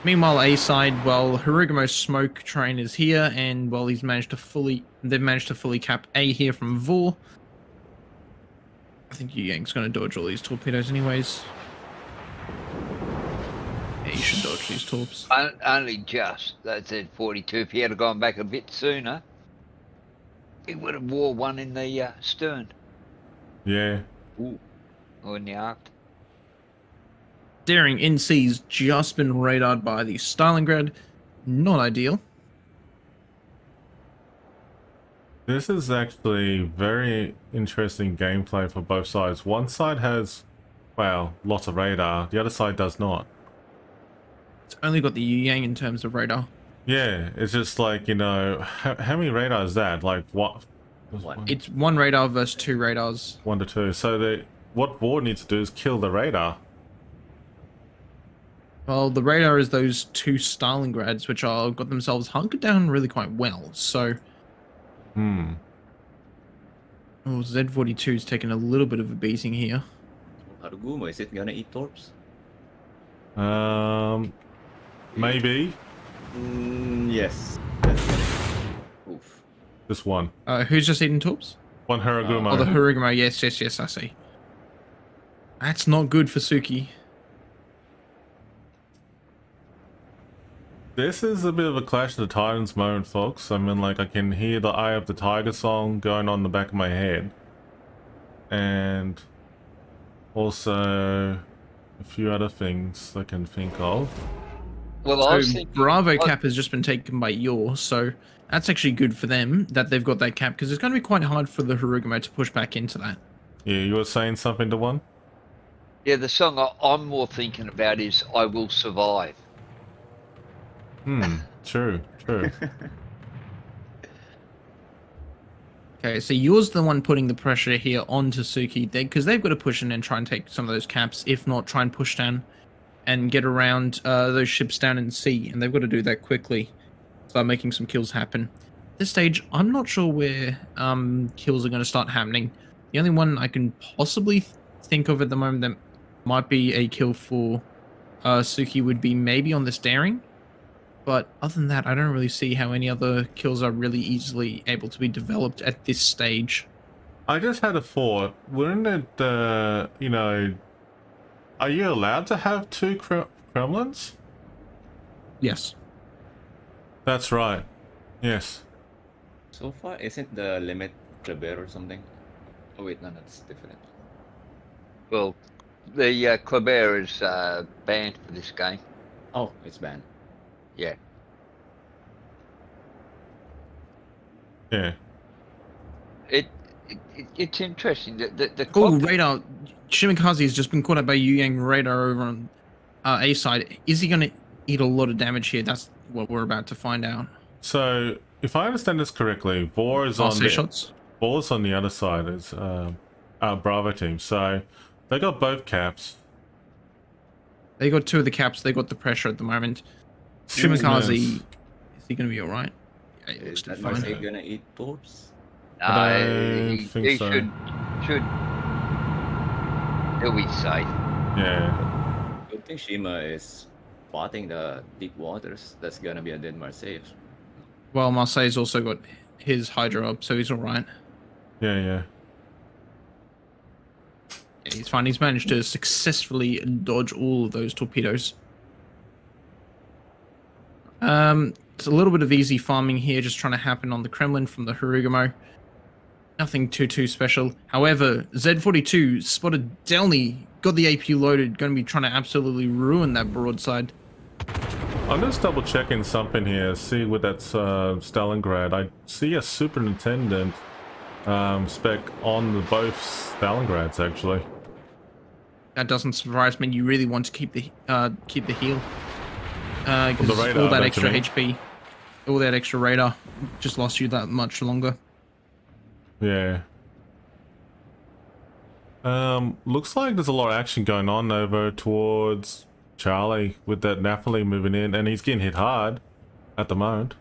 Meanwhile, A side, well, Harugumo's smoke train is here, and well, they've managed to fully cap A here from Vor. I think Yu Yang's going to dodge all these torpedoes anyways. Yeah, he should dodge these torps. Only just. That said 42. If he had gone back a bit sooner, he would have wore one in the stern. Yeah. Ooh. Or in the aft. Daring in C's just been radared by the Stalingrad. Not ideal. This is actually very interesting gameplay for both sides. One side has, well, lots of radar. The other side does not. It's only got the Yu Yang in terms of radar. Yeah, it's just like, you know, how many radar is that? Like what? It's one radar versus two radars. 1 to 2. So what War needs to do is kill the radar. Well, the radar is those two Stalingrads, which are got themselves hunkered down really quite well. So, oh, Z42's taking a little bit of a beating here. Harugumo, is it gonna eat torps? Maybe. Yes. Oof. Just one. Who's just eating torps? One Harugumo. Oh, the Harugumo. Yes, I see. That's not good for Suki. This is a bit of a Clash of the Titans moment, folks. I mean, like, I can hear the Eye of the Tiger song going on in the back of my head. And also a few other things I can think of. Well, I was thinking, Bravo cap has just been taken by Yor, so that's actually good for them that they've got that cap, because it's going to be quite hard for the Harugumo to push back into that. Yeah, you were saying something to one? Yeah, the song I'm more thinking about is I Will Survive. True. Okay, so Yor's the one putting the pressure here onto Suki, because they've got to push in and try and take some of those caps, if not try and push down and get around those ships down in sea, and they've got to do that quickly. Start making some kills happen. At this stage, I'm not sure where kills are going to start happening. The only one I can possibly think of at the moment that might be a kill for Suki would be maybe on this Daring. But other than that, I don't really see how any other kills are really easily able to be developed at this stage. I just had a thought. Wouldn't it, you know, are you allowed to have two Kremlins? Yes. That's right. Yes. So far, isn't the limit Kleber or something? Oh wait, no, that's different. Well, the Kleber is banned for this game. Oh, it's banned. Yeah. Yeah. It's interesting. The oh, radar. Shimikaze has just been caught up by Yu Yang radar over on A side. Is he going to eat a lot of damage here? That's what we're about to find out. So, if I understand this correctly, Vor is on Vor's on the other side. It's our Bravo team. So, they got both caps. They got two of the caps. They got the pressure at the moment. Shimikaze, is he going to be alright? Yeah, he looks to be fine. Is he going to eat torps? No, he so. should. He'll be safe. Yeah. I think Shima is spotting the deep waters. That's going to be a dead Marseille. Well, Marseille's also got his Hydra up, so he's alright. Yeah. Yeah, he's fine. He's managed to successfully dodge all of those torpedoes. It's a little bit of easy farming here, just trying to happen on the Kremlin from the Harugumo. Nothing too special. However, Z42 spotted Delny, got the AP loaded, going to be trying to absolutely ruin that broadside. I'm just double checking something here. See with that Stalingrad, I see a superintendent spec on both Stalingrads actually. That doesn't surprise me. You really want to keep the heal. Because all that extra HP, all that extra radar, just lost you that much longer. Yeah. Looks like there's a lot of action going on over towards Charlie with that Napoli moving in, and he's getting hit hard at the moment.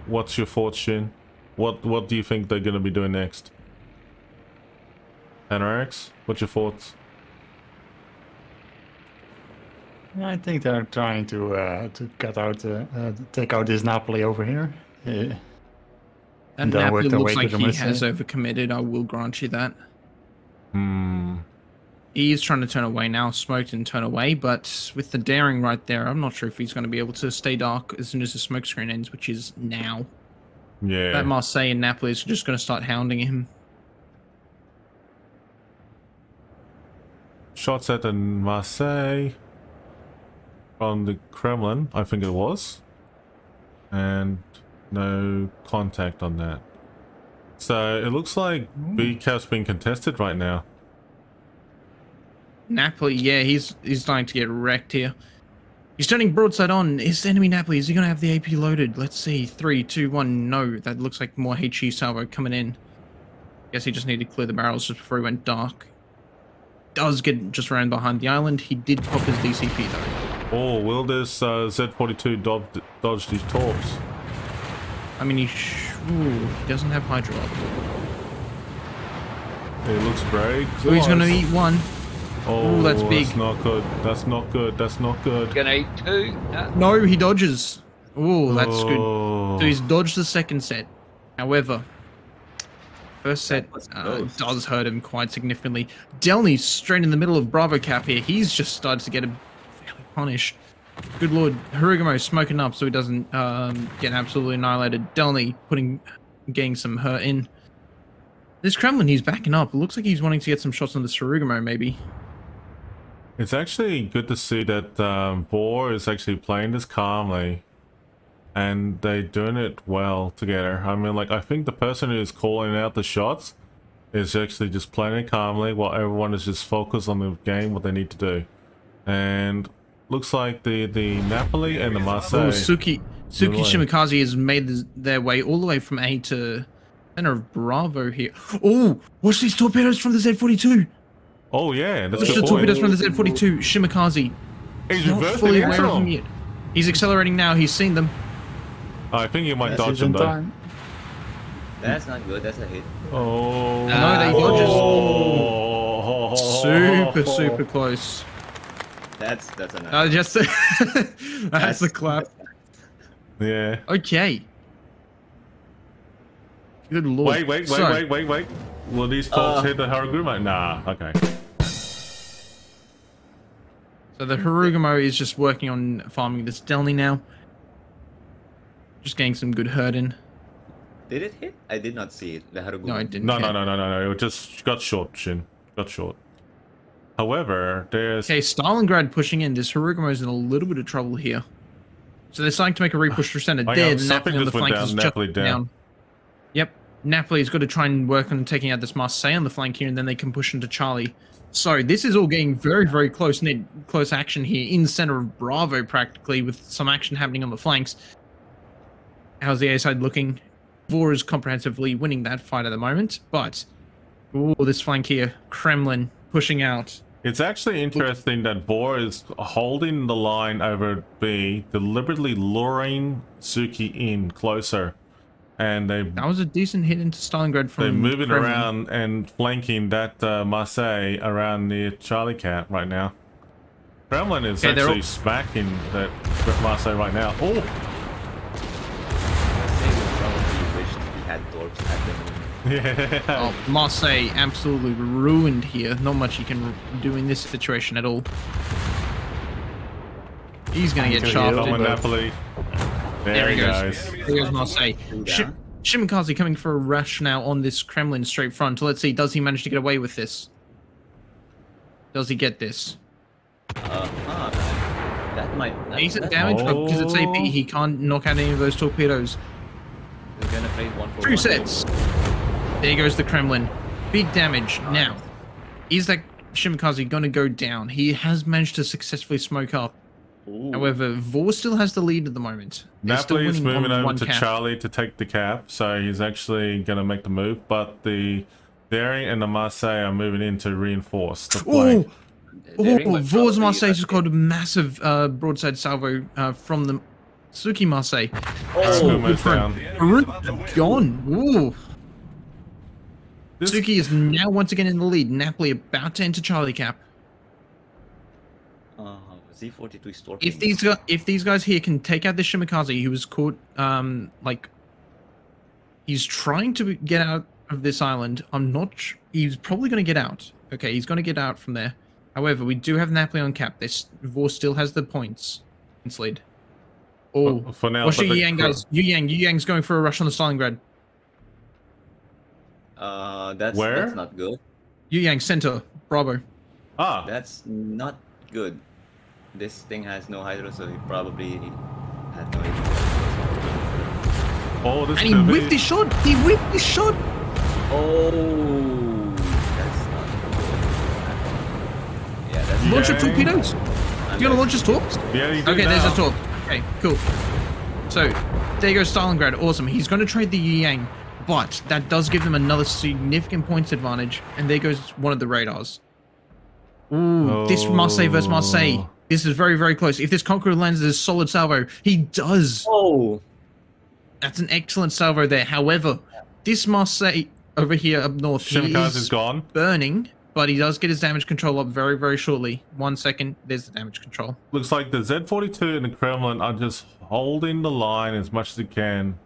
What's your thoughts, Shin? What do you think they're going to be doing next? Anorax, what's your thoughts? I think they're trying to cut out, take out this Napoli over here. And then Napoli work their looks way like to the he Mercy. has overcommitted. I will grant you that. Hmm. He is trying to turn away now, smoked and turn away, but with the daring right there, I'm not sure if he's going to be able to stay dark as soon as the smoke screen ends, which is now. Yeah. That Marseille and Napoli is just going to start hounding him. Shots at the Marseille on the Kremlin, I think it was. And no contact on that. So it looks like B cap's being contested right now. Napoli, yeah, he's starting to get wrecked here. He's turning broadside on. Is enemy Napoli? Is he going to have the AP loaded? Let's see. 3, 2, 1. No, that looks like more HE salvo coming in. Guess he just needed to clear the barrels just before he went dark. Does get just around behind the island. He did pop his DCP though. Oh, will this Z42 dodge these torps? I mean, he doesn't have Hydro up. It looks very close. So he's going to eat one. Oh, that's big. That's not good. That's not good. That's not good. Gonna eat 2. No, he dodges. Oh, that's good. Oh. So he's dodged the second set. However, first set does hurt him quite significantly. Delny's straight in the middle of Bravo Cap here. He's just started to get him fairly punished. Good lord, Harugamo smoking up so he doesn't get absolutely annihilated. Delny getting some hurt in. This Kremlin, he's backing up. It looks like he's wanting to get some shots on the Harugamo, maybe. It's actually good to see that Boar is actually playing this calmly. And they're doing it well together. I mean, like, I think the person who's calling out the shots is actually just playing it calmly while everyone is just focused on the game, what they need to do. And looks like the Napoli and the Marseille. Oh, Suki Shimikaze has made their way all the way from A to center of Bravo here. Oh, watch these torpedoes from the Z42. Oh, yeah, that's Watch a the good torpedoes point. from the Z42. Shimikaze. He's not reversing fully into aware of them. them yet. He's accelerating now. He's seen them. I think you might Yes, dodge he's him, in though. time. That's not good. That's a hit. Oh. No, they dodges. Oh. Super close. That's a nice. Just that's the clap. Yeah. Okay. Good lord. Wait. Will these calls hit the Harugamo? Nah, okay. So the Harugamo is just working on farming this Delny now. Just getting some good hurt in. Did it hit? I did not see it. The Harugumo. No, it didn't. No. hit. It just got short, Shin. Got short. However, there's... Okay, Stalingrad pushing in. This Harugumo's in a little bit of trouble here. So they're starting to make a repush through center. Dead. Napoli on the flank is Napoli just down. Yep. Napoli's got to try and work on taking out this Marseille on the flank here, and then they can push into Charlie. So this is all getting very close action here in center of Bravo practically, with some action happening on the flanks. How's the A side looking? Vor is comprehensively winning that fight at the moment, but this flank here, Kremlin pushing out. It's actually interesting that Boar is holding the line over B, deliberately luring Suki in closer. And that was a decent hit into Stalingrad from they're moving Kremlin. around and flanking that Marseille around near Charlie Cap right now. Kremlin is actually smacking that Marseille right now. Oh! Yeah. Oh, Marseille absolutely ruined here. Not much he can do in this situation at all. He's going to get shafted. Napoli. There he goes. There goes Marseille. Shimikaze coming for a rush now on this Kremlin straight front. Let's see, does he manage to get away with this? Does he get this? That might... Decent damage, but because it's AP, he can't knock out any of those torpedoes. We're gonna play 1 for 1. 2 sets. There goes the Kremlin. Big damage. Now, is that Shimikaze going to go down? He has managed to successfully smoke up. Ooh. However, Vor still has the lead at the moment. Napoli is moving over to Charlie to take the cap, so he's actually going to make the move, but the Daring and the Marseille are moving in to reinforce the flank. Vor's Marseille just got a massive broadside salvo from the Suki Marseille. Kuma's down. Gone. Ooh. This- Suki is now once again in the lead. Napoli about to enter Charlie Cap. Z42 is torping. If these guys here can take out the Shimikaze, who was caught, like, he's trying to get out of this island. He's probably going to get out. Okay, he's going to get out from there. However, we do have Napoli on cap. Vor still has the points. It's lead. Oh, for now. watch Yu Yang, guys. Yu Yang's going for a rush on the Stalingrad. That's not good. Yu Yang, center. Bravo. Ah. That's not good. This thing has no hydro, so he probably had no hydro. Oh, this and he whipped his shot. He whipped his shot. Oh, that's not good. Yeah, that's launch your torpedoes. You gonna launch his torps? Yeah, you do. Okay, now. there's a torp. Okay, cool. So there goes Stalingrad. Awesome. He's going to trade the Yu Yang, but that does give them another significant points advantage. And there goes one of the radars. Ooh, this Marseille versus Marseille. This is very, very close. If this Conqueror lands this solid salvo, he does. Oh. That's an excellent salvo there. However, this Marseille over here up north, Shimikaze is gone. Burning, but he does get his damage control up very, very shortly. 1 second, there's the damage control. Looks like the Z42 and the Kremlin are just holding the line as much as they can.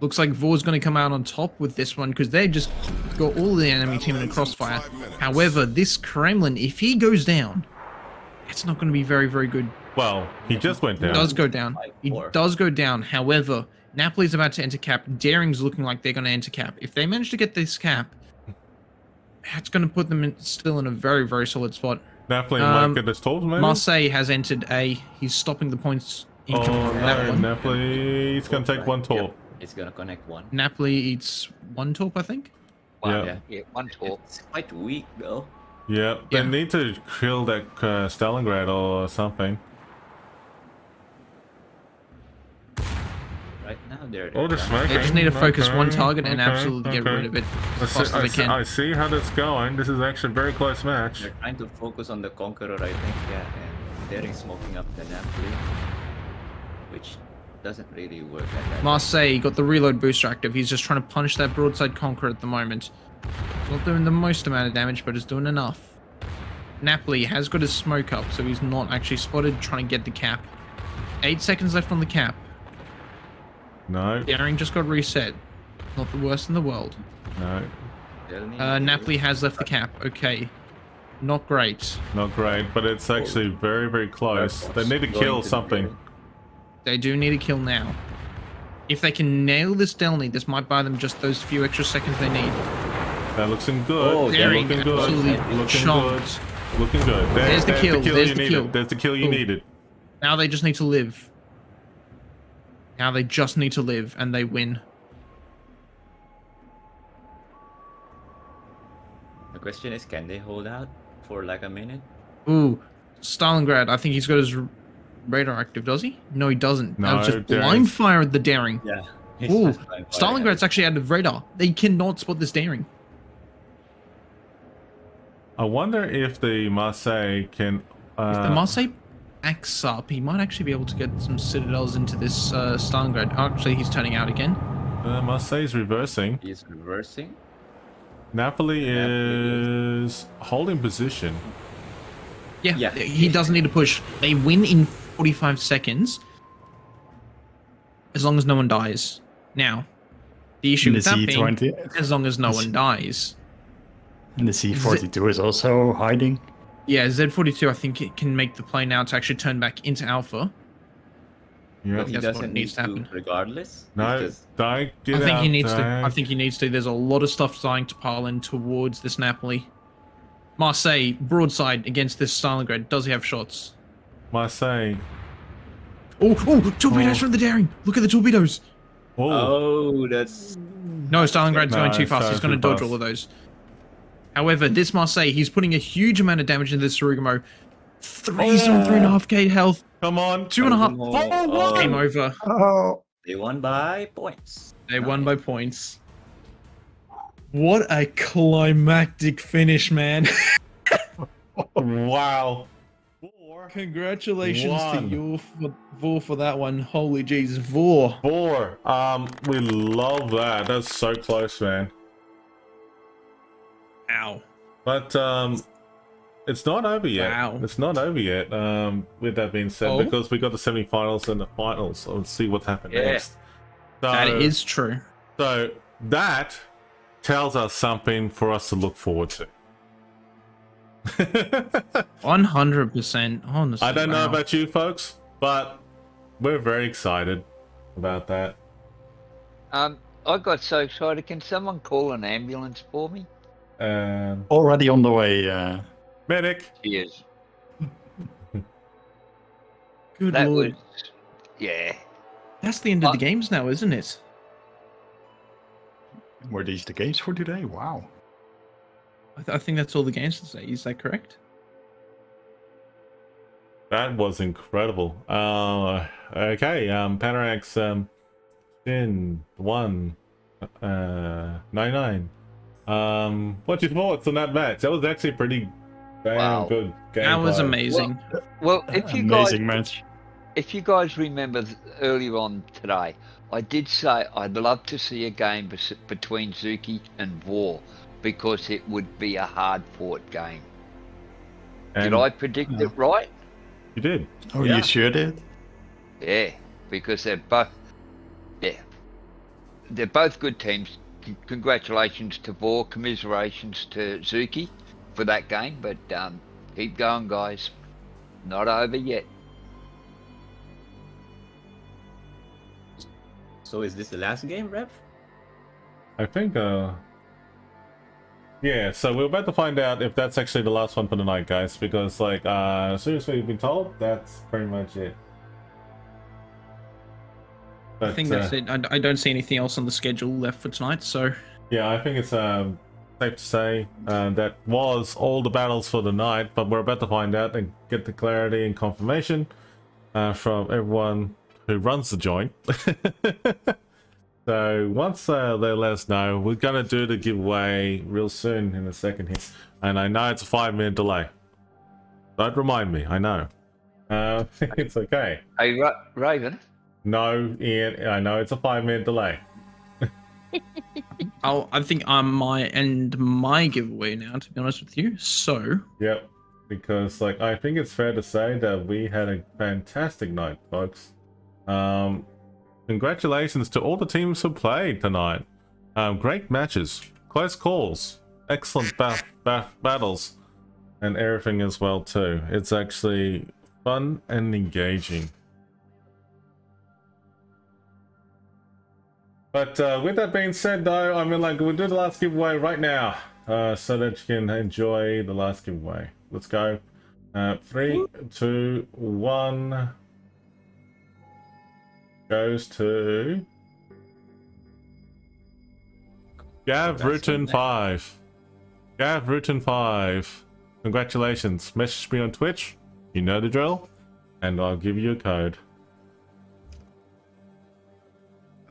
Looks like Vor's going to come out on top with this one because they just got all the enemy team in a crossfire. However, this Kremlin, if he goes down, it's not going to be very, very good. Well, he just went down. He does go down. He does go down. However, Napoli's about to enter cap. Daring's looking like they're going to enter cap. If they manage to get this cap, that's going to put them still in a very, very solid spot. Napoli might get this torp, maybe? Marseille has entered A. He's stopping the points. Napoli, he's going to take one torp. Yep. It's going to connect one. Napoli eats one torp, I think. Yeah. Yeah, one torp. It's quite weak, though. Yeah, they need to kill that Stalingrad or something. Right now, they're just smoking. They just need to focus one target and absolutely get rid of it as fast as they can. I see how that's going. This is actually a very close match. They're trying to focus on the Conqueror, I think, yeah, and they're smoking up the Napoli, which doesn't really work like that. Marseille got the reload booster active. He's just trying to punish that broadside Conqueror at the moment. Not doing the most amount of damage, but is doing enough. Napoli has got his smoke up, so he's not actually spotted, trying to get the cap. 8 seconds left on the cap. No. Daring just got reset. Not the worst in the world. No. Napoli has left the cap. Okay. Not great. Not great, but it's actually very, very close. They need to kill something. They do need to kill now. If they can nail this Delny, this might buy them just those few extra seconds they need. That looking good. Oh, looking good. Absolutely looking chomped. good. Looking good. There's the kill. There's the kill. There's the kill you needed. Now they just need to live. Now they just need to live, and they win. The question is, can they hold out for like a minute? Ooh, Stalingrad. I think he's got his radar active, does he? No, he doesn't. No, that was just blind fire at the Daring. Yeah. Ooh, Stalingrad's actually out of radar. They cannot spot this Daring. I wonder if the Marseille can... if the Marseille backs up, he might actually be able to get some citadels into this Stalingrad. Actually, he's turning out again. Marseille's reversing. He's reversing. Napoli is holding position. Yeah, he doesn't need to push. They win in 45 seconds. As long as no one dies. Now, the issue with that being, as long as no one dies. And the C42 is also hiding. Yeah, Z42, I think it can make the play now to actually turn back into Alpha. Yeah, but he doesn't need to happen. Regardless. No, don't get I think out, he needs to. I think he needs to. There's a lot of stuff starting to pile in towards this Napoli. Marseille, broadside against this Stalingrad. Does he have shots? Marseille. Oh, torpedoes from the Daring. Look at the torpedoes. Oh, that's... No, Stalingrad's going too fast. He's going to dodge all of those. However, this Marseille, he's putting a huge amount of damage into this Surugamo. 3.5k health. Come on. 2.5. Game over. Oh. They won by points. They won by points. What a climactic finish, man. Wow. Congratulations One. to you, Vor, for that one. Holy jeez, Vor. 4. We love that. That's so close, man. Ow. But it's not over yet. Wow. It's not over yet. With that being said, Oh? because we got the semi-finals and the finals, so let's see what happens next. So, That is true. So that tells us something for us to look forward to. 100%. Honestly, I don't know wow. about you folks, but we're very excited about that. I got so excited. Can someone call an ambulance for me? Already on the way. Medic. Cheers. Good That lord. was, yeah. That's the end of the games now, isn't it? Were these the games for today? Wow. I think that's all the games to say. Is that correct? That was incredible. Okay, Panarax, Finn, 1, 99. What's your thoughts on that match? That was actually pretty damn good game. That was amazing. Well, if you Amazing guys, match. if you guys remember earlier on today, I did say I'd love to see a game between Zuki and Vor because it would be a hard-fought game. Did I predict it right? You did. Oh, Yeah. you sure did? Yeah, because they're both, they're both good teams. Congratulations to Vor, commiserations to Zuki for that game, but keep going, guys. Not over yet. So is this the last game, Rev? I think, yeah, so we're about to find out if that's actually the last one for the night, guys, because, like, as soon as we've been told, that's pretty much it. But, I think that's it. I don't see anything else on the schedule left for tonight, so... Yeah, I think it's safe to say that was all the battles for the night, but we're about to find out and get the clarity and confirmation from everyone who runs the joint. So once they let us know, we're going to do the giveaway real soon in a second here. And I know it's a 5-minute delay. Don't remind me, I know. It's okay. Hey, Raven? No, Ian, I know it's a 5-minute delay. I think I might end my giveaway now, to be honest with you. So... Yep, because like I think it's fair to say that we had a fantastic night, folks. Congratulations to all the teams who played tonight. Great matches, close calls, excellent battles, and everything as well too. It's actually fun and engaging. But with that being said, though, I mean, like, we'll do the last giveaway right now, so that you can enjoy the last giveaway. Let's go. 3, 2, 1. Goes to Gav Rutan 5. Gav Rutan 5. Congratulations. Message me on Twitch. You know the drill, and I'll give you a code.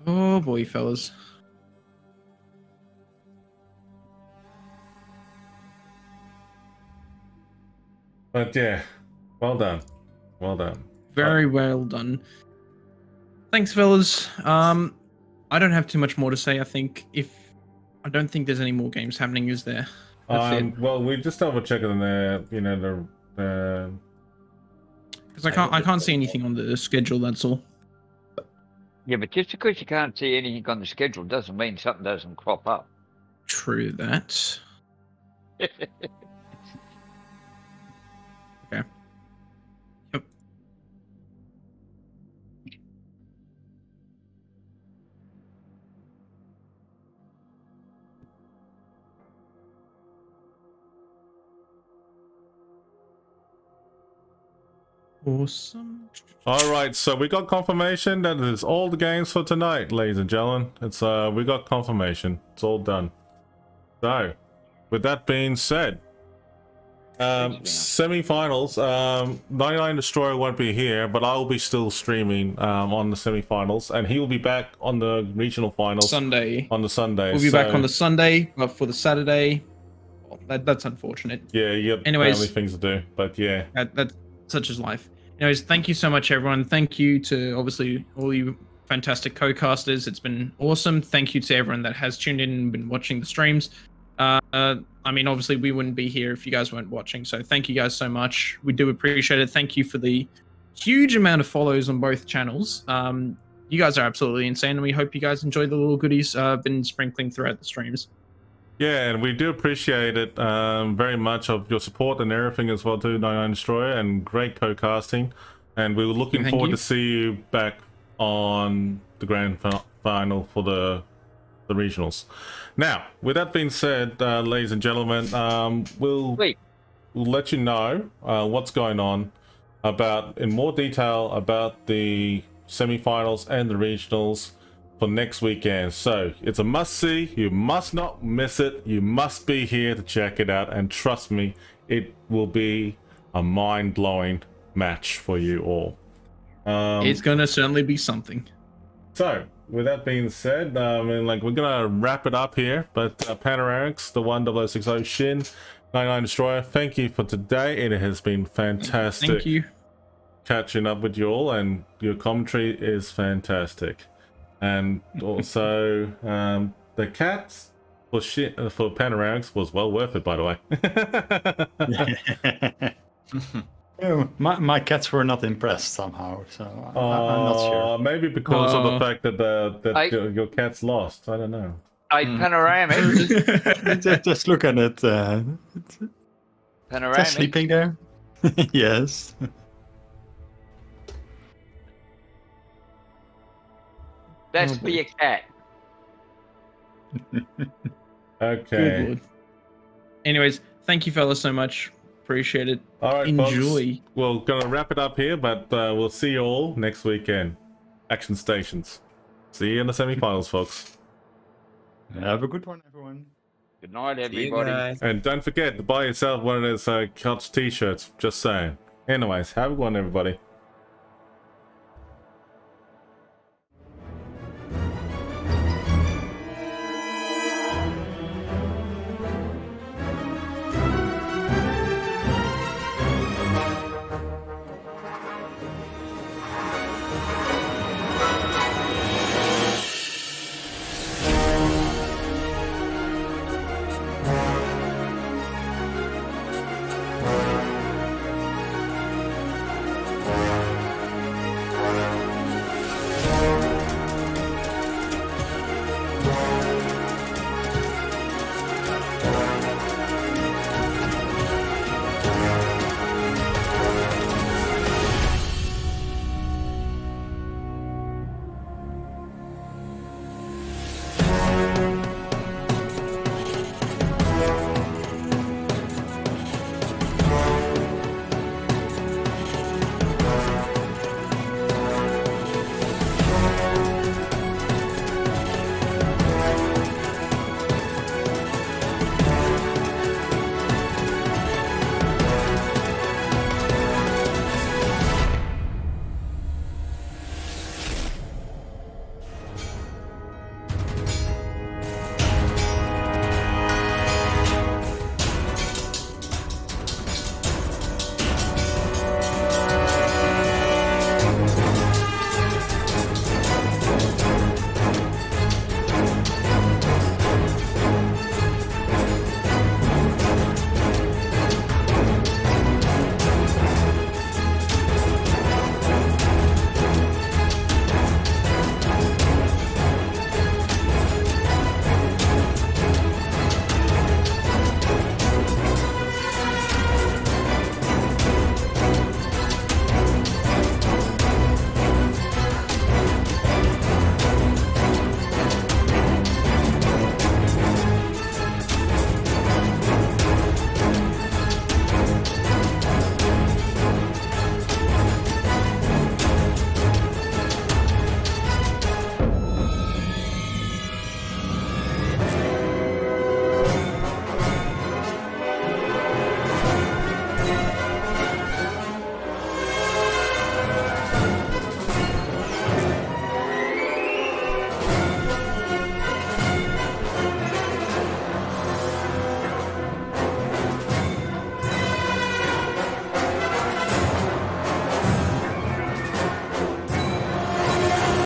Oh boy, fellas. But yeah, well done. Well done. Very well done. Thanks, fellas. I don't have too much more to say. I don't think there's any more games happening, is there? That's it. Well, we just double check on the, you know, the. Because I can't see anything on the schedule. That's all. Yeah, but just because you can't see anything on the schedule doesn't mean something doesn't crop up. True that. Okay. Yep. Awesome. All right, so we got confirmation that it is all the games for tonight, ladies and gentlemen. It's we got confirmation. It's all done. So, with that being said, semi-finals. 99 Destroyer won't be here, but I will be still streaming on the semi-finals, and he will be back on the regional finals Sunday. On the Sunday, We'll be back on the Sunday, but for the Saturday, well, that's unfortunate. Yeah, you got Anyways, family things to do, but yeah. That's such as life. Anyways, thank you so much, everyone. Thank you to obviously all you fantastic co-casters. It's been awesome. Thank you to everyone that has tuned in and been watching the streams. I mean, obviously, we wouldn't be here if you guys weren't watching. So thank you guys so much. We do appreciate it. Thank you for the huge amount of follows on both channels. You guys are absolutely insane, and we hope you guys enjoy the little goodies been sprinkling throughout the streams. Yeah, and we do appreciate it very much of your support and everything as well too, 99 Destroyer, and great co-casting. And we were looking forward to see you back on the grand final for the regionals. Now, with that being said, ladies and gentlemen, we'll let you know what's going on in more detail about the semi-finals and the regionals for next weekend. So it's a must-see. You must not miss it. You must be here to check it out, and trust me, it will be a mind-blowing match for you all. It's gonna certainly be something. So with that being said, we're gonna wrap it up here, but Panoramics, the 1060 Shin, 99 Destroyer, thank you for today. It has been fantastic. Thank you. Catching up with you all, and your commentary is fantastic. And also, the cats for Panoramics was well worth it, by the way. Yeah, my cats were not impressed somehow, so I'm not sure. Maybe because of the fact that your cats lost. I don't know. Panoramic. Just look at it. Panoramic. Just sleeping there. Yes. That's for your cat. Okay. Good Lord. Anyways, thank you fellas so much. Appreciate it. All right, enjoy. Folks, we're gonna wrap it up here, but we'll see you all next weekend. Action Stations. See you in the semi-finals, folks. Have a good one, everyone. Good night, everybody. And don't forget to buy yourself one of those KOTS t-shirts. Just saying. Anyways, have a good one, everybody.